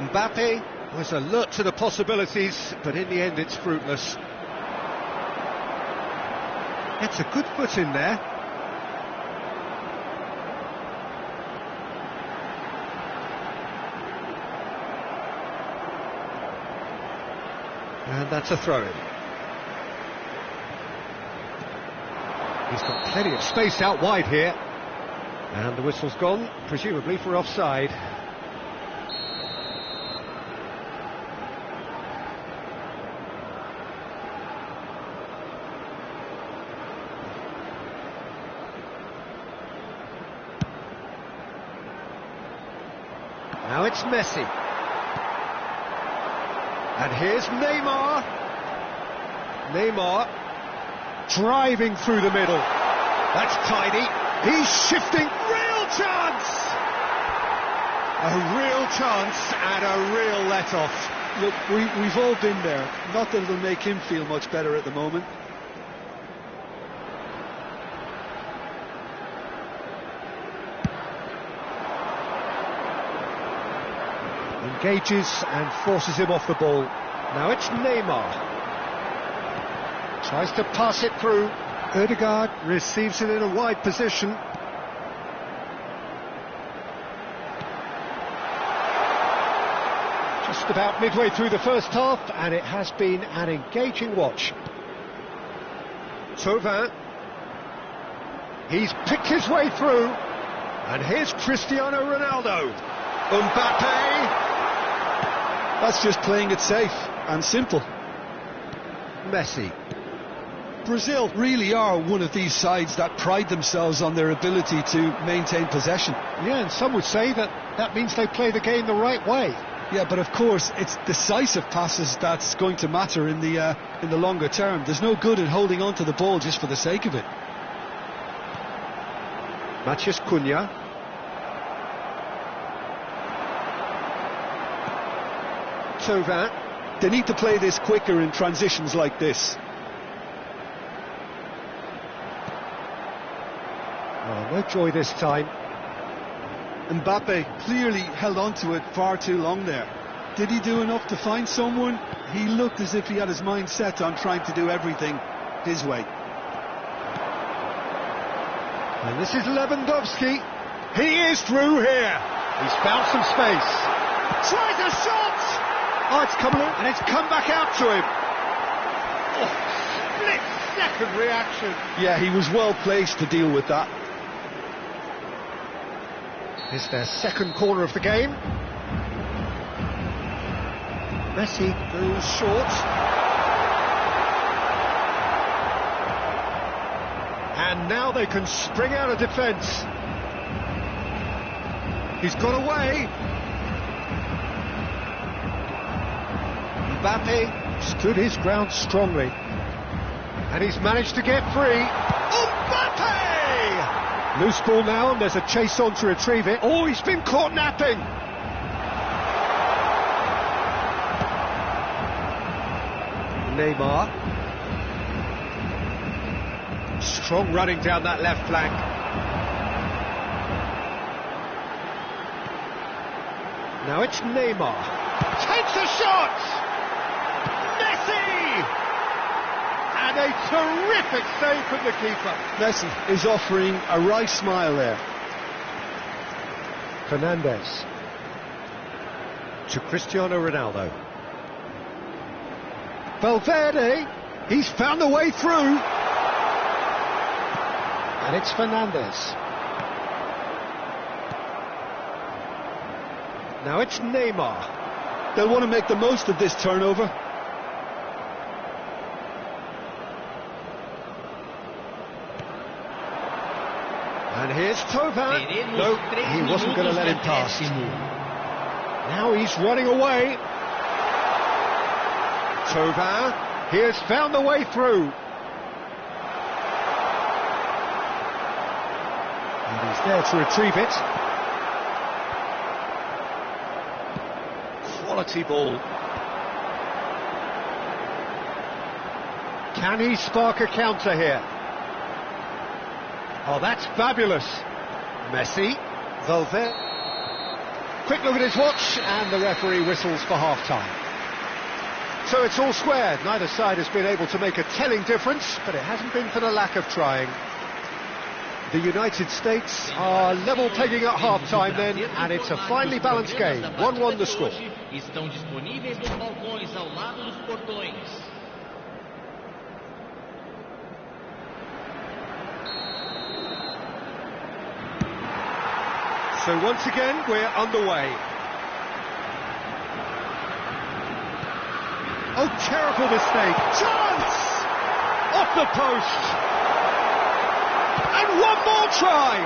Mbappe was alert to the possibilities, but in the end it's fruitless. Gets a good foot in there. And that's a throw-in. He's got plenty of space out wide here. And the whistle's gone, presumably for offside. Now it's Messi. And here's Neymar. Neymar driving through the middle. That's tidy. He's shifting. Real chance! A real chance and a real let-off. Look, we've all been there. Not that it'll make him feel much better at the moment. Engages and forces him off the ball. Now it's Neymar. Tries to pass it through. Ødegaard receives it in a wide position. Just about midway through the first half, and it has been an engaging watch. Thauvin. He's picked his way through, and here's Cristiano Ronaldo. Mbappe. That's just playing it safe and simple. Messi. Brazil really are one of these sides that pride themselves on their ability to maintain possession. Yeah, and some would say that means they play the game the right way. Yeah, but of course it's decisive passes that's going to matter in the longer term. There's no good in holding on to the ball just for the sake of it. Matheus Cunha. Thauvin. They need to play this quicker in transitions like this. Oh, no joy this time. Mbappe clearly held on to it far too long there. Did he do enough to find someone? He looked as if he had his mind set on trying to do everything his way. And this is Lewandowski. He is through here. He's found some space. Tries a shot! Oh, it's coming in, and it's come back out to him. Oh, split-second reaction. Yeah, he was well placed to deal with that. It's their second corner of the game. Messi goes short. And now they can spring out of defence. He's got away. Mbappe stood his ground strongly. And he's managed to get free. Mbappe! Loose ball now, and there's a chase on to retrieve it. Oh, he's been caught napping. Neymar. Strong running down that left flank. Now it's Neymar. Takes a shot! Messi! And a terrific save from the keeper. Messi is offering a right smile there. Fernandes. To Cristiano Ronaldo. Valverde. He's found a way through. And it's Fernandes. Now it's Neymar. They'll want to make the most of this turnover. And here's Thauvin. No, he wasn't going to let him pass. Now he's running away. Thauvin. He has found the way through. And he's there to retrieve it. Quality ball. Can he spark a counter here? Oh, that's fabulous. Messi. Valverde. Quick look at his watch, and the referee whistles for half-time. So it's all square. Neither side has been able to make a telling difference, but it hasn't been for the lack of trying. The United States are level pegging at half-time then, and it's a finely balanced game. 1-1 the score. Estão disponíveis nos balcões ao lado dos portões. So once again, we're underway. Oh, terrible mistake. Chance! Off the post. And one more try.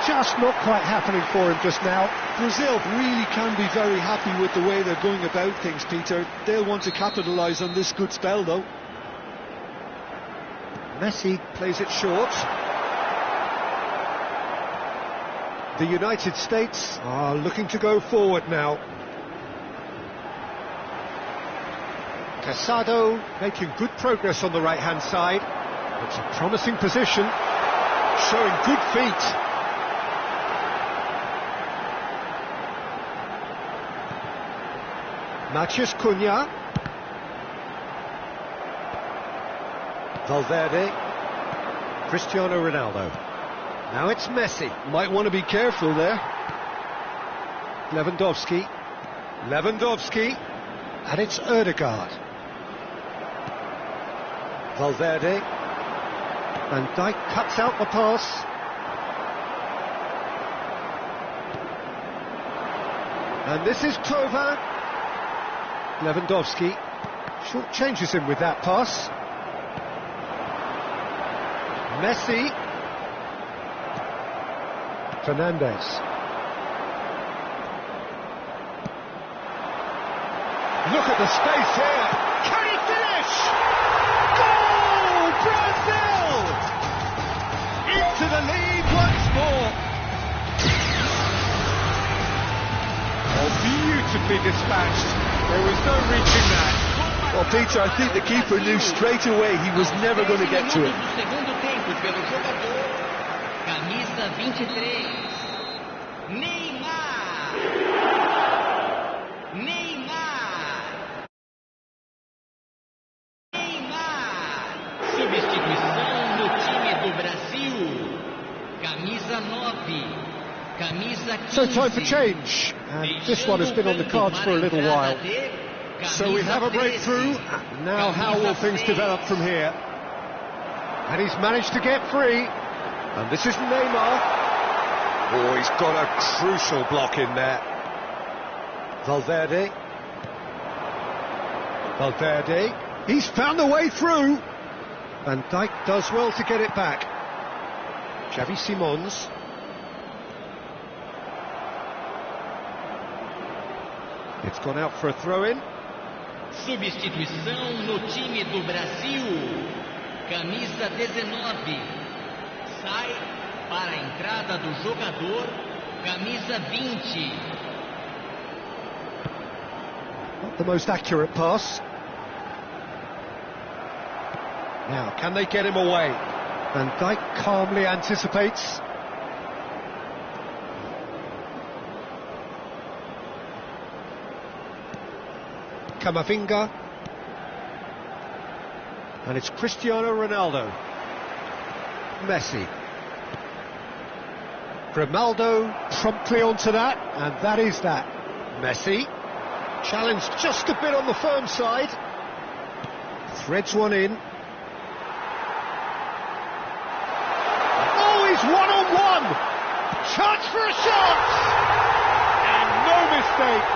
Just not quite happening for him just now. Brazil really can be very happy with the way they're going about things, Peter. They'll want to capitalise on this good spell, though. Messi plays it short. The United States are looking to go forward now. Casado making good progress on the right-hand side. It's a promising position, showing good feet. Matheus Cunha. Valverde. Cristiano Ronaldo. Now it's Messi. Might want to be careful there. Lewandowski. Lewandowski, and it's Ødegaard. Valverde. Van Dijk cuts out the pass. And this is Thauvin. Lewandowski short-changes him with that pass. Messi. Fernandes. Look at the space here. Can he finish? Goal! Brazil! Into the lead once more. Oh, beautifully dispatched. There was no reaching that. Well, Peter, I think the keeper knew straight away he was never going to get to it. Camisa 23. Neymar. Substituição no time do Brasil. Camisa 9. Camisa 15. So time for change. And this one has been on the cards for a little while. So we have a breakthrough. Now how will things develop from here? And he's managed to get free. And this is Neymar. Oh, he's got a crucial block in there. Valverde. He's found a way through. Van Dijk does well to get it back. Xavi Simons. It's gone out for a throw-in. Substituição no time do Brasil. Camisa 19. Sai para a entrada do jogador. Camisa 20. Not the most accurate pass. Now, can they get him away? Van Dijk calmly anticipates. Camavinga. And it's Cristiano Ronaldo. Messi. Grimaldo promptly onto that, and that is that. Messi. Challenged just a bit on the firm side. Threads one in. Oh, he's one-on-one! Chance for a shot! And no mistake!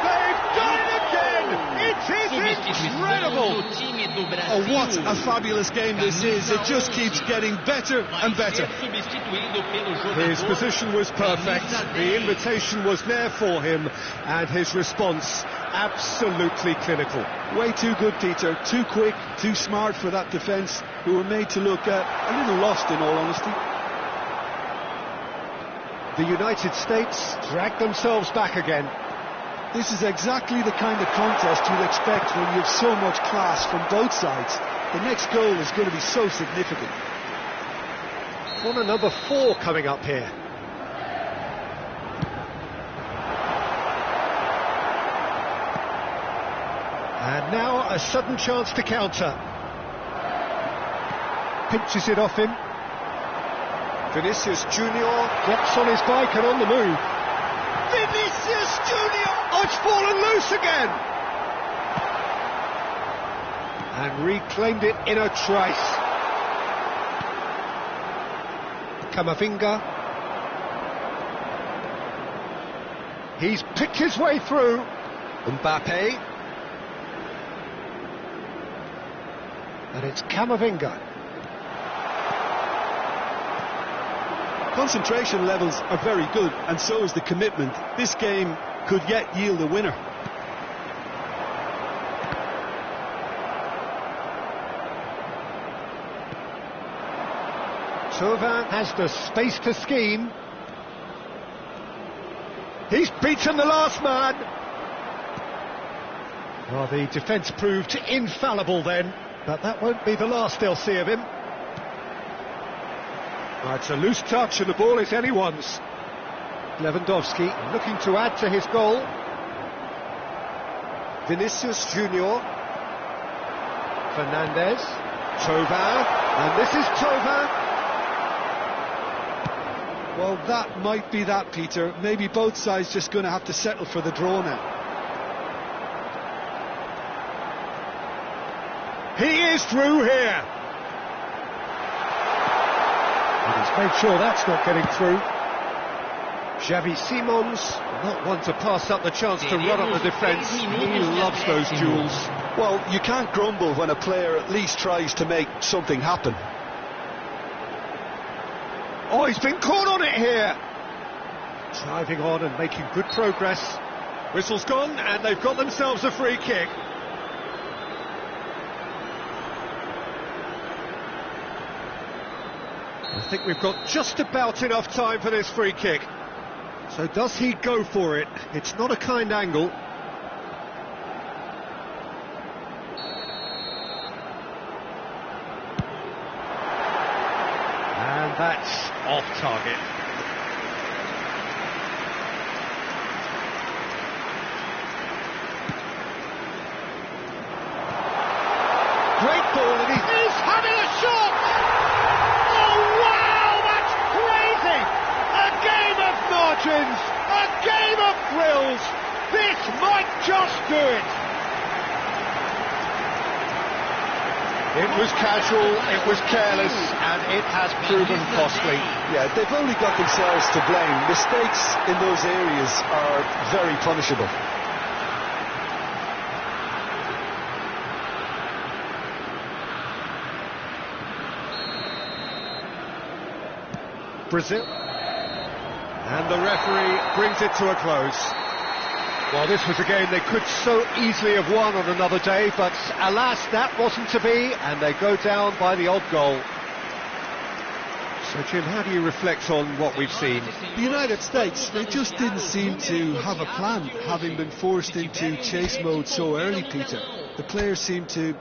They've done it again! It is incredible! Oh, what a fabulous game this is. It just keeps getting better and better. His position was perfect, the invitation was there for him, and his response absolutely clinical. Way too good, Peter. Too quick, too smart for that defence, who were made to look a little lost, in all honesty. The United States dragged themselves back again. This is exactly the kind of contest you'd expect when you have so much class from both sides. The next goal is going to be so significant. Corner number 4 coming up here. And now a sudden chance to counter. Pinches it off him. Vinicius Junior gets on his bike and on the move. Vinicius Junior! Oh, it's fallen loose again! And reclaimed it in a trice. Camavinga. He's picked his way through. Mbappe. And it's Camavinga. Concentration levels are very good, and so is the commitment. This game could yet yield a winner. Thauvin has the space to scheme. He's beaten the last man. Well, the defence proved infallible then, but that won't be the last they'll see of him. Oh, it's a loose touch and the ball is anyone's. Lewandowski looking to add to his goal. Vinicius Junior. Fernandes. Thauvin. And this is Thauvin. Well, that might be that, Peter. Maybe both sides just going to have to settle for the draw now. He is through here. And he's made sure that's not getting through. Xavi Simons, not one to pass up the chance to run up the defence. He loves those duels. Well, you can't grumble when a player at least tries to make something happen. Oh, he's been caught on it here. Driving on and making good progress. Whistle's gone and they've got themselves a free kick. I think we've got just about enough time for this free kick. So does he go for it? It's not a kind angle. And that's off target. Great ball, and he's having a shot! Oh wow, that's crazy! A game of margins, a game of thrills. This might just do it. It was casual, it was careless, and it has proven costly. Yeah, they've only got themselves to blame. Mistakes in those areas are very punishable. Brazil. And the referee brings it to a close. Well, this was a game they could so easily have won on another day, but alas, that wasn't to be, and they go down by the odd goal. So, Jim, how do you reflect on what we've seen? The United States, they just didn't seem to have a plan, having been forced into chase mode so early, Peter. The players seemed to